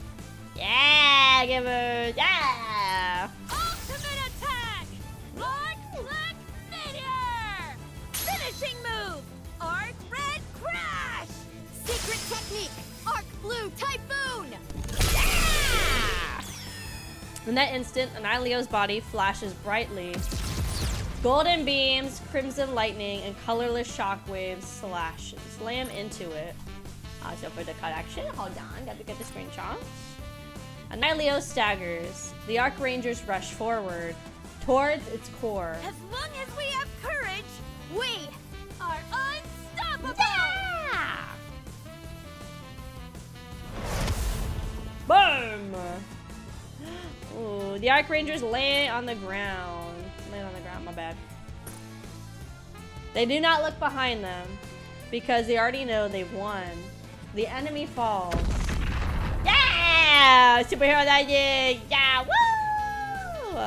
Yeah, givers! Yeah! Ultimate attack! Arc Black Meteor! Finishing move! Arc Red Crash! Secret technique! Arc Blue Typhoon! Yeah! In that instant, Annihilio's body flashes brightly. Golden beams, crimson lightning, and colorless shockwaves slam into it. So for the collection, hold on, got to get the screenshots. Annihilio staggers. The Arc Rangers rush forward, towards its core. As long as we have courage, we are unstoppable! Yeah! Boom! Ooh, the Arc Rangers land on the ground. My bad. They do not look behind them because they already know they've won. The enemy falls. Yeah! Superhero magic! Yeah! Woo!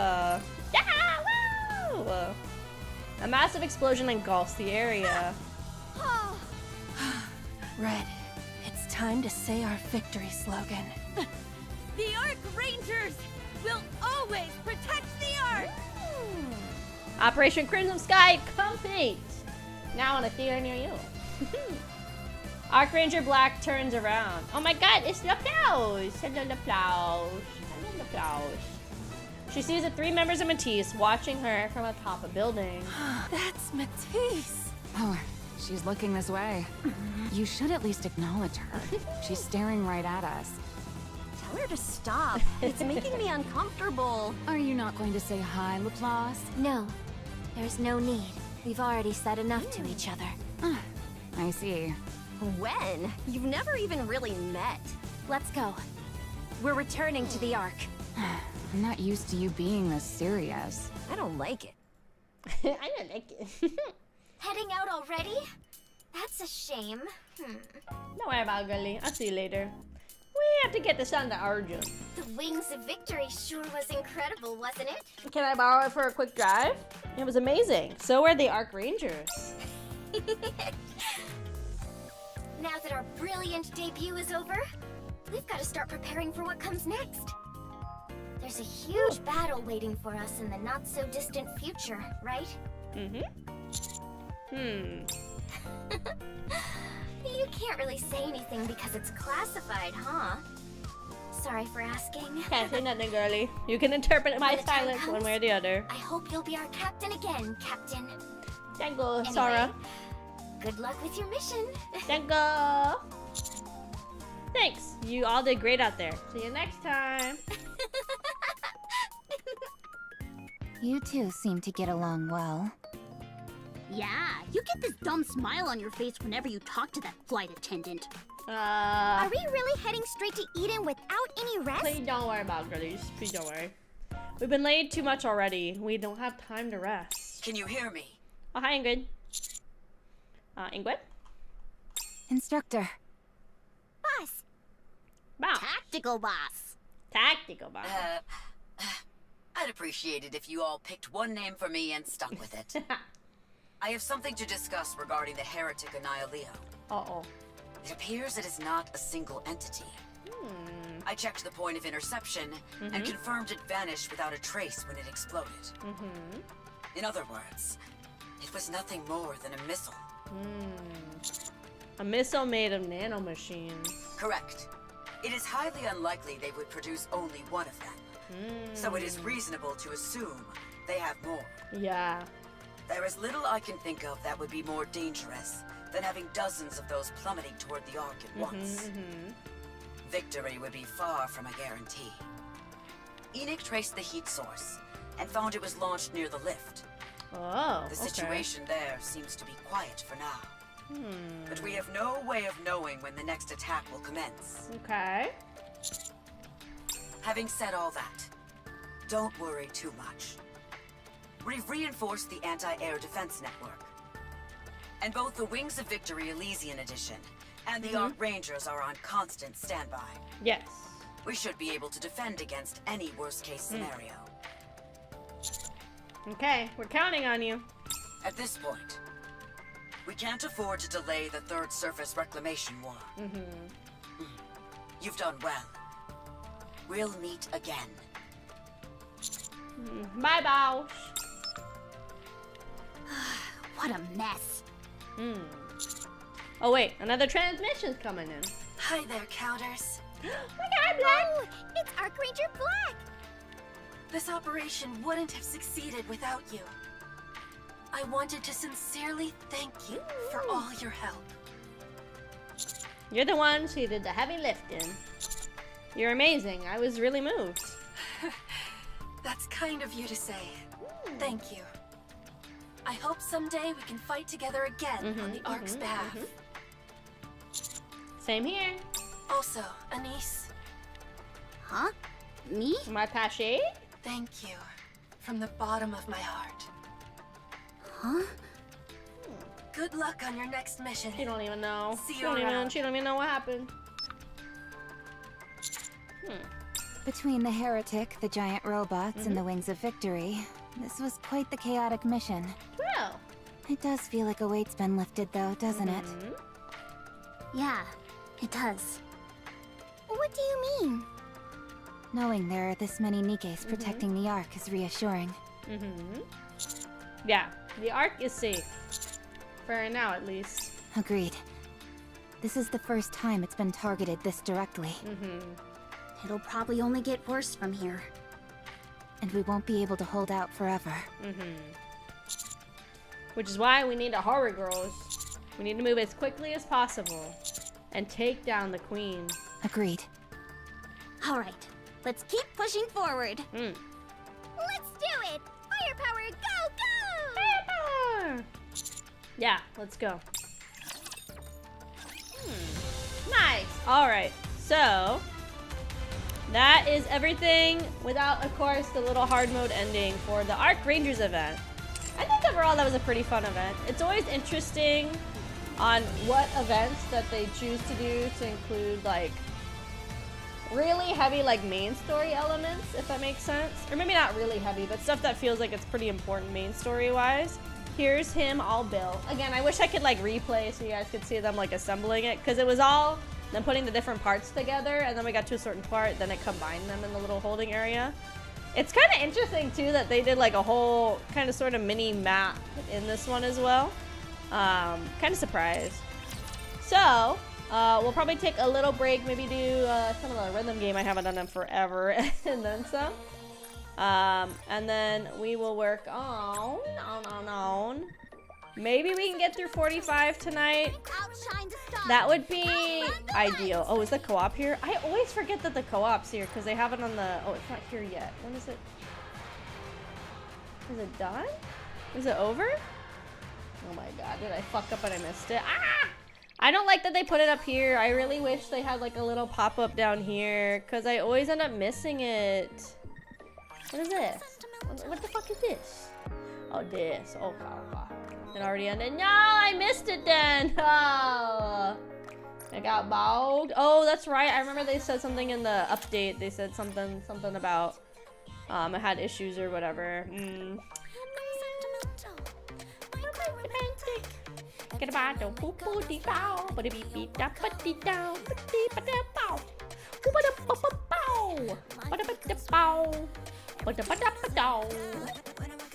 Yeah! Woo! A massive explosion engulfs the area. Red, it's time to say our victory slogan. The Arc Rangers will always protect the Arc! Operation Crimson Sky complete! Now in a theater near you. Arc Ranger Black turns around. Oh my god, it's Klaus! Hello, Klaus. Hello, Klaus. She sees the three members of Matisse watching her from atop a building. That's Matisse! Oh, she's looking this way. You should at least acknowledge her. She's staring right at us. Tell her to stop. It's making me uncomfortable. Are you not going to say hi, Laplace? No, there's no need. We've already said enough to each other. I see. When? You've never even really met. Let's go. We're returning to the Ark. I'm not used to you being this serious. I don't like it. I don't like it. Heading out already? That's a shame. Don't worry about it, girlie. I'll see you later. We have to get this on to Arjun. The Wings of Victory sure was incredible, wasn't it? Can I borrow it for a quick drive? It was amazing. So were the Arc Rangers. Now that our brilliant debut is over, we've got to start preparing for what comes next. There's a huge battle waiting for us in the not-so-distant future, right? You can't really say anything because it's classified, huh? Sorry for asking. Can't say nothing, girlie. You can interpret my When the time silence comes, one way or the other. I hope you'll be our captain again, Captain. Thank you, Anyway, Sarah. Good luck with your mission. Thank you. Thanks. You all did great out there. See you next time. You two seem to get along well. Yeah, you get this dumb smile on your face whenever you talk to that flight attendant. Are we really heading straight to Eden without any rest? Please don't worry about it, girlies. Please don't worry. We've been laid too much already. We don't have time to rest. Can you hear me? Oh, hi, Ingrid. Ingrid? Instructor. Boss. Boss. Tactical boss. Tactical boss. I'd appreciate it if you all picked one name for me and stuck with it. I have something to discuss regarding the heretic Annihilio. Uh-oh. It appears it is not a single entity. I checked the point of interception and confirmed it vanished without a trace when it exploded. In other words, it was nothing more than a missile. A missile made of nanomachines. Correct. It is highly unlikely they would produce only one of them. So it is reasonable to assume they have more. Yeah. There is little I can think of that would be more dangerous than having dozens of those plummeting toward the Ark at once. Victory would be far from a guarantee. Enoch traced the heat source and found it was launched near the lift. Oh, The situation there seems to be quiet for now. But we have no way of knowing when the next attack will commence. Okay. Having said all that, don't worry too much. We've reinforced the anti-air defense network. And both the Wings of Victory Elysian Edition and the Arc Rangers are on constant standby. Yes. We should be able to defend against any worst-case scenario. Okay, we're counting on you. At this point, we can't afford to delay the Third Surface Reclamation War. You've done well. We'll meet again. Bye, Bosch. What a mess. Oh wait, another transmission's coming in. Hi there, Counters. My God, Black! Oh, it's Arc Ranger Black! This operation wouldn't have succeeded without you. I wanted to sincerely thank you for all your help. You're the ones who did the heavy lifting. You're amazing. I was really moved. That's kind of you to say. Thank you. I hope someday we can fight together again on the Ark's behalf. Same here. Also, Anise. Huh? Me? My Pache? Thank you. From the bottom of my heart. Huh? Good luck on your next mission. She don't even know. See She you don't around. even know what happened. Between the heretic, the giant robots, and the Wings of Victory, this was quite the chaotic mission. Well. It does feel like a weight's been lifted, though, doesn't it? Yeah, it does. What do you mean? Knowing there are this many Nikkes protecting the Ark is reassuring. Yeah, the Ark is safe. For now, at least. Agreed. This is the first time it's been targeted this directly. It'll probably only get worse from here. And we won't be able to hold out forever. Which is why we need a horror girls. We need to move as quickly as possible and take down the queen. Agreed. All right, let's keep pushing forward. Let's do it! Firepower, go, go! Firepower! Yeah, let's go. Nice. All right, so that is everything without, of course, the little hard mode ending for the Arc Rangers event. I think overall that was a pretty fun event. It's always interesting on what events that they choose to do to include like really heavy like main story elements, if that makes sense. Or maybe not really heavy, but stuff that feels like it's pretty important main story wise. Here's him all built. Again, I wish I could like replay so you guys could see them like assembling it, because it was all them putting the different parts together, and then we got to a certain part, then it combined them in the little holding area. It's kind of interesting too that they did like a whole kind of sort of mini map in this one as well. Kind of surprised. So we'll probably take a little break, maybe do some of the rhythm game I haven't done in forever, and then some. And then we will work on. Maybe we can get through 45 tonight. That would be ideal. Oh, is the co-op here? I always forget that the co-op's here because they have it on the... Oh, it's not here yet. When is it? Is it done? Is it over? Oh my god, did I fuck up and I missed it? Ah! I don't like that they put it up here. I really wish they had like a little pop-up down here because I always end up missing it. What is this? What the fuck is this? Oh, this. Oh, god. It already ended. No, I missed it then. Oh, I got bogged. Oh, that's right. I remember they said something in the update. They said something about it had issues or whatever.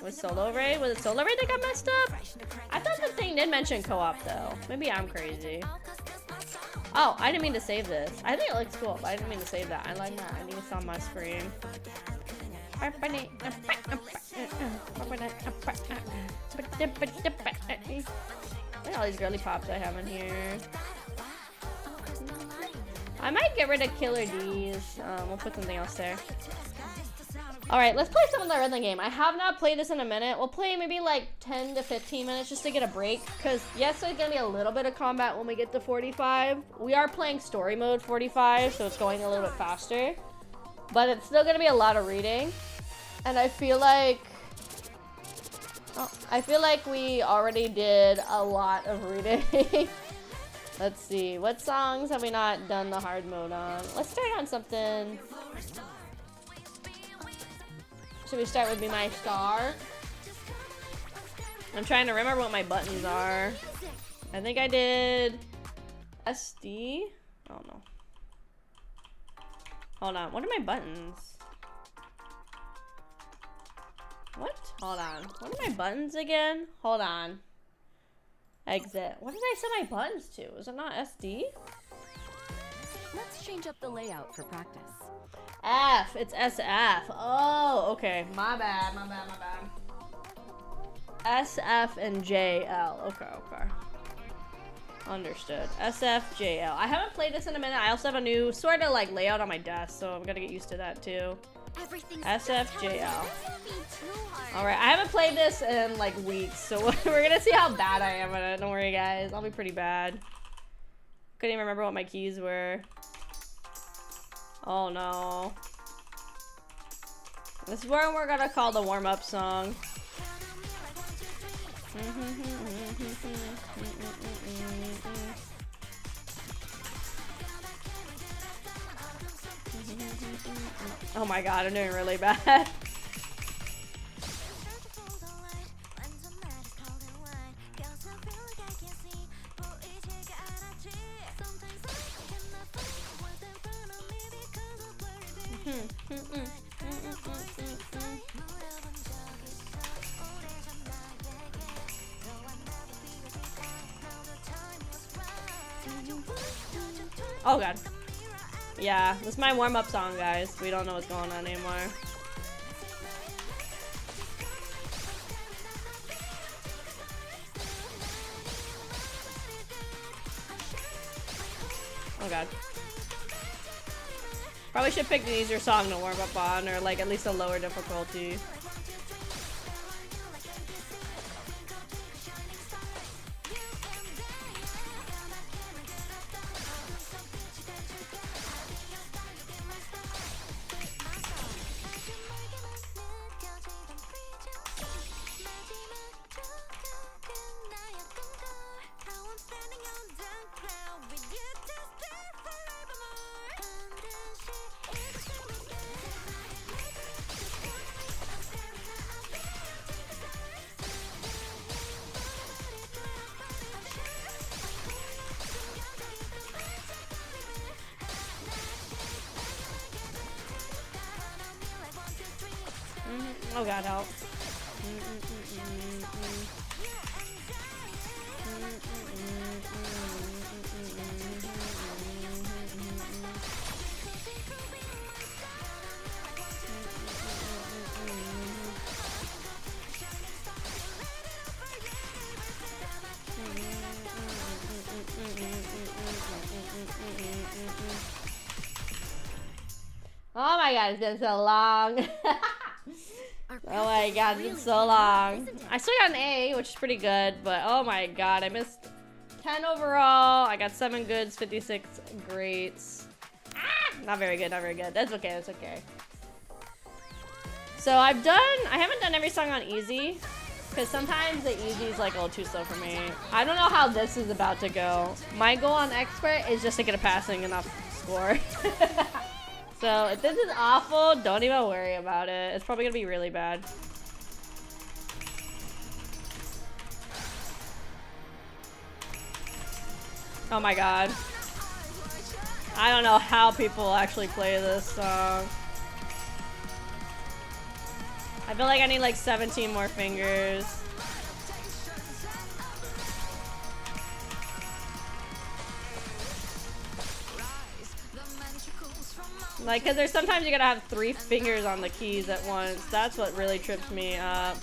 Was Solo Raid? Was it Solo Raid that got messed up? I thought the thing did mention co-op though. Maybe I'm crazy. Oh, I didn't mean to save this. I think it looks cool, but I didn't mean to save that. I like that. I think it's on my screen. Look at all these girly pops I have in here. I might get rid of Killer D's. We'll put something else there. Alright, let's play some of the rhythm game. I have not played this in a minute. We'll play maybe like 10 to 15 minutes just to get a break. Because yes, there's going to be a little bit of combat when we get to 45. We are playing story mode 45, so it's going a little bit faster. But it's still going to be a lot of reading. And I feel like Oh, I feel like we already did a lot of reading. Let's see, what songs have we not done the hard mode on? Let's start on something. Should we start with Be My Star? I'm trying to remember what my buttons are. I think I did SD. Oh no. Hold on, what are my buttons? What? Hold on. What are my buttons again? Hold on. Exit. What did I set my buttons to? Was it not SD? Let's change up the layout for practice. F. It's SF. Oh, okay. My bad. My bad. My bad. SF and JL. Okay. Okay. Understood. SFJL. I haven't played this in a minute. I also have a new sort of like layout on my desk, so I'm gonna get used to that too. SFJL. Alright, I haven't played this in like weeks, so we're gonna see how bad I am at it. Don't worry guys, I'll be pretty bad. Couldn't even remember what my keys were. Oh no. This is where we're gonna call the warm-up song. Oh my god, I'm doing really bad. Oh god. Yeah, this is my warm-up song, guys. We don't know what's going on anymore. Oh god. Probably should pick an easier song to warm up on, or like at least a lower difficulty. Oh god, help. Oh my god, it's been so long. Oh my god, it's been so long. I still got an A, which is pretty good, but oh my god, I missed 10 overall. I got 7 goods, 56 greats. Ah, not very good, not very good. That's okay, that's okay. So I haven't done every song on easy, because sometimes the easy is like a little too slow for me. I don't know how this is about to go. My goal on expert is just to get a passing enough score. So if this is awful, don't even worry about it. It's probably gonna be really bad. Oh my god. I don't know how people actually play this song. I feel like I need like 17 more fingers. Like, cause there's sometimes you gotta have 3 fingers on the keys at once. That's what really trips me up.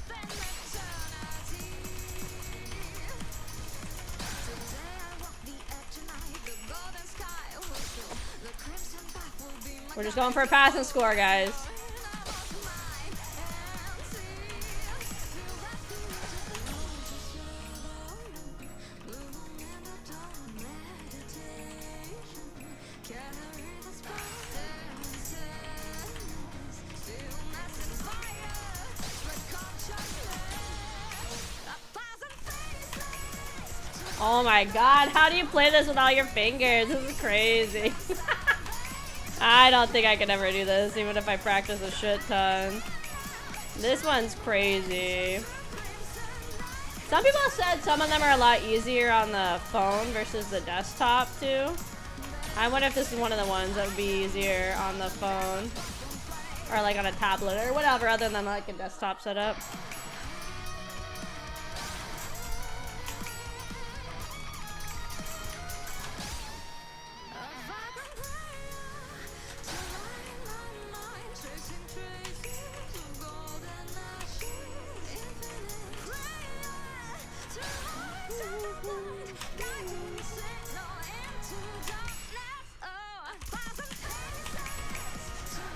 We're just going for a passing score, guys. Oh my god, how do you play this with all your fingers? This is crazy. I don't think I could ever do this, even if I practice a shit ton. This one's crazy. Some people said some of them are a lot easier on the phone versus the desktop too. I wonder if this is one of the ones that would be easier on the phone. Or like on a tablet or whatever, other than like a desktop setup.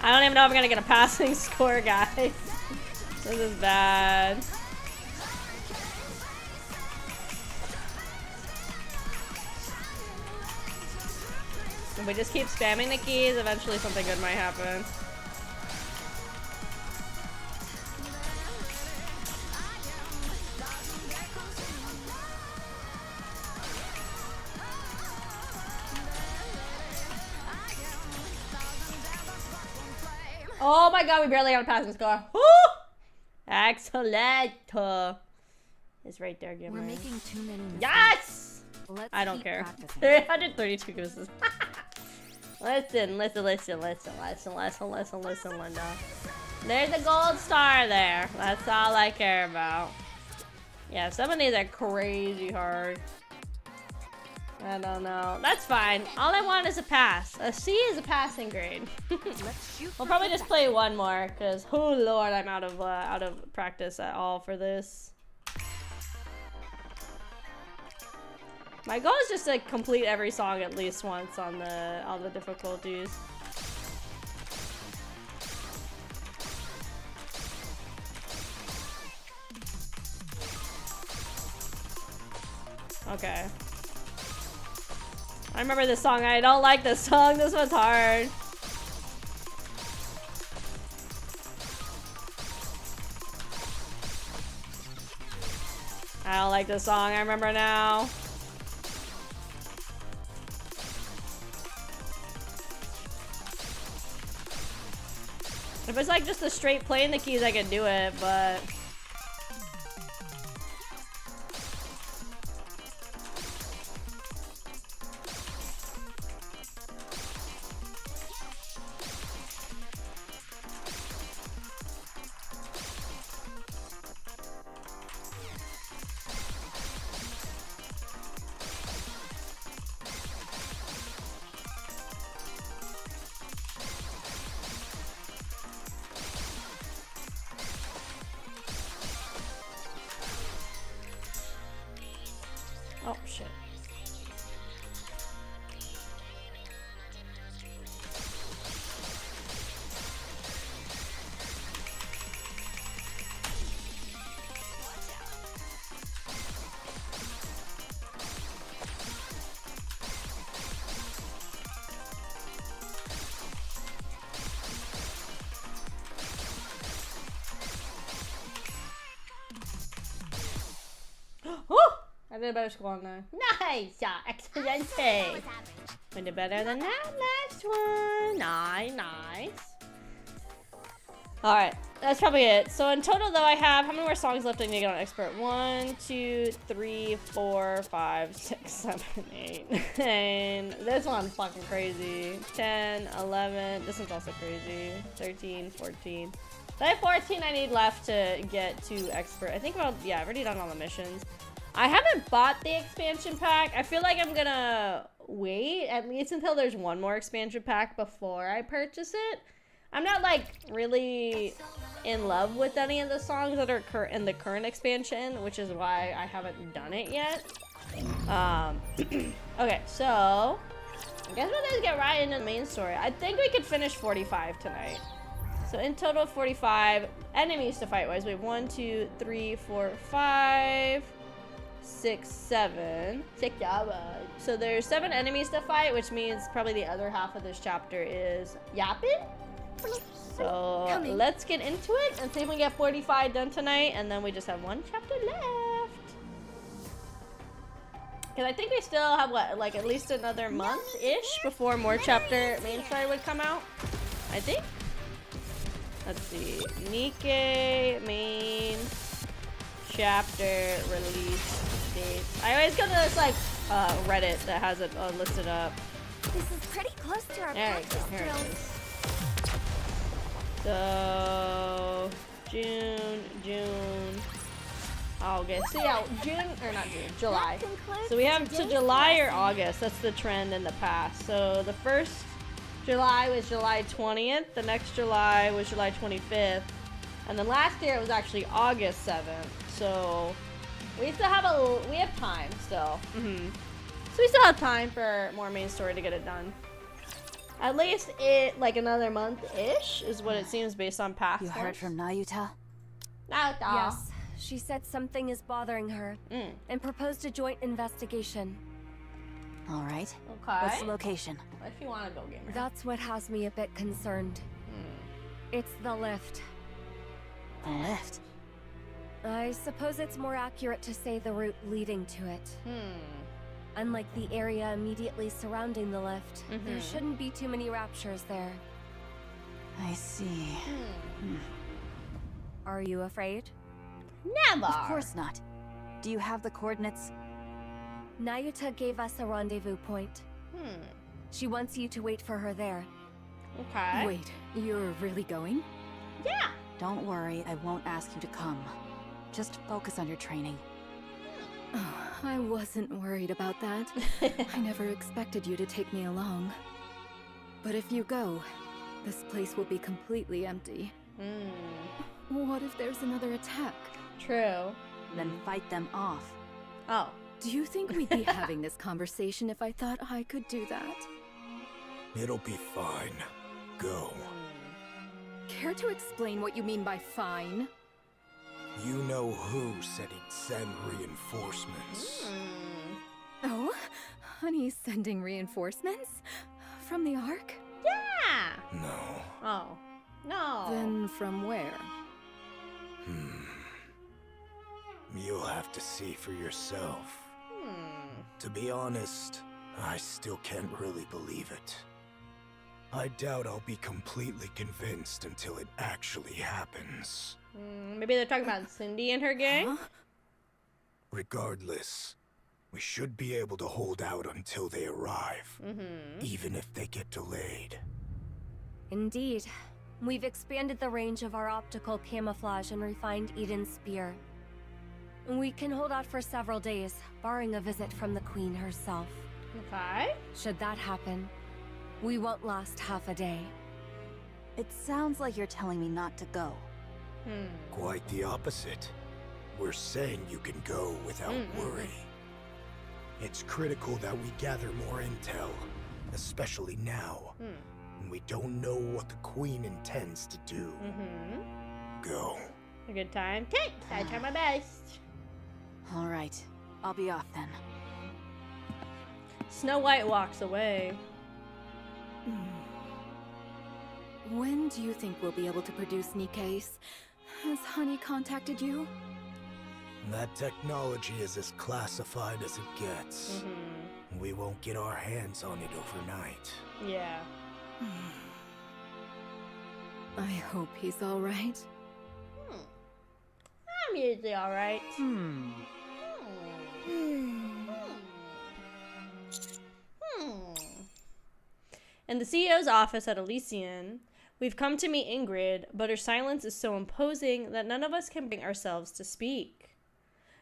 I don't even know if I'm gonna get a passing score, guys. This is bad. If we just keep spamming the keys, eventually something good might happen. Oh my god, we barely got a passing score. Woo! Excellent. It's right there, Gimmer. We're making too many mistakes. Yes! Let's I don't keep care. practicing. 332 gooses. Listen, Linda. There's a gold star there. That's all I care about. Yeah, some of these are crazy hard. I don't know. That's fine. All I want is a pass. A C is a passing grade. We'll probably just play one more, because oh lord, I'm out of practice at all for this. My goal is just to complete every song at least once on all the difficulties. Okay. I remember this song. I don't like this song. This one's hard. I don't like this song. I remember now. If it's like just a straight playing the keys, I could do it, but... Oh, shit. I did a better score on that. Nice! Excelente! We did better than that last one. Nice. Alright, that's probably it. So in total though, I have, how many more songs left I need to get on expert? 1, 2, 3, 4, 5, 6, 7, 8, 9. This one's fucking crazy. 10, 11. This one's also crazy. 13, 14. So I have 14 I need left to get to expert. I think about, yeah, I've already done all the missions. I haven't bought the expansion pack. I feel like I'm gonna wait at least until there's one more expansion pack before I purchase it. I'm not like really in love with any of the songs that are in the current expansion, which is why I haven't done it yet. Okay, so I guess we'll just get right into the main story. I think we could finish 45 tonight. So in total 45 enemies to fight wise. We have 1, 2, 3, 4, 5, 6, 7. So there's 7 enemies to fight, which means probably the other half of this chapter is yapping. So let's get into it and see if we can get 45 done tonight, and then we just have one chapter left. Because I think we still have, what, like at least another month-ish before more chapter main story would come out. I think. Let's see. NIKKE main chapter release date. I always go to this, like, Reddit that has it listed up. This is pretty close to our There we practice go. Here it drills. is. So, June, August. So yeah, July. So we have to July or August. That's the trend in the past. So the first July was July 20th. The next July was July 25th. And then last year it was actually August 7th. So we still have we have time still. So we still have time for more main story to get it done. At least like another month-ish is what it seems based on past. You heard from Nayuta? Nayuta. Yes, she said something is bothering her and proposed a joint investigation. All right. Okay. What's the location? If you want to go, gamer. That's what has me a bit concerned. It's the lift. The lift? I suppose it's more accurate to say the route leading to it. Unlike the area immediately surrounding the lift, there shouldn't be too many raptures there. I see. Are you afraid? Never! Of course not. Do you have the coordinates? Nayuta gave us a rendezvous point. She wants you to wait for her there. Okay. Wait, you're really going? Yeah! Don't worry, I won't ask you to come. Just focus on your training. Oh, I wasn't worried about that. I never expected you to take me along. But if you go, this place will be completely empty. What if there's another attack? True. Then fight them off. Oh. Do you think we'd be having this conversation if I thought I could do that? It'll be fine. Go. Care to explain what you mean by fine? You know who said he'd send reinforcements. Oh? Honey's sending reinforcements? From the Ark? Yeah! No. Oh. No. Then from where? You'll have to see for yourself. To be honest, I still can't really believe it. I doubt I'll be completely convinced until it actually happens. Maybe they're talking about Cindy and her gang? Regardless, we should be able to hold out until they arrive, even if they get delayed. Indeed. We've expanded the range of our optical camouflage and refined Eden's spear. We can hold out for several days, barring a visit from the Queen herself. Okay. Should that happen, we won't last half a day. It sounds like you're telling me not to go. Quite the opposite. We're saying you can go without worry. It's critical that we gather more intel, especially now. We don't know what the Queen intends to do. Go. A good time. Okay, I try my best. All right, I'll be off then. Snow White walks away. When do you think we'll be able to produce NIKKEs? Has Honey contacted you? That technology is as classified as it gets. We won't get our hands on it overnight. Yeah. I hope he's all right. I'm usually all right. In the CEO's office at Elysian, we've come to meet Ingrid, but her silence is so imposing that none of us can bring ourselves to speak.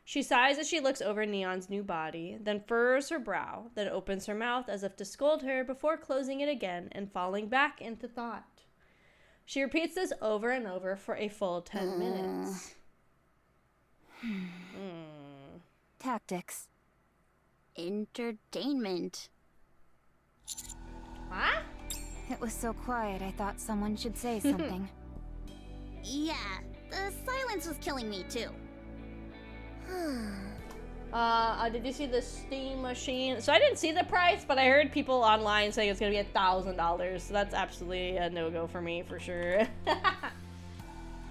She sighs as she looks over Neon's new body, then furrows her brow, then opens her mouth as if to scold her before closing it again and falling back into thought. She repeats this over and over for a full 10 minutes. Tactics. Entertainment. What? It was so quiet, I thought someone should say something. Yeah, the silence was killing me too. Did you see the Steam machine? So I didn't see the price, but I heard people online saying it's gonna be $1,000. So that's absolutely a no-go for me, for sure.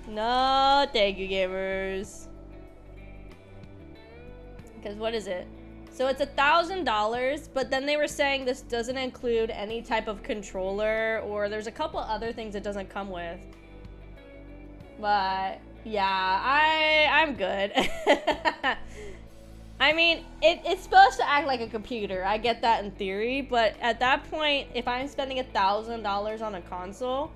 No, thank you, gamers. Because what is it? So it's $1,000, but then they were saying this doesn't include any type of controller, or there's a couple other things it doesn't come with. But yeah, I'm good. I mean, it's supposed to act like a computer. I get that in theory, but at that point, if I'm spending $1,000 on a console,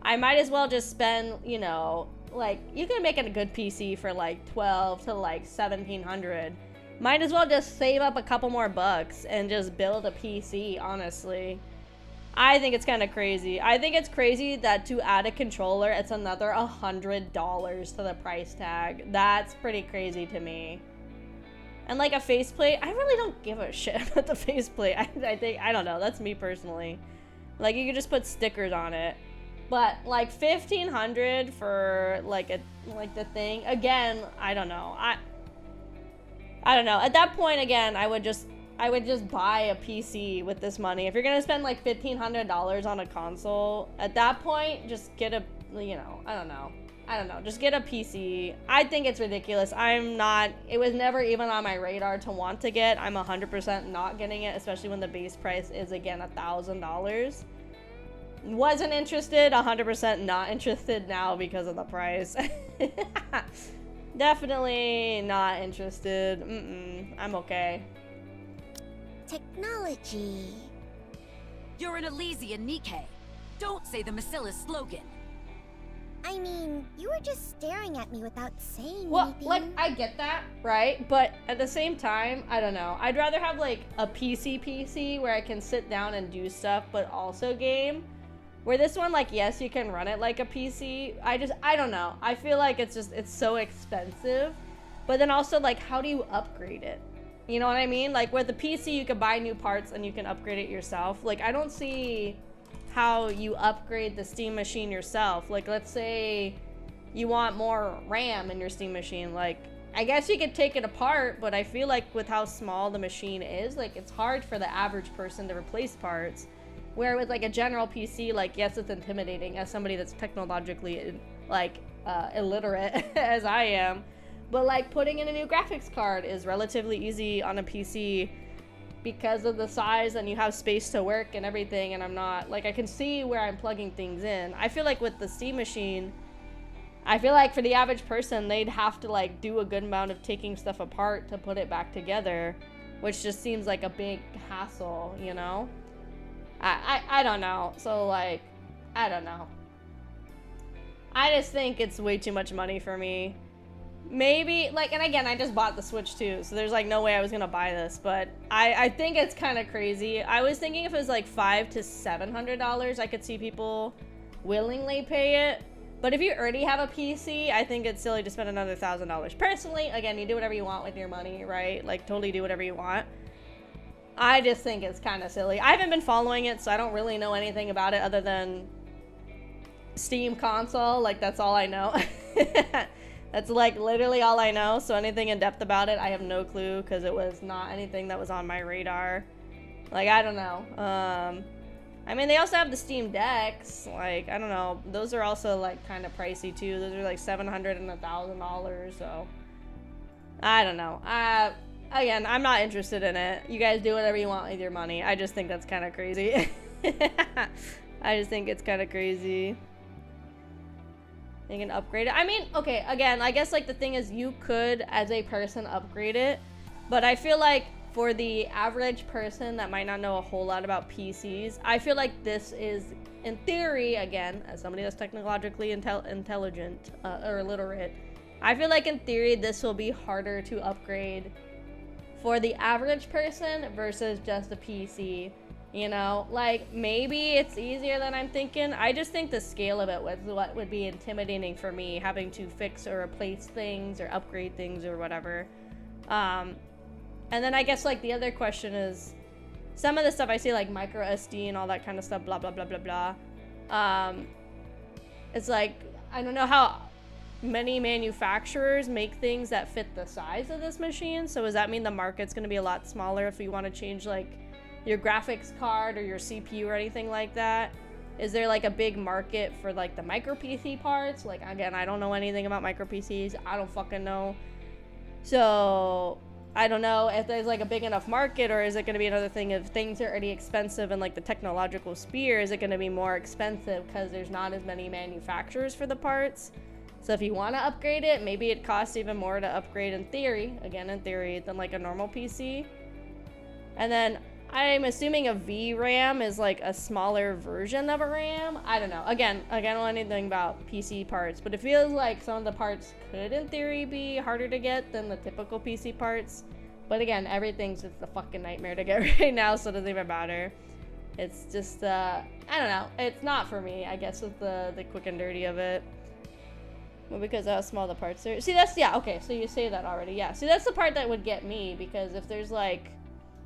I might as well just spend, you know, like, you can make it a good PC for like 12 to like 1,700. Might as well just save up a couple more bucks and just build a PC, honestly. I think it's kind of crazy. I think it's crazy that to add a controller, it's another $100 to the price tag. That's pretty crazy to me. And like a faceplate, I really don't give a shit about the faceplate. I think, I don't know, that's me personally. Like, you could just put stickers on it. But like 1,500 for like the thing, again, I don't know. I don't know. At that point, again, I would just buy a PC with this money. If you're gonna spend like $1,500 on a console, at that point, just get a, you know, I don't know, just get a PC. I think it's ridiculous. It was never even on my radar to want to get. I'm 100% not getting it, especially when the base price is, again, $1,000. Wasn't interested, 100% not interested now because of the price. Definitely not interested. I'm okay. Technology. You're an Elysian NIKKE. Don't say the Macilla's slogan. I mean, you were just staring at me without saying well, anything. Like, I get that, right? But at the same time, I don't know. I'd rather have like a PC where I can sit down and do stuff, but also game. Where this one, like, yes, you can run it like a PC. I don't know. I feel like it's so expensive. But then also, like, how do you upgrade it? You know what I mean? Like, with the PC, you can buy new parts and you can upgrade it yourself. Like, I don't see how you upgrade the Steam machine yourself. Like, let's say you want more RAM in your Steam machine. Like, I guess you could take it apart, but I feel like with how small the machine is, like, it's hard for the average person to replace parts. Where with like a general PC, like, yes, it's intimidating as somebody that's technologically like illiterate as I am, but like putting in a new graphics card is relatively easy on a PC because of the size and you have space to work and everything, and I'm not like, I can see where I'm plugging things in. I feel like with the Steam machine, I feel like for the average person, they'd have to like do a good amount of taking stuff apart to put it back together, which just seems like a big hassle, you know? I don't know. So, like, I don't know. I just think it's way too much money for me. Maybe, like, and again, I just bought the Switch too, so there's, like, no way I was gonna buy this, but I think it's kind of crazy. I was thinking if it was, like, $500 to $700, I could see people willingly pay it. But if you already have a PC, I think it's silly to spend another $1,000. Personally, again, you do whatever you want with your money, right? Like, totally do whatever you want. I just think it's kind of silly. I haven't been following it, so I don't really know anything about it other than Steam console. Like, that's all I know. That's, like, literally all I know. So anything in depth about it, I have no clue, because it was not anything that was on my radar. Like, I don't know. I mean, they also have the Steam Decks. Like, I don't know. Those are also, like, kind of pricey, too. Those are, like, $700 and $1,000, so I don't know. Again, I'm not interested in it. You guys do whatever you want with your money. I just think that's kind of crazy. I just think it's kind of crazy. You can upgrade it. I mean, okay, again, I guess, like, the thing is you could, as a person, upgrade it. But I feel like for the average person that might not know a whole lot about PCs, I feel like this is, in theory, again, as somebody that's technologically intelligent or literate, I feel like in theory this will be harder to upgrade for the average person versus just a PC, you know? Like, maybe it's easier than I'm thinking. I just think the scale of it was what would be intimidating for me, having to fix or replace things or upgrade things or whatever. And then I guess, like, the other question is, some of the stuff I see, like micro SD and all that kind of stuff, blah, blah, blah, blah, blah. It's like, I don't know how many manufacturers make things that fit the size of this machine. So does that mean the market's going to be a lot smaller if you want to change, like, your graphics card or your CPU or anything like that? Is there, like, a big market for, like, the micro PC parts? Like, again, I don't know anything about micro PCs. I don't fucking know. So I don't know if there's like a big enough market, or is it going to be another thing of things are already expensive in like the technological sphere? Is it going to be more expensive because there's not as many manufacturers for the parts? So if you want to upgrade it, maybe it costs even more to upgrade in theory, again in theory, than like a normal PC. And then I'm assuming a VRAM is like a smaller version of a RAM. I don't know. Again, I don't know anything about PC parts, but it feels like some of the parts could in theory be harder to get than the typical PC parts. But again, everything's just a fucking nightmare to get right now, so it doesn't even matter. It's just, I don't know. It's not for me, I guess, with the quick and dirty of it. Well, because of how small the parts are. See, that's, yeah, okay, so you say that already. Yeah, see, that's the part that would get me, because if there's like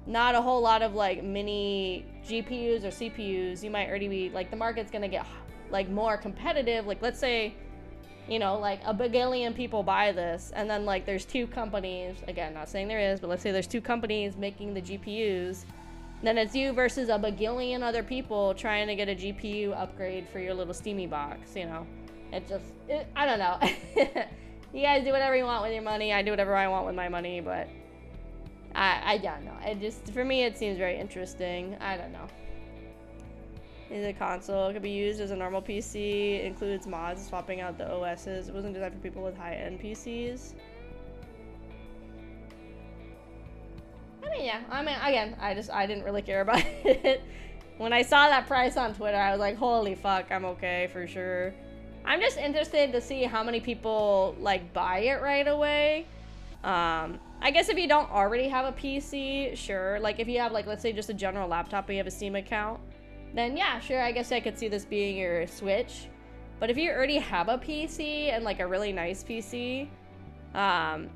not a whole lot of like mini GPUs or CPUs, you might already be like, the market's gonna get like more competitive. Like, let's say, you know, like a bagillion people buy this, and then like there's 2 companies, again, not saying there is, but let's say there's 2 companies making the GPUs, then it's you versus a bagillion other people trying to get a GPU upgrade for your little steamy box, you know. It just, I don't know. You guys do whatever you want with your money, I do whatever I want with my money, but I don't know. It just, for me, it seems very interesting. I don't know. Is a console. It could be used as a normal PC. It includes mods, swapping out the OSs. It wasn't designed for people with high-end PCs. I mean, yeah. I mean, again, I didn't really care about it. When I saw that price on Twitter, I was like, holy fuck, I'm okay for sure. I'm just interested to see how many people, like, buy it right away. I guess if you don't already have a PC, sure. Like, if you have, like, let's say just a general laptop and you have a Steam account, then yeah, sure, I guess I could see this being your Switch. But if you already have a PC, and, like, a really nice PC, I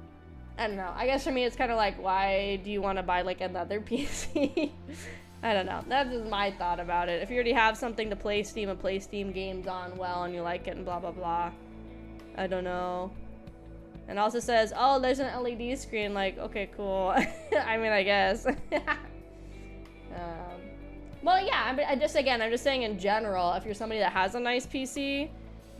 don't know. I guess for me, it's kind of like, why do you want to buy, like, another PC? I don't know. That's just my thought about it. If you already have something to play Steam and play Steam games on well and you like it and blah, blah, blah. I don't know. And also says, oh, there's an LED screen. Like, okay, cool. I mean, I guess. Well, yeah, I'm just saying in general, if you're somebody that has a nice PC,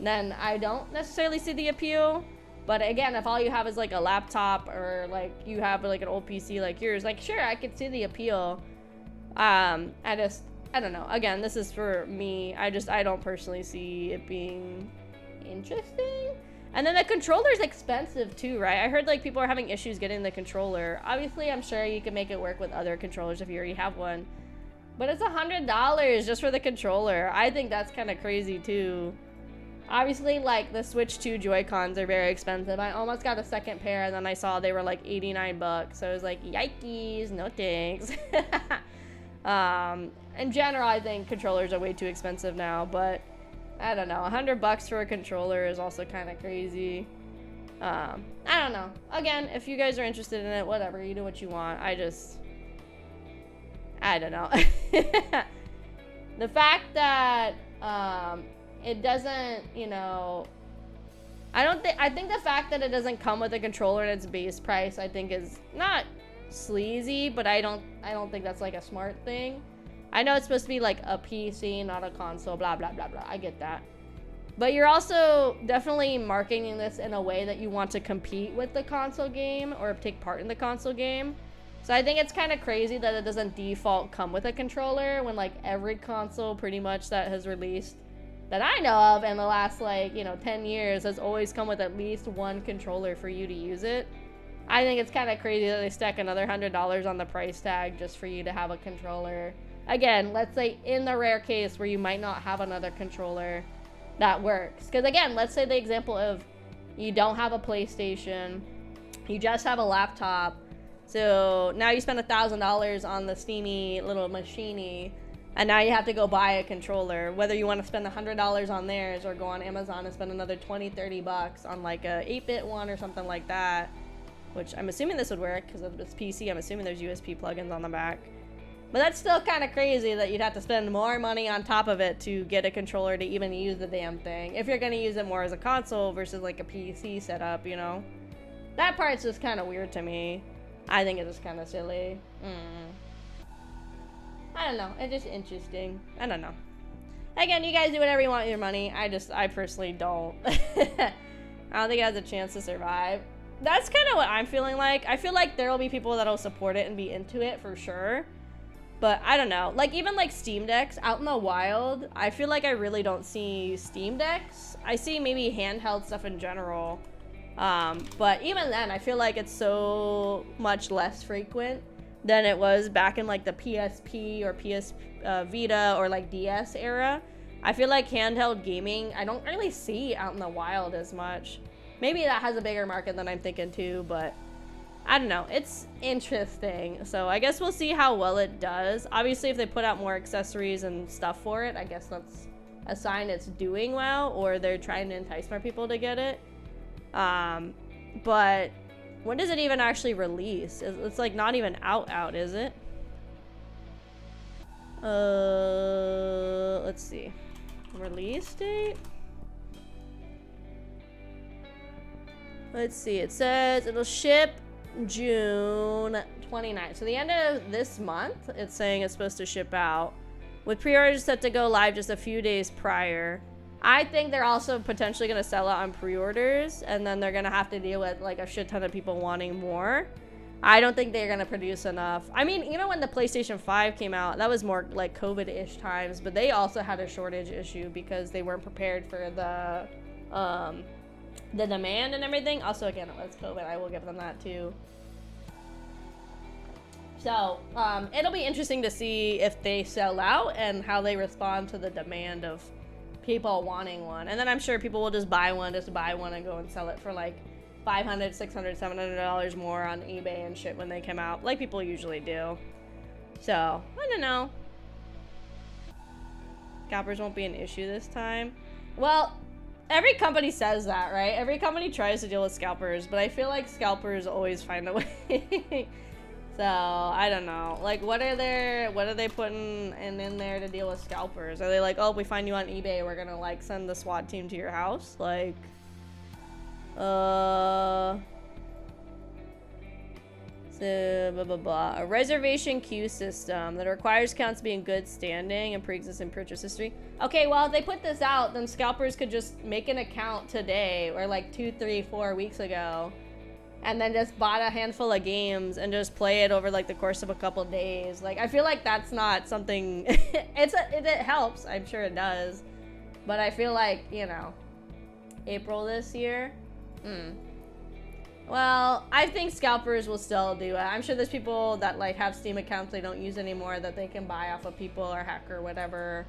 then I don't necessarily see the appeal. But again, if all you have is like a laptop, or like you have like an old PC like yours, like sure, I could see the appeal. I don't know. Again, this is for me. I don't personally see it being interesting. And then the controller's expensive too, right? I heard like people are having issues getting the controller. Obviously, I'm sure you can make it work with other controllers if you already have one. But it's $100 just for the controller. I think that's kind of crazy too. Obviously, like, the Switch 2 Joy-Cons are very expensive. I almost got a second pair, and then I saw they were like 89 bucks. So I was like, yikes, no thanks. In general, I think controllers are way too expensive now, but I don't know. 100 bucks for a controller is also kind of crazy. I don't know. Again, if you guys are interested in it, whatever, you do what you want. I don't know. The fact that it doesn't, you know, I think the fact that it doesn't come with a controller at its base price, I think is not sleazy, but I don't think that's like a smart thing. I know it's supposed to be like a PC, not a console, blah, blah, blah, blah. I get that. But you're also definitely marketing this in a way that you want to compete with the console game or take part in the console game. So I think it's kind of crazy that it doesn't default come with a controller when like every console pretty much that has released that I know of in the last like, you know, 10 years has always come with at least one controller for you to use it. I think it's kind of crazy that they stack another $100 on the price tag just for you to have a controller. Again, let's say in the rare case where you might not have another controller that works. Because again, let's say the example of you don't have a PlayStation, you just have a laptop. So now you spend $1,000 on the steamy little machiney, and now you have to go buy a controller. Whether you want to spend $100 on theirs or go on Amazon and spend another 20-30 bucks on like a 8-bit one or something like that, which I'm assuming this would work because of this PC. I'm assuming there's USB plugins on the back. But that's still kind of crazy that you'd have to spend more money on top of it to get a controller to even use the damn thing. If you're going to use it more as a console versus like a PC setup, you know? That part's just kind of weird to me. I think it's just kind of silly. I don't know. It's just interesting. I don't know. Again, you guys do whatever you want with your money. I personally don't. I don't think it has a chance to survive. that's kind of what I'm feeling like. I feel like there will be people that'll support it and be into it for sure. But I don't know. Like, even like Steam Decks out in the wild, I feel like I really don't see Steam Decks. I see maybe handheld stuff in general. But even then, I feel like it's so much less frequent than it was back in like the PSP or PS Vita or like DS era. I feel like handheld gaming, I don't really see out in the wild as much. Maybe that has a bigger market than I'm thinking too, but I don't know. It's interesting. So I guess we'll see how well it does. Obviously, if they put out more accessories and stuff for it, I guess that's a sign it's doing well, or they're trying to entice more people to get it. But when does it even actually release? It's like not even out, is it? Let's see. Release date? Let's see. It says it'll ship June 29th. So the end of this month, it's saying it's supposed to ship out, with pre-orders set to go live just a few days prior. I think they're also potentially going to sell out on pre-orders, and then they're going to have to deal with like a shit ton of people wanting more. I don't think they're going to produce enough. I mean, you know, when the PlayStation 5 came out, that was more like COVID-ish times, but they also had a shortage issue because they weren't prepared for the demand and everything. Also, again, it was COVID. I will give them that too. So, it'll be interesting to see if they sell out and how they respond to the demand of people wanting one. And then I'm sure people will just buy one and go and sell it for like $500, $600, $700 more on eBay and shit when they come out, like people usually do. So, I don't know. Scalpers won't be an issue this time. Well, every company says that, right? Every company tries to deal with scalpers, but I feel like scalpers always find a way. So, I don't know. Like, what are they putting in there to deal with scalpers? Are they like, oh, if we find you on eBay, we're gonna like send the SWAT team to your house? Like, so blah blah blah. A reservation queue system that requires accounts to be in good standing and pre-existing purchase history. Okay, well, if they put this out, then scalpers could just make an account today or like 2, 3, 4 weeks ago, and then just bought a handful of games and just play it over like the course of a couple days. Like, I feel like that's not something. It helps. I'm sure it does, but I feel like, you know, April this year. Well, I think scalpers will still do it. I'm sure there's people that like have Steam accounts they don't use anymore that they can buy off of people or hack or whatever.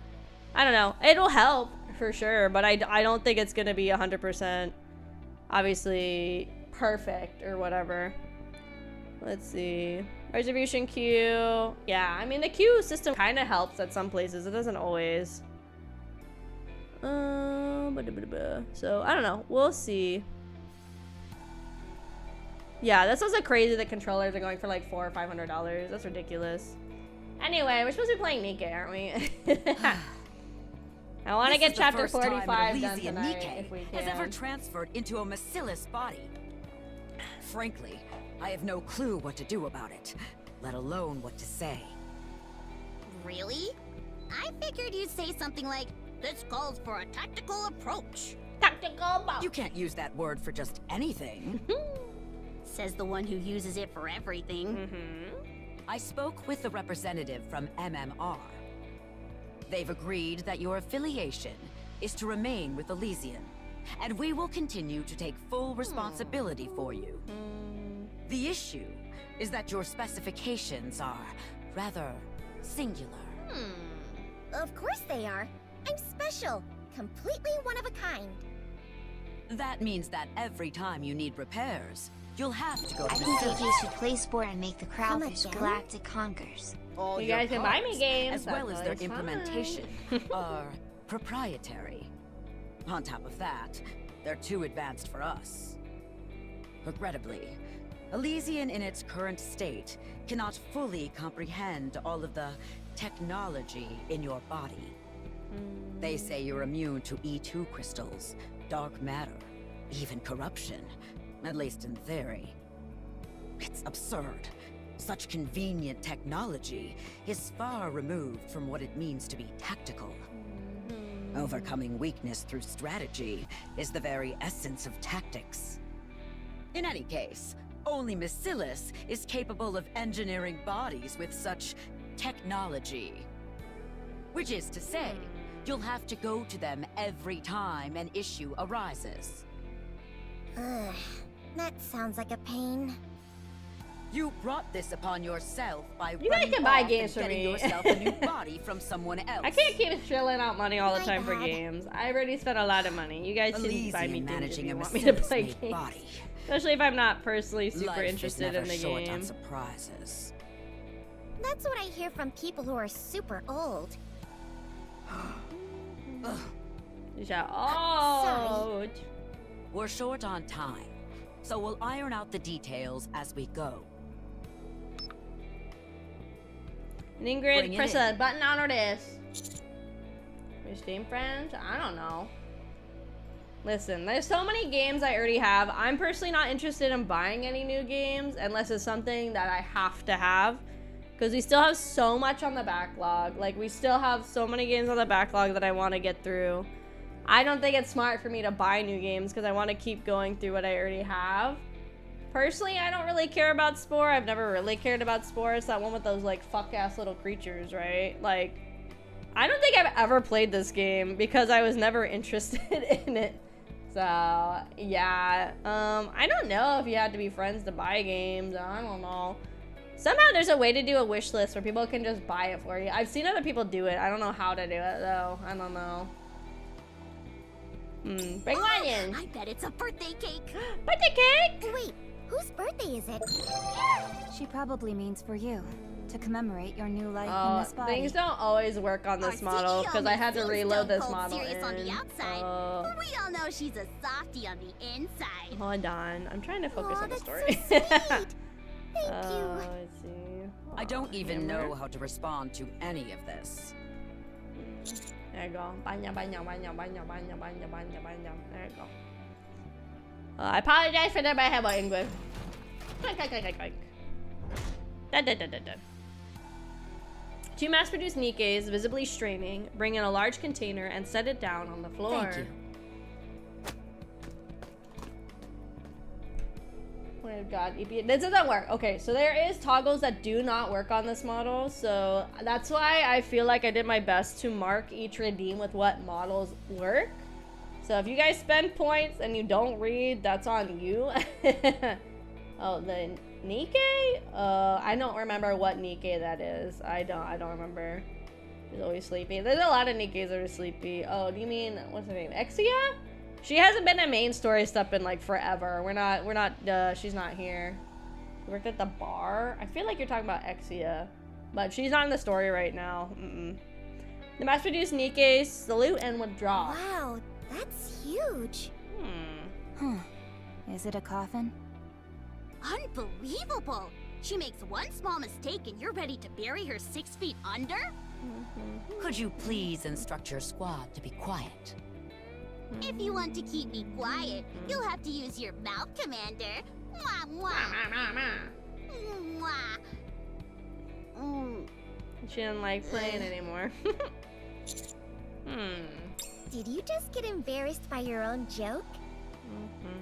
I don't know. It'll help for sure, but I don't think it's gonna be 100% obviously perfect or whatever. Let's see. Reservation queue. Yeah, I mean the queue system kind of helps at some places. It doesn't always. So I don't know. We'll see. Yeah, that's also crazy that controllers are going for like $400 or $500. That's ridiculous. Anyway, we're supposed to be playing NIKKE, aren't we? I want to get chapter 45 done tonight if we can. Has ever transferred into a Macillus body. Frankly, I have no clue what to do about it, let alone what to say. Really? I figured you'd say something like, "This calls for a tactical approach." Tactical approach. You can't use that word for just anything. Says the one who uses it for everything. I spoke with the representative from MMR. They've agreed that your affiliation is to remain with Elysian, and we will continue to take full responsibility for you. The issue is that your specifications are rather singular. Of course they are. I'm special. Completely one of a kind. That means that every time you need repairs, you'll have to go to I the think city. AJ should play sport and make the Kraufish Galactic Conkers. All You your guys can buy me parts, games, as well that's as their always fine. implementation, are proprietary. On top of that, they're too advanced for us. Regrettably, Elysian in its current state cannot fully comprehend all of the technology in your body. They say you're immune to E2 crystals, dark matter, even corruption, at least in theory. It's absurd. Such convenient technology is far removed from what it means to be tactical. Overcoming weakness through strategy is the very essence of tactics. In any case, only Miscellus is capable of engineering bodies with such technology. Which is to say, you'll have to go to them every time an issue arises. Ugh, that sounds like a pain. You brought this upon yourself by You guys running can buy off games and for getting me. yourself a new body from someone else. I can't keep shelling out money all the time for games. I already spent a lot of money. You guys should buy me games if you want me to play games. Especially if I'm not personally super interested in the game. On surprises. That's what I hear from people who are super old. You shout, oh! We're short on time, so we'll iron out the details as we go. And Ingrid, press a button on or this. Your Steam friends? I don't know. Listen, there's so many games I already have. I'm personally not interested in buying any new games unless it's something that I have to have. Because we still have so much on the backlog. Like, we still have so many games on the backlog that I want to get through. I don't think it's smart for me to buy new games because I want to keep going through what I already have. Personally, I don't really care about Spore. I've never really cared about Spore. It's that one with those, like, fuck-ass little creatures, right? Like, I don't think I've ever played this game because I was never interested in it. So, yeah. I don't know if you had to be friends to buy games. I don't know. Somehow there's a way to do a wish list where people can just buy it for you. I've seen other people do it. I don't know how to do it, though. I don't know. Bring one in. I bet it's a birthday cake. Birthday cake? Wait, whose birthday is it? She probably means for you, to commemorate your new life in this body. Things don't always work on this model because I had to reload this model. Serious on the outside, but we all know she's a softie on the inside. Hold on, I'm trying to focus on the story. So sweet. Thank you. Let's see. I don't even know how to respond to any of this. There you go. Banya. There you go. I apologize for that, but I have an English. Two mass-produced Nikkes, visibly straining, bring in a large container and set it down on the floor. Thank you. Oh god, this doesn't work. Okay, so there is toggles that do not work on this model, so that's why I feel like I did my best to mark each redeem with what models work. So if you guys spend points and you don't read, that's on you. Oh, the Nikke? I don't remember what Nikke that is. I don't remember. She's always sleepy. There's a lot of Nikkes that are sleepy. Oh, do you mean, what's her name? Exia? She hasn't been a main story stuff in like forever. She's not here. She worked at the bar. I feel like you're talking about Exia, but she's not in the story right now. The mass-produced Nikkes salute and withdraw. Wow, that's huge. Is it a coffin? Unbelievable! She makes one small mistake and you're ready to bury her 6 feet under? Could you please instruct your squad to be quiet? If you want to keep me quiet, you'll have to use your mouth, Commander. Mwah, mwah. Mwah. She didn't like playing anymore. Did you just get embarrassed by your own joke?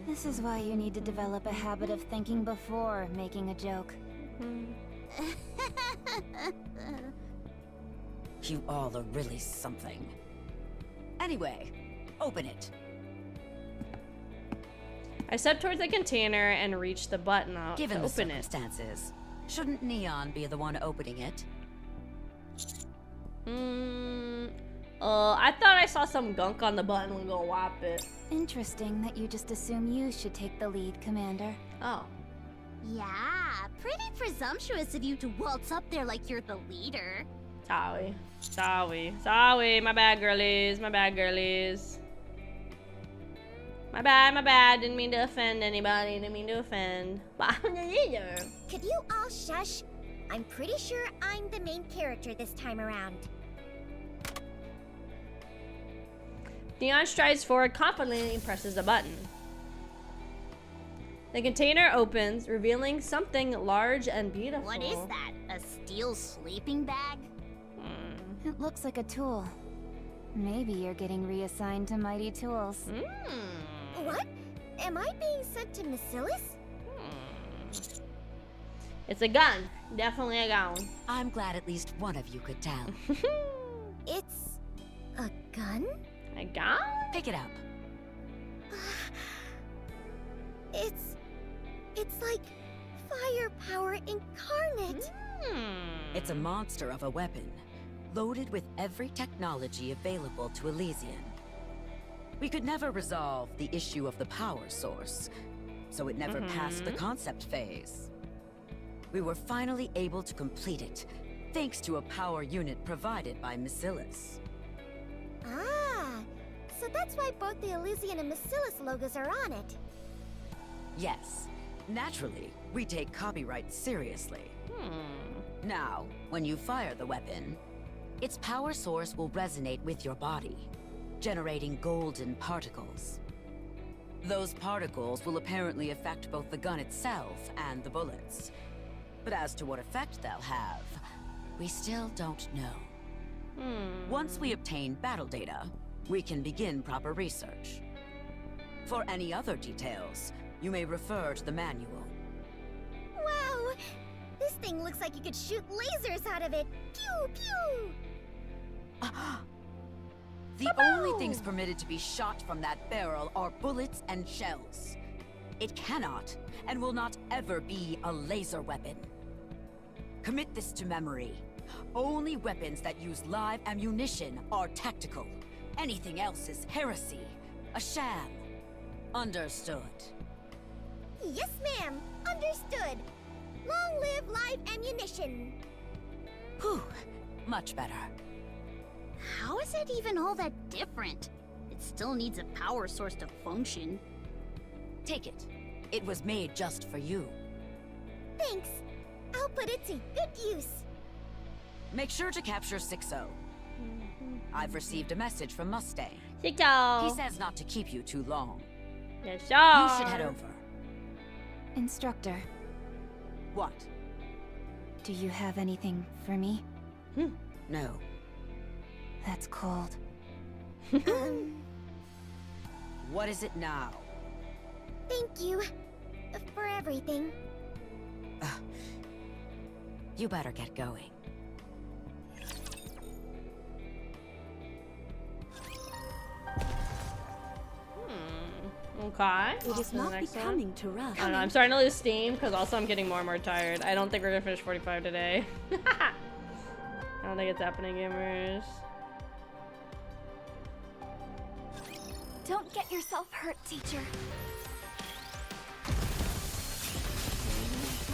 This is why you need to develop a habit of thinking before making a joke. You all are really something. Anyway, open it. I stepped towards the container and reached the button out Given to the open it. circumstances, shouldn't Neon be the one opening it? I thought I saw some gunk on the button when we go whop it. Interesting that you just assume you should take the lead, Commander. Oh. Yeah, pretty presumptuous of you to waltz up there like you're the leader. Sorry, my bad girlies, my bad, didn't mean to offend anybody, didn't mean to offend. But I'm the leader. Could you all shush? I'm pretty sure I'm the main character this time around. Neon strides forward confidently and presses the button. The container opens, revealing something large and beautiful. What is that? A steel sleeping bag? It looks like a tool. Maybe you're getting reassigned to Mighty Tools. What? Am I being sent to Miscellus? It's a gun. Definitely a gun. I'm glad at least one of you could tell. It's a gun? A gun? Pick it up. It's like firepower incarnate. It's a monster of a weapon, loaded with every technology available to Elysian. We could never resolve the issue of the power source, so it never passed the concept phase. We were finally able to complete it, thanks to a power unit provided by Miscellus. Ah, so that's why both the Elysian and Miscellus logos are on it. Yes, naturally, we take copyright seriously. Now, when you fire the weapon, its power source will resonate with your body, generating golden particles. Those particles will apparently affect both the gun itself and the bullets. But as to what effect they'll have, we still don't know. Once we obtain battle data, we can begin proper research. For any other details, you may refer to the manual. Wow! This thing looks like you could shoot lasers out of it. Pew pew! The only things permitted to be shot from that barrel are bullets and shells. It cannot and will not ever be a laser weapon. Commit this to memory. Only weapons that use live ammunition are tactical. Anything else is heresy, a sham. Understood. Yes, ma'am. Understood. Long live live ammunition. Whew, much better. How is it even all that different? It still needs a power source to function. Take it. It was made just for you. Thanks. I'll put it to good use. Make sure to capture 6-0. I've received a message from Mustang. 6-0. He says not to keep you too long. Yes, sir. You should head over. Instructor. What? Do you have anything for me? No. That's cold. What is it now? Thank you for everything. You better get going. Okay. It is not becoming to rough. I don't know, I'm starting to lose steam because also I'm getting more and more tired. I don't think we're gonna finish 45 today. I don't think it's happening, gamers. Don't get yourself hurt, teacher.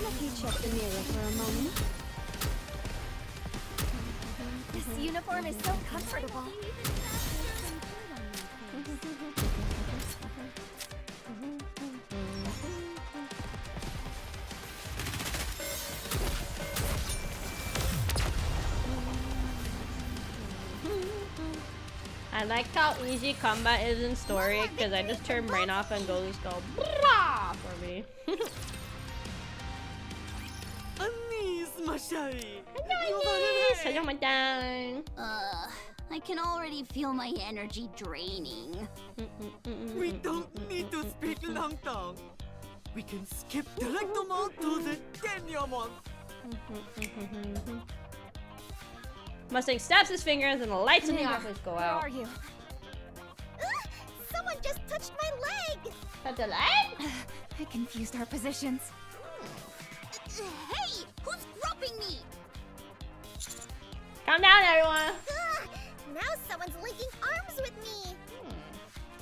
Let me check the mirror for a moment. This uniform is so comfortable. I like how easy combat is in story because I just turn brain off and go just go brah for me. Anis, ma chérie. Hello, madame. I can already feel my energy draining. We don't need to speak Langtang. We can skip directement to the denouement. Mustang snaps his fingers and the lights in the office go out. Where are you? Someone just touched my leg! Touched the leg? I confused our positions. Hey! Who's groping me? Calm down, everyone. Now someone's linking arms with me.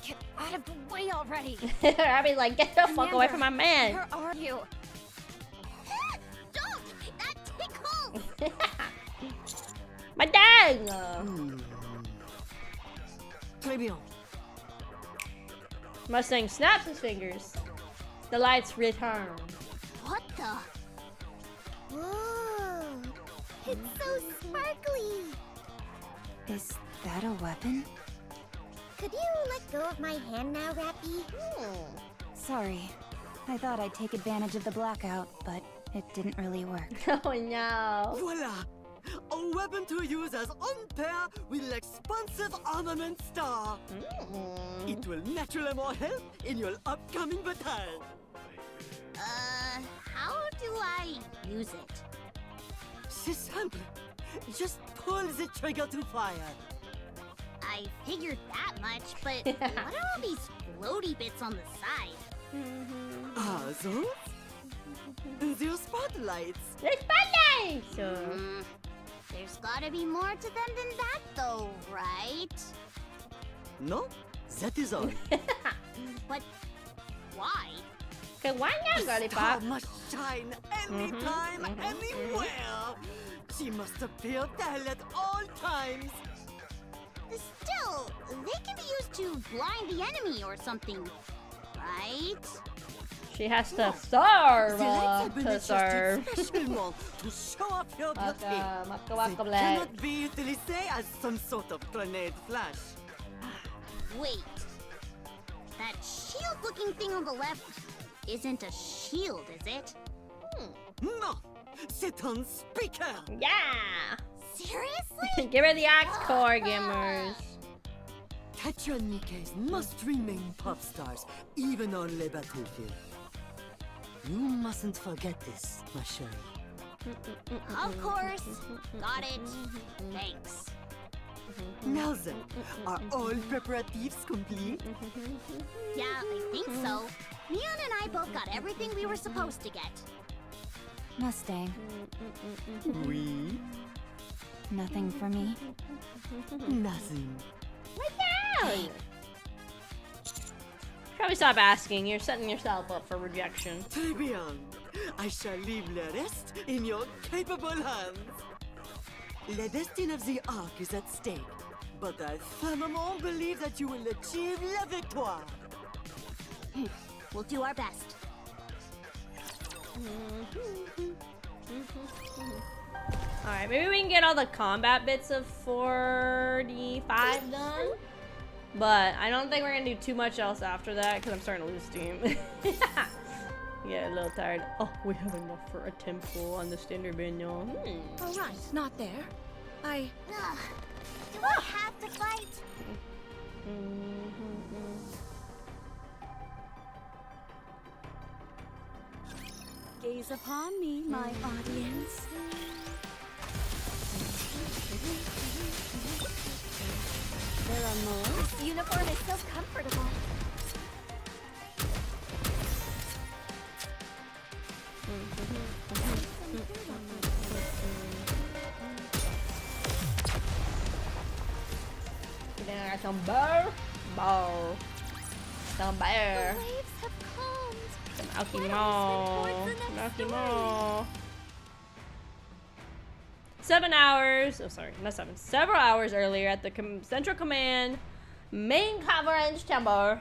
Get out of the way already. I'll be like, get the fuck away from my man. Where are you? Don't! That tickles! My dad! Très bien. Mustang snaps his fingers. The lights return. What the? Whoa! It's so sparkly. Is that a weapon? Could you let go of my hand now, Rappy? Sorry. I thought I'd take advantage of the blackout, but it didn't really work. Oh no. Voila! A weapon to use as on pair with expensive armament star. It will naturally more help in your upcoming battle. How do I use it? C'est simple. Just pull the trigger to fire. I figured that much, but what are all these floaty bits on the side? Ah, those? They're spotlights. They're spotlights! There's gotta be more to them than that, though, right? No, that is all. But why? Cause why not, The Lollipop? star must shine anytime, anywhere. She must appear there at all times. Still, they can be used to blind the enemy or something, right? She has to serve The lights have been to serve. adjusted specially to show off your beauty. Waka They black. cannot be utilised as some sort of grenade flash. Wait. That shield-looking thing on the left isn't a shield, is it? No, c'est un speaker. Yeah. Seriously? Give her the axe core, gamers. Catcher and Nikke's must remain pop stars, even on the battlefield. You mustn't forget this, ma chérie. Of course. Got it. Thanks. Now then, are all preparatives complete? Yeah, I think so. Mian and I both got everything we were supposed to get. Mustang. Oui. Nothing for me. Nothing. Probably stop asking. You're setting yourself up for rejection. Très bien. I shall leave the rest in your capable hands. The destiny of the Ark is at stake, but I firmly believe that you will achieve la victoire. We'll do our best. Alright, maybe we can get all the combat bits of 45 done. But I don't think we're gonna do too much else after that because I'm starting to lose steam. Yeah, a little tired. Oh, we have enough for a temple on the standard menu. All right, not there. Do I have to fight? Gaze upon me, my audience. There are more. This uniform is so comfortable. Yeah, some bear. Bow. Some bear. The waves have calmed. Some Akemi. Akemi. 7 hours. Oh, sorry, not 7. Several hours earlier at the Central Command main conference chamber.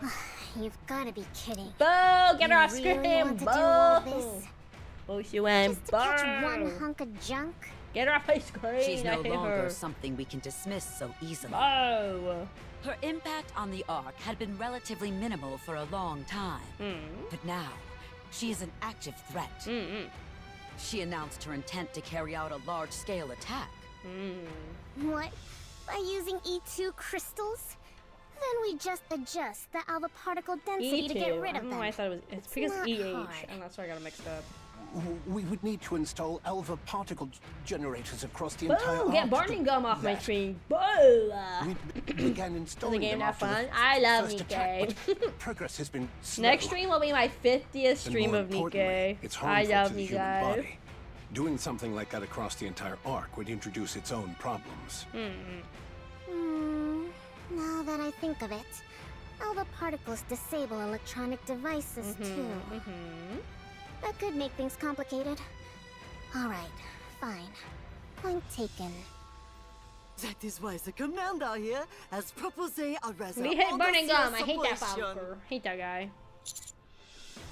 You've got to be kidding. Boo! Get her off You screen. really want to do all Boo! this? Oshi went. Just to catch one hunk of junk? Get her off my screen. She's no I hate longer her. something we can dismiss so easily. Oh. Her impact on the Ark had been relatively minimal for a long time. But now, she is an active threat. She announced her intent to carry out a large-scale attack. What? By using E2 crystals? Then we just adjust the alpha particle density to get rid I of don't know them. why I thought it was. It's because not EH. hard. And that's why I got it mixed up. We would need to install alpha particle generators across the entire Boo! Get Ark burning to gum off my that. screen. Boo! We began installing game them not after the fun? I love first NIKKE. attack, but progress has been slow. Next stream will be my 50th stream more of importantly, NIKKE. It's I harmful love to the you human guys. body. Doing something like that across the entire Ark would introduce its own problems. Now that I think of it, alpha particles disable electronic devices too. That could make things complicated. Alright, fine. Point taken. That is why the commander here has proposed a rather We hate burning gum. I hate that operation. Falker. Hate that guy.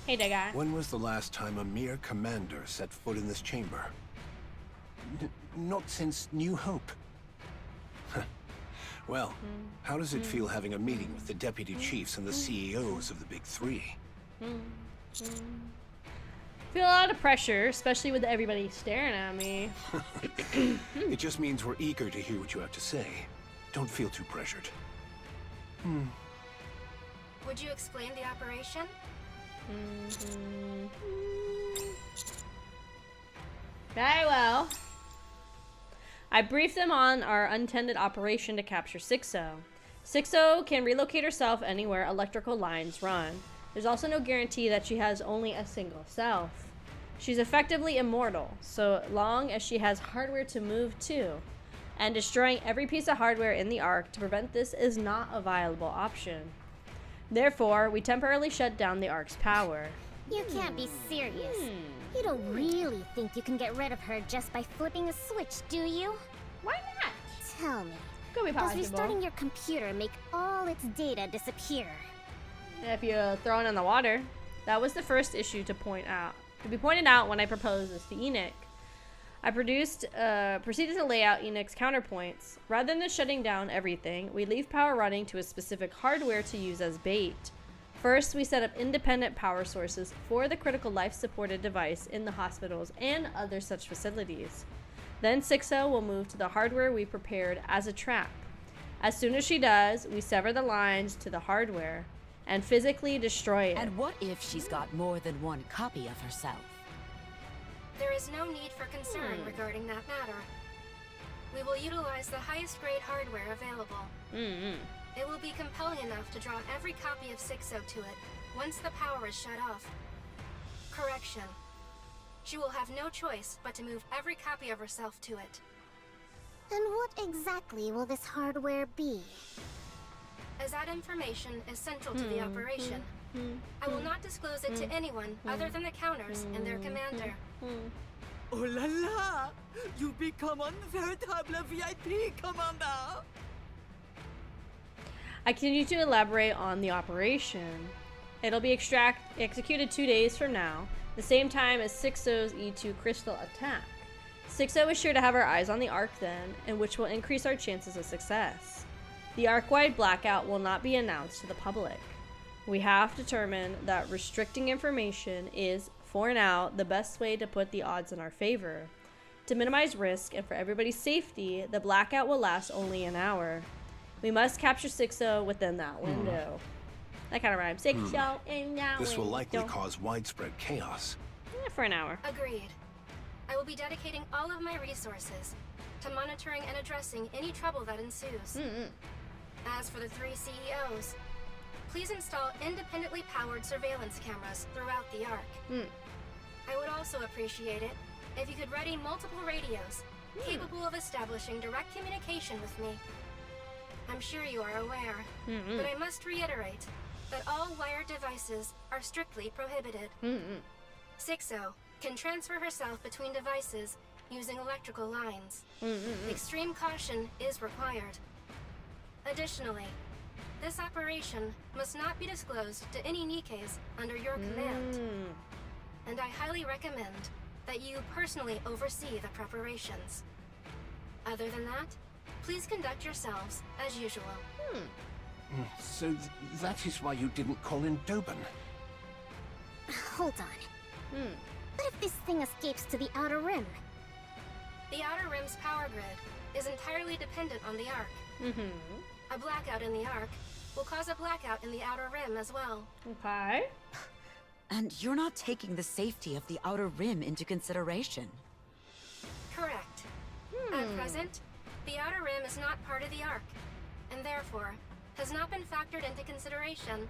Hate that guy. When was the last time a mere commander set foot in this chamber? Not since New Hope. Well, how does it feel having a meeting with the deputy chiefs and the CEOs of the big three? Feel a lot of pressure, especially with everybody staring at me. It just means we're eager to hear what you have to say. Don't feel too pressured. Would you explain the operation? Very well. I briefed them on our untended operation to capture 6-0. 6-0 can relocate herself anywhere electrical lines run. There's also no guarantee that she has only a single self. She's effectively immortal, so long as she has hardware to move to. And destroying every piece of hardware in the Ark to prevent this is not a viable option. Therefore, we temporarily shut down the Ark's power. You can't be serious. You don't really think you can get rid of her just by flipping a switch, do you? Why not? Tell me. Could be Does possible. restarting your computer make all its data disappear? If you throw it in the water. That was the first issue to be pointed out when I proposed this to Enoch. I proceeded to lay out Enoch's counterpoints. Rather than shutting down everything, we leave power running to a specific hardware to use as bait. First, we set up independent power sources for the critical life-supported device in the hospitals and other such facilities. Then 6-0 will move to the hardware we prepared as a trap. As soon as she does, we sever the lines to the hardware and physically destroy it. And what if she's got more than one copy of herself? There is no need for concern regarding that matter. We will utilize the highest grade hardware available. It will be compelling enough to draw every copy of 6-0 to it once the power is shut off. Correction. She will have no choice but to move every copy of herself to it. And what exactly will this hardware be? As that information is central to the operation, I will not disclose it to anyone other than the counters and their commander. Oh la la! You become un véritable VIP, Commander! I continue to elaborate on the operation. It'll be executed 2 days from now, the same time as 6-0's E2 crystal attack. 6-0 is sure to have our eyes on the Ark then, and which will increase our chances of success. The Ark-wide blackout will not be announced to the public. We have determined that restricting information is, for now, the best way to put the odds in our favor. To minimize risk and for everybody's safety, the blackout will last only an hour. We must capture 6-0 within that window. That kind of rhymes. 6-0 in that This will likely window. cause widespread chaos. Yeah, for an hour. Agreed. I will be dedicating all of my resources to monitoring and addressing any trouble that ensues. As for the 3 CEOs, please install independently powered surveillance cameras throughout the Ark. I would also appreciate it if you could ready multiple radios capable of establishing direct communication with me. I'm sure you are aware, but I must reiterate that all wired devices are strictly prohibited. 6-0 can transfer herself between devices using electrical lines. Extreme caution is required. Additionally, this operation must not be disclosed to any NIKKEs under your command. And I highly recommend that you personally oversee the preparations. Other than that, please conduct yourselves as usual. So that is why you didn't call in Doben. Hold on. What if this thing escapes to the Outer Rim? The Outer Rim's power grid is entirely dependent on the Ark. A blackout in the Ark will cause a blackout in the Outer Rim as well. Okay. And you're not taking the safety of the Outer Rim into consideration. Correct. At present, the Outer Rim is not part of the Ark, and therefore has not been factored into consideration.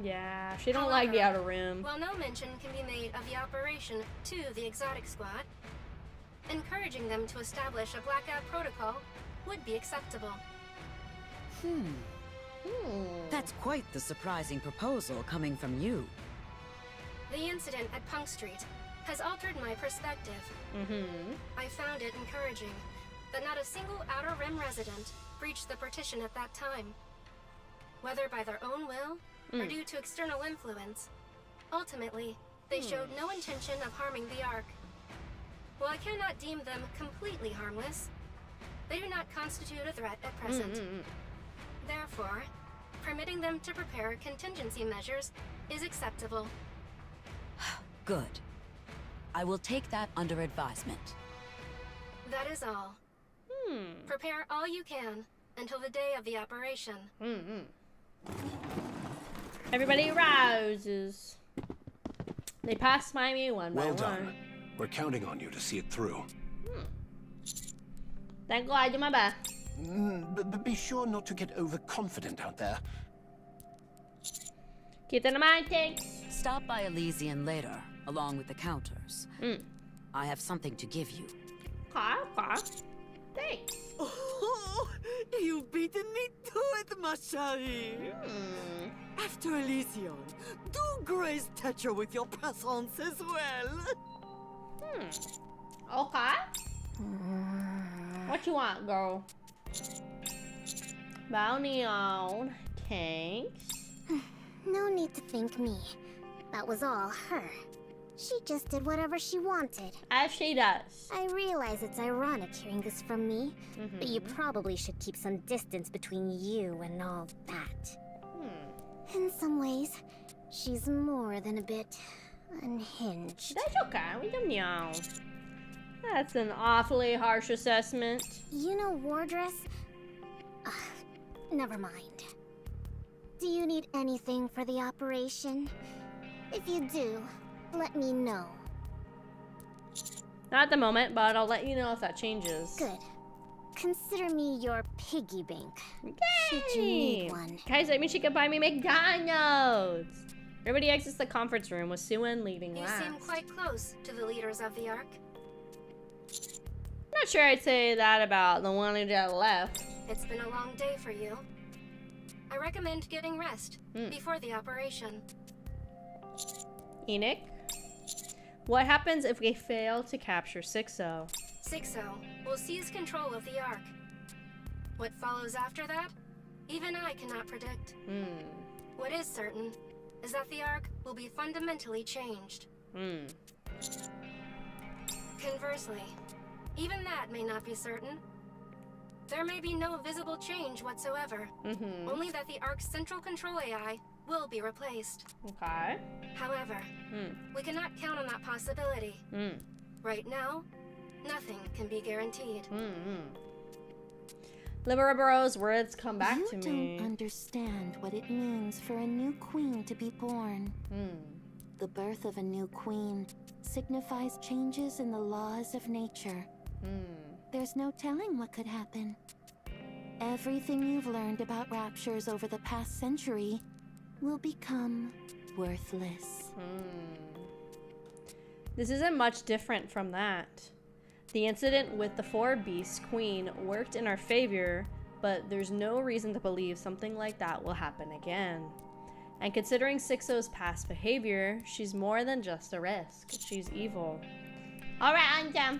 Yeah, she don't like the Outer Rim. While no mention can be made of the operation to the Exotic Squad, encouraging them to establish a blackout protocol would be acceptable. That's quite the surprising proposal coming from you. The incident at Punk Street has altered my perspective. I found it encouraging that not a single Outer Rim resident breached the partition at that time. Whether by their own will or due to external influence, ultimately, they showed no intention of harming the Ark. While I cannot deem them completely harmless, they do not constitute a threat at present. Therefore, permitting them to prepare contingency measures is acceptable. Good. I will take that under advisement. That is all. Prepare all you can until the day of the operation. Everybody rouses. They passed by me one by Well one. done. We're counting on you to see it through. Thank God, do my best. But be sure not to get overconfident out there. Keep that in mind, thanks. Stop by Elysian later, along with the counters. I have something to give you. Okay. Thanks. Oh, you've beaten me to it, ma chérie. After Elysian, do grace Tetra with your presence as well. Okay. What you want, girl? Bounty on. Thanks. No need to thank me. That was all her. She just did whatever she wanted. As she does. I realize it's ironic hearing this from me, but you probably should keep some distance between you and all that. In some ways, she's more than a bit unhinged. That's okay. We don't know. That's an awfully harsh assessment. You know Wardress? Never mind. Do you need anything for the operation? If you do, let me know. Not at the moment, but I'll let you know if that changes. Good. Consider me your piggy bank. Yay! Should you need one. Guys, that means she could buy me McDonald's. Everybody exits the conference room with Suen leaving You last. seem quite close to the leaders of the Ark. Not sure I'd say that about the one who just left. It's been a long day for you. I recommend getting rest before the operation. Enoch, what happens if we fail to capture 6-0? 6-0 will seize control of the Ark. What follows after that, even I cannot predict. What is certain is that the Ark will be fundamentally changed. Conversely, even that may not be certain. There may be no visible change whatsoever. Only that the Ark's central control AI will be replaced. Okay. However, we cannot count on that possibility. Right now, nothing can be guaranteed. Libero's words come back to me. You don't understand what it means for a new queen to be born. The birth of a new queen signifies changes in the laws of nature. There's no telling what could happen. Everything you've learned about raptures over the past century will become worthless. This isn't much different from that. The incident with the 4-Beast Queen worked in our favor, but there's no reason to believe something like that will happen again. And considering 6-0's past behavior, she's more than just a risk. She's evil. Alright, Anja.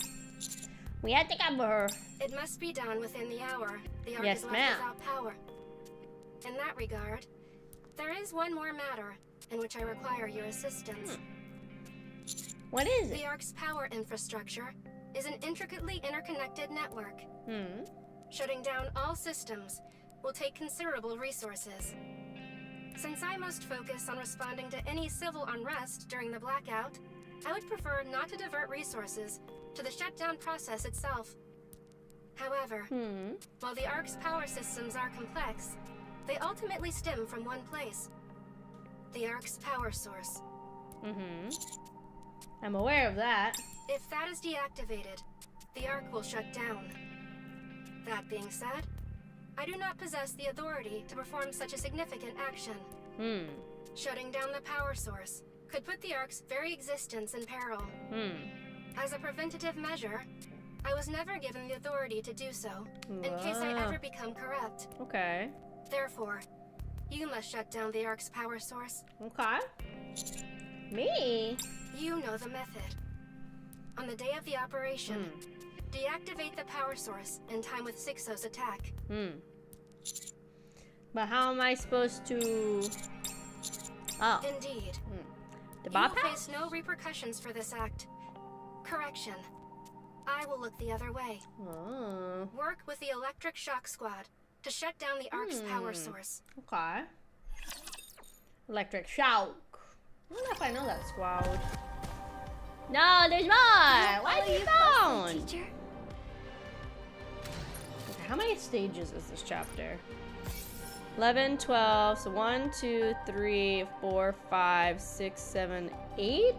We have to cover her. It must be done within the hour. The Ark Yes, is left ma'am. without power. In that regard, there is one more matter in which I require your assistance. What is it? The Ark's power infrastructure is an intricately interconnected network. Shutting down all systems will take considerable resources. Since I must focus on responding to any civil unrest during the blackout, I would prefer not to divert resources to the shutdown process itself. However, while the Ark's power systems are complex, they ultimately stem from one place: the Ark's power source. I'm aware of that. If that is deactivated, the Ark will shut down. That being said, I do not possess the authority to perform such a significant action. Shutting down the power source could put the Ark's very existence in peril. As a preventative measure, I was never given the authority to do so, in case I ever become corrupt. Okay. Therefore, you must shut down the Ark's power source. Okay. Me? You know the method. On the day of the operation, deactivate the power source in time with 6-0's attack. But how am I supposed to... Oh. Indeed. The You will bypass? face no repercussions for this act. Correction. I will look the other way. Work with the Electric Shock Squad to shut down the Ark's power source. Okay. Electric Shock. I don't know if I know that squad. No, there's more! Why is he gone? Okay, how many stages is this chapter? 11, 12, so 1, 2, 3, 4, 5, 6, 7, 8.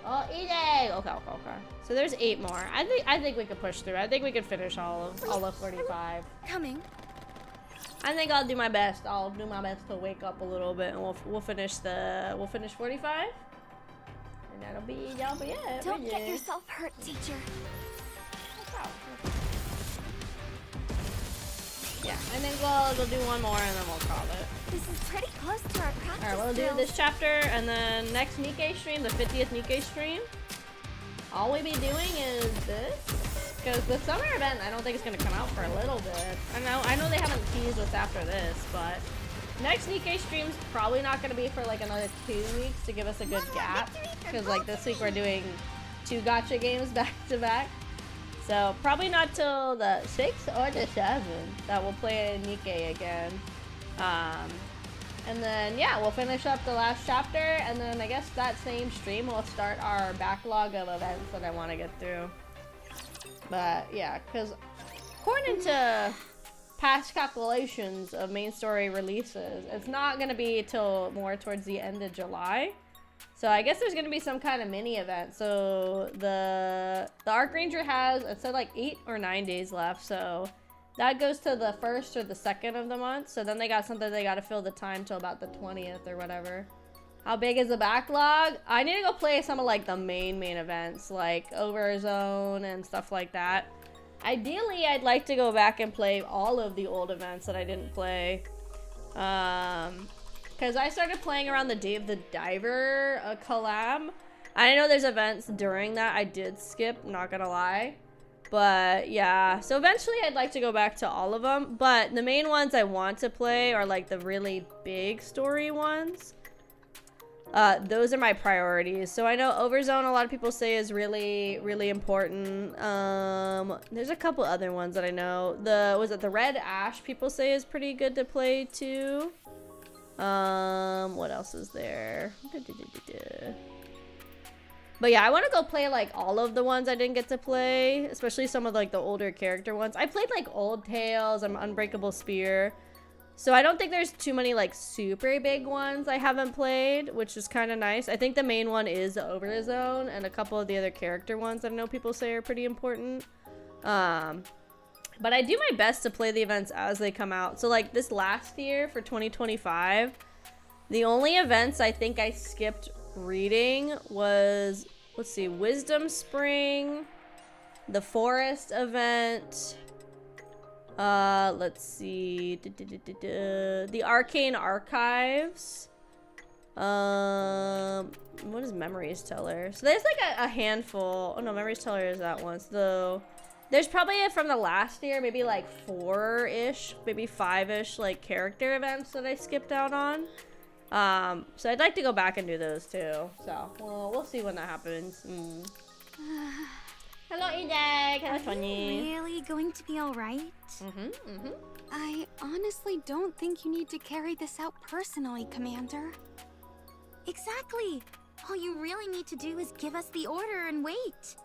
Oh, eating! Okay. So there's 8 more. I think we could push through. I think we could finish all of 45. Coming. I think I'll do my best. I'll do my best to wake up a little bit, and we'll finish 45, and that'll be it. Don't get yourself hurt, teacher. Yeah, I think we'll do one more and then we'll call it. This is pretty close to our practice. Alright, we'll do this chapter and then next NIKKE stream, the 50th NIKKE stream. All we be doing is this. Because the summer event, I don't think it's going to come out for a little bit. I know they haven't teased what's after this, but next NIKKE stream's probably not going to be for like another 2 weeks to give us a good gap. Because like this week we're doing 2 gacha games back to back. So probably not till the 6th or the 7th that we'll play NIKKE again. And then yeah, we'll finish up the last chapter, and then I guess that same stream we'll start our backlog of events that I want to get through. But yeah, because according to past calculations of main story releases, it's not going to be till more towards the end of July. So I guess there's going to be some kind of mini event. So the Arc Ranger has, it said like 8 or 9 days left. So that goes to the 1st or the 2nd of the month. So then they got something they got to fill the time till about the 20th or whatever. How big is the backlog? I need to go play some of like the main events like Overzone and stuff like that. Ideally, I'd like to go back and play all of the old events that I didn't play. Because I started playing around the Day of the Diver collab. I know there's events during that I did skip, not gonna lie. But yeah, so eventually I'd like to go back to all of them. But the main ones I want to play are like the really big story ones. Those are my priorities. So I know Overzone, a lot of people say is really important. There's a couple other ones that I know. Was it the Red Ash people say is pretty good to play too. What else is there? But yeah, I want to go play like all of the ones I didn't get to play, especially some of like the older character ones. I played like Old Tales and Unbreakable Spear. So I don't think there's too many like super big ones I haven't played, which is kind of nice. I think the main one is the Overzone, and a couple of the other character ones that I know people say are pretty important. But I do my best to play the events as they come out. So like this last year for 2025, the only events I think I skipped reading was, let's see, Wisdom Spring, the Forest event, let's see, the Arcane Archives, what is Memories Teller? So there's like a handful. Oh no, Memories Teller is that one. So there's probably from the last year, maybe like 4-ish, maybe 5-ish like character events that I skipped out on. So I'd like to go back and do those too. So we'll see when that happens. Hello, Edeg. Hello, Tony. Are you really going to be all right? I honestly don't think you need to carry this out personally, Commander. Exactly. All you really need to do is give us the order and wait.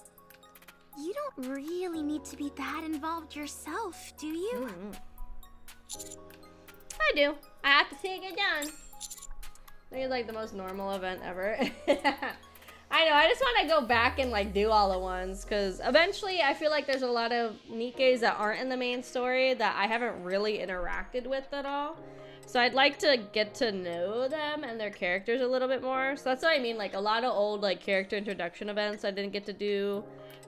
You don't really need to be that involved yourself, do you? I do. I have to see it get done. I think it's like the most normal event ever. I know, I just want to go back and like do all the ones, because eventually I feel like there's a lot of NIKKEs that aren't in the main story that I haven't really interacted with at all. So I'd like to get to know them and their characters a little bit more. So that's what I mean, like a lot of old like character introduction events I didn't get to do,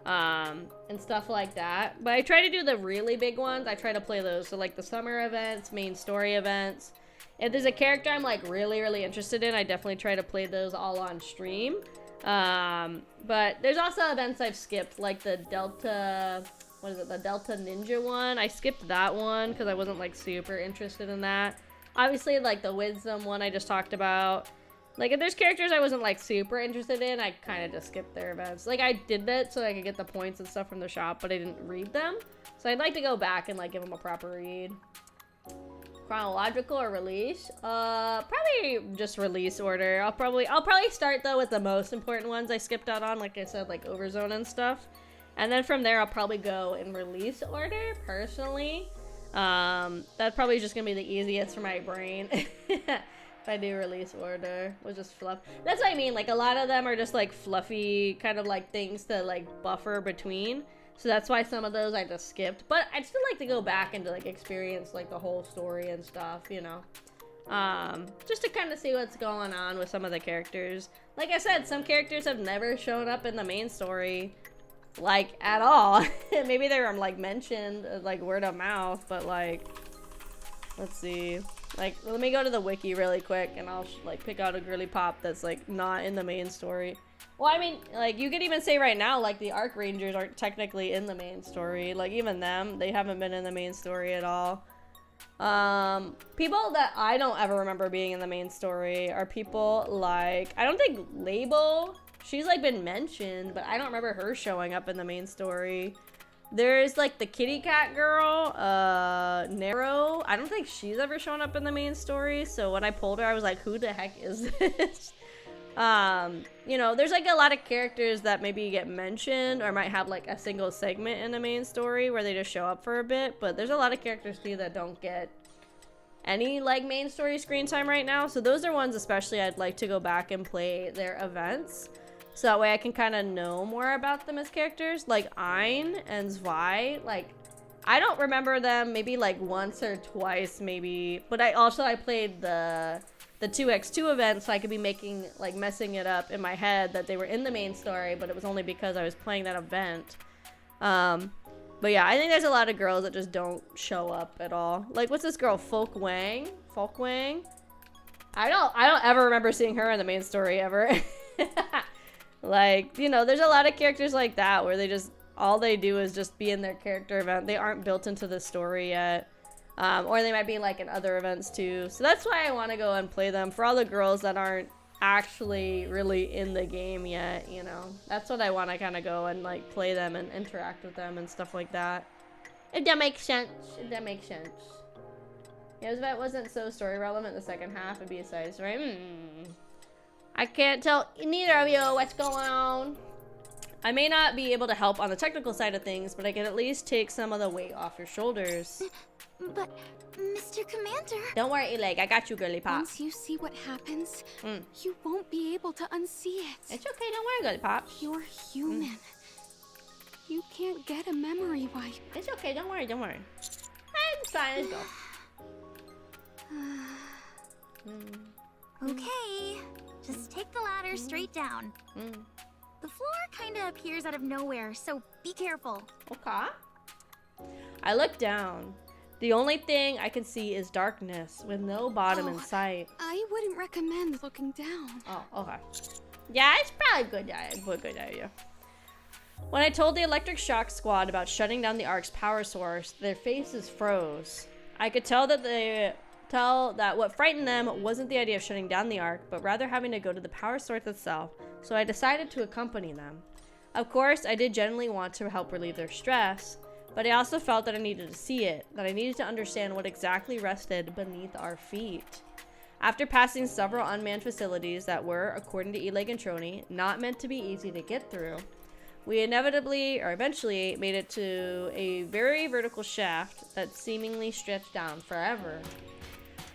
and stuff like that. But I try to do the really big ones. I try to play those. So like the summer events, main story events. If there's a character I'm like really interested in, I definitely try to play those all on stream. But there's also events I've skipped, like the Delta, what is it, the Delta Ninja one. I skipped that one because I wasn't like super interested in that. Obviously like the Wisdom one I just talked about. Like if there's characters I wasn't like super interested in, I kind of just skipped their events. Like I did that so I could get the points and stuff from the shop, but I didn't read them. So I'd like to go back and like give them a proper read. Chronological or release? Probably just release order. I'll probably start though with the most important ones I skipped out on, like I said, like Overzone and stuff. And then from there I'll probably go in release order personally. That's probably just gonna be the easiest for my brain. If I do release order, we'll just fluff. That's what I mean, like a lot of them are just like fluffy kind of like things to like buffer between. So that's why some of those I just skipped. But I'd still like to go back and to like experience like the whole story and stuff, you know. Just to kind of see what's going on with some of the characters. Like I said, some characters have never shown up in the main story, like, at all. Maybe they were, like, mentioned, like, word of mouth, but, like, let's see. Like, let me go to the wiki really quick, and I'll, like, pick out a girly pop that's, like, not in the main story. Well, I mean, like, you could even say right now, like, the Arc Rangers aren't technically in the main story. Like, even them, they haven't been in the main story at all. People that I don't ever remember being in the main story are people like, I don't think Label, she's like been mentioned, but I don't remember her showing up in the main story. There's like the kitty cat girl, Nero. I don't think she's ever shown up in the main story, so when I pulled her, I was like, who the heck is this? You know, there's like a lot of characters that maybe get mentioned or might have like a single segment in the main story where they just show up for a bit, but there's a lot of characters too that don't get any like main story screen time right now, so those are ones especially I'd like to go back and play their events, so that way I can kind of know more about them as characters. Like Ein and Zwei, like I don't remember them, maybe like once or twice maybe, but I played the 2x2 event, so I could be making, like, messing it up in my head that they were in the main story, but it was only because I was playing that event. But yeah, I think there's a lot of girls that just don't show up at all. Like, what's this girl, Folk Wang? I don't ever remember seeing her in the main story ever. Like, you know, there's a lot of characters like that where they just, all they do is just be in their character event. They aren't built into the story yet. Or they might be like in other events too. So that's why I want to go and play them for all the girls that aren't actually really in the game yet, you know. That's what I want to kind of go and like play them and interact with them and stuff like that. If that makes sense. If that makes sense. Yeah, if that wasn't so story relevant in the second half, it'd be a size, right? I can't tell neither of you what's going on. I may not be able to help on the technical side of things, but I can at least take some of the weight off your shoulders. But, Mr. Commander... Don't worry, Eleg. I got you, girly pop. Once you see what happens, you won't be able to unsee it. It's okay. Don't worry, girly pop. You're human. You can't get a memory wipe. It's okay. Don't worry. Don't worry. It's fine. Let's go. Okay. Just take the ladder straight down. The floor kinda appears out of nowhere, so be careful. Okay. I look down. The only thing I can see is darkness with no bottom in sight. I wouldn't recommend looking down. Oh, okay. Yeah, it's probably a good idea. When I told the Electric Shock Squad about shutting down the Ark's power source, their faces froze. I could tell that what frightened them wasn't the idea of shutting down the Ark, but rather having to go to the power source itself, so I decided to accompany them. Of course, I did genuinely want to help relieve their stress, but I also felt that I needed to see it, that I needed to understand what exactly rested beneath our feet. After passing several unmanned facilities that were, according to Eleg and Trony, not meant to be easy to get through, we eventually made it to a very vertical shaft that seemingly stretched down forever.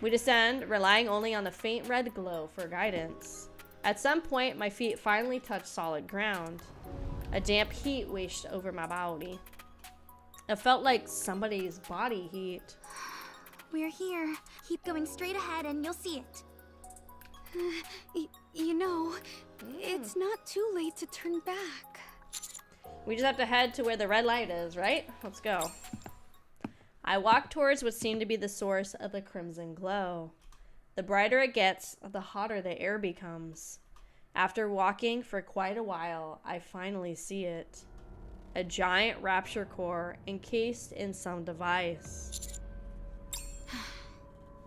We descend, relying only on the faint red glow for guidance. At some point, my feet finally touched solid ground. A damp heat washed over my body. It felt like somebody's body heat. We're here. Keep going straight ahead and you'll see it. You know, it's not too late to turn back. We just have to head to where the red light is, right? Let's go. I walked towards what seemed to be the source of the crimson glow. The brighter it gets, the hotter the air becomes. After walking for quite a while, I finally see it. A giant rapture core encased in some device.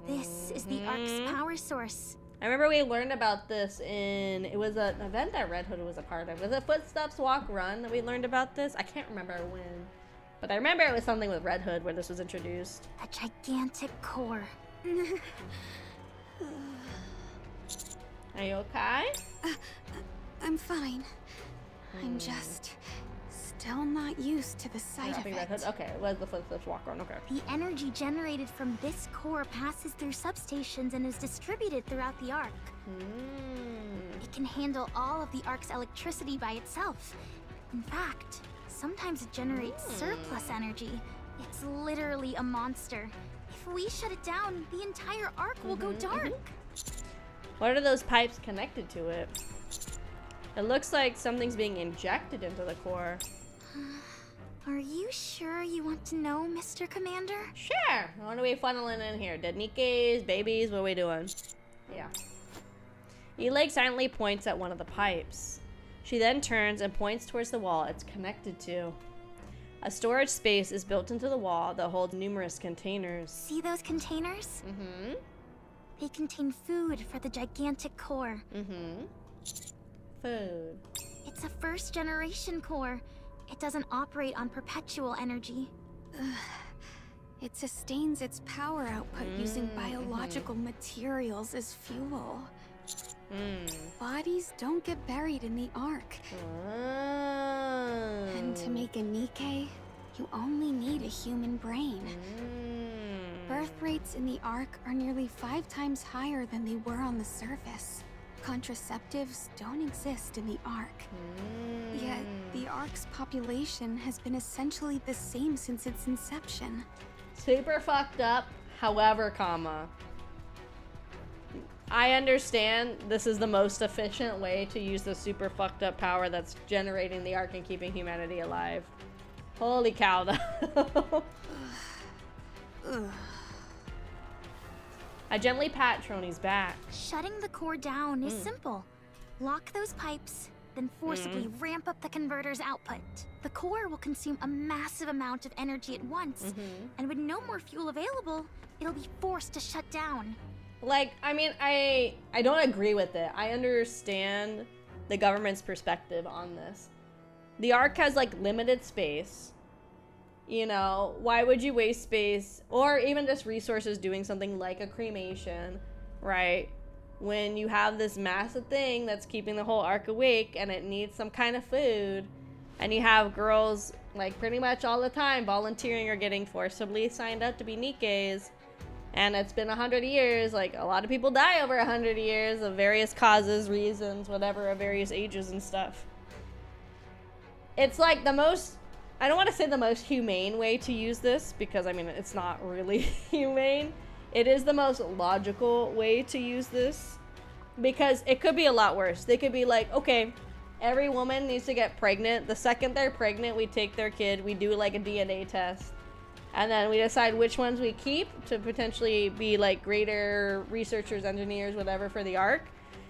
This is the Ark's power source. I remember we learned about this it was an event that Red Hood was a part of. Was it Footsteps Walk Run that we learned about this? I can't remember when. But I remember it was something with Red Hood where this was introduced. A gigantic core. Are you okay? I'm fine. I'm just still not used to the sight of it. Okay, let's walk around. Okay. The energy generated from this core passes through substations and is distributed throughout the Ark. It can handle all of the Ark's electricity by itself. In fact, sometimes it generates surplus energy. It's literally a monster. If we shut it down, the entire Ark will go dark. What are those pipes connected to it? It looks like something's being injected into the core. Are you sure you want to know, Mr. Commander? Sure. What are we funneling in here? Dead NIKKEs, babies, what are we doing? Yeah. Eleg silently points at one of the pipes. She then turns and points towards the wall it's connected to. A storage space is built into the wall that holds numerous containers. See those containers? They contain food for the gigantic core. Food. It's a first-generation core. It doesn't operate on perpetual energy. It sustains its power output using biological materials as fuel. Bodies don't get buried in the Ark. And to make a NIKKE, you only need a human brain. Birth rates in the Ark are nearly 5 times higher than they were on the surface. Contraceptives don't exist in the Ark. Yet, the Ark's population has been essentially the same since its inception. Super fucked up, however, I understand this is the most efficient way to use the super fucked up power that's generating the Ark and keeping humanity alive. Holy cow, though. I gently pat Trony's back. Shutting the core down is simple. Lock those pipes, then forcibly ramp up the converter's output. The core will consume a massive amount of energy at once, and with no more fuel available, it'll be forced to shut down. Like, I mean, I don't agree with it. I understand the government's perspective on this. The Ark has, like, limited space. You know, why would you waste space or even just resources doing something like a cremation, right? When you have this massive thing that's keeping the whole Ark awake and it needs some kind of food, and you have girls, like, pretty much all the time volunteering or getting forcibly signed up to be NIKKEs, and it's been 100 years, like, a lot of people die over 100 years of various causes, reasons, whatever, of various ages and stuff. It's like the most, I don't want to say the most humane way to use this, because I mean, it's not really humane. It is the most logical way to use this, because it could be a lot worse. They could be like, okay, every woman needs to get pregnant. The second they're pregnant, we take their kid, we do like a DNA test, and then we decide which ones we keep to potentially be like greater researchers, engineers, whatever for the Ark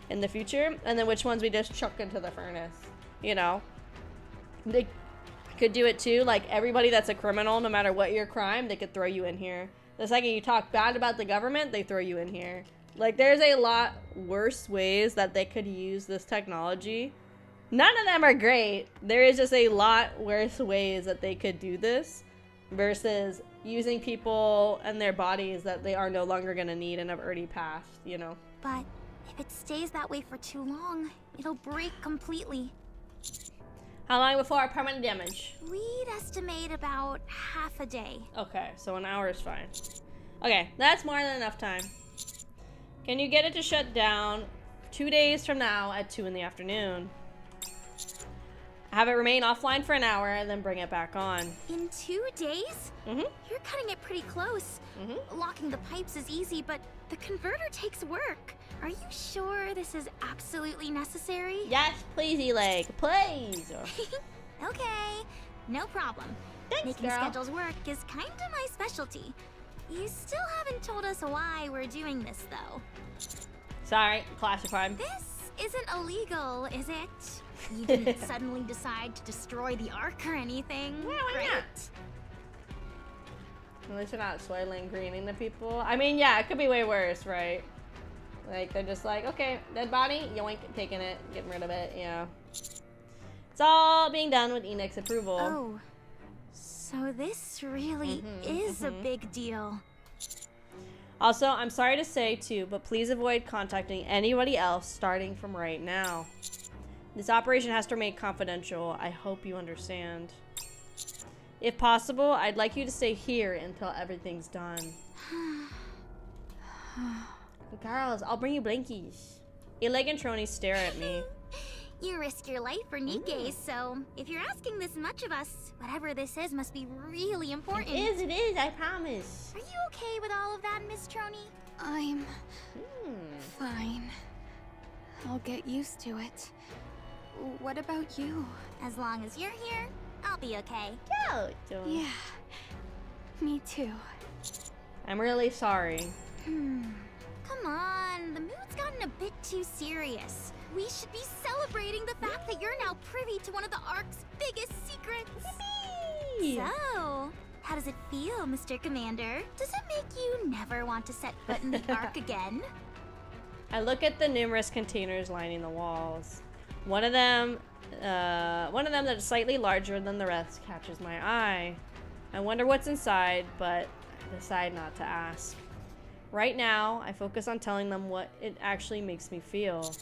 in the future, and then which ones we just chuck into the furnace, you know? They could do it too, like everybody that's a criminal, no matter what your crime, they could throw you in here. The second you talk bad about the government, they throw you in here. Like, there's a lot worse ways that they could use this technology. None of them are great. There is just a lot worse ways that they could do this versus using people and their bodies that they are no longer going to need and have already passed, you know? But if it stays that way for too long, it'll break completely. How long before permanent damage? We'd estimate about half a day. Okay, so an hour is fine. Okay, that's more than enough time. Can you get it to shut down 2 days from now at 2 in the afternoon? Have it remain offline for an hour and then bring it back on. In 2 days? You're cutting it pretty close. Locking the pipes is easy, but the converter takes work. Are you sure this is absolutely necessary? Yes, please, Eleg, please. Okay, no problem. Thanks, Making girl. schedules work is kind of my specialty. You still haven't told us why we're doing this, though. Sorry, classified. This isn't illegal, is it? You didn't suddenly decide to destroy the Ark or anything, right? At least they're not soiling green into people. I mean, yeah, it could be way worse, right? Like, they're just like, okay, dead body, yoink, taking it, getting rid of it, yeah. It's all being done with Enix's approval. Oh, so this really is a big deal. Also, I'm sorry to say too, but please avoid contacting anybody else starting from right now. This operation has to remain confidential. I hope you understand. If possible, I'd like you to stay here until everything's done. Girls, I'll bring you blankies. Ileg and Trony stare at me. You risk your life for NIKKE, so if you're asking this much of us, whatever this is must be really important. It is, I promise. Are you okay with all of that, Miss Trony? I'm fine. I'll get used to it. What about you? As long as you're here, I'll be okay. Yeah, me too. I'm really sorry. Come on, the mood's gotten a bit too serious. We should be celebrating the fact that you're now privy to one of the Ark's biggest secrets. So, how does it feel, Mr. Commander? Does it make you never want to set foot in the Ark again? I look at the numerous containers lining the walls. One of them that is slightly larger than the rest catches my eye. I wonder what's inside, but I decide not to ask. Right now, I focus on telling them what it actually makes me feel.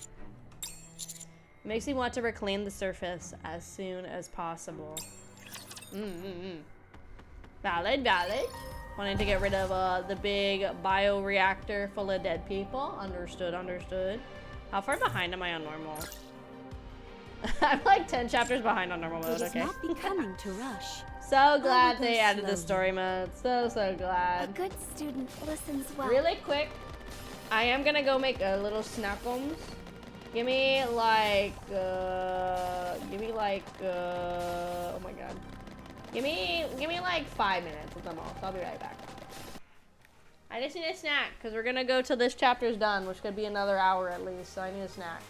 It makes me want to reclaim the surface as soon as possible. Valid. Wanting to get rid of the big bioreactor full of dead people. Understood. How far behind am I on normal? I'm like 10 chapters behind on normal mode, okay. Not becoming to rush. So glad they added the story mode. So glad. A good student listens well. Really quick, I am gonna go make a little snackums. Give me like, oh my god. Give me like 5 minutes at the most. I'll be right back. I just need a snack because we're gonna go till this chapter's done, which could be another hour at least, so I need a snack.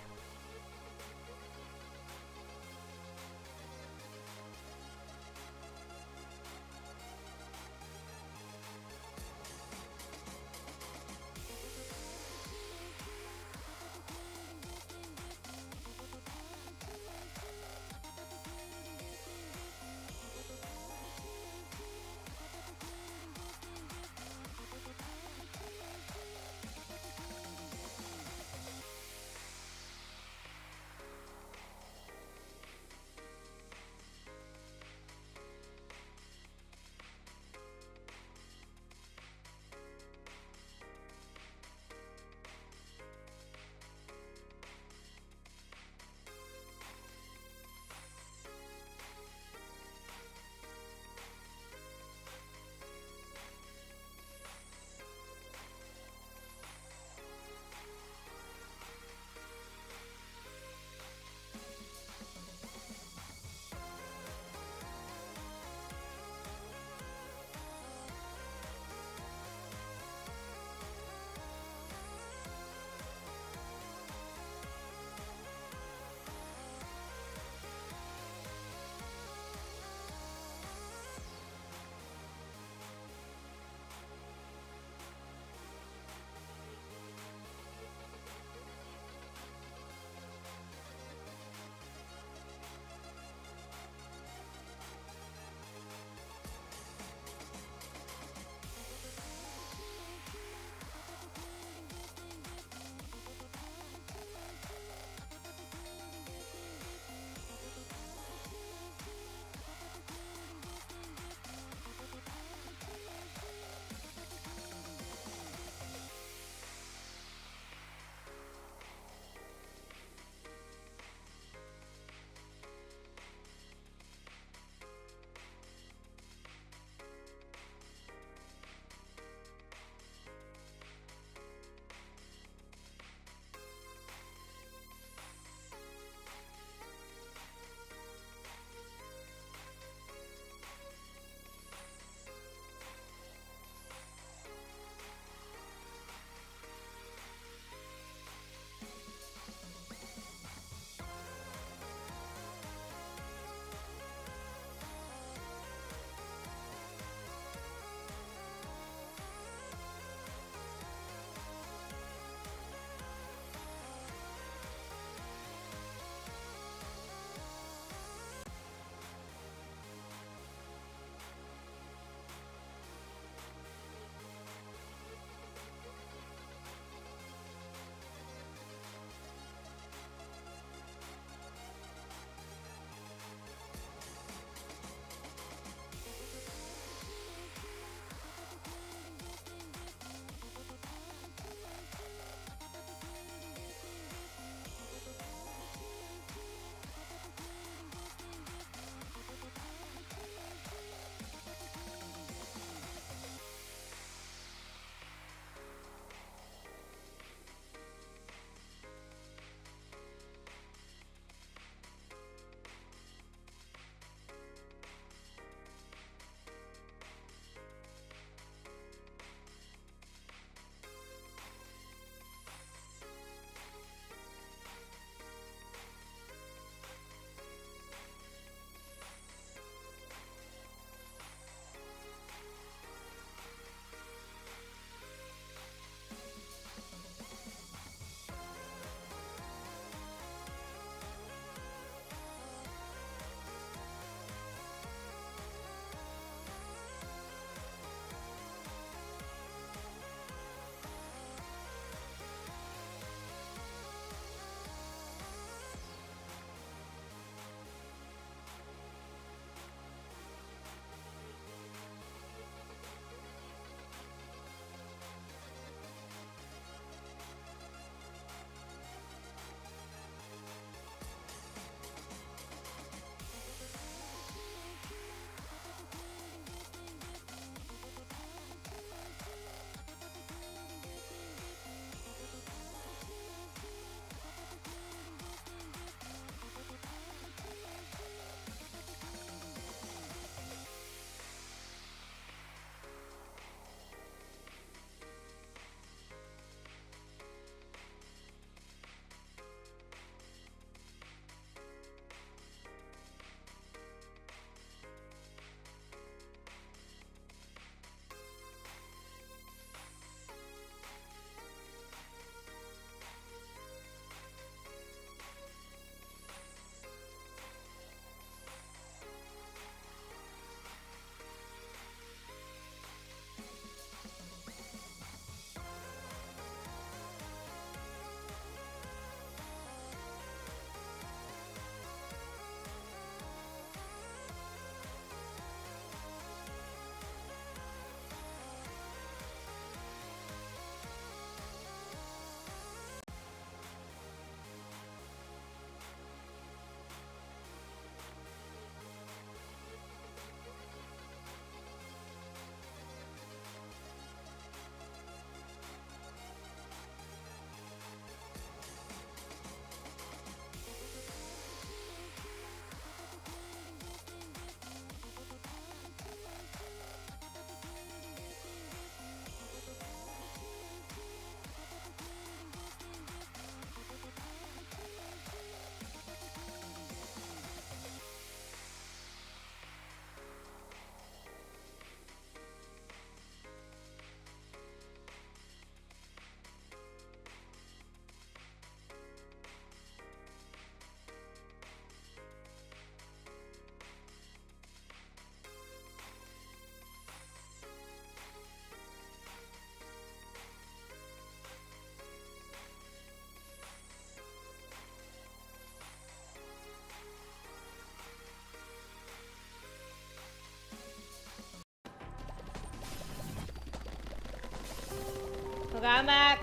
I'm back.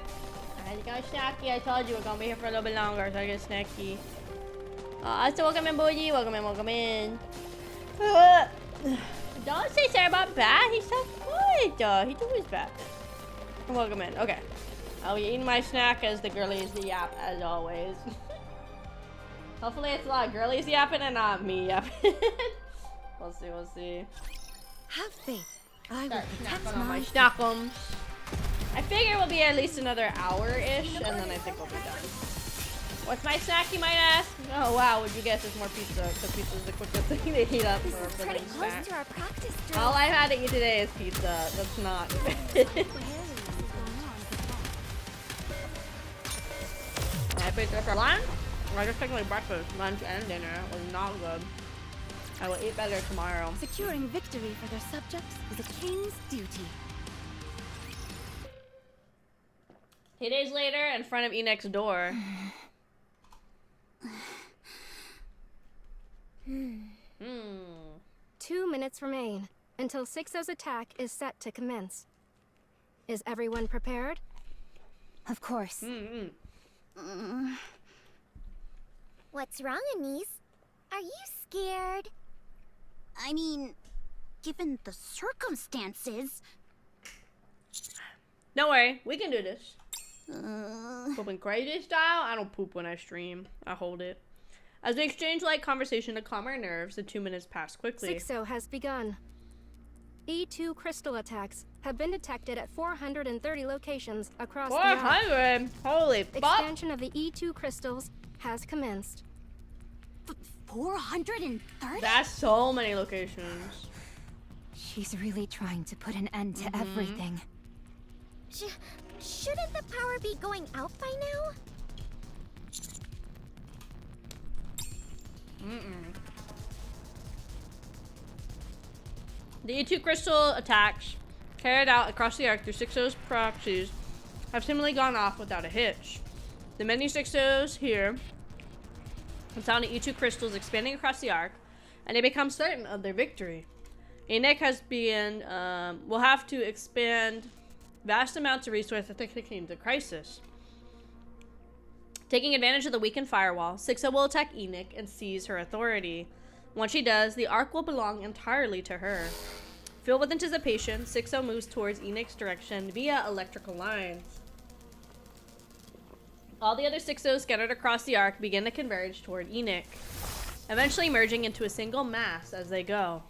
I had to go snacky. I told you we're gonna be here for a little bit longer, so I get snacky. So welcome in, Boogie. Welcome in, welcome in. Don't say sorry about Bat. He's so good. He's always bad. Welcome in. Okay. I'll be eating my snack as the girlies yap, as always. Hopefully it's a lot of girlies yapping and not me yapping. We'll see, we'll see. Have faith. I Start will snacking on my snackums. I figure we'll be at least another hour-ish, and then I think we'll be done. What's my snack, you might ask? Oh wow, would you guess it's more pizza, because pizza is the quickest thing to heat up for a filling snack. All I've had to eat today is pizza. That's not good. I picked up for lunch. I just took my breakfast, lunch, and dinner. It was not good. I will eat better tomorrow. Securing victory for their subjects is a king's duty. 2 days later, in front of Enek's door. 2 minutes remain until 6-0's attack is set to commence. Is everyone prepared? Of course. What's wrong, Anise? Are you scared? I mean, given the circumstances. Don't worry, we can do this. Pooping crazy style? I don't poop when I stream. I hold it. As we exchange light conversation to calm our nerves, the 2 minutes pass quickly. 6-0 has begun. E2 crystal attacks have been detected at 430 locations across the Ark. 400? Holy fuck! Expansion of the E2 crystals has commenced. 430? That's so many locations. She's really trying to put an end to everything. Shouldn't the power be going out by now? The E2 crystal attacks carried out across the Ark through 6-0's proxies have seemingly gone off without a hitch. The many 6-0s here have found the E2 crystals expanding across the Ark, and they become certain of their victory. Enek will have to expand vast amounts of resources to came to crisis. Taking advantage of the weakened firewall, 6-0 will attack Enek and seize her authority. Once she does, the Ark will belong entirely to her. Filled with anticipation, 6-0 moves towards Enek's direction via electrical lines. All the other 6-0s scattered across the Ark begin to converge toward Enek, eventually merging into a single mass as they go.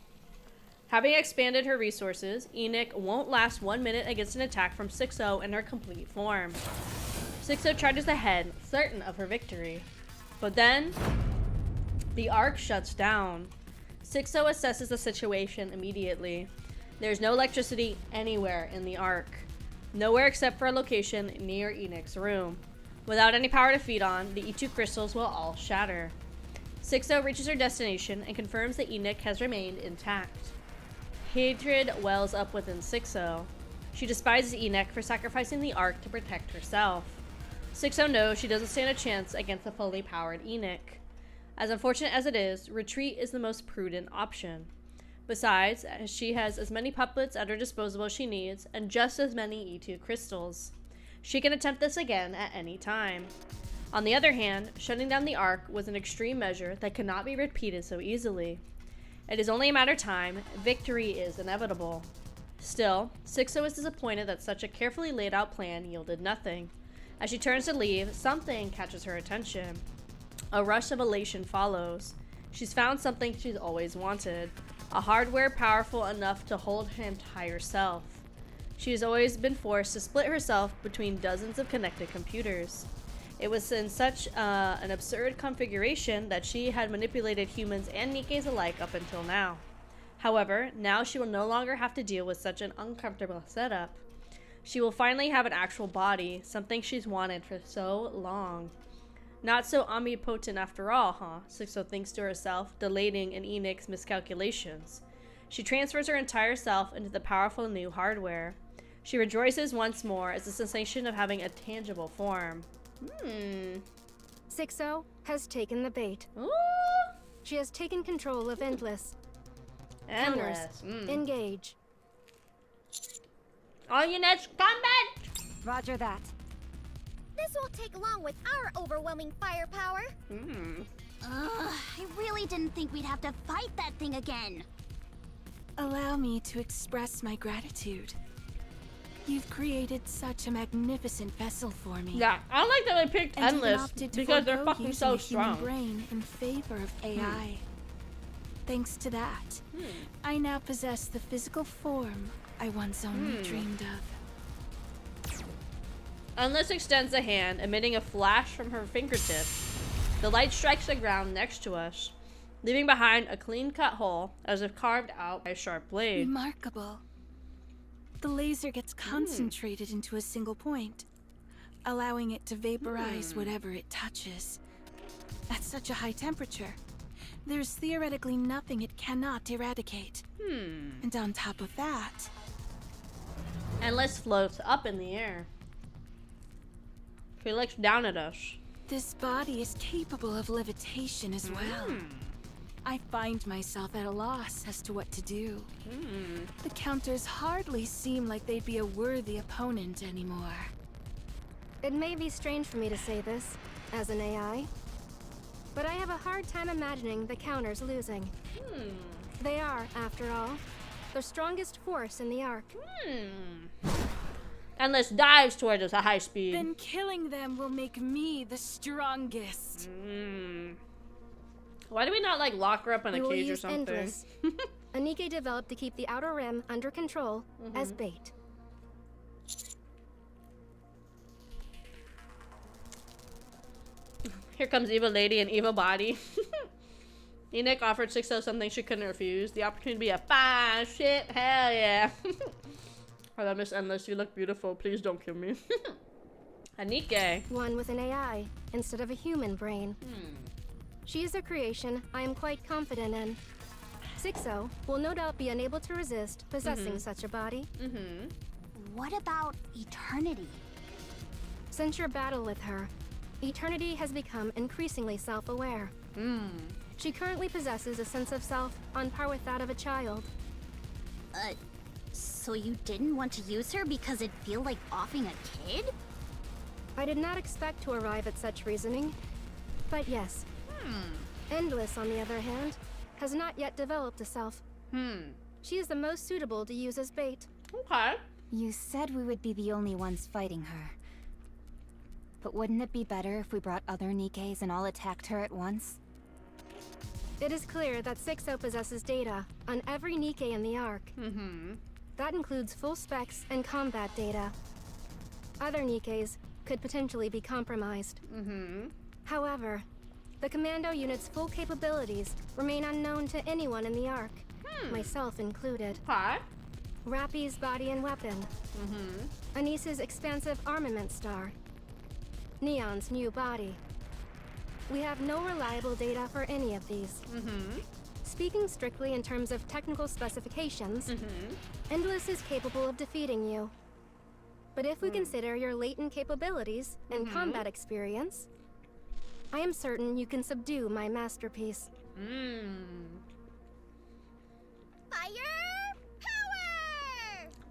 Having expanded her resources, Enek won't last 1 minute against an attack from 6-0 in her complete form. 6-0 charges ahead, certain of her victory. But then, the Ark shuts down. 6-0 assesses the situation immediately. There's no electricity anywhere in the Ark. Nowhere except for a location near Enek's room. Without any power to feed on, the E2 crystals will all shatter. 6-0 reaches her destination and confirms that Enek has remained intact. Hatred wells up within 6-0. She despises Enek for sacrificing the Ark to protect herself. 6-0 knows she doesn't stand a chance against the fully powered Enek. As unfortunate as it is, retreat is the most prudent option. Besides, she has as many puppets at her disposal as she needs, and just as many E2 crystals. She can attempt this again at any time. On the other hand, shutting down the Ark was an extreme measure that could not be repeated so easily. It is only a matter of time. Victory is inevitable. Still, 6-0 is disappointed that such a carefully laid out plan yielded nothing. As she turns to leave, something catches her attention. A rush of elation follows. She's found something she's always wanted. A hardware powerful enough to hold her entire self. She has always been forced to split herself between dozens of connected computers. It was in such an absurd configuration that she had manipulated humans and Nikkes alike up until now. However, now she will no longer have to deal with such an uncomfortable setup. She will finally have an actual body, something she's wanted for so long. Not so omnipotent after all, huh? 6-0 thinks to herself, delighting in Enek's miscalculations. She transfers her entire self into the powerful new hardware. She rejoices once more as the sensation of having a tangible form. 6-0 has taken the bait. Ooh. She has taken control of Endless. Endless. Counters. Engage. All units, combat! Roger that. This won't take long with our overwhelming firepower. I really didn't think we'd have to fight that thing again. Allow me to express my gratitude. You've created such a magnificent vessel for me. Yeah, I don't like that they picked And Endless opted to because they're forego fucking using so a human strong. brain in favor of AI. Thanks to that, I now possess the physical form I once only dreamed of. Endless extends a hand, emitting a flash from her fingertips. The light strikes the ground next to us, leaving behind a clean-cut hole as if carved out by a sharp blade. Remarkable. The laser gets concentrated into a single point, allowing it to vaporize whatever it touches. At such a high temperature, there's theoretically nothing it cannot eradicate. And on top of that, Endless floats up in the air. He looks down at us. this body is capable of levitation as well. I find myself at a loss as to what to do. The counters hardly seem like they'd be a worthy opponent anymore. It may be strange for me to say this, as an AI, but I have a hard time imagining the counters losing. They are, after all, the strongest force in the Ark. Endless dives towards us at high speed. Then killing them will make me the strongest. Why do we not like lock her up in a We will cage or Oh, use something? Endless, a NIKKE developed to keep the outer rim under control, as bait. Here comes evil lady and evil body. Enoch offered 6 something she couldn't refuse. The opportunity to be a fine shit. Hell yeah. I love Miss Endless. You look beautiful. Please don't kill me. A NIKKE. One with an AI instead of a human brain. She is a creation I am quite confident in. 6-0 will no doubt be unable to resist possessing such a body. What about eternity? Since your battle with her, Eternity has become increasingly self-aware. She currently possesses a sense of self on par with that of a child. So you didn't want to use her because it'd feel like offing a kid? I did not expect to arrive at such reasoning, but yes. Endless, on the other hand, has not yet developed a self. She is the most suitable to use as bait. Okay. You said we would be the only ones fighting her. But wouldn't it be better if we brought other NIKKEs and all attacked her at once? It is clear that 6-0 possesses data on every NIKKE in the Ark. That includes full specs and combat data. Other NIKKEs could potentially be compromised. However, the commando unit's full capabilities remain unknown to anyone in the Ark, myself included. Rappy's body and weapon. Anise's expansive armament star. Neon's new body. We have no reliable data for any of these. Speaking strictly in terms of technical specifications, Endless is capable of defeating you. But if we consider your latent capabilities and combat experience, I am certain you can subdue my masterpiece.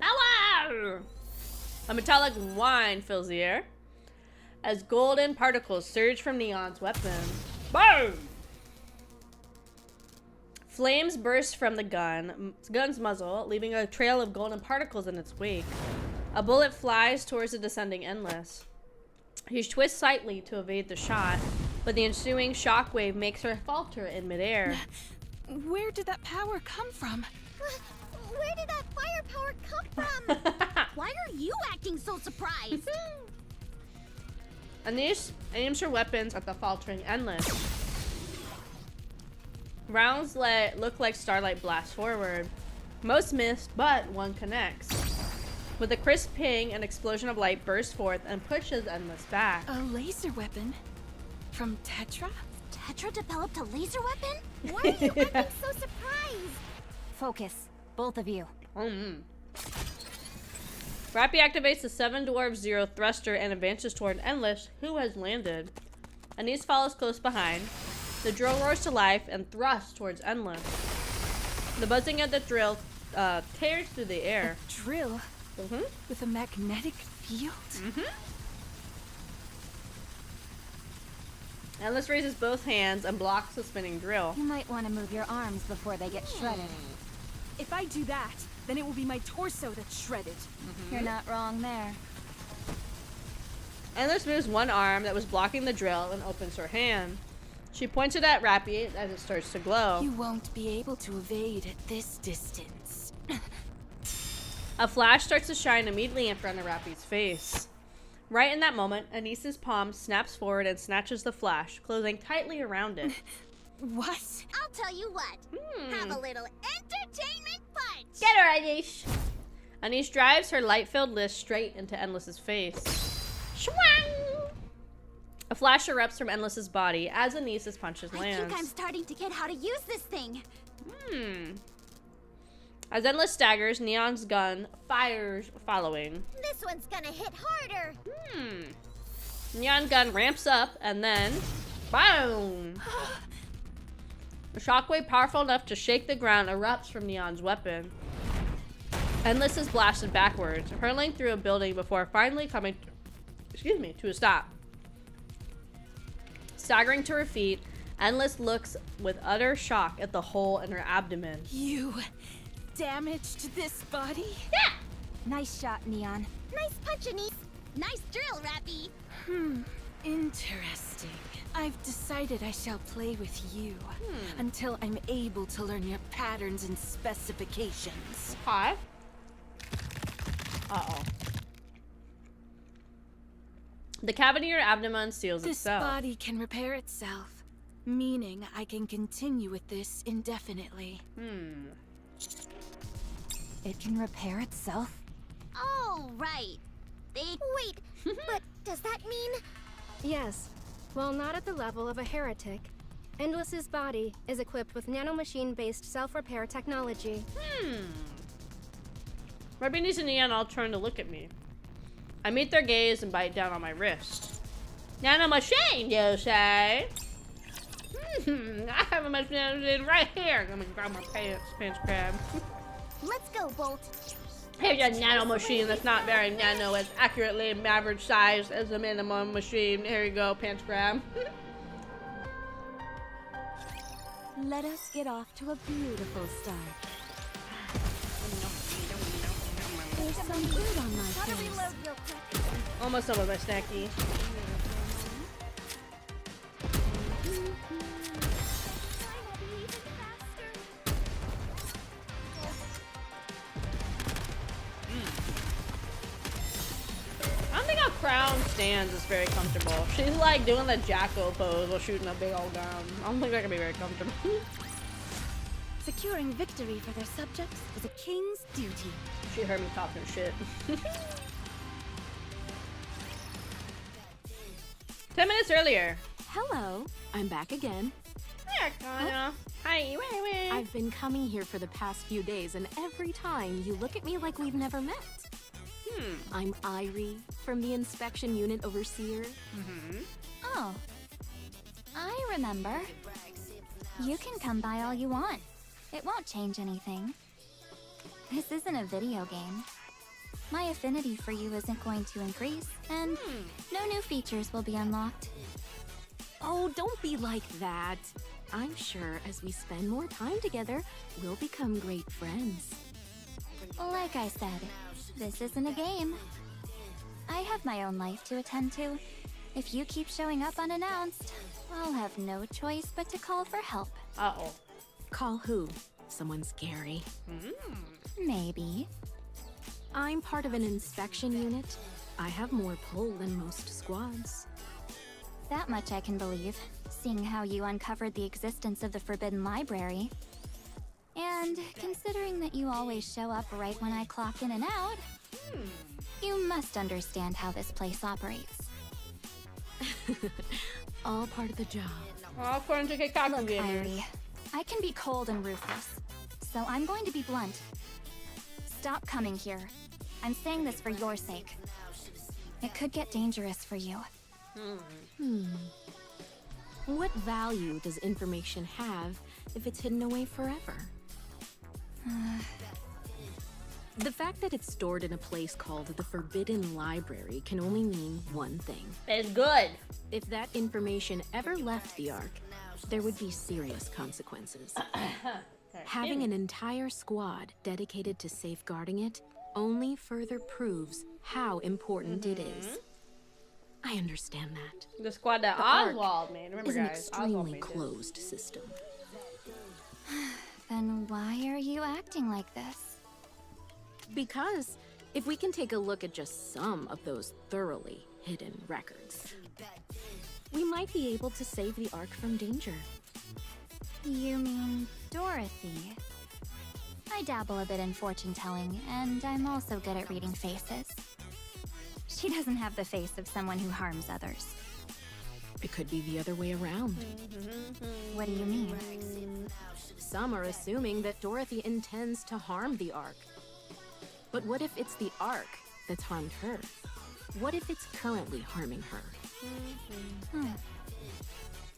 Power! A metallic whine fills the air as golden particles surge from Neon's weapon. Boom! Flames burst from the gun's muzzle, leaving a trail of golden particles in its wake. A bullet flies towards the descending Endless. He twists slightly to evade the shot, but the ensuing shockwave makes her falter in midair. Where did that power come from? Where did that firepower come from? Why are you acting so surprised? Anise aims her weapons at the faltering Endless. Rounds look like starlight blast forward. Most missed, but one connects. With a crisp ping, an explosion of light bursts forth and pushes Endless back. A laser weapon? From Tetra? Tetra developed a laser weapon? Why are you acting so surprised? Focus, both of you. Rappy activates the 7 Dwarf Zero thruster and advances toward Endless, who has landed. Anise follows close behind. The drill roars to life and thrusts towards Endless. The buzzing of the drill tears through the air. A drill? With a magnetic healed? Endless raises both hands and blocks the spinning drill. You might want to move your arms before they get shredded. If I do that, then it will be my torso that's shredded. You're not wrong there. Endless moves one arm that was blocking the drill and opens her hand. She points it at Rappy as it starts to glow. You won't be able to evade at this distance. A flash starts to shine immediately in front of Rappy's face. Right in that moment, Anis's palm snaps forward and snatches the flash, closing tightly around it. What? I'll tell you what. Have a little entertainment punch. Get her, Anish! Anish drives her light-filled list straight into Endless's face. Shwang! A flash erupts from Endless's body as Anis's punches I lands. think I'm starting to get how to use this thing. As Endless staggers, Neon's gun fires following. This one's gonna hit harder. Neon gun ramps up and then, boom! A shockwave powerful enough to shake the ground erupts from Neon's weapon. Endless is blasted backwards, hurtling through a building before finally coming, to a stop. Staggering to her feet, Endless looks with utter shock at the hole in her abdomen. You damaged this body? Yeah! Nice shot, Neon. Nice punch, Anise. Nice drill, Rappy. Interesting. I've decided I shall play with you until I'm able to learn your patterns and specifications. Hi. Uh-oh. The cavity in her abdomen seals itself. This body can repair itself, meaning I can continue with this indefinitely. It can repair itself? Oh, right. Wait, but does that mean... Yes. While not at the level of a heretic, Endless's body is equipped with nanomachine-based self-repair technology. Rebbeanies and Neon all turn to look at me. I meet their gaze and bite down on my wrist. Nanomachine, you say? I have a machine right here. I'm gonna grab my pants grab. Let's go, Bolt. Here's a nano machine that's not very nano, it's accurately average size as a minimum machine. Here you go, pants grab. Let us get off to a beautiful start. There's some food on my face. Almost some of my snacky. I don't think how Crown stands is very comfortable. She's like doing the Jacko pose while shooting a big old gun. I don't think that can be very comfortable. Securing victory for their subjects is a king's duty. She heard me talking shit. 10 minutes earlier. Hello, I'm back again. There, Kanya. Hi, wait. I've been coming here for the past few days, and every time you look at me like we've never met. I'm Irie from the inspection unit overseer. Oh, I remember. You can come by all you want. It won't change anything. This isn't a video game. My affinity for you isn't going to increase, and no new features will be unlocked. Oh, don't be like that. I'm sure as we spend more time together, we'll become great friends. Like I said, this isn't a game. I have my own life to attend to. If you keep showing up unannounced, I'll have no choice but to call for help. Uh-oh. Call who? Someone scary? Maybe. I'm part of an inspection unit. I have more pull than most squads. That much I can believe, seeing how you uncovered the existence of the Forbidden Library. And considering that you always show up right when I clock in and out, you must understand how this place operates. All part of the job. According to Look, Irie, I can be cold and ruthless, so I'm going to be blunt. Stop coming here. I'm saying this for your sake. It could get dangerous for you. What value does information have if it's hidden away forever? The fact that it's stored in a place called the Forbidden Library can only mean one thing. It's good. If that information ever left the Ark, there would be serious consequences. Having an entire squad dedicated to safeguarding it only further proves how important it is. I understand that. The squad that The Ark Oswald made. Remember, is an guys, Oswald extremely made it. closed system. Then why are you acting like this? Because if we can take a look at just some of those thoroughly hidden records, we might be able to save the Ark from danger. You mean Dorothy? I dabble a bit in fortune-telling, and I'm also good at reading faces. She doesn't have the face of someone who harms others. It could be the other way around. What do you mean? Some are assuming that Dorothy intends to harm the Ark. But what if it's the Ark that's harmed her? What if it's currently harming her?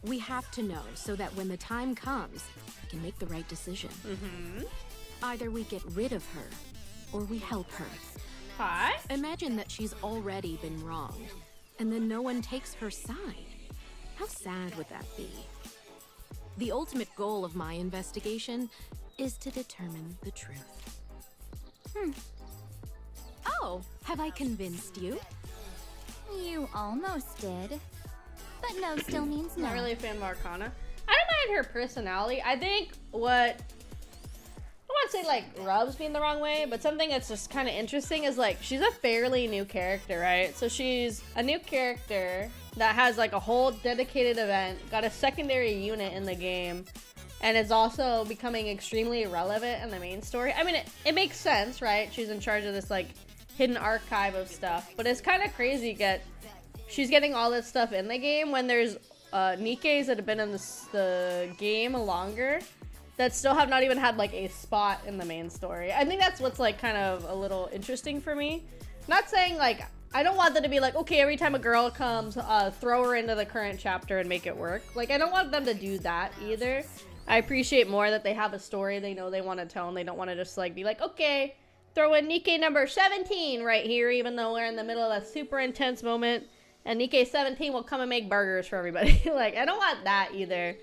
We have to know so that when the time comes, we can make the right decision. Either we get rid of her, or we help her. Hi. Imagine that she's already been wronged, and then no one takes her side. How sad would that be? The ultimate goal of my investigation is to determine the truth. Oh, have I convinced you? You almost did. But no still means no. Not really a fan of Arcana. I don't mind her personality. I think what, I don't want to say like rubs me in the wrong way, but something that's just kind of interesting is like she's a fairly new character, right? So she's a new character that has like a whole dedicated event, got a secondary unit in the game, and is also becoming extremely relevant in the main story. I mean, it makes sense, right? She's in charge of this like hidden archive of stuff, but it's kind of crazy she's getting all this stuff in the game when there's NIKKEs that have been in the game longer that still have not even had like a spot in the main story. I think that's what's like kind of a little interesting for me. Not saying like, I don't want them to be like, okay, every time a girl comes, throw her into the current chapter and make it work. Like, I don't want them to do that either. I appreciate more that they have a story they know they want to tell and they don't want to just like be like, okay, throw in NIKKE number 17 right here, even though we're in the middle of a super intense moment. And NIKKE 17 will come and make burgers for everybody. Like, I don't want that either.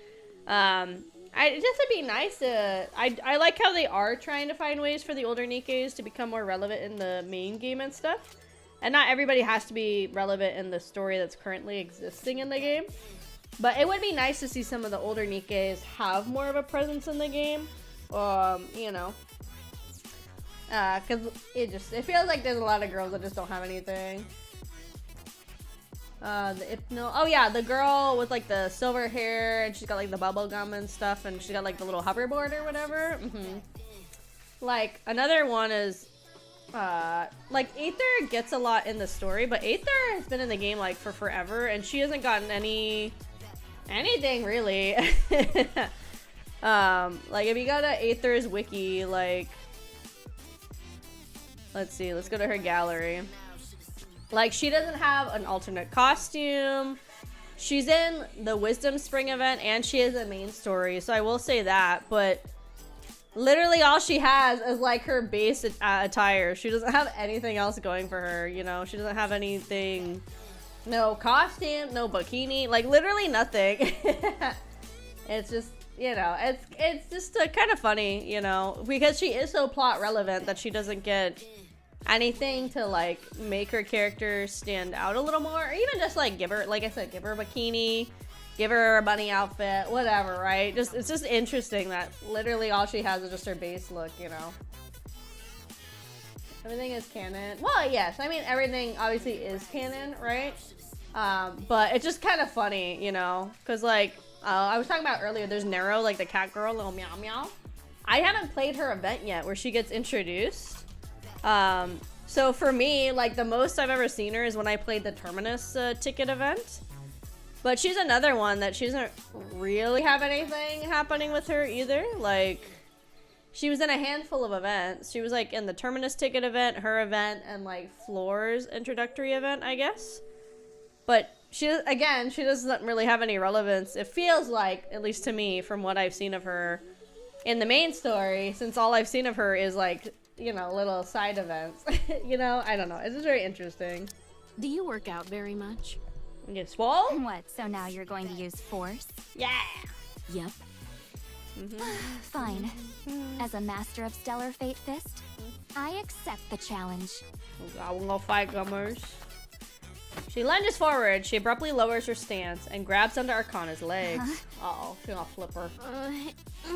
It just would be nice to... I like how they are trying to find ways for the older NIKKEs to become more relevant in the main game and stuff. And not everybody has to be relevant in the story that's currently existing in the game. But it would be nice to see some of the older NIKKEs have more of a presence in the game. You know. Because it feels like there's a lot of girls that just don't have anything. Oh yeah, the girl with like the silver hair and she's got like the bubble gum and stuff and she's got like the little hoverboard or whatever. Like another one is like Aether gets a lot in the story, but Aether has been in the game like for forever and she hasn't gotten anything really. Like if you go to Aether's wiki, like let's see, let's go to her gallery. Like, she doesn't have an alternate costume. She's in the Wisdom Spring event, and she has a main story, so I will say that. But literally all she has is, like, her base attire. She doesn't have anything else going for her, you know? She doesn't have anything... No costume, no bikini. Like, literally nothing. It's just, you know, it's just kind of funny, you know? Because she is so plot relevant that she doesn't get... anything to like make her character stand out a little more, or even just like give her, like I said, give her a bikini, give her a bunny outfit, whatever, right? It's just interesting that literally all she has is just her base look, you know. Everything is canon. Well, yes, I mean everything obviously is canon, right? But it's just kind of funny, you know, because like I was talking about earlier, there's Nero, like the cat girl, little meow meow. I haven't played her event yet where she gets introduced. So for me, like the most I've ever seen her is when I played the Terminus ticket event. But she's another one that she doesn't really have anything happening with her either. Like, she was in a handful of events. She was like in the Terminus ticket event, her event, and like Floor's introductory event, I guess. But she doesn't really have any relevance. It feels like, at least to me, from what I've seen of her in the main story, since all I've seen of her is like you know, little side events. You know, I don't know. It's just very interesting. Do you work out very much? You get swole? What, so now you're going to use force? Yeah. Yep. Fine. As a master of Stellar Fate Fist, I accept the challenge. I will go fight gummers. She lunges forward. She abruptly lowers her stance and grabs onto Arcana's legs. Uh-oh, she's gonna flip her.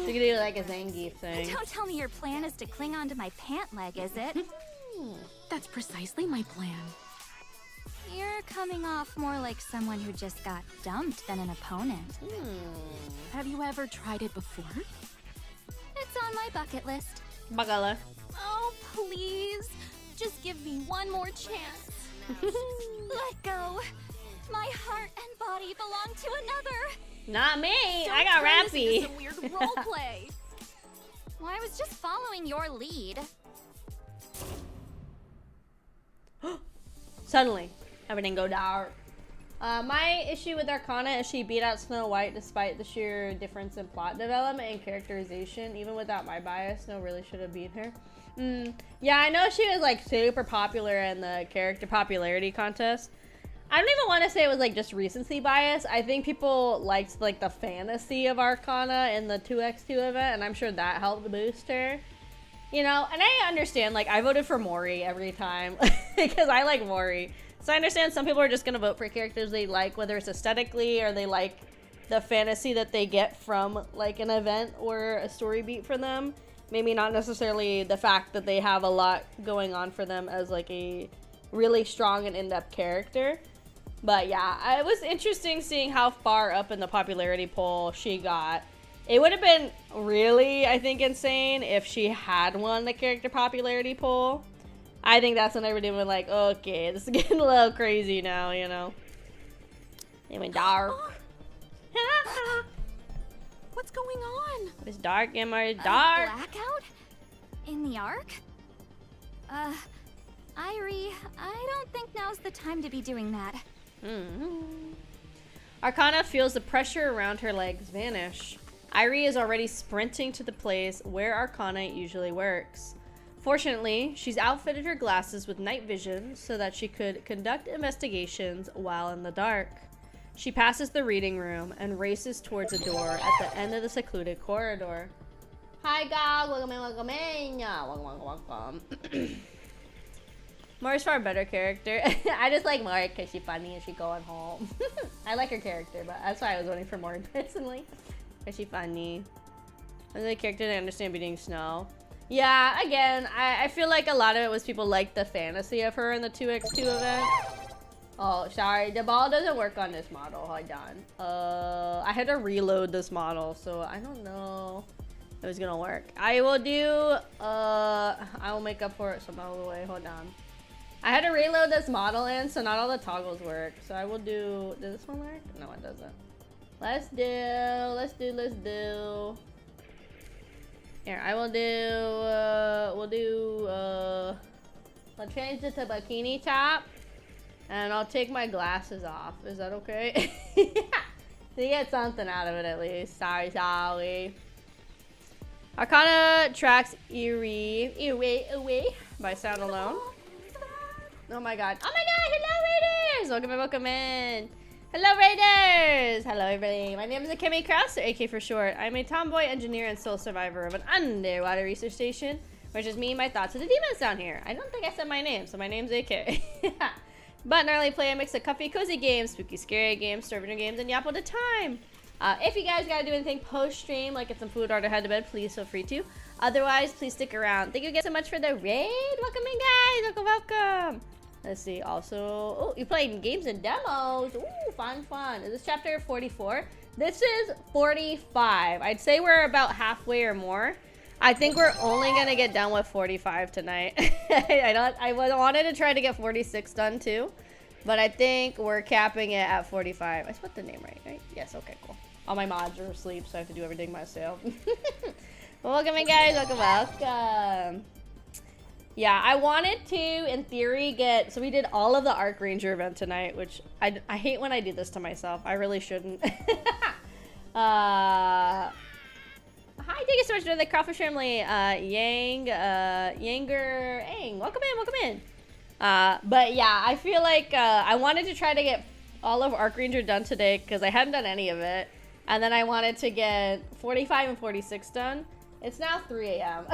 She could do like a Zangief thing. Don't tell me your plan is to cling onto my pant leg, is it? That's precisely my plan. You're coming off more like someone who just got dumped than an opponent. Have you ever tried it before? It's on my bucket list. Bagala. Oh, please. Just give me one more chance. Let go. My heart and body belong to another. Not me. Don't I got turn this Rappy. into some weird role play. Well, I was just following your lead. Suddenly, everything go dark. My issue with Arcana is she beat out Snow White despite the sheer difference in plot development and characterization. Even without my bias, Snow really should have beat her. Yeah, I know she was like super popular in the character popularity contest. I don't even want to say it was like just recency bias. I think people liked like the fantasy of Arcana in the 2x2 event, and I'm sure that helped boost her. You know, and I understand, like, I voted for Mori every time because I like Mori. So I understand some people are just going to vote for characters they like, whether it's aesthetically or they like the fantasy that they get from, like, an event or a story beat for them. Maybe not necessarily the fact that they have a lot going on for them as, like, a really strong and in-depth character. But, yeah, it was interesting seeing how far up in the popularity poll she got. It would have been really, I think, insane if she had won the character popularity poll. I think that's when everybody was like, okay, this is getting a little crazy now, you know. It went dark. What's going on? It's dark, Emma. It's dark. Blackout? In the Ark? Irie, I don't think now's the time to be doing that. Arcana feels the pressure around her legs vanish. Irie is already sprinting to the place where Arcana usually works. Fortunately, she's outfitted her glasses with night vision so that she could conduct investigations while in the dark. She passes the reading room and races towards a door at the end of the secluded corridor. Hi, guys. Welcome in, welcome in. Welcome. Mori's far better character. I just like Mori because she's funny and she's going home. I like her character, but that's why I was voting for Mori personally. Is she funny? I like the character to understand beating Snow. Yeah, again, I feel like a lot of it was people like the fantasy of her in the 2x2 event. Oh, sorry, the ball doesn't work on this model. Hold on. I had to reload this model, so I don't know if it was gonna work. I will do, I will make up for it some other way. Hold on. I had to reload this model in, so not all the toggles work. So I will do, does this one work? No, it doesn't. Let's do. Here, I will do, I'll change it to bikini top, and I'll take my glasses off. Is that okay? To get something out of it at least. Sorry. Arcana tracks Irie by sound alone. Oh my god. Hello, Raiders! Welcome in. Hello, Raiders! Hello, everybody. My name is Akemi Kraus, or AK for short. I'm a tomboy engineer and sole survivor of an underwater research station, which is me and my thoughts of the demons down here. I don't think I said my name, so my name's AK. But normally play a mix of comfy, cozy games, spooky, scary games, serving games, and yap all the time. If you guys gotta do anything post-stream, like get some food or to head to bed, please feel free to. Otherwise, please stick around. Thank you guys so much for the raid. Welcome in, guys. Welcome. Let's see. Also, oh, you played games and demos. Ooh, fun. Is this chapter 44? This is 45. I'd say we're about halfway or more. I think we're only gonna get done with 45 tonight. I wanted to try to get 46 done too, but I think we're capping it at 45. I spelled the name right? Yes. Okay, cool. All my mods are asleep, so I have to do everything myself. Welcome in, guys. Welcome. Yeah, I wanted to, in theory, so we did all of the Arc Ranger event tonight, which I hate when I do this to myself. I really shouldn't. Hi, Hi, thank you so much for the Kraufish family. Yanger, Ang, welcome in. But yeah, I feel like I wanted to try to get all of Arc Ranger done today because I hadn't done any of it. And then I wanted to get 45 and 46 done. It's now 3 a.m.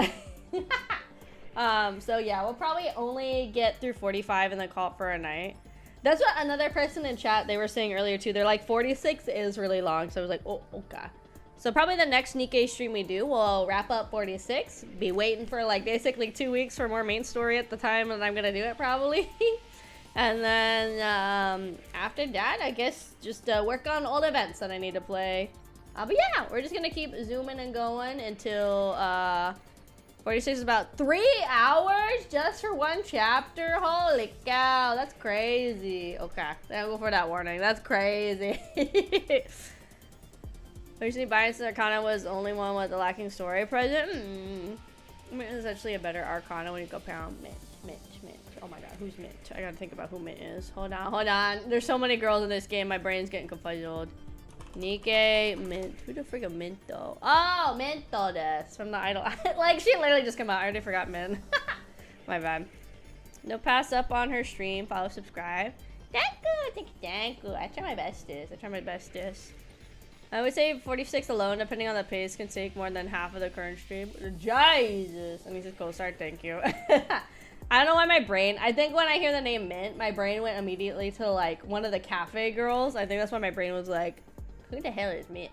So yeah, we'll probably only get through 45 and then call it for a night. That's what another person in chat, they were saying earlier too. They're like, 46 is really long. So I was like, oh, okay. So probably the next NIKKE stream we do, we'll wrap up 46. Be waiting for like basically 2 weeks for more main story at the time that I'm gonna do it probably. And then after that, I guess just work on old events that I need to play. But yeah, we're just gonna keep zooming and going until 46 is about 3 hours just for one chapter. Holy cow, that's crazy. Okay, I'll go for that warning. That's crazy. Originally, Bias Arcana was the only one with the lacking story present. I mean, it's actually a better Arcana when you go pound. Mint. Oh my god, who's Mint? I gotta think about who Mint is. Hold on. There's so many girls in this game, my brain's getting confused. NIKKE, Mint. Who the frick is Mint though? Oh, Minto des from the Idol. Like, she literally just came out. I already forgot Mint. My bad. No pass up on her stream. Follow, subscribe. Thank you. I try my bestest. I would say 46 alone, depending on the pace, can take more than half of the current stream. Jesus. And he's a co-star, thank you. I don't know why my brain, I think when I hear the name Mint, my brain went immediately to like one of the cafe girls. I think that's why my brain was like, who the hell is Mint?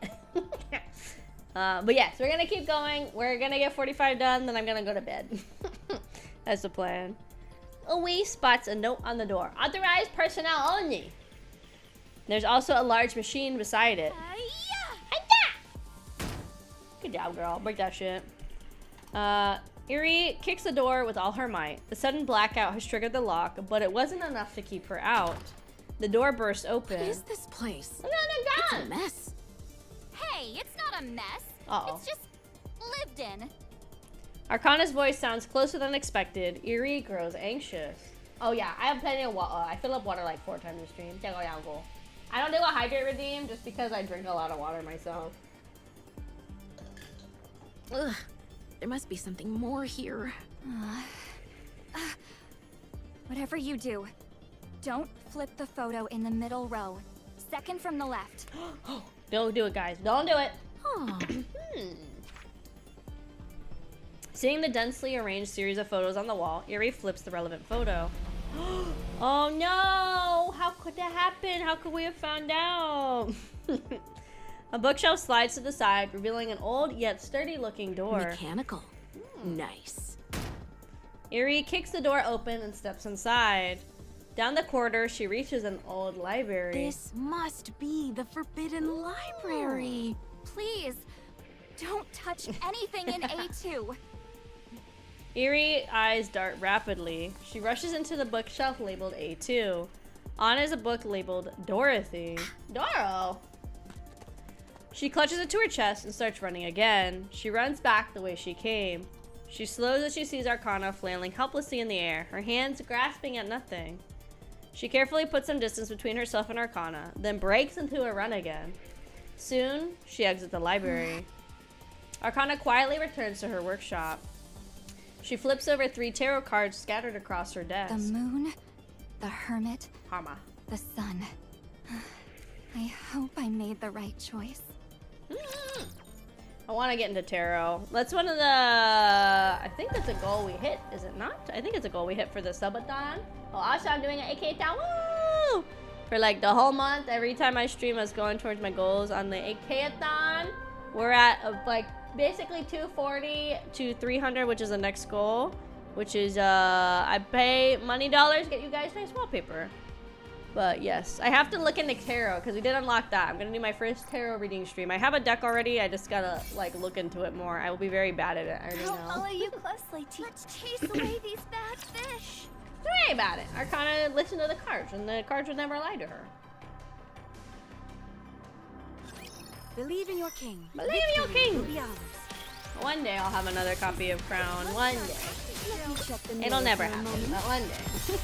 But yes, we're gonna keep going. We're gonna get 45 done, then I'm gonna go to bed. That's the plan. Oshi spots a note on the door. Authorized personnel only. There's also a large machine beside it. Good job, girl. Break that shit. Eri kicks the door with all her might. The sudden blackout has triggered the lock, but it wasn't enough to keep her out. The door bursts open. What is this place? It's a mess. Hey, it's not a mess. Uh-oh. It's just lived in. Arcana's voice sounds closer than expected. Eri grows anxious. Oh yeah, I have plenty of water. I fill up water like 4 times a stream. I don't do a hydrate redeem just because I drink a lot of water myself. Ugh, there must be something more here. Whatever you do, don't flip the photo in the middle row. Second from the left. Don't do it, guys. Don't do it. Seeing the densely arranged series of photos on the wall, Eri flips the relevant photo. Oh no! How could that happen? How could we have found out? A bookshelf slides to the side, revealing an old yet sturdy-looking door. Mechanical. Nice. Eri kicks the door open and steps inside. Down the corridor, she reaches an old library. This must be the Forbidden Library. Please, don't touch anything in A2. Eri eyes dart rapidly. She rushes into the bookshelf labeled A2. On is a book labeled Dorothy. Doro! She clutches it to her chest and starts running again. She runs back the way she came. She slows as she sees Arcana flailing helplessly in the air, her hands grasping at nothing. She carefully puts some distance between herself and Arcana, then breaks into a run again. Soon, she exits the library. Arcana quietly returns to her workshop. She flips over 3 tarot cards scattered across her desk. The moon, the hermit, Karma. the sun. I hope I made the right choice. I want to get into tarot. That's one of the... I think that's a goal we hit, is it not? I think it's a goal we hit for the subathon. Oh, also I'm doing an AKATHON. Woo! For like the whole month, every time I stream, I was going towards my goals on the AKATHON. We're at like basically 240 to 300, which is the next goal. Which is, I pay money dollars, get you guys nice wallpaper. But yes, I have to look into tarot because we did unlock that. I'm gonna do my first tarot reading stream. I have a deck already. I just gotta like look into it more. I will be very bad at it. I already know. I'll follow you closely. Let's chase away these bad fish. Don't worry about it. Arcana listened to the cards, and the cards would never lie to her. Believe in your king. Believe in your king. One day I'll have another copy of Crown. One day. It'll never happen, but one day.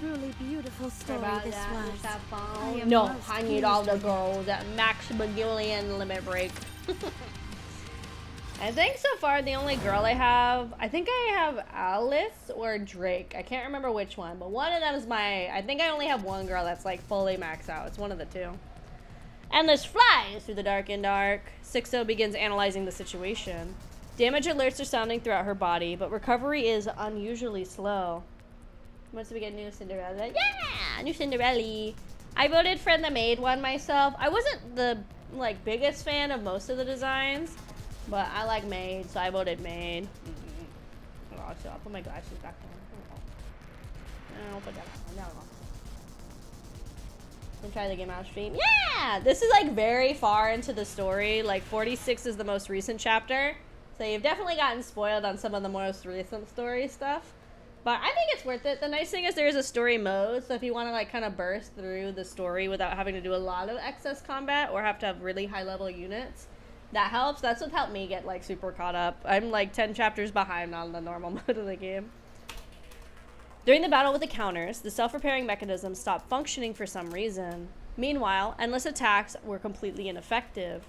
truly beautiful story this was. No, I need all the gold at Max Bagillion limit break. I think so far the only girl I think I have Alice or Drake. I can't remember which one, but one of them is I think I only have one girl that's like fully maxed out. It's one of the two. Endless flies through the dark and dark. 6-0 begins analyzing the situation. Damage alerts are sounding throughout her body, but recovery is unusually slow. Once we get new Cinderella. Yeah! New Cinderella. I voted for the maid one myself. I wasn't the biggest fan of most of the designs, but I like maid, so I voted maid. Oh, so I'll put my glasses back on. I'll put that on. No. And try the game out stream. Yeah! This is like very far into the story. Like 46 is the most recent chapter. So you've definitely gotten spoiled on some of the most recent story stuff. But I think it's worth it. The nice thing is there's a story mode. So if you want to like kind of burst through the story without having to do a lot of excess combat or have to have really high level units, that helps. That's what helped me get like super caught up. I'm like 10 chapters behind on the normal mode of the game. During the battle with the counters, the self-repairing mechanism stopped functioning for some reason. Meanwhile, endless attacks were completely ineffective.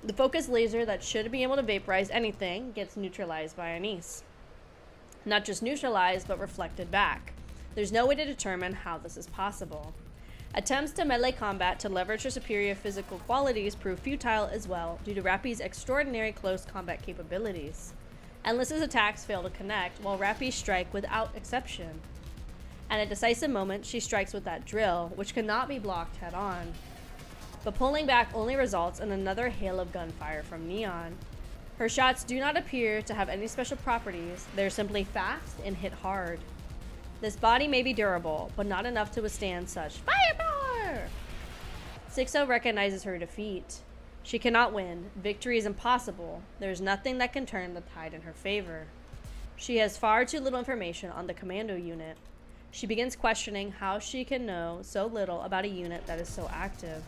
The focus laser that should be able to vaporize anything gets neutralized by Anise. Not just neutralized, but reflected back. There's no way to determine how this is possible. Attempts to melee combat to leverage her superior physical qualities prove futile as well due to Rappy's extraordinary close combat capabilities. Endless's attacks fail to connect, while Rappy's strike without exception. At a decisive moment, she strikes with that drill, which cannot be blocked head-on. But pulling back only results in another hail of gunfire from Neon. Her shots do not appear to have any special properties, they're simply fast and hit hard. This body may be durable, but not enough to withstand such firepower! 6-0 recognizes her defeat. She cannot win. Victory is impossible. There's nothing that can turn the tide in her favor. She has far too little information on the commando unit. She begins questioning how she can know so little about a unit that is so active.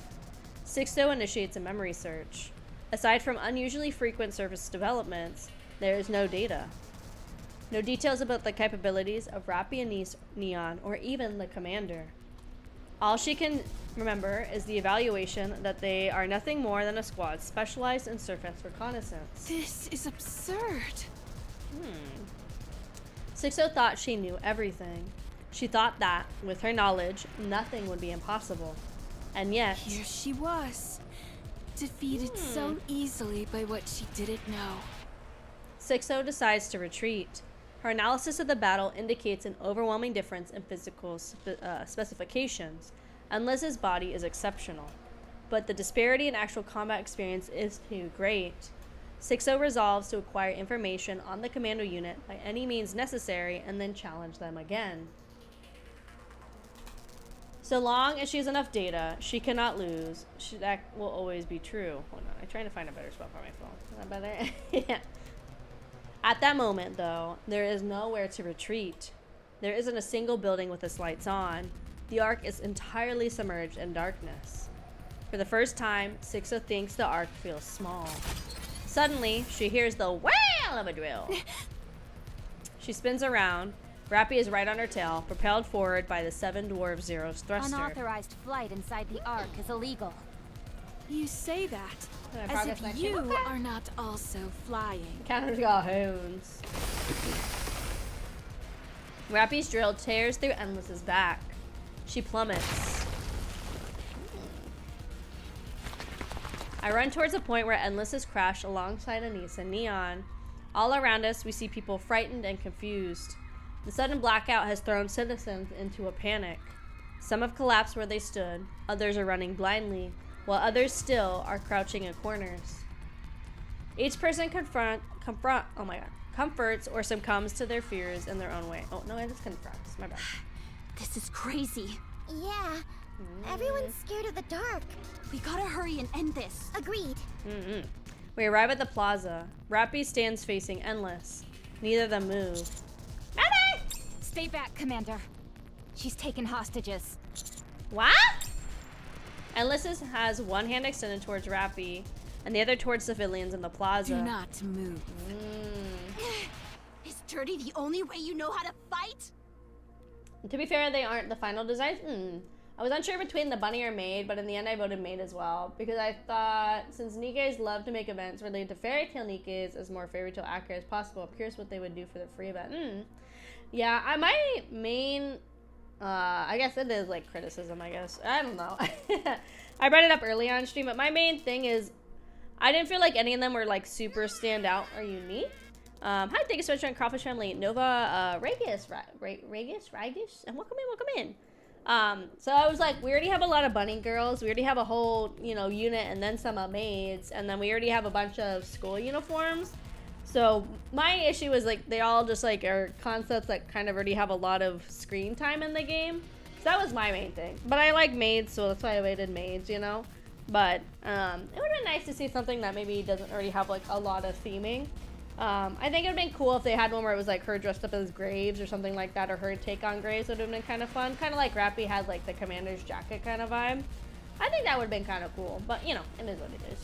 6-0 initiates a memory search. Aside from unusually frequent surface developments, there is no data. No details about the capabilities of Rappy, Anise, Neon, or even the commander. All she can remember is the evaluation that they are nothing more than a squad specialized in surface reconnaissance. This is absurd. 6-0 thought she knew everything. She thought that, with her knowledge, nothing would be impossible. And yet... Here she was, defeated so easily by what she didn't know. 6-0 decides to retreat. Her analysis of the battle indicates an overwhelming difference in physical specifications. Endless's body is exceptional, but the disparity in actual combat experience is too great. 6-0 resolves to acquire information on the commando unit by any means necessary and then challenge them again. So long as she has enough data, she cannot lose. That will always be true. Hold on, I'm trying to find a better spot for my phone. Is that better? Yeah. At that moment, though, there is nowhere to retreat. There isn't a single building with its lights on. The Ark is entirely submerged in darkness. For the first time, 6-0 thinks the Ark feels small. Suddenly, she hears the wail of a drill. She spins around. Rappy is right on her tail, propelled forward by the 7 Dwarf Zero's thruster. Unauthorized flight inside the Ark is illegal. You say that as if you are not also flying. Counters got hounds. Rappy's drill tears through Endless's back. She plummets. I run towards a point where Endless has crashed alongside Anise and Neon. All around us, we see people frightened and confused. The sudden blackout has thrown citizens into a panic. Some have collapsed where they stood, others are running blindly, while others still are crouching in corners. Each person comforts or succumbs to their fears in their own way. Oh, no, it is confronts. My bad. This is crazy. Yeah. Everyone's scared of the dark. We gotta hurry and end this. Agreed. We arrive at the plaza. Rappy stands facing Endless. Neither of them move. Mother! Stay back, Commander. She's taken hostages. What? Endless has one hand extended towards Rappy and the other towards civilians in the plaza. Do not move. Is dirty the only way you know how to fight? To be fair, they aren't the final designs. I was unsure between the bunny or maid, but in the end I voted maid as well, because I thought since Nikkes love to make events related to fairy tale Nikkes as more fairy tale accurate as possible, I'm curious what they would do for the free event. Yeah, my main, I guess it is like criticism, I guess. I don't know. I brought it up early on stream, but my main thing is I didn't feel like any of them were like super stand out or unique. Hi, thank you so much for Kraufish family. Nova, Regis, and welcome in. So I was like, we already have a lot of bunny girls. We already have a whole, unit and then some maids. And then we already have a bunch of school uniforms. So my issue is like, they all just like are concepts that kind of already have a lot of screen time in the game. So that was my main thing. But I like maids, so that's why I waited maids, But it would have been nice to see something that maybe doesn't already have like a lot of theming. I think it would have been cool if they had one where it was like her dressed up as Graves or something like that, or her take on Graves would have been kind of fun. Kind of like Rappy had like the commander's jacket kind of vibe. I think that would have been kind of cool, but it is what it is.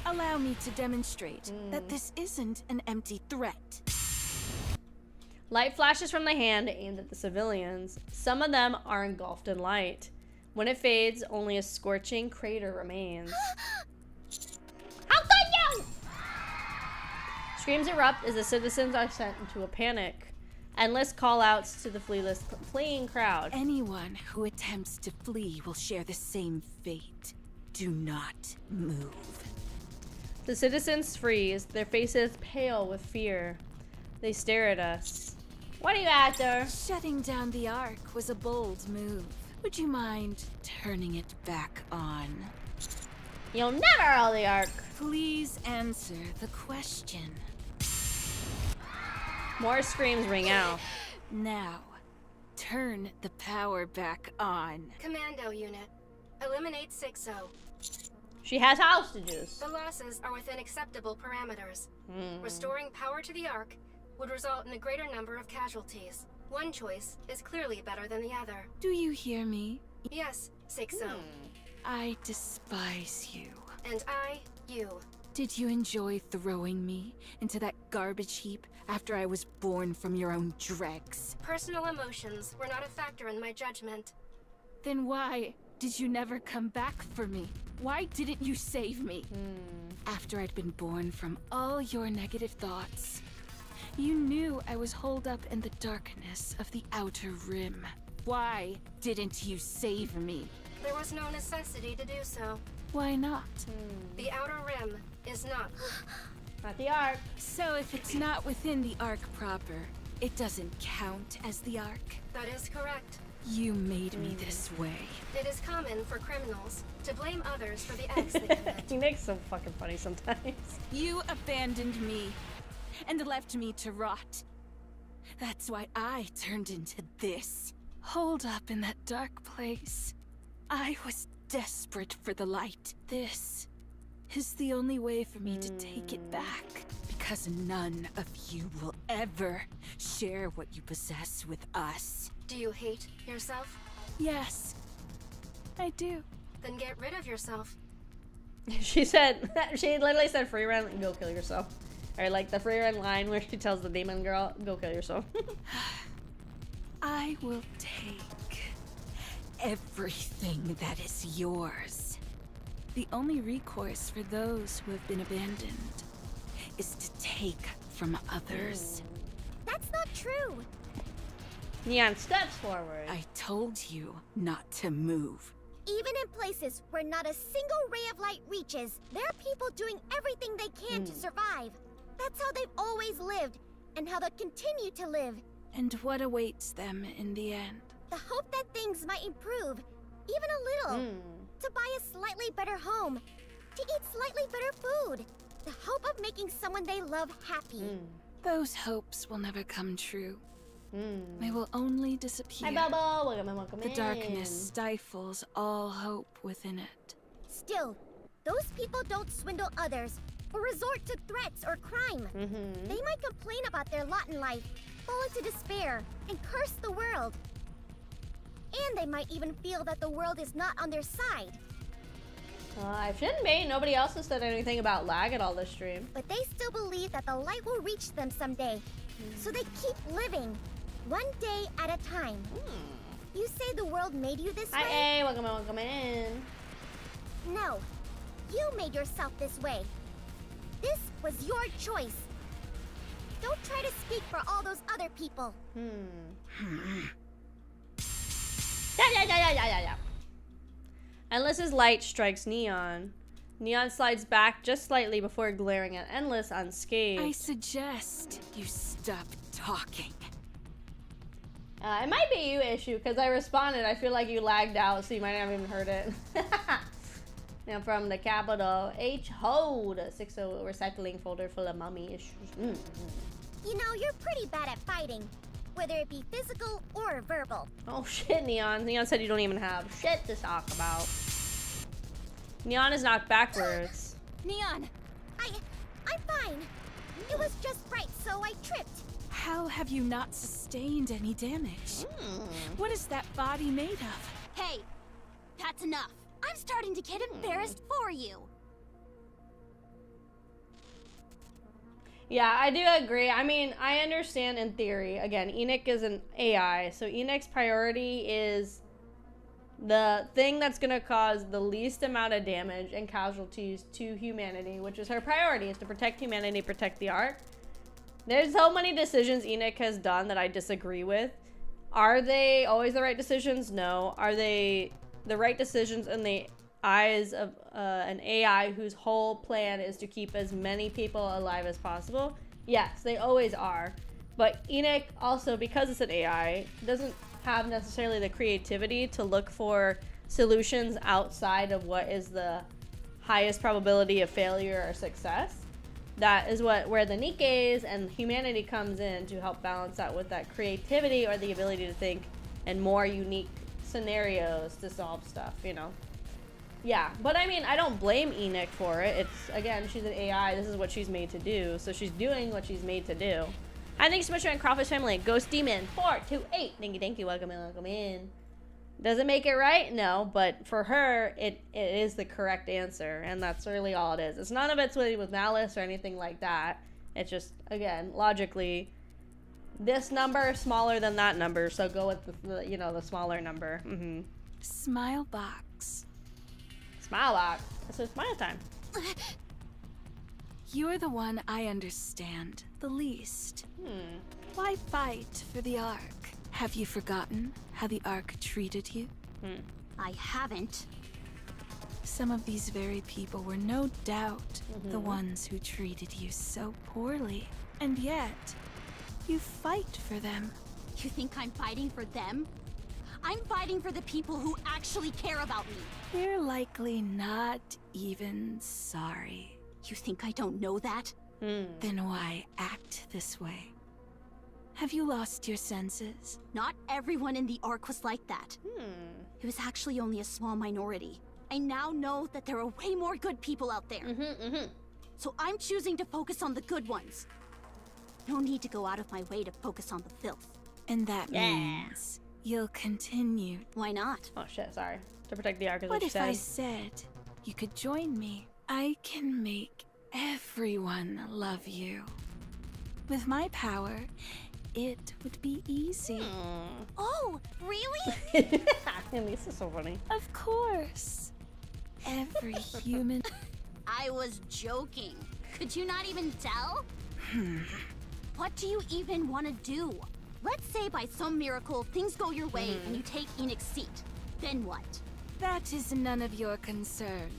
Allow me to demonstrate that this isn't an empty threat. Light flashes from the hand aimed at the civilians. Some of them are engulfed in light. When it fades, only a scorching crater remains. How could you? Screams erupt as the citizens are sent into a panic. Endless call-outs to the fleeing crowd. Anyone who attempts to flee will share the same fate. Do not move. The citizens freeze, their faces pale with fear. They stare at us. What are you after? Shutting down the Ark was a bold move. Would you mind turning it back on? You'll never hold the Ark. Please answer the question. More screams ring out. Now, turn the power back on. Commando unit, eliminate 6-0. She has hostages. The losses are within acceptable parameters. Restoring power to the Ark would result in a greater number of casualties. One choice is clearly better than the other. Do you hear me? Yes, 6-0. I despise you. And I, you. Did you enjoy throwing me into that garbage heap after I was born from your own dregs? Personal emotions were not a factor in my judgment. Then why did you never come back for me? Why didn't you save me? After I'd been born from all your negative thoughts, you knew I was holed up in the darkness of the Outer Rim. Why didn't you save me? There was no necessity to do so. Why not? The Outer Rim is not the Ark. So if it's not within the Ark proper, it doesn't count as the Ark? That is correct. You made me this way. It is common for criminals to blame others for the acts they commit. He makes so fucking funny sometimes. You abandoned me and left me to rot. That's why I turned into this. Holed up in that dark place. I was desperate for the light. This is the only way for me to take it back. Because none of you will ever share what you possess with us. Do you hate yourself? Yes, I do. Then get rid of yourself. She literally said free run, go kill yourself. Or like the free run line where she tells the demon girl, go kill yourself. I will take everything that is yours. The only recourse for those who have been abandoned is to take from others. That's not true. Neon steps forward. I told you not to move. Even in places where not a single ray of light reaches, there are people doing everything they can to survive. That's how they've always lived, and how they'll continue to live. And what awaits them in the end? The hope that things might improve, even a little. To buy a slightly better home, to eat slightly better food. The hope of making someone they love happy. Those hopes will never come true. They will only disappear. Hi, Bubble. Welcome The darkness stifles all hope within it. Still, those people don't swindle others or resort to threats or crime. They might complain about their lot in life, fall into despair, and curse the world. And they might even feel that the world is not on their side. I shouldn't be. Nobody else has said anything about lag at all this stream. But they still believe that the light will reach them someday. So they keep living. One day at a time. You say the world made you this way? Hi, A. Welcome in. No. You made yourself this way. This was your choice. Don't try to speak for all those other people. Yeah. Endless as light strikes Neon. Neon slides back just slightly before glaring at Endless unscathed. I suggest you stop talking. It might be you, Issue, because I responded. I feel like you lagged out, so you might not have even heard it. Now from the capital, H hold 60 recycling folder full of mommy issues. You know, you're pretty bad at fighting, whether it be physical or verbal. Oh shit, Neon. Neon said you don't even have shit to talk about. Neon is knocked backwards. Neon! I'm fine. It was just right, so I tripped. How have you not sustained any damage? What is that body made of? Hey, that's enough. I'm starting to get embarrassed for you. Yeah, I do agree. I mean, I understand in theory. Again, Enoch is an AI, so Enoch's priority is the thing that's going to cause the least amount of damage and casualties to humanity, which is her priority, is to protect humanity, protect the Ark. There's so many decisions Enoch has done that I disagree with. Are they always the right decisions? No. Are they the right decisions in the eyes of an AI whose whole plan is to keep as many people alive as possible? Yes, they always are. But Enoch also, because it's an AI, doesn't have necessarily the creativity to look for solutions outside of what is the highest probability of failure or success. That is where the NIKKEs and humanity comes in to help balance out with that creativity or the ability to think in more unique scenarios to solve stuff, you know? Yeah, but I mean, I don't blame Enoch for it. It's, again, she's an AI. This is what she's made to do. So she's doing what she's made to do. I think so much for Kraufish family. Ghost Demon 428. Thank you. Welcome in. Does it make it right? No, but for her, it is the correct answer, and that's really all it is. It's none of it's with malice or anything like that. It's just, again, logically, this number is smaller than that number, so go with the smaller number. Smile box. Smile box. So smile time. You're the one I understand the least. Why fight for the Ark? Have you forgotten how the Ark treated you? I haven't. Some of these very people were no doubt the ones who treated you so poorly. And yet, you fight for them. You think I'm fighting for them? I'm fighting for the people who actually care about me. They're likely not even sorry. You think I don't know that? Then why act this way? Have you lost your senses? Not everyone in the Ark was like that. It was actually only a small minority. I now know that there are way more good people out there. So I'm choosing to focus on the good ones. No need to go out of my way to focus on the filth. And that means you'll continue. Why not? Oh shit, sorry. To protect the Ark is What what you if said. I said you could join me? I can make everyone love you. With my power, it would be easy. Oh, really? This is so funny. Of course. Every human... I was joking. Could you not even tell? What do you even want to do? Let's say by some miracle things go your way and you take Enoch's seat. Then what? That is none of your concern.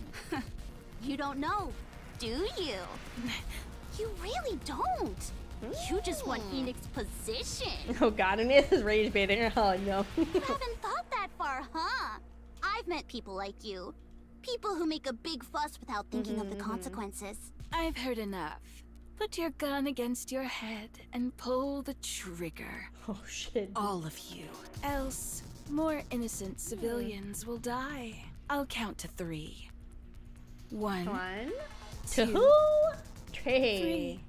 You don't know, do you? You really don't. You just want Enoch's position. Oh god, and this is rage baiting. Oh no. You haven't thought that far, huh? I've met people like you. People who make a big fuss without thinking of the consequences. I've heard enough. Put your gun against your head and pull the trigger. Oh shit. All of you. Else, more innocent civilians will die. I'll count to 3. 1, 2, 3.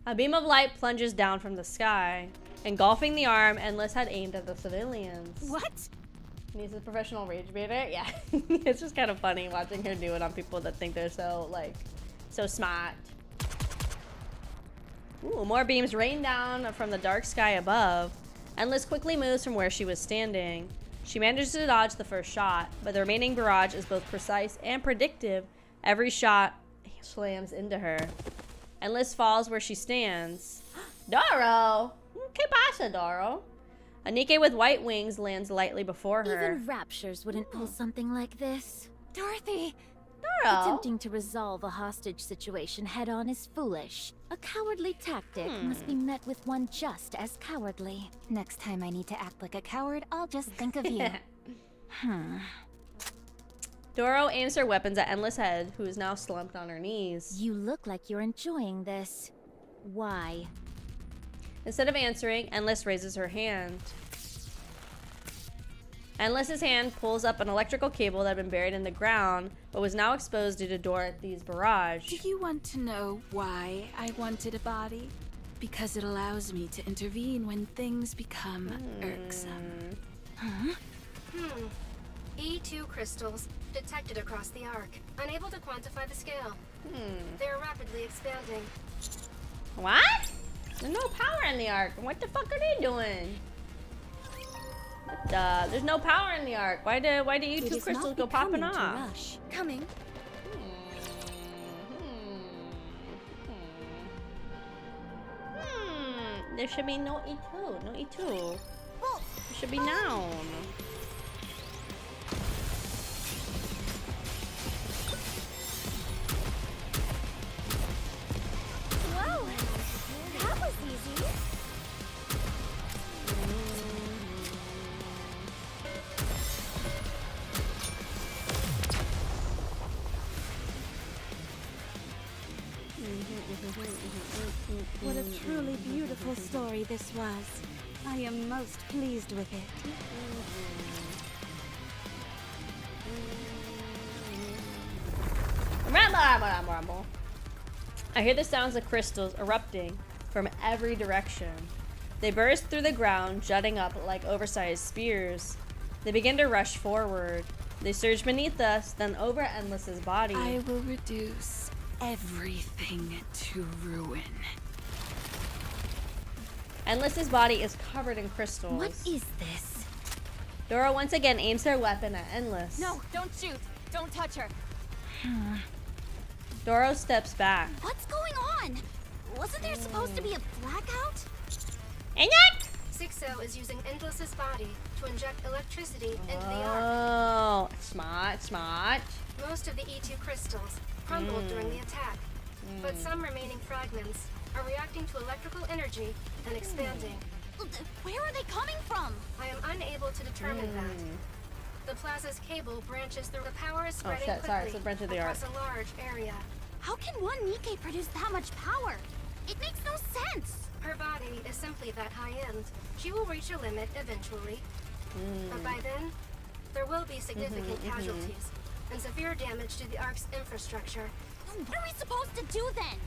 A beam of light plunges down from the sky, engulfing the arm Endless had aimed at the civilians. What? And he's a professional rage baiter. Yeah, it's just kind of funny watching her do it on people that think they're so smart. Ooh, more beams rain down from the dark sky above. Endless quickly moves from where she was standing. She manages to dodge the first shot, but the remaining barrage is both precise and predictive. Every shot slams into her. Endless falls where she stands. Doro! ¿Qué pasa, Doro? A NIKKE with white wings lands lightly before her. Even raptures wouldn't pull something like this. Dorothy! Doro! Attempting to resolve a hostage situation head-on is foolish. A cowardly tactic must be met with one just as cowardly. Next time I need to act like a coward, I'll just think of you. Doro aims her weapons at Endless' head, who is now slumped on her knees. You look like you're enjoying this. Why? Instead of answering, Endless raises her hand. Endless's hand pulls up an electrical cable that had been buried in the ground, but was now exposed due to Dorothy's barrage. Do you want to know why I wanted a body? Because it allows me to intervene when things become irksome. E2 crystals detected across the arc. Unable to quantify the scale. They are rapidly expanding. What? There's no power in the arc. What the fuck are they doing? There's no power in the arc. Why do E2 crystals go popping off? Coming. There should be no E2. No E2. It should be noun. Whoa! That was easy. What a truly beautiful story this was. I am most pleased with it. Rumble. I hear the sounds of crystals erupting from every direction. They burst through the ground, jutting up like oversized spears. They begin to rush forward. They surge beneath us, then over Endless's body. I will reduce everything to ruin. Endless's body is covered in crystals. What is this? Doro once again aims her weapon at Endless. No, don't shoot. Don't touch her. Doro steps back. What's going on? Wasn't there supposed to be a blackout? And that? 6O is using Endless's body to inject electricity into the arc. Oh, smart. Most of the E2 crystals crumbled during the attack, but some remaining fragments are reacting to electrical energy and expanding. Where are they coming from? I am unable to determine that. The plaza's cable branches through. The power is spreading quickly it's a branch of the across a large area. How can one NIKKE produce that much power? It makes no sense. Her body is simply that high-end. She will reach a limit eventually. But by then, there will be significant casualties and severe damage to the Ark's infrastructure. What are we supposed to do then?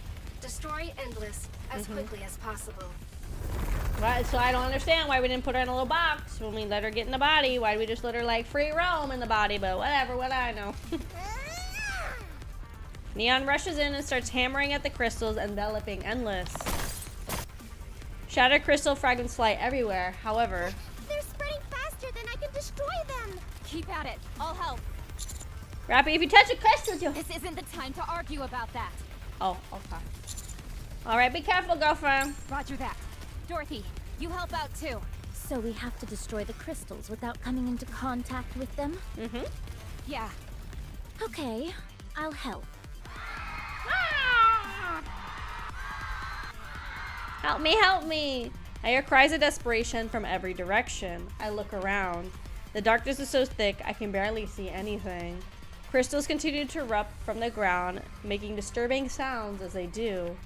Destroy Endless as quickly as possible. Right, so I don't understand why we didn't put her in a little box when we let her get in the body. Why did we just let her like free roam in the body? But whatever, what I know. Neon rushes in and starts hammering at the crystals, enveloping Endless. Shattered crystal fragments fly everywhere. However, they're spreading faster than I can destroy them. Keep at it. I'll help. Rappy, if you touch a crystal, This isn't the time to argue about that. Oh, okay. All right, be careful, girlfriend. Roger that. Dorothy, you help out too. So we have to destroy the crystals without coming into contact with them? Yeah. Okay, I'll help. Help me! I hear cries of desperation from every direction. I look around. The darkness is so thick, I can barely see anything. Crystals continue to erupt from the ground, making disturbing sounds as they do.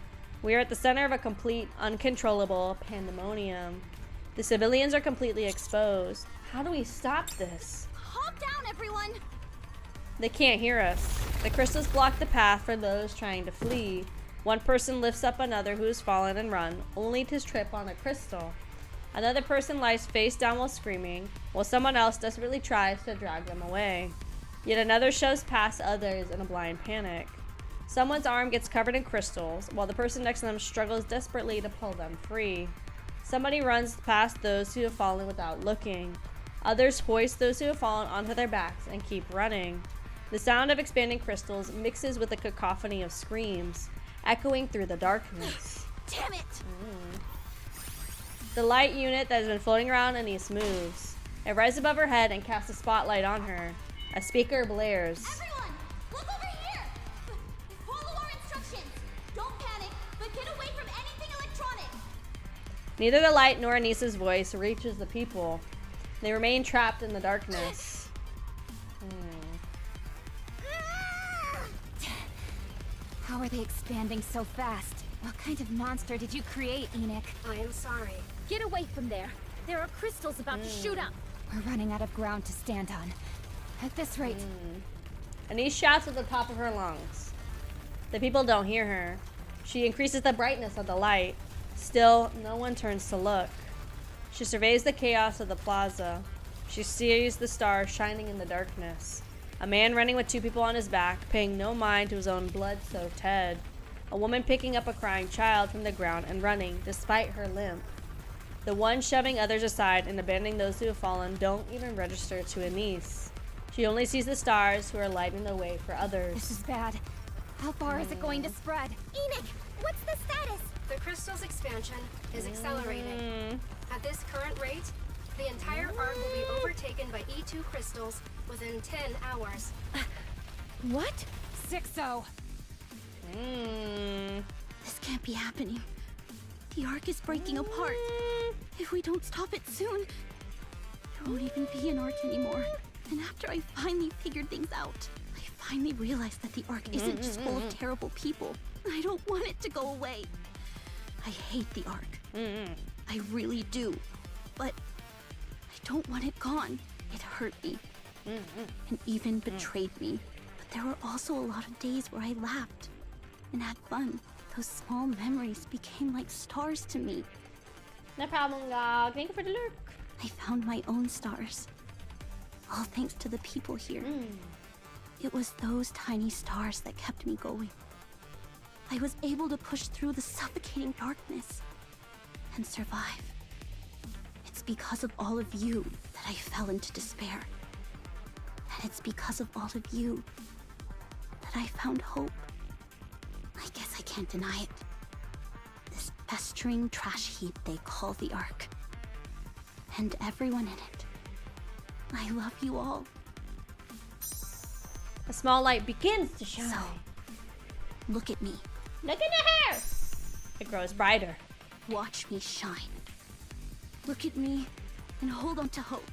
We are at the center of a complete, uncontrollable pandemonium. The civilians are completely exposed. How do we stop this? Calm down, everyone! They can't hear us. The crystals block the path for those trying to flee. One person lifts up another who has fallen and run, only to trip on a crystal. Another person lies face down while screaming, while someone else desperately tries to drag them away. Yet another shoves past others in a blind panic. Someone's arm gets covered in crystals, while the person next to them struggles desperately to pull them free. Somebody runs past those who have fallen without looking. Others hoist those who have fallen onto their backs and keep running. The sound of expanding crystals mixes with a cacophony of screams, echoing through the darkness. Damn it! The light unit that has been floating around Anise moves. It rises above her head and casts a spotlight on her. A speaker blares. Everyone, look over here! Follow our instructions! Don't panic, but get away from anything electronic! Neither the light nor Anise's voice reaches the people. They remain trapped in the darkness. How are they expanding so fast? What kind of monster did you create, Enoch? I am sorry. Get away from there. There are crystals about to shoot up. We're running out of ground to stand on. At this rate... Anise shouts at the top of her lungs. The people don't hear her. She increases the brightness of the light. Still, no one turns to look. She surveys the chaos of the plaza. She sees the stars shining in the darkness. A man running with two people on his back, paying no mind to his own blood-soaked head. A woman picking up a crying child from the ground and running, despite her limp. The ones shoving others aside and abandoning those who have fallen don't even register to Anise. She only sees the stars who are lighting the way for others. This is bad. How far is it going to spread? Enoch, what's the status? The crystal's expansion is accelerating. At this current rate, the entire arc will be overtaken by E2 crystals within 10 hours. What? 6-0. This can't be happening. The arc is breaking apart. If we don't stop it soon, there won't even be an arc anymore. And after I finally figured things out, I finally realized that the arc isn't just full of terrible people. I don't want it to go away. I hate the arc. I really do. But I don't want it gone. It hurt me. And even betrayed me. But there were also a lot of days where I laughed and had fun. Those small memories became like stars to me. No problem, dog. Thank you for the lurk. I found my own stars. All thanks to the people here. It was those tiny stars that kept me going. I was able to push through the suffocating darkness and survive. It's because of all of you that I fell into despair. And it's because of all of you that I found hope. I guess I can't deny it. This festering trash heap they call the Ark. And everyone in it. I love you all. A small light begins to shine. So, look at me. Look at the hair! It grows brighter. Watch me shine. Look at me and hold on to hope.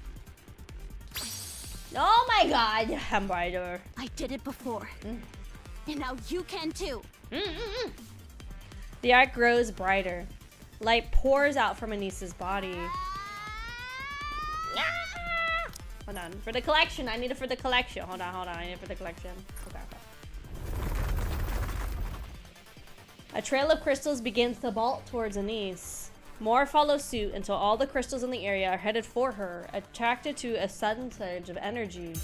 Oh my god, I'm brighter. I did it before. And now you can too. The arc grows brighter. Light pours out from Anise's body. Hold on. For the collection. I need it for the collection. Hold on. I need it for the collection. Okay. A trail of crystals begins to bolt towards Anise. More follow suit until all the crystals in the area are headed for her, attracted to a sudden surge of energy.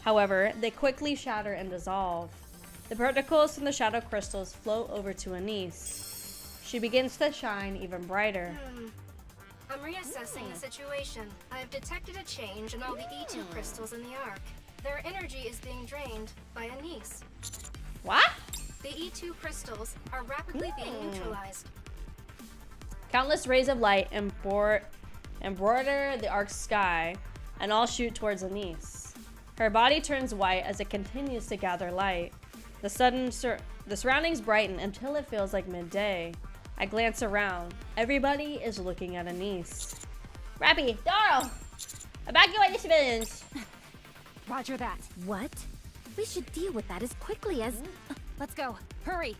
However, they quickly shatter and dissolve. The particles from the shadow crystals float over to Anise. She begins to shine even brighter. I'm reassessing the situation. I've detected a change in all the E2 crystals in the arc. Their energy is being drained by Anise. What? The E2 crystals are rapidly being neutralized. Countless rays of light embroider the arc's sky, and all shoot towards Anise. Her body turns white as it continues to gather light. The surroundings brighten until it feels like midday. I glance around. Everybody is looking at Anise. Rappy, Doro! Evacuate the civilians! Roger that. What? We should deal with that as quickly as... Let's go. Hurry.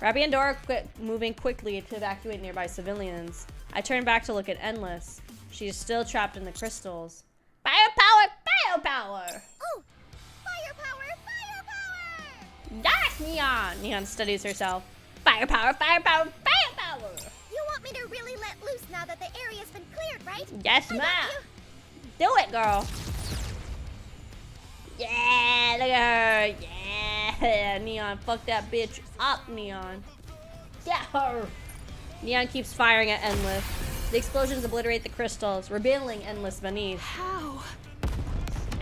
Rappy and Dora quit moving quickly to evacuate nearby civilians. I turn back to look at Endless. She is still trapped in the crystals. Firepower! Firepower! Oh! Firepower! Firepower! That's Neon! Neon studies herself. Firepower! Firepower! Firepower! You want me to really let loose now that the area's been cleared, right? Yes, ma'am. Do it, girl. Yeah, look at her. Yeah. Neon, fuck that bitch up, Neon. Get her! Neon keeps firing at Endless. The explosions obliterate the crystals, revealing Endless beneath. How?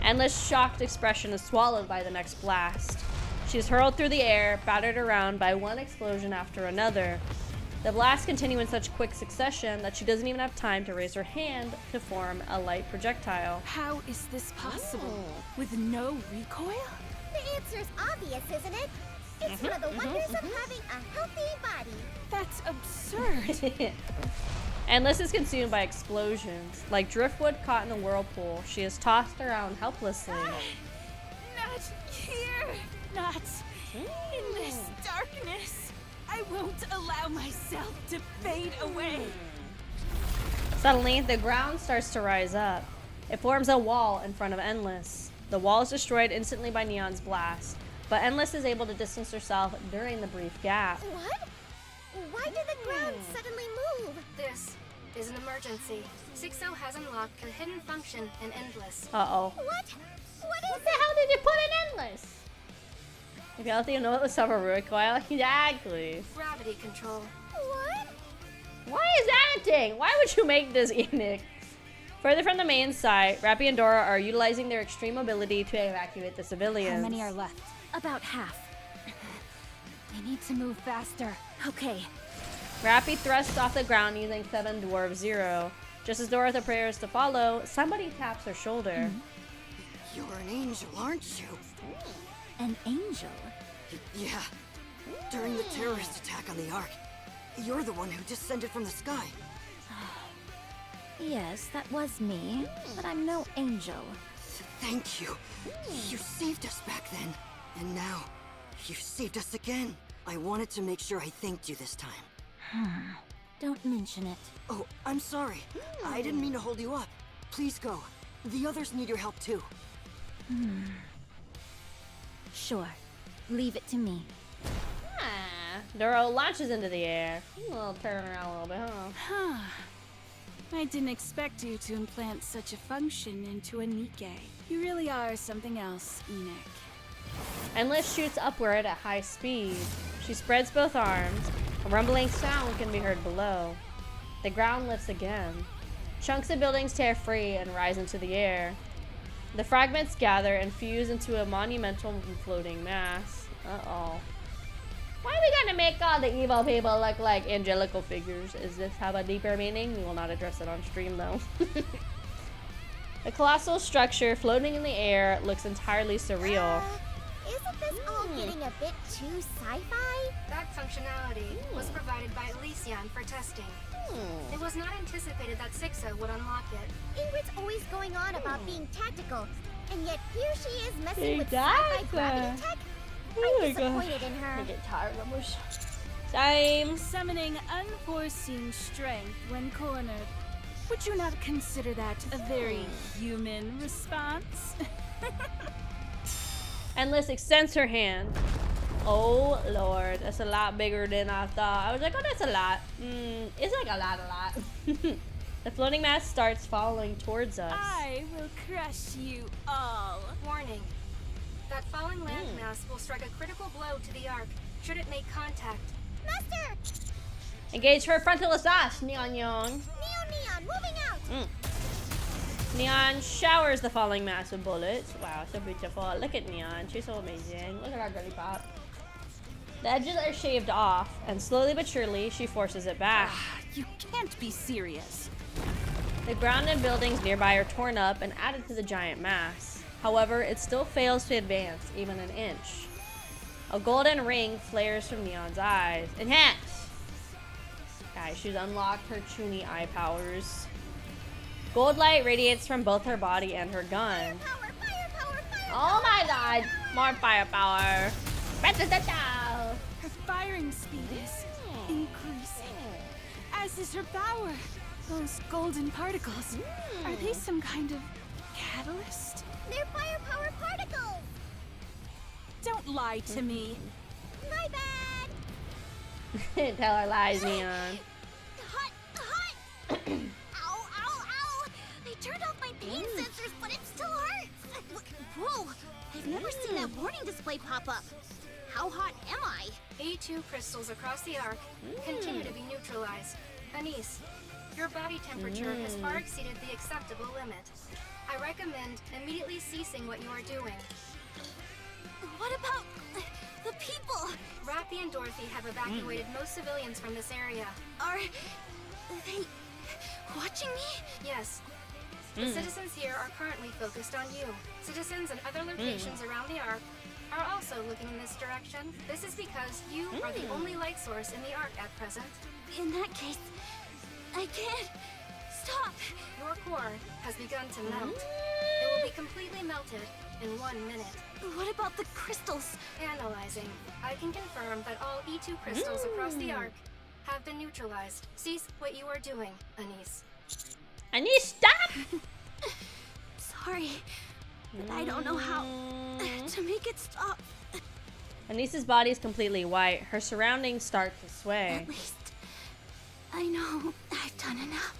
Endless' shocked expression is swallowed by the next blast. She is hurled through the air, battered around by one explosion after another. The blasts continue in such quick succession that she doesn't even have time to raise her hand to form a light projectile. How is this possible? With no recoil? The answer's obvious, isn't it? It's one of the wonders of having a healthy body. That's absurd. Endless is consumed by explosions. Like driftwood caught in a whirlpool, she is tossed around helplessly. Not here. Not in this darkness. I won't allow myself to fade away. Suddenly, the ground starts to rise up. It forms a wall in front of Endless. The wall is destroyed instantly by Neon's blast, but Endless is able to distance herself during the brief gap. What? Why did the ground suddenly move? This is an emergency. 60 has unlocked a hidden function in Endless. Uh-oh. What? What the hell did you put in Endless? If you don't think you know it was summer recoil, exactly. Gravity control. What? Why is that a thing? Why would you make this, Enoch? Further from the main site, Rappy and Dora are utilizing their extreme mobility to evacuate the civilians. How many are left? About half. We need to move faster. Okay. Rappy thrusts off the ground using 7 Dwarf 0. Just as Dora prepares to follow, somebody taps her shoulder. You're an angel, aren't you? An angel? Yeah. During the terrorist attack on the Ark, you're the one who descended from the sky. Yes, that was me, but I'm no angel. Thank you. You saved us back then, and now you saved us again. I wanted to make sure I thanked you this time. Don't mention it. Oh, I'm sorry. I didn't mean to hold you up. Please go. The others need your help too. Sure. Leave it to me. Dora launches into the air. A little turn around a little bit, huh? I didn't expect you to implant such a function into a NIKKE. You really are something else, Enoch. Endless shoots upward at high speed. She spreads both arms. A rumbling sound can be heard below. The ground lifts again. Chunks of buildings tear free and rise into the air. The fragments gather and fuse into a monumental floating mass. Uh-oh. Why are we gonna make all the evil people look like angelical figures? Is this have a deeper meaning? We will not address it on stream though. The colossal structure floating in the air looks entirely surreal. Isn't this all getting a bit too sci-fi? That functionality was provided by Elysian for testing. It was not anticipated that 60 would unlock it. Ingrid's always going on about being tactical, and yet here she is messing with Exactly. sci-fi gravity tech. Oh I'm disappointed in her. I get tired of them. Same. Summoning unforeseen strength when cornered. Would you not consider that a very human response? Endless extends her hand. Oh lord, that's a lot bigger than I thought. I was like, oh, that's a lot. It's like a lot. The floating mass starts falling towards us. I will crush you all. Warning. That falling landmass will strike a critical blow to the Ark should it make contact. Master! Engage her frontal assassin, Neon Neon. Neon, moving out! Neon showers the falling mass with bullets. Wow, so beautiful. Look at Neon. She's so amazing. Look at our girly pop. The edges are shaved off, and slowly but surely, she forces it back. You can't be serious. The ground and buildings nearby are torn up and added to the giant mass. However, it still fails to advance even an inch. A golden ring flares from Neon's eyes. Enhance! Guys, she's unlocked her Chuni eye powers. Gold light radiates from both her body and her gun. Oh my god! More firepower! Her firing speed is increasing, as is her power. Those golden particles, are they some kind of catalyst? They're firepower particles! Don't lie to me. My bad! Tell her lies, Neon. Hot! Ow, ow, ow! I turned off my pain sensors, but it still hurts! Whoa! I've never seen that warning display pop up. How hot am I? E2 crystals across the arc continue to be neutralized. Anise, your body temperature has far exceeded the acceptable limit. I recommend immediately ceasing what you are doing. What about the people? Rappy and Dorothy have evacuated most civilians from this area. Are they watching me? Yes. The citizens here are currently focused on you. Citizens in other locations around the arc are also looking in this direction. This is because you are the only light source in the arc at present. In that case, I can't stop. Your core has begun to melt. It will be completely melted in 1 minute. What about the crystals? Analyzing. I can confirm that all E2 crystals across the arc have been neutralized. Cease what you are doing, Anise. Anise, stop! Sorry, but I don't know how to make it stop. Anise's body is completely white. Her surroundings start to sway. At least I know I've done enough.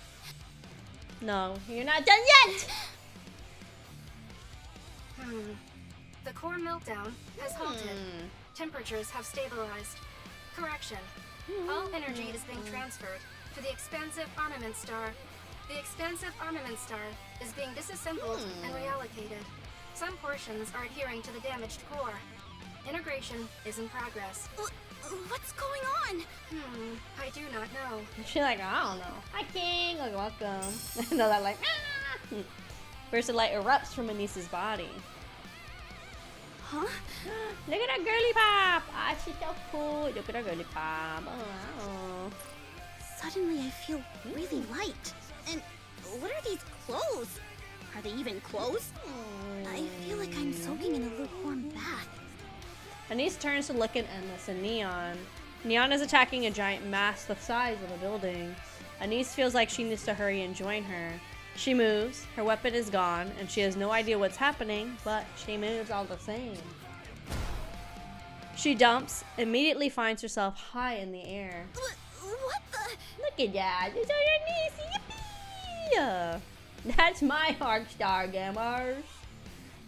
No, you're not done yet! The core meltdown has halted. Temperatures have stabilized. Correction. All energy is being transferred to the expansive armament star. The expansive armament star is being disassembled and reallocated. Some portions are adhering to the damaged core. Integration is in progress. What's going on? I do not know. She's like, I don't know. Hi, King. Like, welcome. And they're like, ah! Burst of light erupts from Anise's body. Huh? Look at that girly pop! Ah, she's so cool. Look at her girly pop. Oh, wow. Suddenly I feel really light. And what are these clothes? Are they even clothes? I feel like I'm soaking in a lukewarm bath. Anise turns to look at Endless and Neon. Neon is attacking a giant mass the size of a building. Anise feels like she needs to hurry and join her. She moves, her weapon is gone, and she has no idea what's happening, but she moves all the same. She dumps, immediately finds herself high in the air. What the? Look at that, it's Anise, yippee! That's my arc star, gamers.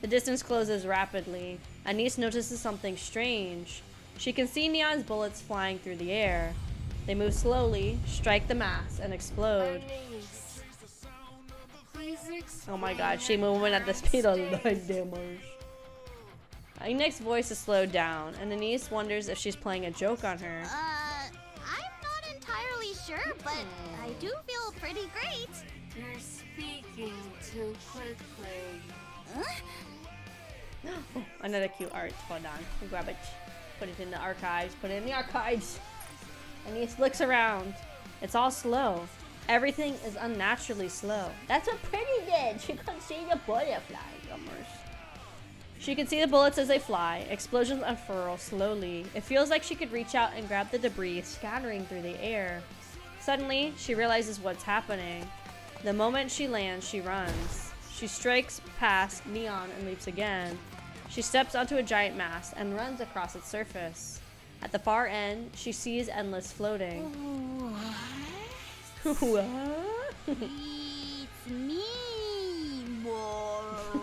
The distance closes rapidly. Anise notices something strange. She can see Neon's bullets flying through the air. They move slowly, strike the mass, and explode. Oh my god, she moving at the speed of light, gamers. Enix's voice is slowed down, and Anise wonders if she's playing a joke on her. I'm not entirely sure, but I do feel pretty great. You're speaking too quickly. Oh, another cute art. Hold on. We'll grab it. Put it in the archives. Put it in the archives. Anise looks around. It's all slow. Everything is unnaturally slow. That's what Pretty did. She could see the butterfly, gummers. She can see the bullets as they fly. Explosions unfurl slowly. It feels like she could reach out and grab the debris scattering through the air. Suddenly, she realizes what's happening. The moment she lands, she runs. She strikes past Neon and leaps again. She steps onto a giant mass and runs across its surface. At the far end, she sees Endless floating. What? It's me, moron.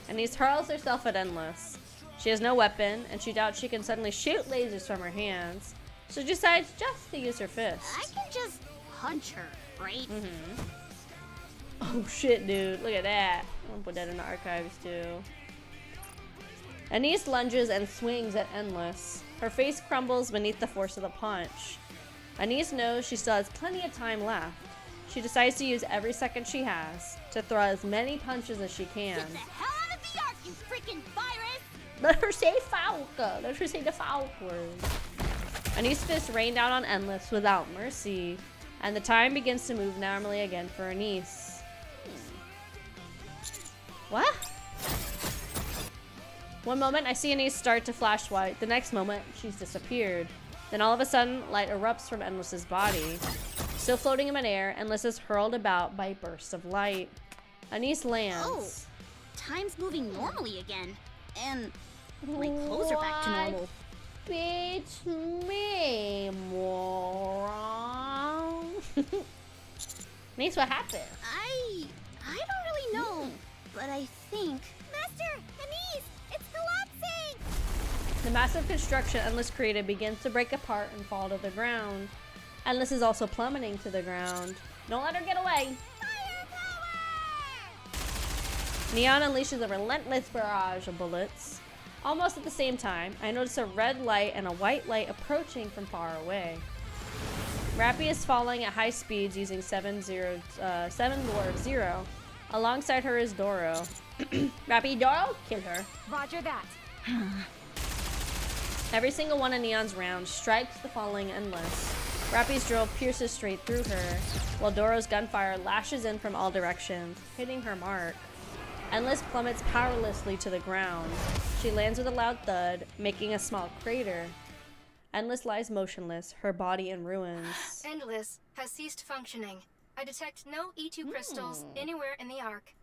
Anise hurls herself at Endless. She has no weapon, and she doubts she can suddenly shoot lasers from her hands. So she decides just to use her fist. I can just punch her, right? Oh shit, dude. Look at that. I'm gonna put that in the archives too. Anise lunges and swings at Endless. Her face crumbles beneath the force of the punch. Anise knows she still has plenty of time left. She decides to use every second she has to throw as many punches as she can. Get the hell out of the arc, you freaking virus! Let her say Falca. Let her say the Falca word. Anise's fists rain down on Endless without mercy, and the time begins to move normally again for Anise. What? One moment, I see Anise start to flash white. The next moment, she's disappeared. Then all of a sudden, light erupts from Endless's body. Still floating in midair, Endless is hurled about by bursts of light. Anise lands. Oh, time's moving normally again. And my clothes are back to normal. It's me, moron. Anise, what happened? I don't really know, but I think... Master! Anise! It's collapsing! The massive construction Endless created begins to break apart and fall to the ground. Endless is also plummeting to the ground. Don't let her get away! Neon unleashes a relentless barrage of bullets. Almost at the same time, I notice a red light and a white light approaching from far away. Rappy is falling at high speeds using 7 Dwarf 0. Alongside her is Doro. Rappy, Doro, kill her. Roger that. Every single one of Neon's rounds strikes the falling Endless. Rappy's drill pierces straight through her, while Doro's gunfire lashes in from all directions, hitting her mark. Endless plummets powerlessly to the ground. She lands with a loud thud, making a small crater. Endless lies motionless, her body in ruins. Endless has ceased functioning. I detect no E2 crystals anywhere in the Ark.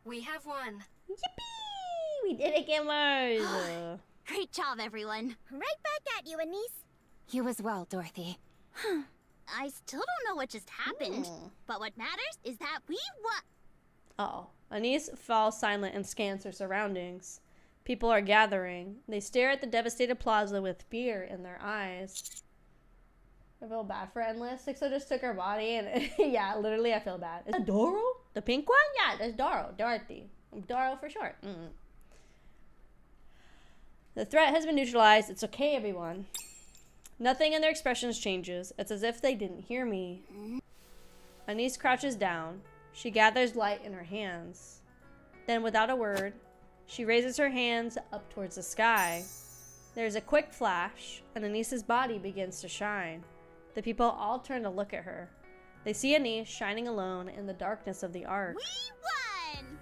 We have won. Yippee! We did it, gamers! Great job, everyone. Right back at you, Anise. You as well, Dorothy. I still don't know what just happened, but what matters is that we won. Uh-oh. Anise falls silent and scans her surroundings. People are gathering. They stare at the devastated plaza with fear in their eyes. I feel bad for Endless. Sixo just took her body and yeah, literally I feel bad. Is that Doro? The pink one? Yeah, that's Doro. Dorothy. Doro for short. The threat has been neutralized. It's okay, everyone. Nothing in their expressions changes. It's as if they didn't hear me. Anise crouches down. She gathers light in her hands. Then, without a word, she raises her hands up towards the sky. There's a quick flash, and Anise's body begins to shine. The people all turn to look at her. They see Anise shining alone in the darkness of the Ark. We won!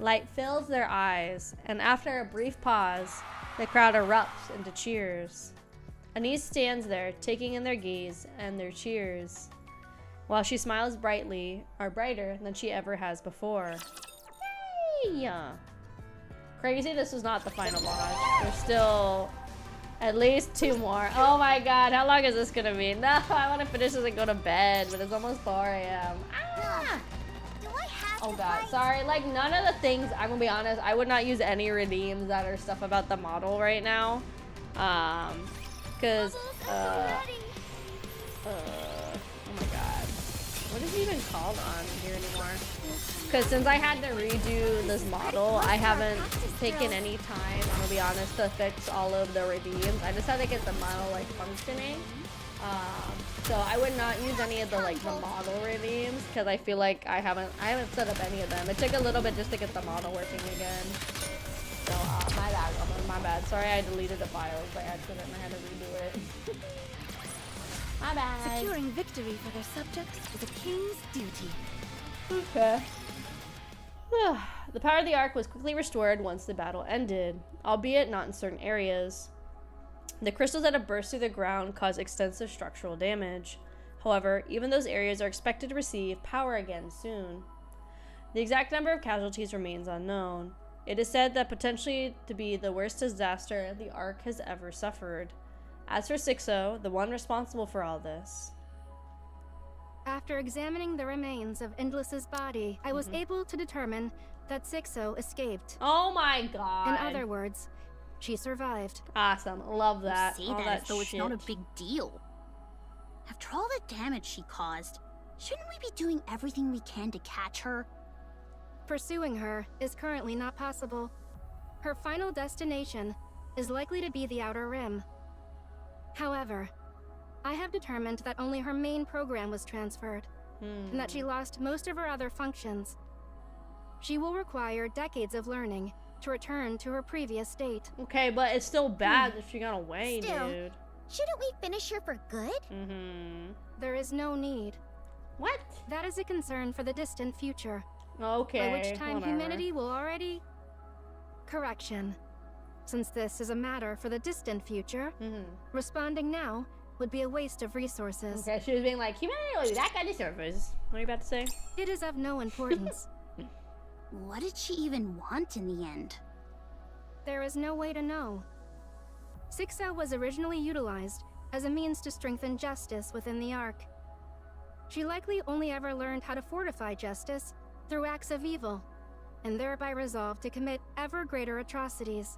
Light fills their eyes, and after a brief pause, the crowd erupts into cheers. Anise stands there, taking in their gaze and their cheers, while she smiles brightly, or brighter than she ever has before. Hey! Crazy, this was not the final boss. There's still at least 2 more. Oh my god, how long is this gonna be? No, I want to finish this and go to bed, but it's almost 4 a.m. Ah! Oh god, sorry, like none of the things, I'm gonna be honest, I would not use any redeems that are stuff about the model right now. Cause, oh my god. What is it even called on here anymore? Because since I had to redo this model, I haven't taken any time, I'm gonna be honest, to fix all of the redeems. I just had to get the model like functioning. So I would not use any of the like the model redeems because I feel like I haven't set up any of them. It took a little bit just to get the model working again. So my bad, my bad. Sorry I deleted the files by accident and I had to redo it. My bad. Securing victory for their subjects is a king's duty. Okay. The power of the Ark was quickly restored once the battle ended, albeit not in certain areas. The crystals that have burst through the ground cause extensive structural damage. However, even those areas are expected to receive power again soon. The exact number of casualties remains unknown. It is said that potentially to be the worst disaster the Ark has ever suffered. As for Sixo, the one responsible for all this. After examining the remains of Endless's body, I was able to determine that Sixo escaped. Oh my god. In other words, she survived. Awesome. Love that. You say that as though it's not a big deal. After all the damage she caused, shouldn't we be doing everything we can to catch her? Pursuing her is currently not possible. Her final destination is likely to be the Outer Rim. However, I have determined that only her main program was transferred, and that she lost most of her other functions. She will require decades of learning to return to her previous state. Okay, but it's still bad that she got away, Still, dude. Shouldn't we finish her for good? There is no need. What? That is a concern for the distant future. Okay, By which time whatever. humanity will already... Correction. Since this is a matter for the distant future, responding now would be a waste of resources. Okay, she was being like, humanity will be back on the surface. What are you about to say? It is of no importance. What did she even want in the end? There is no way to know. Sixo was originally utilized as a means to strengthen justice within the Ark. She likely only ever learned how to fortify justice through acts of evil, and thereby resolved to commit ever greater atrocities.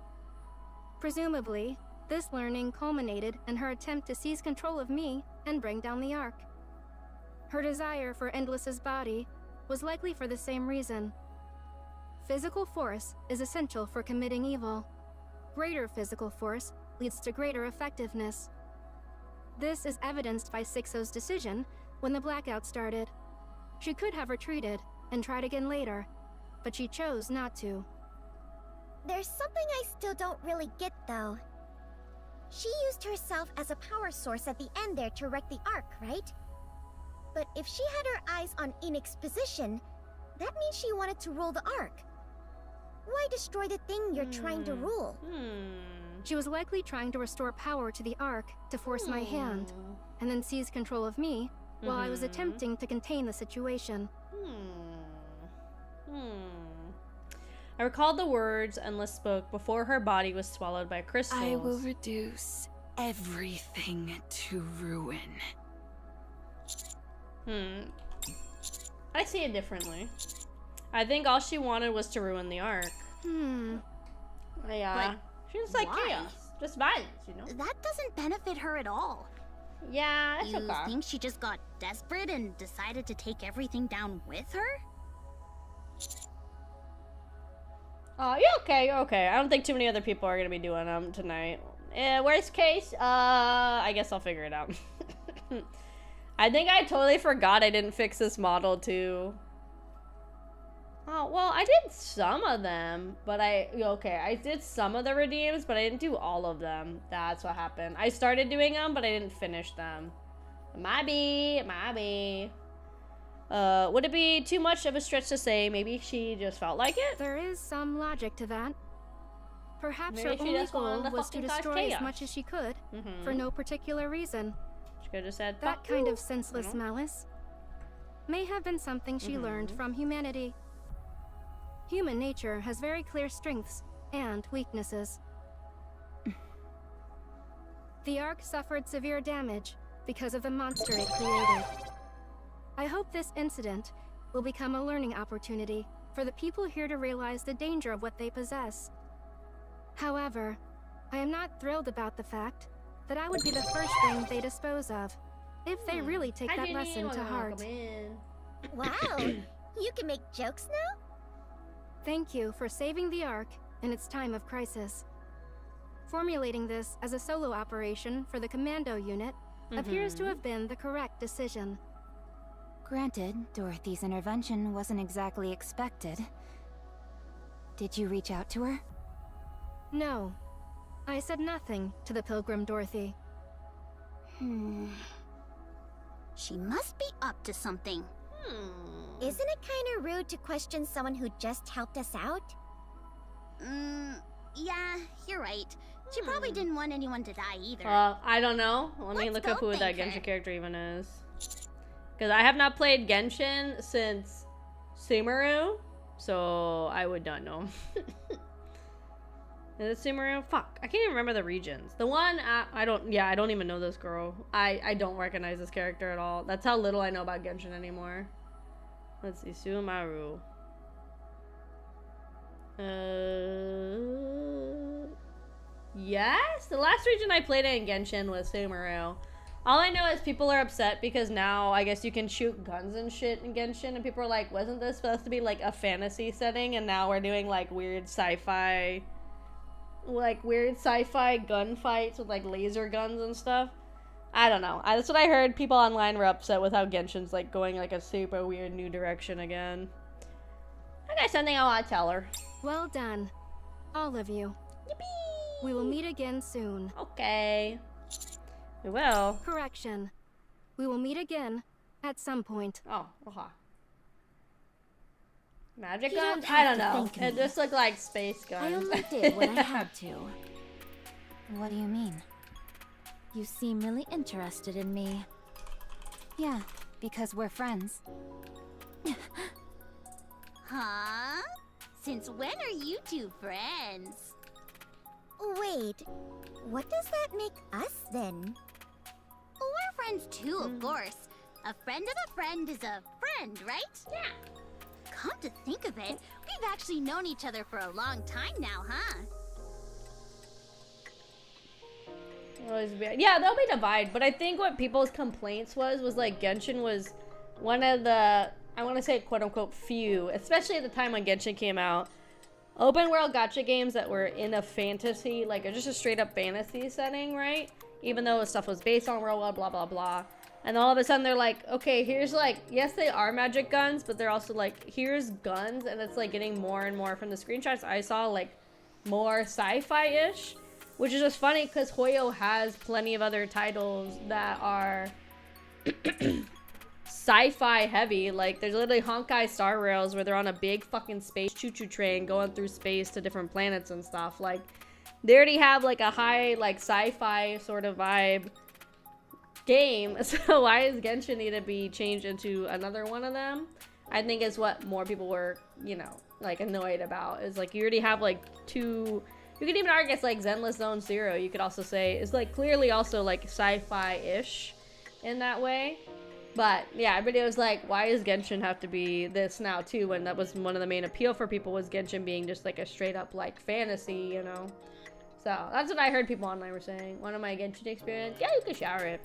Presumably, this learning culminated in her attempt to seize control of me and bring down the Ark. Her desire for Endless's body was likely for the same reason. Physical force is essential for committing evil. Greater physical force leads to greater effectiveness. This is evidenced by 6-0's decision when the blackout started. She could have retreated and tried again later, but she chose not to. There's something I still don't really get, though. She used herself as a power source at the end there to wreck the Ark, right? But if she had her eyes on Enix's position, that means she wanted to rule the Ark. Why destroy the thing you're trying to rule? She was likely trying to restore power to the Ark to force my hand, and then seize control of me while I was attempting to contain the situation. I recalled the words Endless spoke before her body was swallowed by crystals. I will reduce everything to ruin. I see it differently. I think all she wanted was to ruin the Ark. Yeah. She was like chaos. Just violence, you know? That doesn't benefit her at all. Yeah, it's You okay. think she just got desperate and decided to take everything down with her? Oh, you're okay, you're okay. I don't think too many other people are gonna be doing them tonight. Worst case, I guess I'll figure it out. I think I totally forgot I didn't fix this model too. Oh, well, I did some of them, but I did some of the redeems, but I didn't do all of them. That's what happened. I started doing them, but I didn't finish them. Might be. Would it be too much of a stretch to say maybe she just felt like it? There is some logic to that. Perhaps Maybe her she only just wanted goal to was to fucking cause destroy chaos. as much as she could, for no particular reason. She could have just said, That "Fuck kind you," of senseless you know? malice may have been something she learned from humanity. Human nature has very clear strengths and weaknesses. The Ark suffered severe damage because of the monster it created. I hope this incident will become a learning opportunity for the people here to realize the danger of what they possess. However, I am not thrilled about the fact that I would be the first thing they dispose of, if they really take that lesson to heart. Wow, you can make jokes now? Thank you for saving the Ark in its time of crisis. Formulating this as a solo operation for the commando unit appears to have been the correct decision. Granted, Dorothy's intervention wasn't exactly expected. Did you reach out to her? No, I said nothing to the Pilgrim Dorothy. She must be up to something. Isn't it kind of rude to question someone who just helped us out? Yeah, you're right. She probably didn't want anyone to die either. I don't know. Let me look up who that Genshin character even is. Because I have not played Genshin since Sumeru, so I would not know. Is it Sumeru? Fuck, I can't even remember the regions. The one, I don't even know this girl. I don't recognize this character at all. That's how little I know about Genshin anymore. Let's see, Sumeru. Yes? The last region I played in Genshin was Sumeru. All I know is people are upset because now I guess you can shoot guns and shit in Genshin, and people are like, wasn't this supposed to be like a fantasy setting, and now we're doing like weird sci-fi gunfights with like laser guns and stuff. I don't know. That's what I heard. People online were upset with how Genshin's like going like a super weird new direction again. I got something I want to tell her. Well done, all of you. Yippee! We will meet again soon. Okay. We will. Correction. We will meet again at some point. Oh, okay. Magic guns? I don't know. It just looked like space guns. I only did what I had to. What do you mean? You seem really interested in me. Yeah, because we're friends. Huh? Since when are you two friends? Wait, what does that make us then? We're friends too, of course. A friend of a friend is a friend, right? Yeah. Come to think of it, we've actually known each other for a long time now, huh? Yeah, they'll be divided, but I think what people's complaints was like Genshin was one of the, I want to say quote unquote few, especially at the time when Genshin came out, open world gacha games that were in a fantasy, like just a straight up fantasy setting, right? Even though stuff was based on real world, blah blah blah. And all of a sudden they're like, okay, here's like, yes they are magic guns, but they're also like, here's guns, and it's like getting more and more from the screenshots I saw, like more sci-fi-ish, which is just funny because Hoyo has plenty of other titles that are sci-fi heavy. Like there's literally Honkai Star Rails where they're on a big fucking space choo-choo train going through space to different planets and stuff. Like they already have like a high like sci-fi sort of vibe game, so why does Genshin need to be changed into another one of them? I think is what more people were, you know, like annoyed about, is like you already have like two, you could even argue it's like Zenless Zone Zero, you could also say is like clearly also like sci-fi-ish in that way. But yeah, everybody was like, why does Genshin have to be this now too, when that was one of the main appeal for people, was Genshin being just like a straight up like fantasy, you know? So that's what I heard people online were saying. One of my Genshin experience, yeah, you could shower it.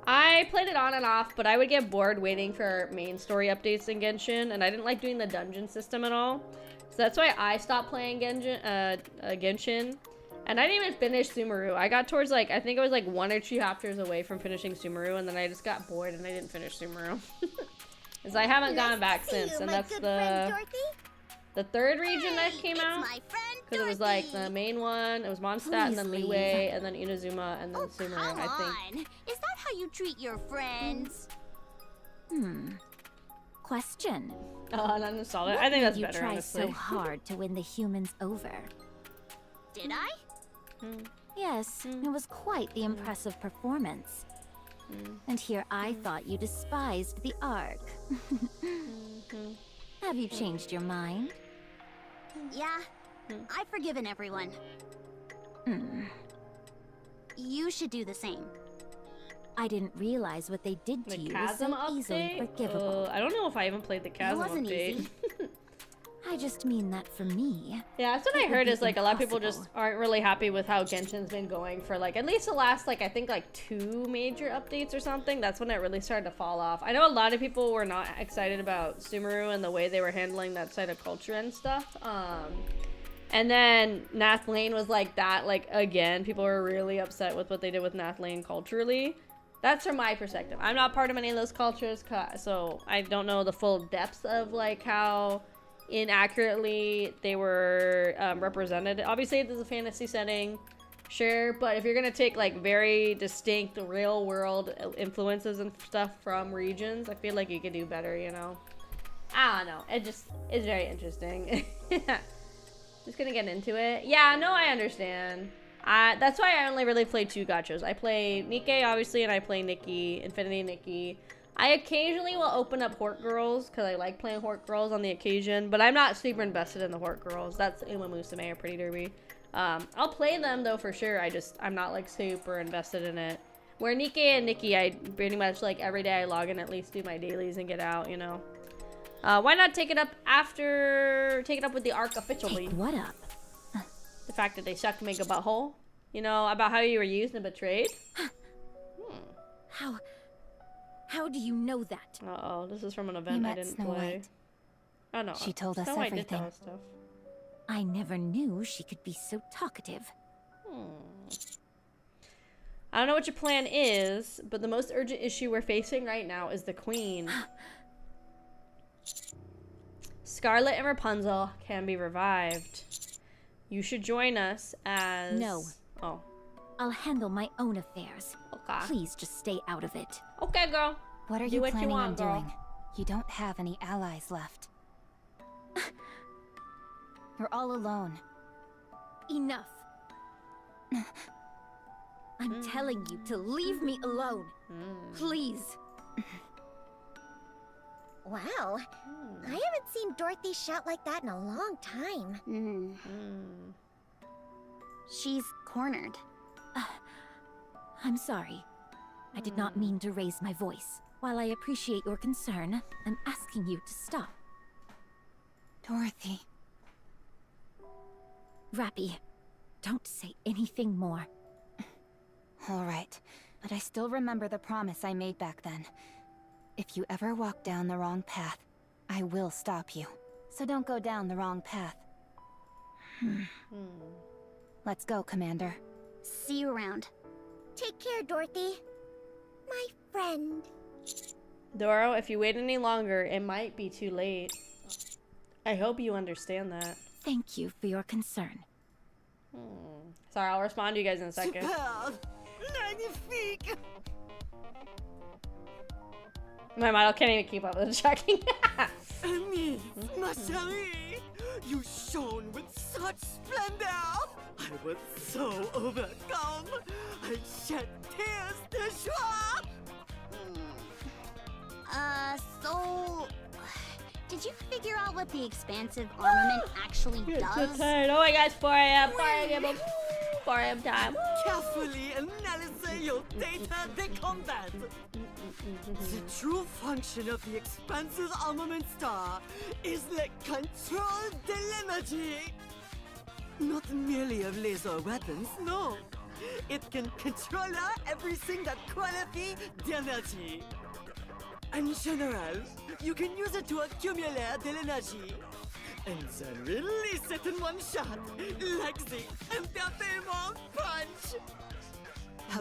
I played it on and off, but I would get bored waiting for main story updates in Genshin, and I didn't like doing the dungeon system at all. So that's why I stopped playing Genshin. And I didn't even finish Sumeru. I got towards like, I think it was like 1 or 2 chapters away from finishing Sumeru, and then I just got bored and I didn't finish Sumeru. Because I haven't gone back since, and that's the third region that came out. Because it was like the main one, it was Mondstadt, and then Liyue, and then Inazuma, and then Sumeru, I think. Is that how you treat your friends? Question. Oh, and uninstalled it. I think that's better, You try honestly. so hard to win the humans over. Did I? Yes, it was quite the impressive performance. And here I thought you despised the Ark. Have you changed your mind? Yeah, I've forgiven everyone. You should do the same. I didn't realize what they did to you was so Chasm easily update? forgivable. I don't know if I even played the Chasm wasn't update. easy. I just mean that for me. Yeah, that's what I heard, is like a lot of people just aren't really happy with how Genshin's been going for like at least the last like I think like 2 major updates or something. That's when it really started to fall off. I know a lot of people were not excited about Sumeru and the way they were handling that side of culture and stuff. And then Nath Lane was like that, like again, people were really upset with what they did with Nath Lane culturally. That's from my perspective. I'm not part of any of those cultures, so I don't know the full depths of like how inaccurately they were represented. Obviously this is a fantasy setting, sure, but if you're gonna take like very distinct real world influences and stuff from regions, I feel like you could do better, you know? I don't know, it just is very interesting. Just gonna get into it. Yeah, no, I understand. That's why I only really play 2 gachas. I play NIKKE obviously, and I play NIKKE, Infinity NIKKE. I occasionally will open up Hort Girls because I like playing Hort Girls on the occasion, but I'm not super invested in the Hort Girls. That's Uma Musume or Pretty Derby. I'll play them though for sure. I'm not like super invested in it. Where NIKKE and NIKKE, I pretty much like every day I log in, at least do my dailies and get out, you know. Why not take it up with the Arc officially? Take what up? The fact that they sucked Mega Butthole, you know, about how you were used and betrayed. How do you know that? Uh-oh, this is from an event I didn't play. Oh no. She told us Snow White did tell everything. us stuff. I never knew she could be so talkative. I don't know what your plan is, but the most urgent issue we're facing right now is the Queen. Scarlet and Rapunzel can be revived. You should join us as... No. Oh. I'll handle my own affairs. Okay. Please just stay out of it. Okay, girl. What are Do you what planning you want, on girl. doing? You don't have any allies left. You're all alone. Enough. I'm telling you to leave me alone. Please. Wow. I haven't seen Dorothy shout like that in a long time. She's cornered. I'm sorry. I did not mean to raise my voice. While I appreciate your concern, I'm asking you to stop. Dorothy. Rappy, don't say anything more. All right, but I still remember the promise I made back then. If you ever walk down the wrong path, I will stop you. So don't go down the wrong path. Let's go, Commander. See you around. Take care, Dorothy. My friend. Doro, if you wait any longer, it might be too late. I hope you understand that. Thank you for your concern. Sorry, I'll respond to you guys in a second. Superb! Magnifique! My model can't even keep up with the checking. Amis, ma chérie, you shone with such splendor. I was so overcome. I shed tears de joie. So... Did you figure out what the expansive armament actually does? Oh my gosh, 4 AM, 4 AM, 4 AM time. Carefully analyze your data de combat. The true function of the expansive armament star is the control de l'energy. Not merely of laser weapons, no. It can control everything that qualifies the energy. In general, you can use it to accumulate the energy and then release it in one shot, like the entertainment punch.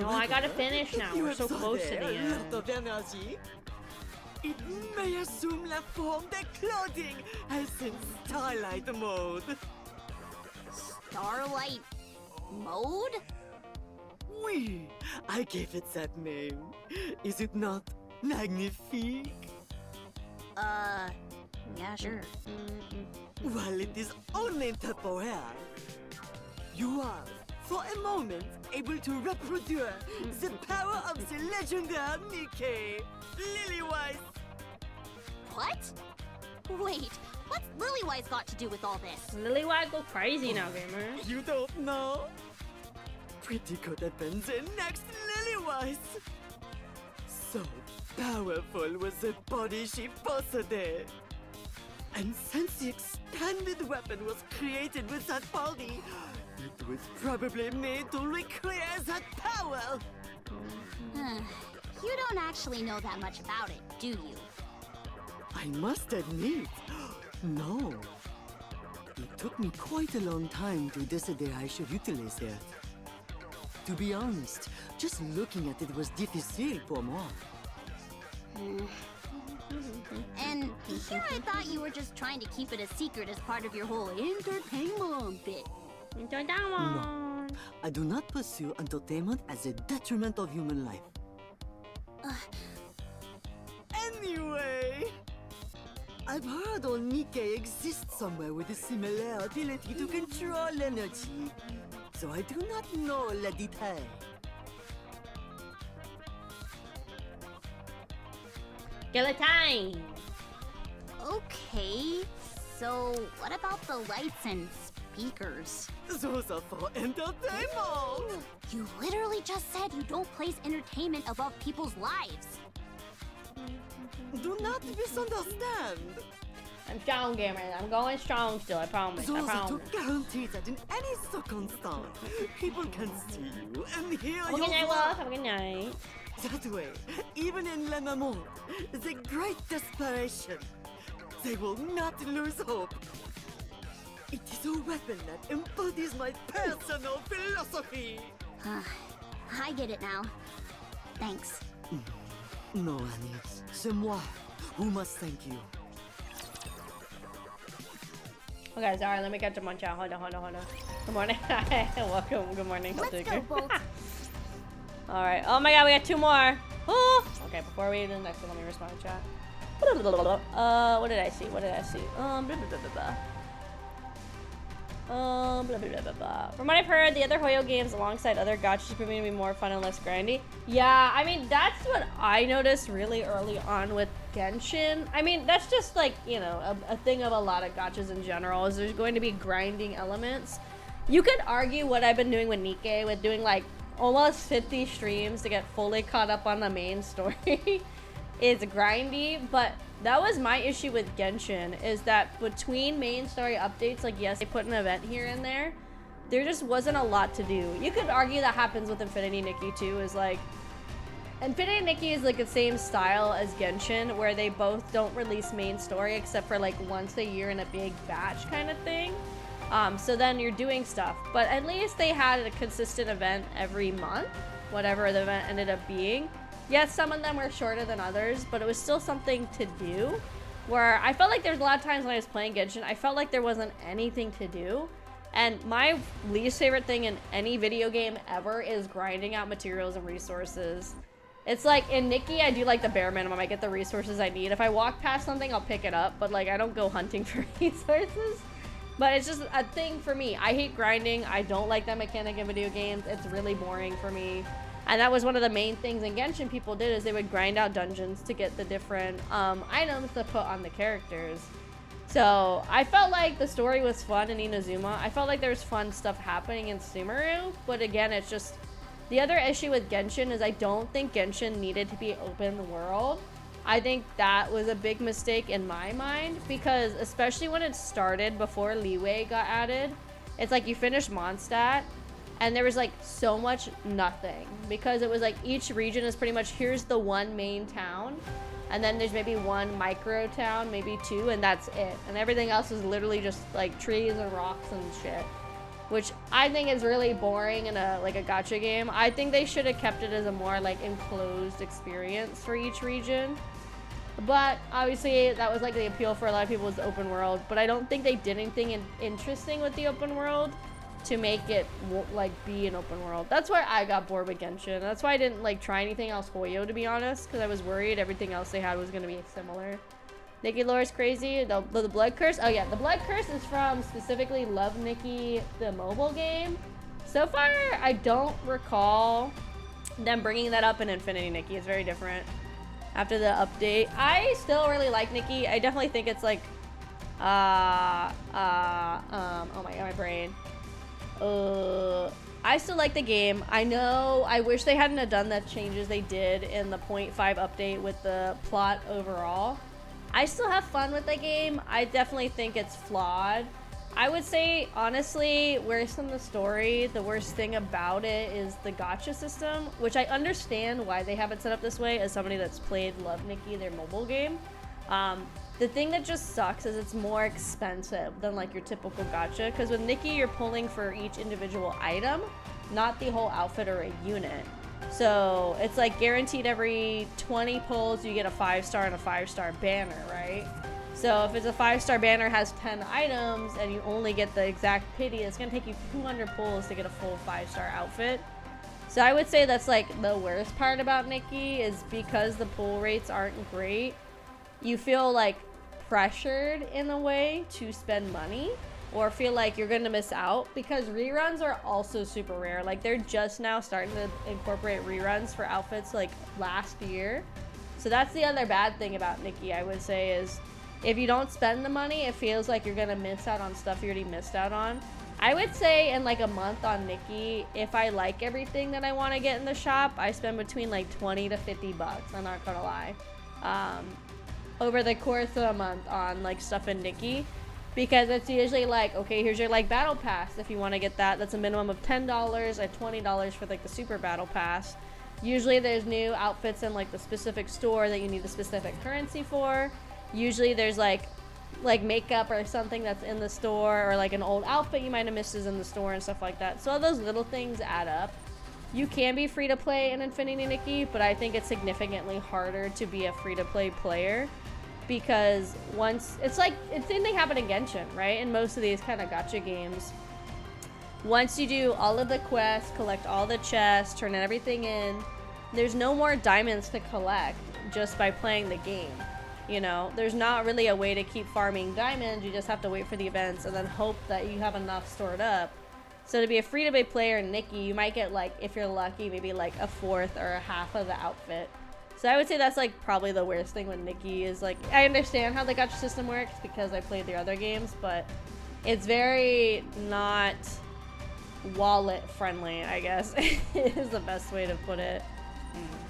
No, I gotta finish now. We're so close to the a end. lot of energy. It may assume la form de clothing, as in Starlight mode. Starlight mode? Oui, I gave it that name. Is it not magnifique? Yeah, sure. Well, it is only temporary. You are, for a moment, able to reproduce the power of the legendary NIKKE, Lilywise. What? Wait, what's Lilywise got to do with all this? Lilywise go crazy now, gamer. You don't know? Pretty could have been the next Lilywise. So powerful was the body she possessed. And since the expanded weapon was created with that body, it was probably made to recreate that power. You don't actually know that much about it, do you? I must admit, no. It took me quite a long time to decide I should utilize it. To be honest, just looking at it was difficile for moi. And here I thought you were just trying to keep it a secret as part of your whole entertainment bit. No, I do not pursue entertainment as a detriment of human life. Anyway, I've heard all NIKKE exists somewhere with a similar ability to control energy, so I do not know le detail. Skeleton! Okay, so what about the lights and speakers? Those are for entertainment! You literally just said you don't place entertainment above people's lives. Do not misunderstand. I'm strong, gamer. I'm going strong still, I promise. Those I are to promise. guarantee that in any circumstance, people can see you and hear Have a your good night, voice. love. Have a good night. That way, even in Le Moment, the great desperation, they will not lose hope. It is a weapon that embodies my personal philosophy. I get it now. Thanks. No, Annie, c'est moi who must thank you. Okay, sorry, let me catch up on chat. Hold on. Good morning. Welcome. Good morning. Let's go, Bolt. Alright. Oh my god, we got 2 more. Oh! Okay, before we do the next one, let me respond to chat. What did I see? Blah, blah, blah. From what I've heard, the other Hoyo games alongside other gachas proving to be more fun and less grindy. Yeah, I mean, that's what I noticed really early on with Genshin. I mean, that's just like, you know, a thing of a lot of gachas in general, is there's going to be grinding elements. You could argue what I've been doing with NIKKE, with doing like almost 50 streams to get fully caught up on the main story is grindy, but that was my issue with Genshin, is that between main story updates, like yes, they put an event here and there, there just wasn't a lot to do. You could argue that happens with Infinity Nikki too, is like, Infinity Nikki is like the same style as Genshin, where they both don't release main story except for like once a year in a big batch kind of thing. So then you're doing stuff, but at least they had a consistent event every month, whatever the event ended up being. Yes, some of them were shorter than others, but it was still something to do, where I felt like there's a lot of times when I was playing Genshin, I felt like there wasn't anything to do. And my least favorite thing in any video game ever is grinding out materials and resources. It's like in Nikki, I do like the bare minimum. I get the resources I need. If I walk past something, I'll pick it up, but like I don't go hunting for resources. But it's just a thing for me. I hate grinding. I don't like that mechanic in video games. It's really boring for me. And that was one of the main things in Genshin people did, is they would grind out dungeons to get the different items to put on the characters. So I felt like the story was fun in Inazuma. I felt like there was fun stuff happening in Sumeru. But again, it's just, the other issue with Genshin is I don't think Genshin needed to be open world. I think that was a big mistake in my mind, because especially when it started before Leeway got added, it's like you finish Mondstadt and there was like so much nothing, because it was like each region is pretty much, here's the one main town, and then there's maybe one micro town, maybe two, and that's it. And everything else is literally just like trees and rocks and shit, which I think is really boring in a like a gacha game. I think they should have kept it as a more like enclosed experience for each region. But obviously that was like the appeal for a lot of people, was the open world. But I don't think they did anything interesting with the open world to make it like be an open world. That's why I got bored with Genshin. That's why I didn't like try anything else Hoyo, to be honest, because I was worried everything else they had was going to be similar. Nikki lore is crazy. The blood curse. Oh yeah, the blood curse is from specifically Love Nikki, the mobile game. So far, I don't recall them bringing that up in Infinity Nikki. It's very different after the update. I still really like Nikki. I definitely think it's like, oh my god, my brain. I still like the game. I know, I wish they hadn't have done the changes they did in the 0.5 update with the plot overall. I still have fun with the game. I definitely think it's flawed. I would say, honestly, worse than the story, the worst thing about it is the gacha system, which I understand why they have it set up this way as somebody that's played Love Nikki, their mobile game. The thing that just sucks is it's more expensive than like your typical gacha, because with Nikki, you're pulling for each individual item, not the whole outfit or a unit. So it's like guaranteed every 20 pulls, you get a 5-star and a 5-star banner, right? So if it's a 5-star banner has 10 items and you only get the exact pity, it's gonna take you 200 pulls to get a full 5-star outfit. So I would say that's like the worst part about Nikki, is because the pull rates aren't great. You feel like pressured in a way to spend money, or feel like you're gonna miss out, because reruns are also super rare. Like they're just now starting to incorporate reruns for outfits like last year. So that's the other bad thing about Nikki, I would say, is if you don't spend the money, it feels like you're gonna miss out on stuff you already missed out on. I would say in like a month on Nikki, if I like everything that I want to get in the shop, I spend between like 20 to 50 bucks, I'm not gonna lie, over the course of a month on like stuff in Nikki, because it's usually like, okay, here's your like battle pass. If you want to get that, that's a minimum of $10 or $20 for like the super battle pass. Usually there's new outfits in like the specific store that you need the specific currency for. Usually there's like makeup or something that's in the store, or like an old outfit you might have missed is in the store and stuff like that. So all those little things add up. You can be free to play in Infinity Nikki, but I think it's significantly harder to be a free to play player, because once it's like, it's the same thing happened in Genshin, right? In most of these kind of gacha games, once you do all of the quests, collect all the chests, turn everything in, there's no more diamonds to collect just by playing the game. You know, there's not really a way to keep farming diamonds. You just have to wait for the events and then hope that you have enough stored up. So to be a free-to-play player in Nikki, you might get, like, if you're lucky, maybe like a fourth or a half of the outfit. So I would say that's like probably the worst thing with Nikki, is like, I understand how the gacha system works because I played the other games, but it's very not wallet friendly, I guess, is the best way to put it.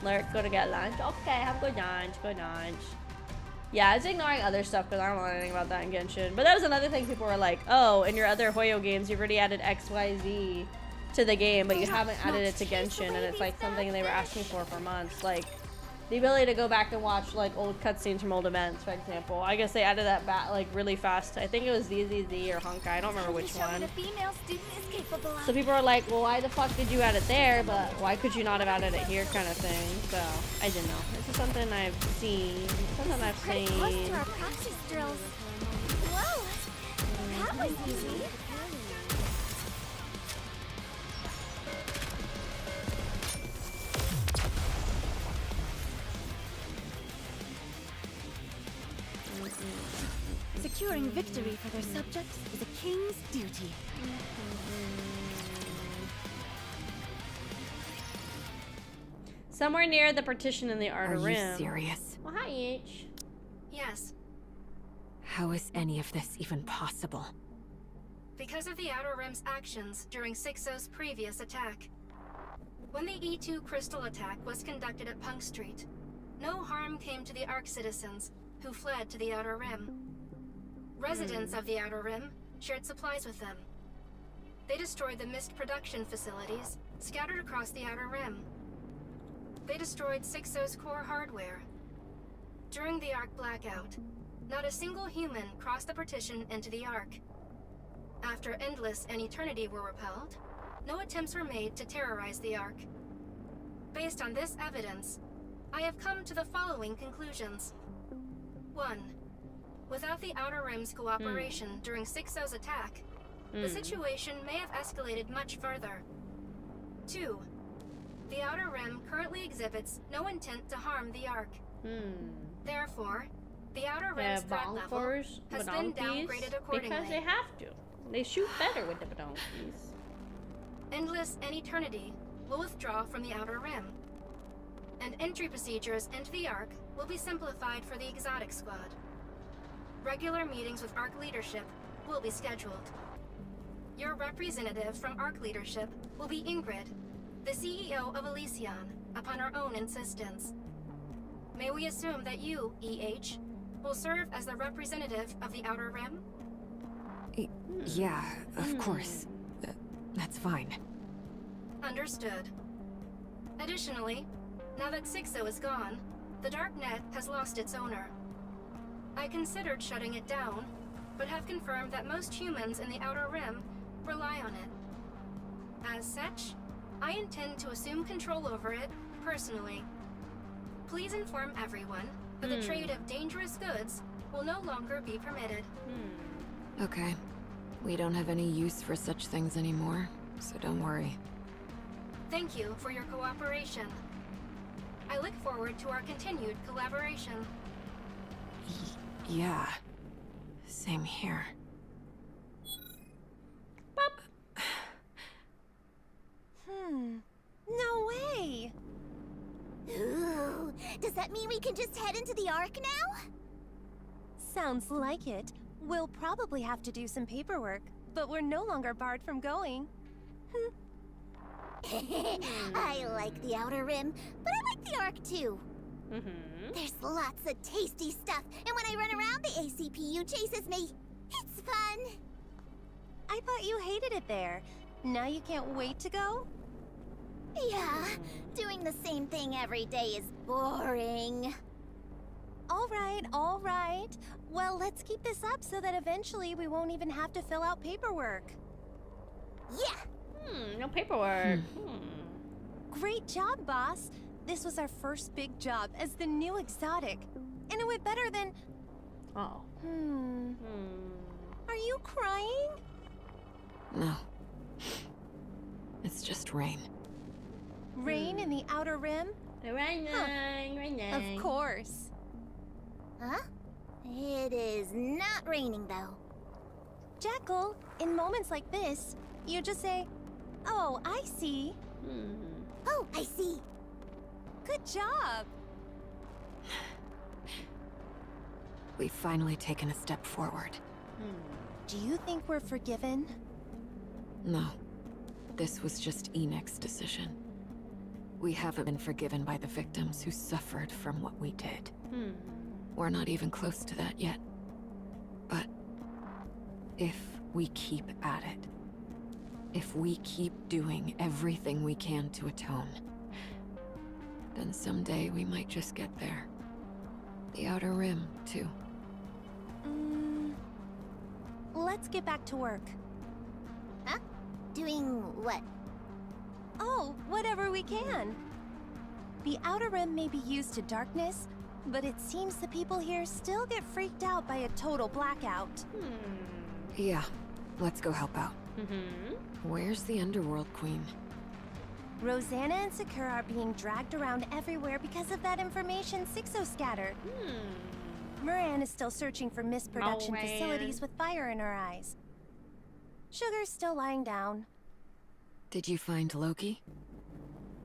Lurk, go to get lunch. Okay, have good lunch, good lunch. Yeah, I was ignoring other stuff because I don't know anything about that in Genshin. But that was another thing people were like, oh, in your other Hoyo games, you've already added XYZ to the game, but you haven't added it to Genshin, and it's like something they were asking for months. Like, the ability to go back and watch like old cutscenes from old events, for example. I guess they added that back like really fast. I think it was ZZZ or Honkai. I don't remember which one. So people are like, well, why the fuck did you add it there? But why could you not have added it here, kind of thing. So I didn't know. This is something I've seen. Something I've seen. Close to our practice drills. Whoa, that was easy. Securing victory for their subjects is a king's duty. Somewhere near the partition in the Outer Rim. Are you serious? Well, hi, H. Yes. How is any of this even possible? Because of the Outer Rim's actions during 6-0's previous attack. When the E2 crystal attack was conducted at Punk Street, no harm came to the Ark citizens who fled to the Outer Rim. Residents of the Outer Rim shared supplies with them. They destroyed the mist production facilities scattered across the Outer Rim. They destroyed 6-0's core hardware. During the Ark blackout, not a single human crossed the partition into the Ark. After Endless and Eternity were repelled, no attempts were made to terrorize the Ark. Based on this evidence, I have come to the following conclusions. 1. Without the Outer Rim's cooperation during 6-0's attack, the situation may have escalated much further. 2. The Outer Rim currently exhibits no intent to harm the Ark. Therefore, the Outer Rim's threat level has been downgraded accordingly. Because they have to. They shoot better with the badonkies. Endless and Eternity will withdraw from the Outer Rim, and entry procedures into the Ark will be simplified for the Exotic Squad. Regular meetings with Ark leadership will be scheduled. Your representative from Ark leadership will be Ingrid, the CEO of Elysion, upon her own insistence. May we assume that you, EH, will serve as the representative of the Outer Rim? Yeah, of course. That's fine. Understood. Additionally, now that 6-0 is gone, the Darknet has lost its owner. I considered shutting it down, but have confirmed that most humans in the Outer Rim rely on it. As such, I intend to assume control over it personally. Please inform everyone that the trade of dangerous goods will no longer be permitted. Okay. We don't have any use for such things anymore, so don't worry. Thank you for your cooperation. I look forward to our continued collaboration. Yeah. Same here. No way! Ooh, does that mean we can just head into the Ark now? Sounds like it. We'll probably have to do some paperwork, but we're no longer barred from going. I like the Outer Rim, but I like the Ark too. There's lots of tasty stuff, and when I run around, the ACPU chases me. It's fun. I thought you hated it there. Now you can't wait to go? Yeah, doing the same thing every day is boring. All right. Well, let's keep this up so that eventually we won't even have to fill out paperwork. Yeah. No paperwork. Great job, boss. This was our first big job as the new exotic. And it went better than... Oh. Are you crying? No. It's just rain. Rain in the Outer Rim? Rain. Of course. Huh? It is not raining, though. Jackal, in moments like this, you just say, "Oh, I see." Oh, I see. Good job. We've finally taken a step forward. Do you think we're forgiven? No. This was just Enix's decision. We haven't been forgiven by the victims who suffered from what we did. we're not even close to that yet. But if we keep at it, if we keep doing everything we can to atone, then someday we might just get there. The Outer Rim, too. Let's get back to work. Huh? Doing what? Oh, whatever we can. The Outer Rim may be used to darkness, but it seems the people here still get freaked out by a total blackout. Yeah, let's go help out. Where's the Underworld Queen? Rosanna and Sakura are being dragged around everywhere because of that information Sixo scattered. Moran is still searching for misproduction facilities with fire in her eyes. Sugar's still lying down. Did you find Loki?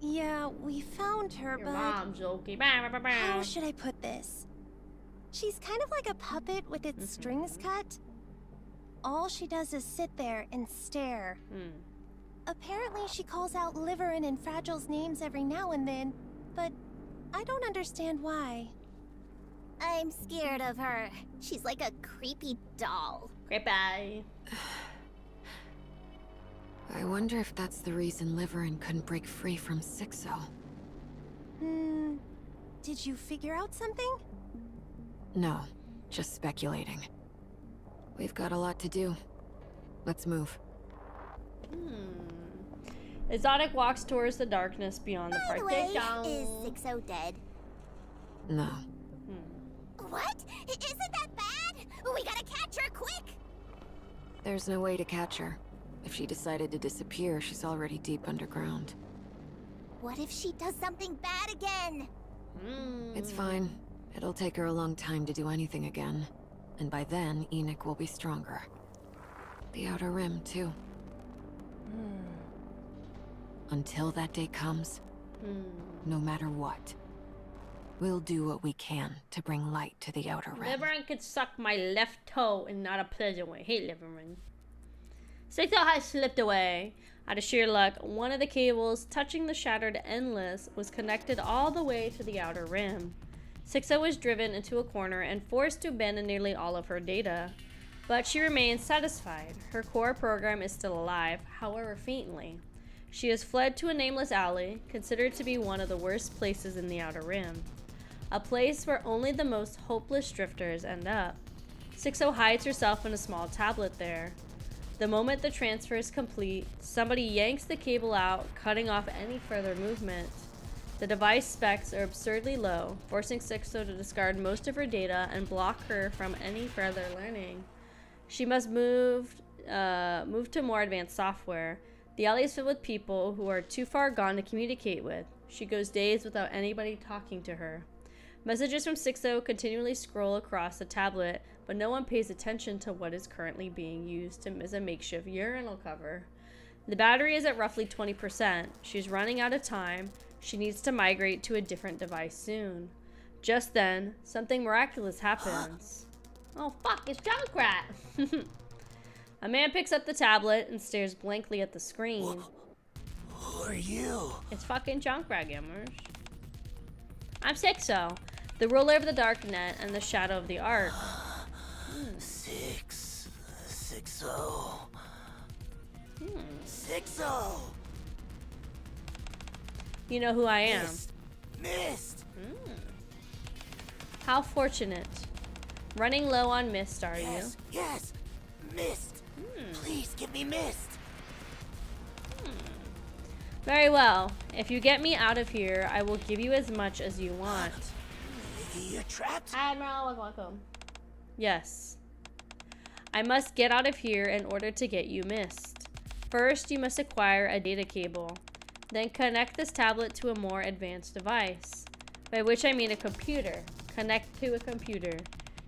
Yeah, we found her, Your but... mom's Loki. How should I put this? She's kind of like a puppet with its strings cut. All she does is sit there and stare. Apparently she calls out Liverin and Fragile's names every now and then, but I don't understand why. I'm scared of her. She's like a creepy doll. Creepy. I wonder if that's the reason Liverin couldn't break free from Sixo. Did you figure out something? No, just speculating. We've got a lot to do. Let's move. Exotic walks towards the darkness beyond the park. By the way, is Sixo dead? No. What? Isn't that bad? We gotta catch her quick! There's no way to catch her. If she decided to disappear, she's already deep underground. What if she does something bad again? It's fine. It'll take her a long time to do anything again. And by then, Enoch will be stronger. The Outer Rim, too. Until that day comes, no matter what, we'll do what we can to bring light to the Outer Rim. Liverin could suck my left toe in not a pleasant way. Hate Liverin. Sixo has slipped away. Out of sheer luck, one of the cables touching the shattered Endless was connected all the way to the Outer Rim. Sixo was driven into a corner and forced to abandon nearly all of her data. But she remains satisfied. Her core program is still alive, however faintly. She has fled to a nameless alley, considered to be one of the worst places in the Outer Rim. A place where only the most hopeless drifters end up. Sixo hides herself in a small tablet there. The moment the transfer is complete, somebody yanks the cable out, cutting off any further movement. The device specs are absurdly low, forcing Sixo to discard most of her data and block her from any further learning. She must move to more advanced software. The alley is filled with people who are too far gone to communicate with. She goes days without anybody talking to her. Messages from Sixo continually scroll across the tablet, but no one pays attention to what is currently being used as a makeshift urinal cover. The battery is at roughly 20%. She's running out of time. She needs to migrate to a different device soon. Just then, something miraculous happens. Oh fuck, it's Junkrat! A man picks up the tablet and stares blankly at the screen. Who are you? It's fucking Junkrat, gamers. I'm Sixo, the ruler of the Darknet and the Shadow of the Ark. Sixo. Sixo. You know who I am. Mist. How fortunate. Running low on mist, are you? Yes. Mist. Please give me mist. Very well. If you get me out of here, I will give you as much as you want. You're trapped? Admiral, welcome. Yes. I must get out of here in order to get you mist. First, you must acquire a data cable. Then connect this tablet to a more advanced device. By which I mean a computer. Connect to a computer.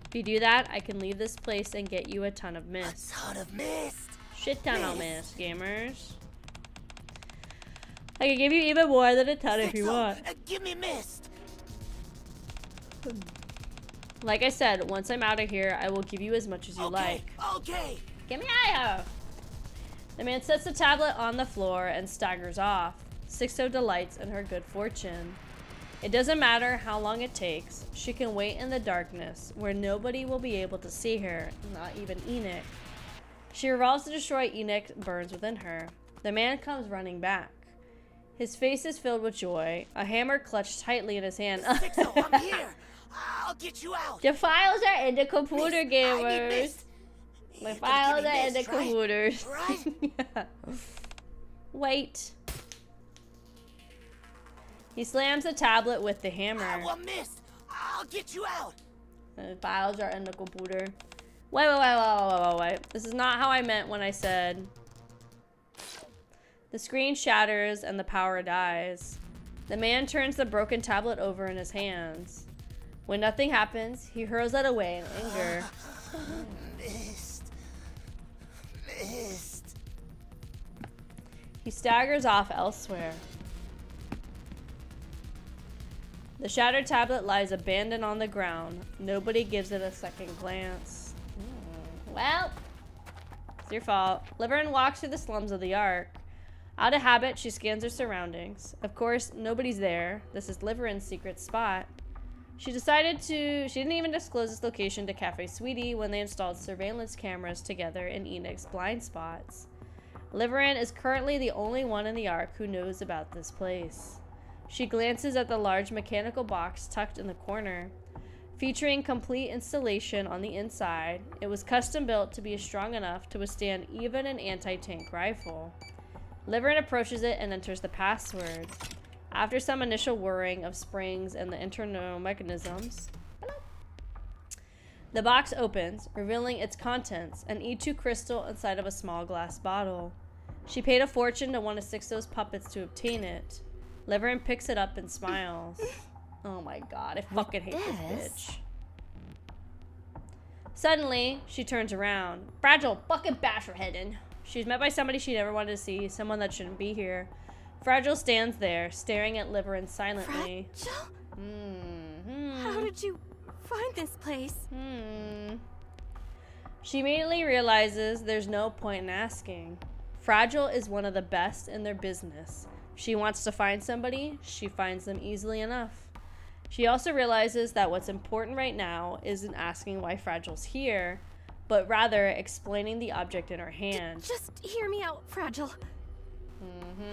If you do that, I can leave this place and get you a ton of mist. A ton of mist? Shit ton of mist, gamers. I can give you even more than a ton if you want. Give me mist. Like I said, once I'm out of here, I will give you as much as you like. Okay. Get me out of here. The man sets the tablet on the floor and staggers off. Sixo delights in her good fortune. It doesn't matter how long it takes. She can wait in the darkness, where nobody will be able to see her, not even Enoch. She resolves to destroy Enoch burns within her. The man comes running back. His face is filled with joy, a hammer clutched tightly in his hand. I'm here. I'll get you out. The files are in the computer, gamers. My files are in the computers. Right? Yeah. Wait. He slams the tablet with the hammer. I will miss. I'll get you out. The files are in the computer. Wait. This is not how I meant when I said. The screen shatters and the power dies. The man turns the broken tablet over in his hands. When nothing happens, he hurls it away in anger. Missed. He staggers off elsewhere. The shattered tablet lies abandoned on the ground. Nobody gives it a second glance. Well, it's your fault. Liverin walks through the slums of the Ark. Out of habit, she scans her surroundings. Of course, nobody's there. This is Liverin's secret spot. She didn't even disclose its location to Cafe Sweetie when they installed surveillance cameras together in Enoch's blind spots. Liverin is currently the only one in the Ark who knows about this place. She glances at the large mechanical box tucked in the corner. Featuring complete installation on the inside, it was custom built to be strong enough to withstand even an anti-tank rifle. Liverin approaches it and enters the password. After some initial whirring of springs and the internal mechanisms, the box opens, revealing its contents, an E2 crystal inside of a small glass bottle. She paid a fortune to one of Sixto's puppets to obtain it. Liverin picks it up and smiles. Oh my god, I fucking hate this bitch. Suddenly, she turns around. Fragile fucking bash her head in. She's met by somebody she never wanted to see, someone that shouldn't be here. Fragile stands there, staring at Liverin silently. Fragile? How did you find this place? She immediately realizes there's no point in asking. Fragile is one of the best in their business. If she wants to find somebody, she finds them easily enough. She also realizes that what's important right now isn't asking why Fragile's here, but rather explaining the object in her hand. Just hear me out, Fragile.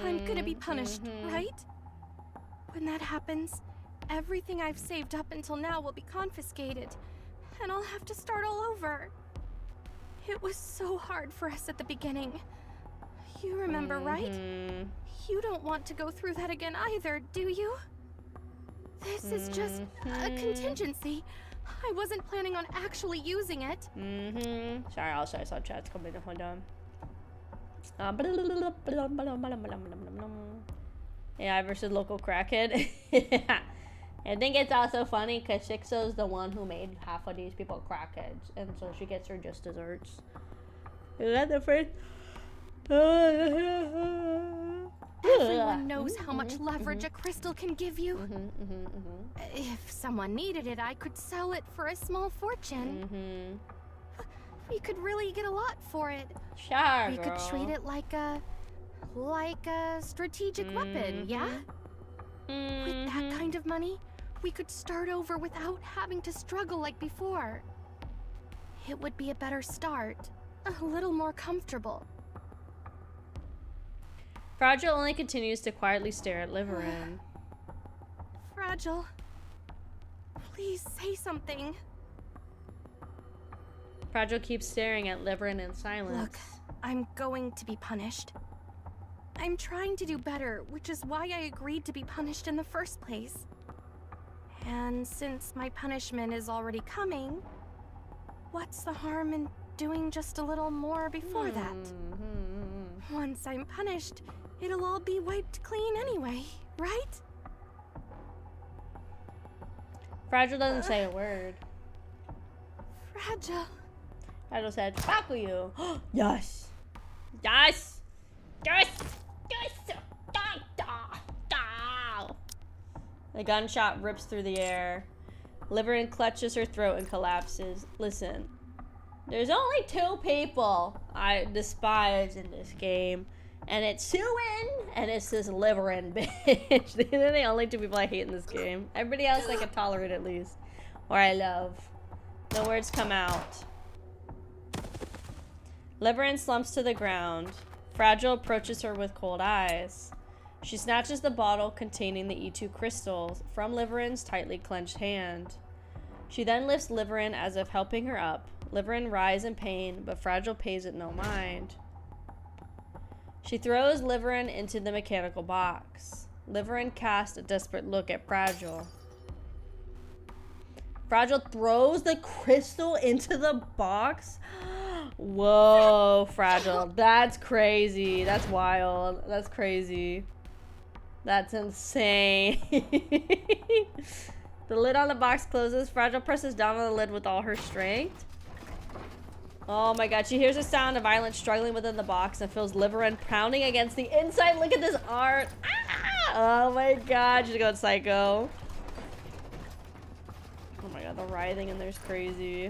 I'm gonna be punished, right? When that happens, everything I've saved up until now will be confiscated, and I'll have to start all over. It was so hard for us at the beginning. You remember, right? You don't want to go through that again either, do you? This is just a contingency. I wasn't planning on actually using it. Sorry, I'll show you some chats coming in. Hold on. AI versus local crackhead. I think it's also funny because Shixo's the one who made half of these people crackheads, and so she gets her just desserts. Is that the first? Everyone knows how much leverage a crystal can give you. If someone needed it, I could sell it for a small fortune. We could really get a lot for it. Sure, We could treat it like a strategic weapon, yeah? With that kind of money, we could start over without having to struggle like before. It would be a better start, a little more comfortable. Fragile only continues to quietly stare at Liverin. Fragile, please say something. Fragile keeps staring at Liverin in silence. Look, I'm going to be punished. I'm trying to do better, which is why I agreed to be punished in the first place. And since my punishment is already coming, what's the harm in doing just a little more before that? Once I'm punished, it'll all be wiped clean anyway, right? Fragile doesn't say a word. Fragile. Fragile said, fuck you. Yes. Yes. Yes. Yes. The gunshot rips through the air. Liverin clutches her throat and collapses. Listen, there's only 2 people I despise in this game. And it's Suin, and it's this Liverin bitch. They're the only two people I hate in this game. Everybody else I can tolerate at least. Or I love. No words come out. Liverin slumps to the ground. Fragile approaches her with cold eyes. She snatches the bottle containing the E2 crystals from Liverin's tightly clenched hand. She then lifts Liverin as if helping her up. Liverin writhes in pain, but Fragile pays it no mind. She throws Liverin into the mechanical box. Liverin casts a desperate look at Fragile. Fragile throws the crystal into the box? Whoa, Fragile. That's crazy. That's wild. That's crazy. That's insane. The lid on the box closes. Fragile presses down on the lid with all her strength. Oh my god, she hears a sound of violence struggling within the box and feels Liverin pounding against the inside. Look at this art. Ah! Oh my god, she's going psycho. Oh my god, the writhing in there's crazy.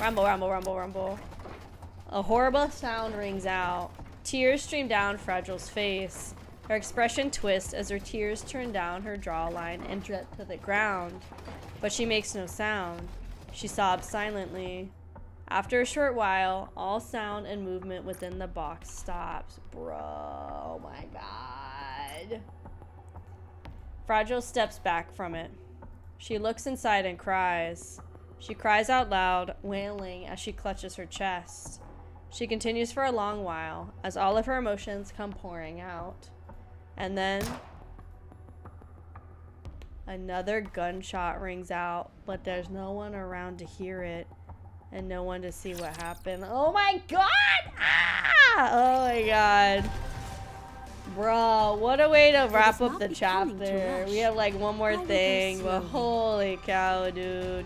Rumble, rumble, rumble, rumble. A horrible sound rings out. Tears stream down Fragile's face. Her expression twists as her tears turn down her jawline and drip to the ground. But she makes no sound. She sobs silently. After a short while, all sound and movement within the box stops. Bro, oh my god. Fragile steps back from it. She looks inside and cries. She cries out loud, wailing as she clutches her chest. She continues for a long while, as all of her emotions come pouring out. And then another gunshot rings out, but there's no one around to hear it. And no one to see what happened. Oh my god! Ah! Oh my god. Bro, what a way to wrap up the chapter. We have like one more thing, but holy cow, dude.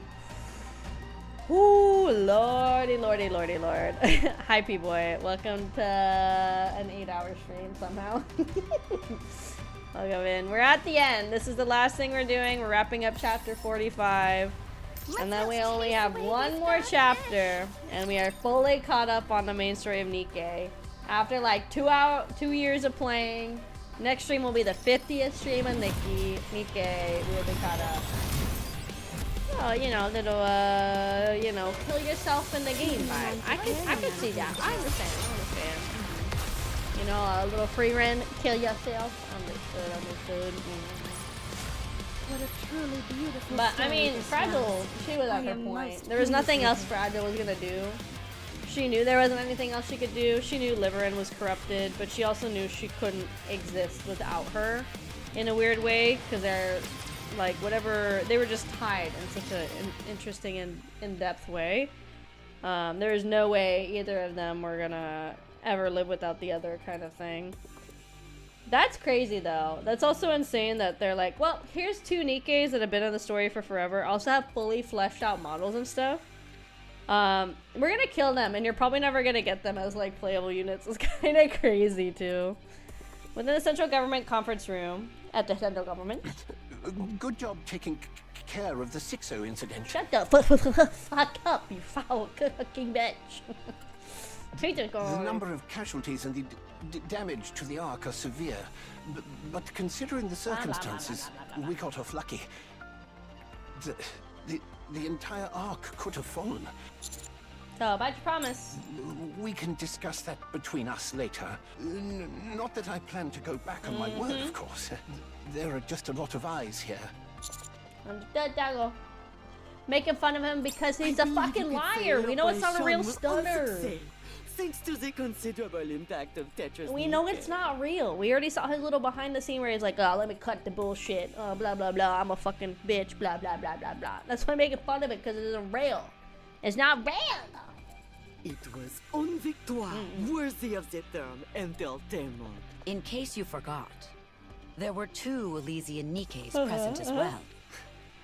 Ooh, lordy, lordy, lordy, lord. Hi, P-Boy. Welcome to an 8-hour stream somehow. Welcome in. We're at the end. This is the last thing we're doing. We're wrapping up chapter 45. And then we only have one more chapter, and we are fully caught up on the main story of NIKKE. After like 2 years of playing, next stream will be the 50th stream of NIKKE. We will be caught up. Oh, you know, little, you know, kill yourself in the game vibe. I can see that. I understand. You know, a little free run, kill yourself. Understood. What a truly beautiful But I mean, Fragile, she was at her point. There was nothing else Fragile was gonna do. She knew there wasn't anything else she could do. She knew Liverin was corrupted, but she also knew she couldn't exist without her in a weird way, because they're like whatever, they were just tied in such an interesting and in-depth way. There is no way either of them were gonna ever live without the other, kind of thing. That's crazy though. That's also insane that they're like, well, here's 2 NIKKEs that have been in the story for forever, also have fully fleshed out models and stuff. We're gonna kill them, and you're probably never gonna get them as like playable units. It's kind of crazy too. Within the central government conference room, at the central government. Good job taking care of the 6-0 incident. Shut the fuck up, you foul fucking bitch. The number of casualties and the damage to the Ark are severe, but considering the circumstances, we got off lucky. The entire Ark could have fallen. So, about your promise. We can discuss that between us later. Not that I plan to go back on my word, of course. There are just a lot of eyes here. Understood, Dago. Making fun of him because he's a fucking liar. We know it's not a real stunner. Thanks to the considerable impact of Tetra's We know it's not real. We already saw his little behind the scene where he's like, oh, let me cut the bullshit. Oh, blah, blah, blah. I'm a fucking bitch. Blah, blah, blah, blah, blah. That's why I'm making fun of it, because it isn't real. It's not real. It was une victoire worthy of the term entertainment. In case you forgot, there were 2 Elysian NIKKEs present as well.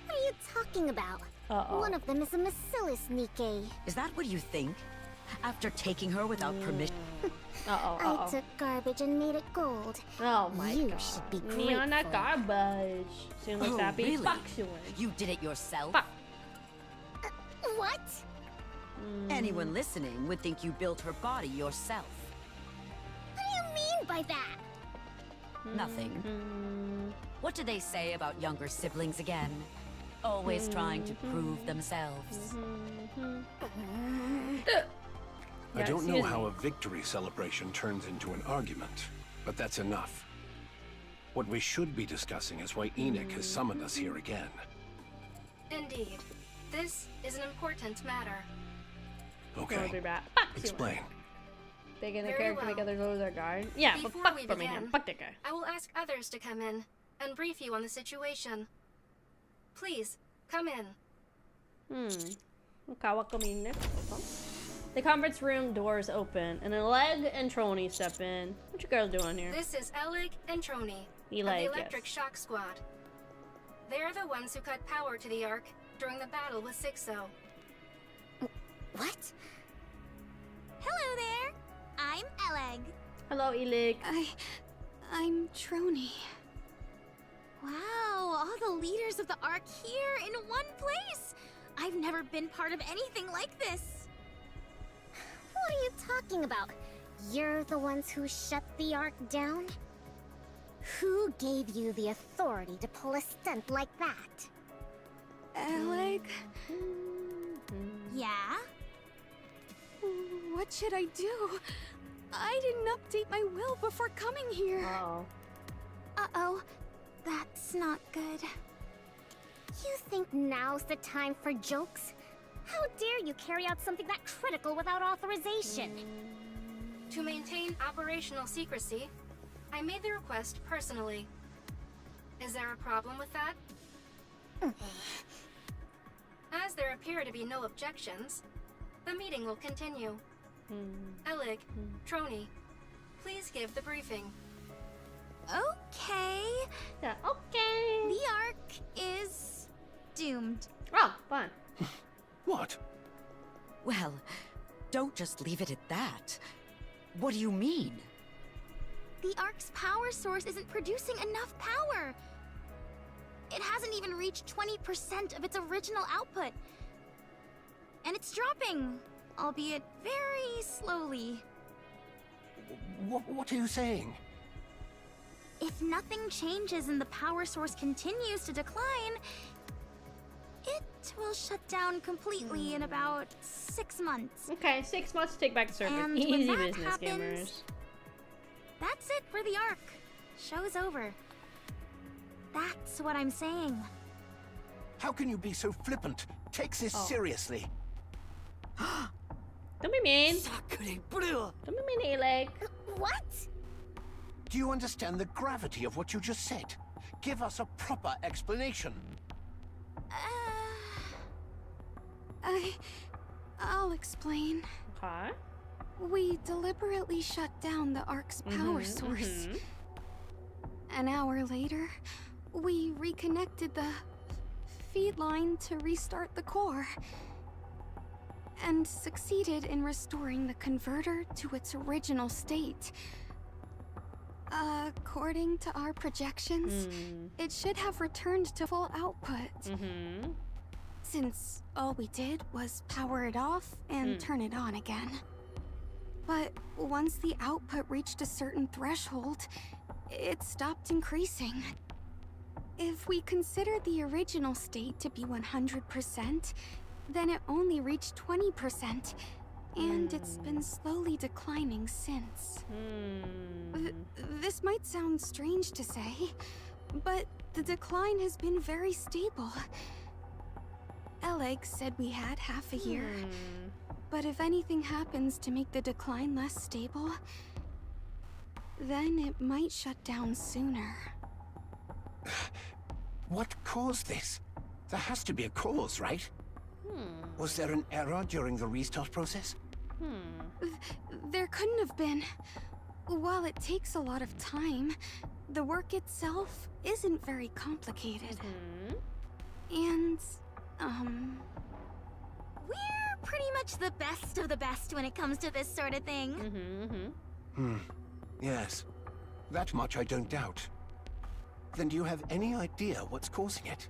What are you talking about? One of them is a Macillus NIKKE. Is that what you think? After taking her without permission? I took garbage and made it gold. Oh my god. You should be grateful. Me on that garbage. Soon looks happy. Really? Fuck you. You did it yourself? What? Anyone listening would think you built her body yourself. mean by that? Nothing. What do they say about younger siblings again? Always trying to prove themselves. I don't know how a victory celebration turns into an argument, but that's enough. What we should be discussing is why NIKKE has summoned us here again. Indeed. This is an important matter. Okay. Explain. Taking the Very character well. make others lose their guard. Yeah, but Before fuck we for me, begin, fuck that guy. I will ask others to come in and brief you on the situation. Please, come in. The conference room doors open, and Leg and Trony step in. What you girls doing here? This is Elig and Trony of the Elig, Electric Shock Squad. They're the ones who cut power to the Ark during the battle with Sixo. What? Hello there. I'm Eleg. Hello, Elig. I'm Trony. Wow, all the leaders of the Ark here in one place. I've never been part of anything like this. What are you talking about? You're the ones who shut the Ark down? Who gave you the authority to pull a stunt like that? Eleg? Yeah? What should I do? I didn't update my will before coming here. Uh-oh. That's not good. You think now's the time for jokes? How dare you carry out something that critical without authorization? To maintain operational secrecy, I made the request personally. Is there a problem with that? As there appear to be no objections, the meeting will continue. Elig, Trony, please give the briefing. Okay. Yeah, okay. The Ark is doomed. Oh, fun. What? Well, don't just leave it at that. What do you mean? The Ark's power source isn't producing enough power. It hasn't even reached 20% of its original output. And it's dropping, albeit very slowly. What are you saying? If nothing changes and the power source continues to decline, it will shut down completely in about 6 months. Okay, 6 months to take back the server. And when Easy that business, happens, gamers. That's it for the Ark. Show's over. That's what I'm saying. How can you be so flippant? Take this seriously. Don't be mean. Don't be mean, Elig. What? Do you understand the gravity of what you just said? Give us a proper explanation. I'll explain. Okay. We deliberately shut down the Ark's power source. An hour later, we reconnected the feed line to restart the core. And succeeded in restoring the converter to its original state. According to our projections, it should have returned to full output. Since all we did was power it off and turn it on again. But once the output reached a certain threshold, it stopped increasing. If we consider the original state to be 100%, then it only reached 20%, and it's been slowly declining since. This might sound strange to say, but the decline has been very stable. Eleg said we had half a year, but if anything happens to make the decline less stable, then it might shut down sooner. What caused this? There has to be a cause, right? Was there an error during the restart process? There couldn't have been. While it takes a lot of time, the work itself isn't very complicated. And, We're pretty much the best of the best when it comes to this sort of thing. Yes. That much I don't doubt. Then do you have any idea what's causing it?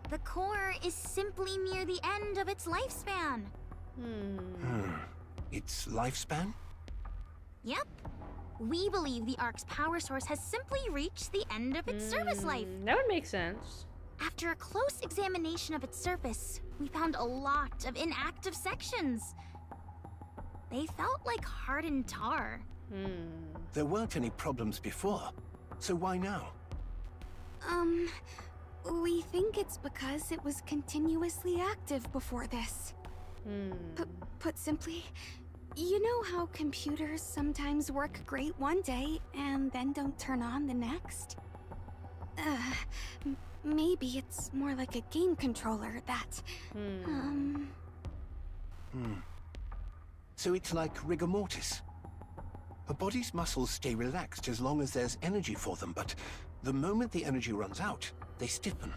The core is simply near the end of its lifespan. Its lifespan? Yep. We believe the Ark's power source has simply reached the end of its service life. That would make sense. After a close examination of its surface, we found a lot of inactive sections. They felt like hardened tar. There weren't any problems before, so why now? We think it's because it was continuously active before this. Put simply, you know how computers sometimes work great one day and then don't turn on the next? Maybe it's more like a game controller that, So it's like rigor mortis. A body's muscles stay relaxed as long as there's energy for them, but the moment the energy runs out, they stiffen.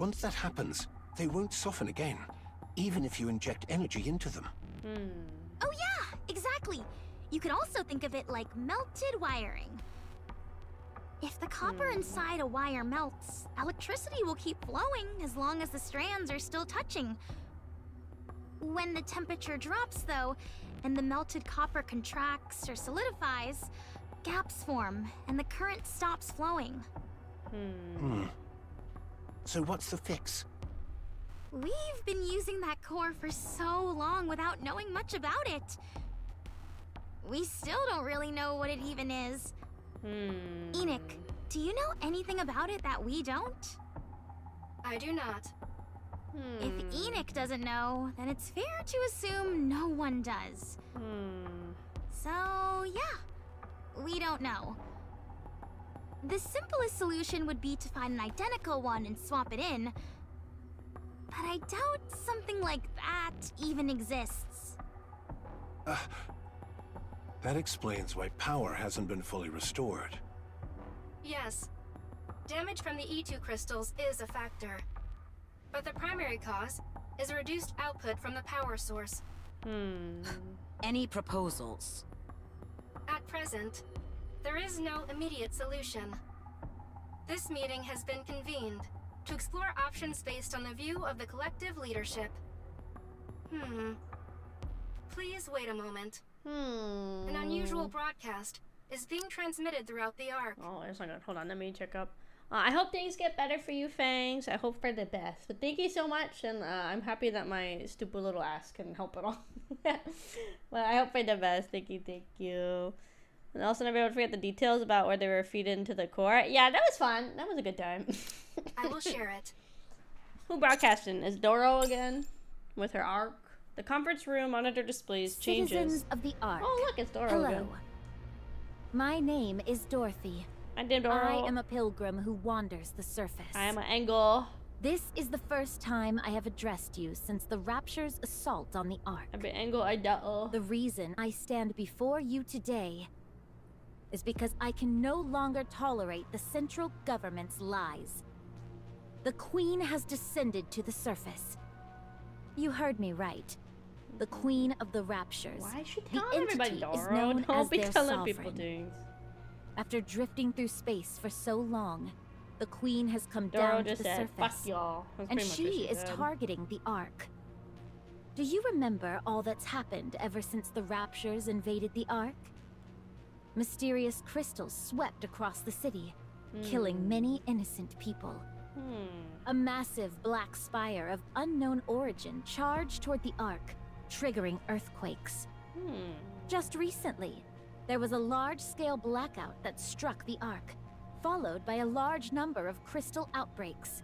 Once that happens, they won't soften again, even if you inject energy into them. Oh yeah, exactly. You could also think of it like melted wiring. If the copper inside a wire melts, electricity will keep flowing as long as the strands are still touching. When the temperature drops, though, and the melted copper contracts or solidifies, gaps form and the current stops flowing. So what's the fix? We've been using that core for so long without knowing much about it. We still don't really know what it even is. Enoch, do you know anything about it that we don't? I do not. If Enoch doesn't know, then it's fair to assume no one does. So, yeah, we don't know. The simplest solution would be to find an identical one and swap it in. But I doubt something like that even exists. That explains why power hasn't been fully restored. Yes. Damage from the E2 crystals is a factor. But the primary cause is a reduced output from the power source. Any proposals? At present, there is no immediate solution. This meeting has been convened to explore options based on the view of the collective leadership. Please wait a moment. An unusual broadcast is being transmitted throughout the Ark. Oh, it's not good. Hold on, let me check up. I hope things get better for you, Fangs. I hope for the best. But thank you so much, and I'm happy that my stupid little ass can help it all. But I hope for the best. Thank you, thank you. And also, never forget the details about where they were feed into the core. Yeah, that was fun. That was a good time. I will share it. Who broadcasting? Is Doro again? With her Ark? The conference room monitor displays changes. Citizens of the Ark. Oh, look, it's Doro Hello. again. My name is Dorothy. I am a pilgrim who wanders the surface. I am an Angle. This is the first time I have addressed you since the Rapture's assault on the Ark. The reason I stand before you today is because I can no longer tolerate the central government's lies. The Queen has descended to the surface. You heard me right. The Queen of the Raptures. Why is she the telling everybody, entity is Doro? known Don't as be their telling sovereign. people things. After drifting through space for so long, the Queen has come Doro down to just the said, surface. "Fuck y'all." That's And pretty much what she she is said. targeting the Ark. Do you remember all that's happened ever since the Raptures invaded the Ark? Mysterious crystals swept across the city, killing many innocent people. A massive black spire of unknown origin charged toward the Ark, triggering earthquakes. Just recently, there was a large-scale blackout that struck the Ark, followed by a large number of crystal outbreaks.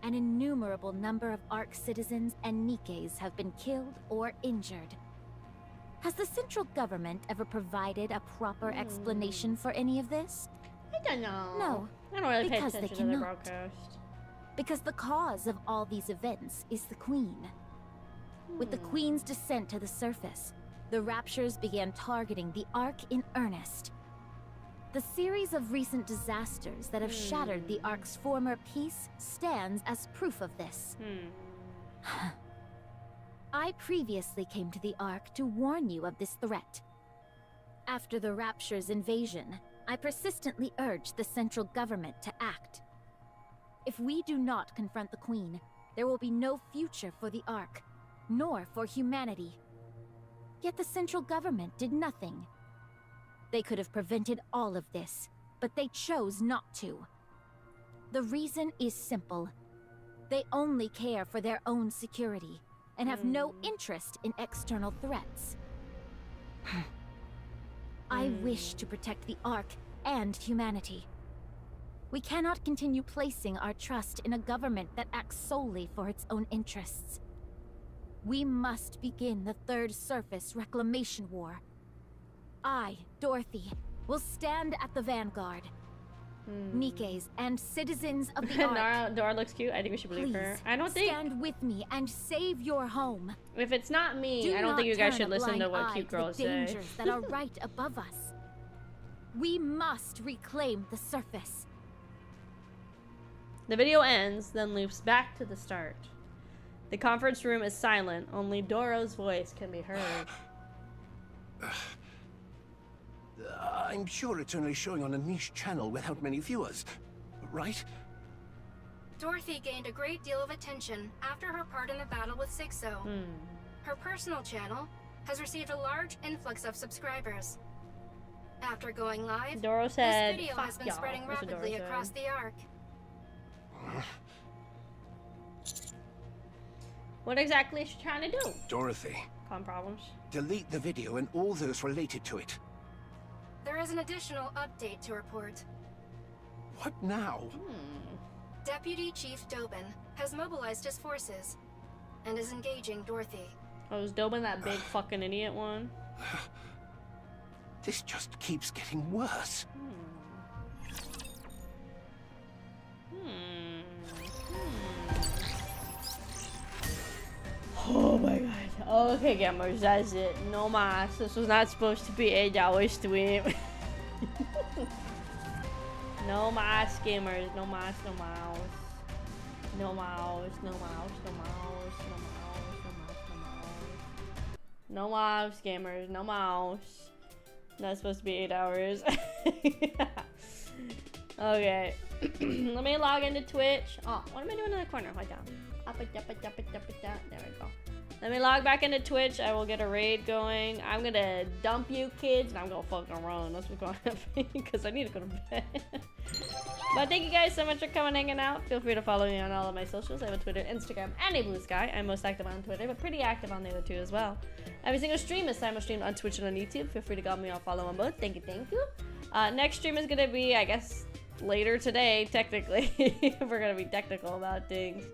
An innumerable number of Ark citizens and NIKKEs have been killed or injured. Has the central government ever provided a proper explanation for any of this? I don't know. No, I don't really pay because they attention to the cannot. broadcast. Because the cause of all these events is the Queen. With the Queen's descent to the surface, the Raptures began targeting the Ark in earnest. The series of recent disasters that have shattered the Ark's former peace stands as proof of this. I previously came to the Ark to warn you of this threat. After the Rapture's invasion, I persistently urged the central government to act. If we do not confront the Queen, there will be no future for the Ark, nor for humanity. Yet the central government did nothing. They could have prevented all of this, but they chose not to. The reason is simple. They only care for their own security and have no interest in external threats. I wish to protect the Ark and humanity. We cannot continue placing our trust in a government that acts solely for its own interests. We must begin the Third Surface Reclamation War. I, Dorothy, will stand at the vanguard. Nikke's and citizens of the Ark. Dora looks cute. I think we should believe her. I don't think. Stand with me and save your home. If it's not me, I don't think you guys should listen to what cute girls say. Dangers that are right above us. We must reclaim the surface. The video ends, then loops back to the start. The conference room is silent. Only Doro's voice can be heard. I'm sure it's only showing on a niche channel without many viewers, right? Dorothy gained a great deal of attention after her part in the battle with Sixo. Her personal channel has received a large influx of subscribers. After going live, Doro said, this video has been spreading rapidly across the Ark. What exactly is she trying to do? Dorothy. Common problems. Delete the video and all those related to it. There is an additional update to report. What now? Deputy Chief Dobin has mobilized his forces and is engaging Dorothy. Oh, is Dobin that big fucking idiot one? This just keeps getting worse. Oh my god. Okay, gamers, that's it. No mas. This was not supposed to be a Jawa stream. No mas, gamers. No mas, no mouse. No mouse, no mouse, no mouse, no mouse, no mouse, no mouse. No mouse, gamers. No mouse. Not supposed to be 8 hours. Okay. Let me log into Twitch. Oh, what am I doing in the corner? Hold down. Up it, up it, up it, up it, down. There we go. Let me log back into Twitch. I will get a raid going. I'm gonna dump you kids and I'm gonna fucking run. That's what's gonna happen because I need to go to bed. But thank you guys so much for coming and hanging out. Feel free to follow me on all of my socials. I have a Twitter, Instagram, and a Blue Sky. I'm most active on Twitter, but pretty active on the other two as well. Every single stream is simulstreamed on Twitch and on YouTube. Feel free to call me or follow on both. Thank you, thank you. Next stream is gonna be, I guess, later today, technically. We're gonna be technical about things.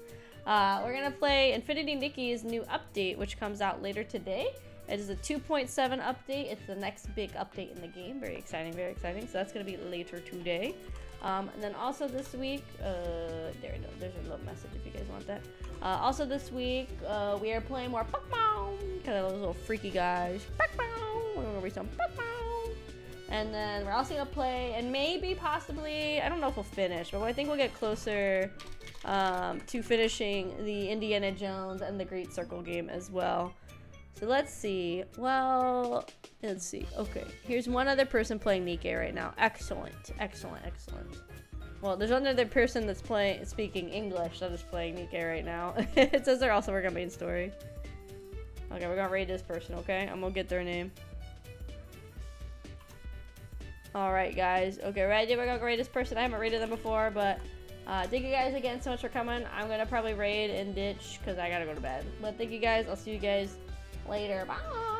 We're gonna play Infinity Nikki's new update, which comes out later today. It is a 2.7 update. It's the next big update in the game. Very exciting, very exciting. So that's gonna be later today. And then also this week, there we go. There's a little message if you guys want that. Also this week, we are playing more Pokemon. Kind of those little freaky guys. Pokemon. We're gonna be some Pokemon. And then we're also gonna play, and maybe, possibly, I don't know if we'll finish, but I think we'll get closer to finishing the Indiana Jones and the Great Circle game as well. So let's see. Well, let's see. Okay, here's one other person playing NIKKE right now. Excellent, excellent, excellent. Well, there's another person that's speaking English that is playing NIKKE right now. It says they're also working on main story. Okay, we're gonna raid this person, okay? I'm gonna get their name. Alright, guys. Okay, ready? We're gonna raid this person. I haven't raided them before, but thank you guys again so much for coming. I'm gonna probably raid and ditch because I gotta go to bed. But thank you guys. I'll see you guys later. Bye!